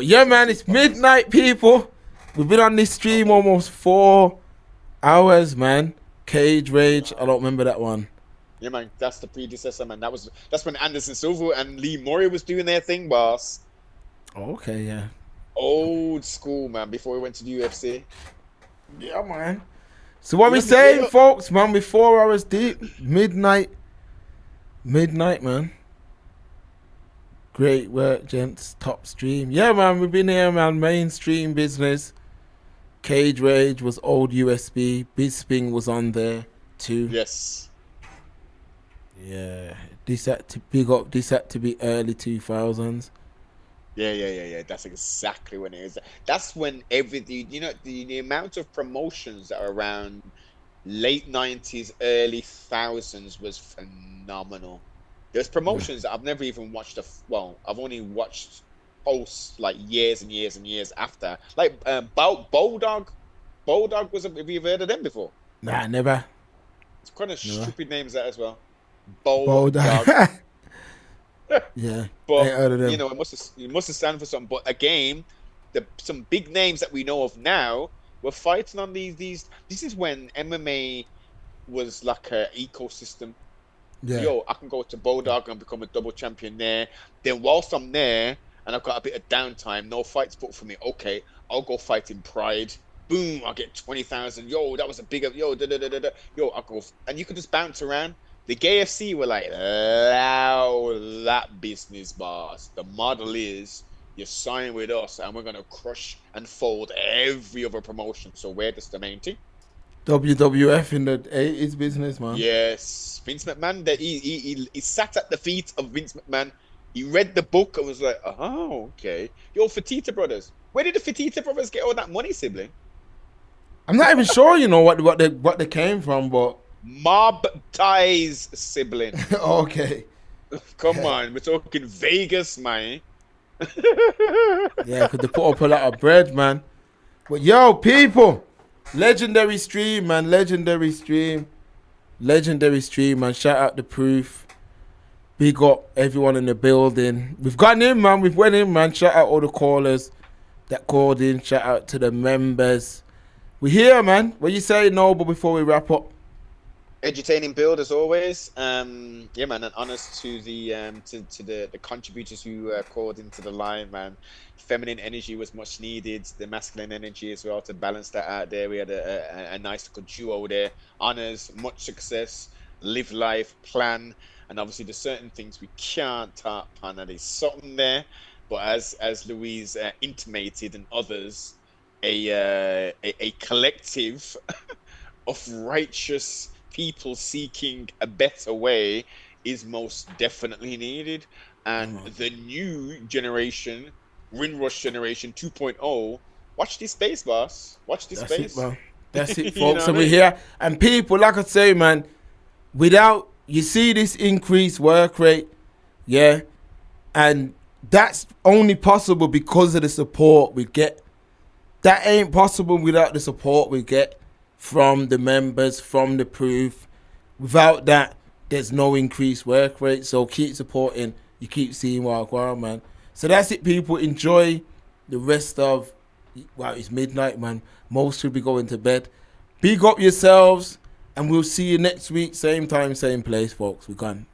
yeah, man, it's midnight, people. We've been on this stream almost 4 hours, man. Cage Rage. I don't remember that one. Yeah, man, that's the predecessor, man. That's when Anderson Silva and Lee Murray was doing their thing, boss. Okay, yeah. Old school, man, before we went to the UFC. Yeah, man. So what we saying, folks, man, we're 4 hours deep. Midnight, man. Great work, gents. Top stream. Yeah, man, we've been here, man. Mainstream business. Cage Rage was old USB. Bisping was on there too. Yes. Yeah. This had to big up. This had to be early 2000s. Yeah. That's exactly when it is. That's when everything, you know, the amount of promotions that are around late 90s, early 2000s was phenomenal. There's promotions that I've never even watched. I've only watched posts like years and years and years after. Like Bulldog. Bulldog was. Have you heard of them before? Nah, never. It's kind of stupid names that as well. Bulldog. Yeah, but you know, it must have stand for something. But again, some big names that we know of now were fighting on these. This is when MMA was like an ecosystem. Yeah. Yo, I can go to Bulldog and become a double champion there. Then whilst I'm there and I've got a bit of downtime, no fights booked for me. Okay, I'll go fight in Pride. Boom, I'll get 20,000. Yo, that was a bigger. Yo, Yo, I'll go. And you could just bounce around. The KFC were like, allow that business, boss. The model is you sign with us and we're going to crush and fold every other promotion. So we're just the main thing. WWF in the 80s business, man. Yes. Vince McMahon, he sat at the feet of Vince McMahon. He read the book and was like, oh, okay. Yo, Fertitta Brothers. Where did the Fertitta Brothers get all that money, sibling? I'm not even sure, you know, what they came from, but... Mob ties, sibling. Okay. Come on, we're talking Vegas, man. Yeah, because they put up a lot of bread, man. But yo, people, legendary stream, man. Legendary stream, man. Shout out the Proof. Big up everyone in the building. We've gone in, man. We've went in, man. Shout out all the callers that called in. Shout out to the members. We're here, man. What you say, Noble, before we wrap up? Entertaining build as always. Yeah, man, and honors to the the contributors who called into the line, man. Feminine energy was much needed. The masculine energy as well to balance that out there. We had a nice little duo there. Honors, much success, live life, plan, and obviously there's certain things we can't tap on. And there's something there, but as Louise intimated and others, a collective of righteous people seeking a better way is most definitely needed. And the new generation, Windrush generation 2.0, watch this space, boss. Watch this space. That's it, folks. And we're here. And people, like I say, man, without, you see this increased work rate, yeah, and that's only possible because of the support we get. That ain't possible without the support we get from the members, from the proof. Without that, there's no increased work rate. So keep supporting. You keep seeing what I want, man. So that's it, people. Enjoy the rest of, well, it's midnight, man. Most should be going to bed. Big up yourselves, and we'll see you next week. Same time, same place, folks. We're gone.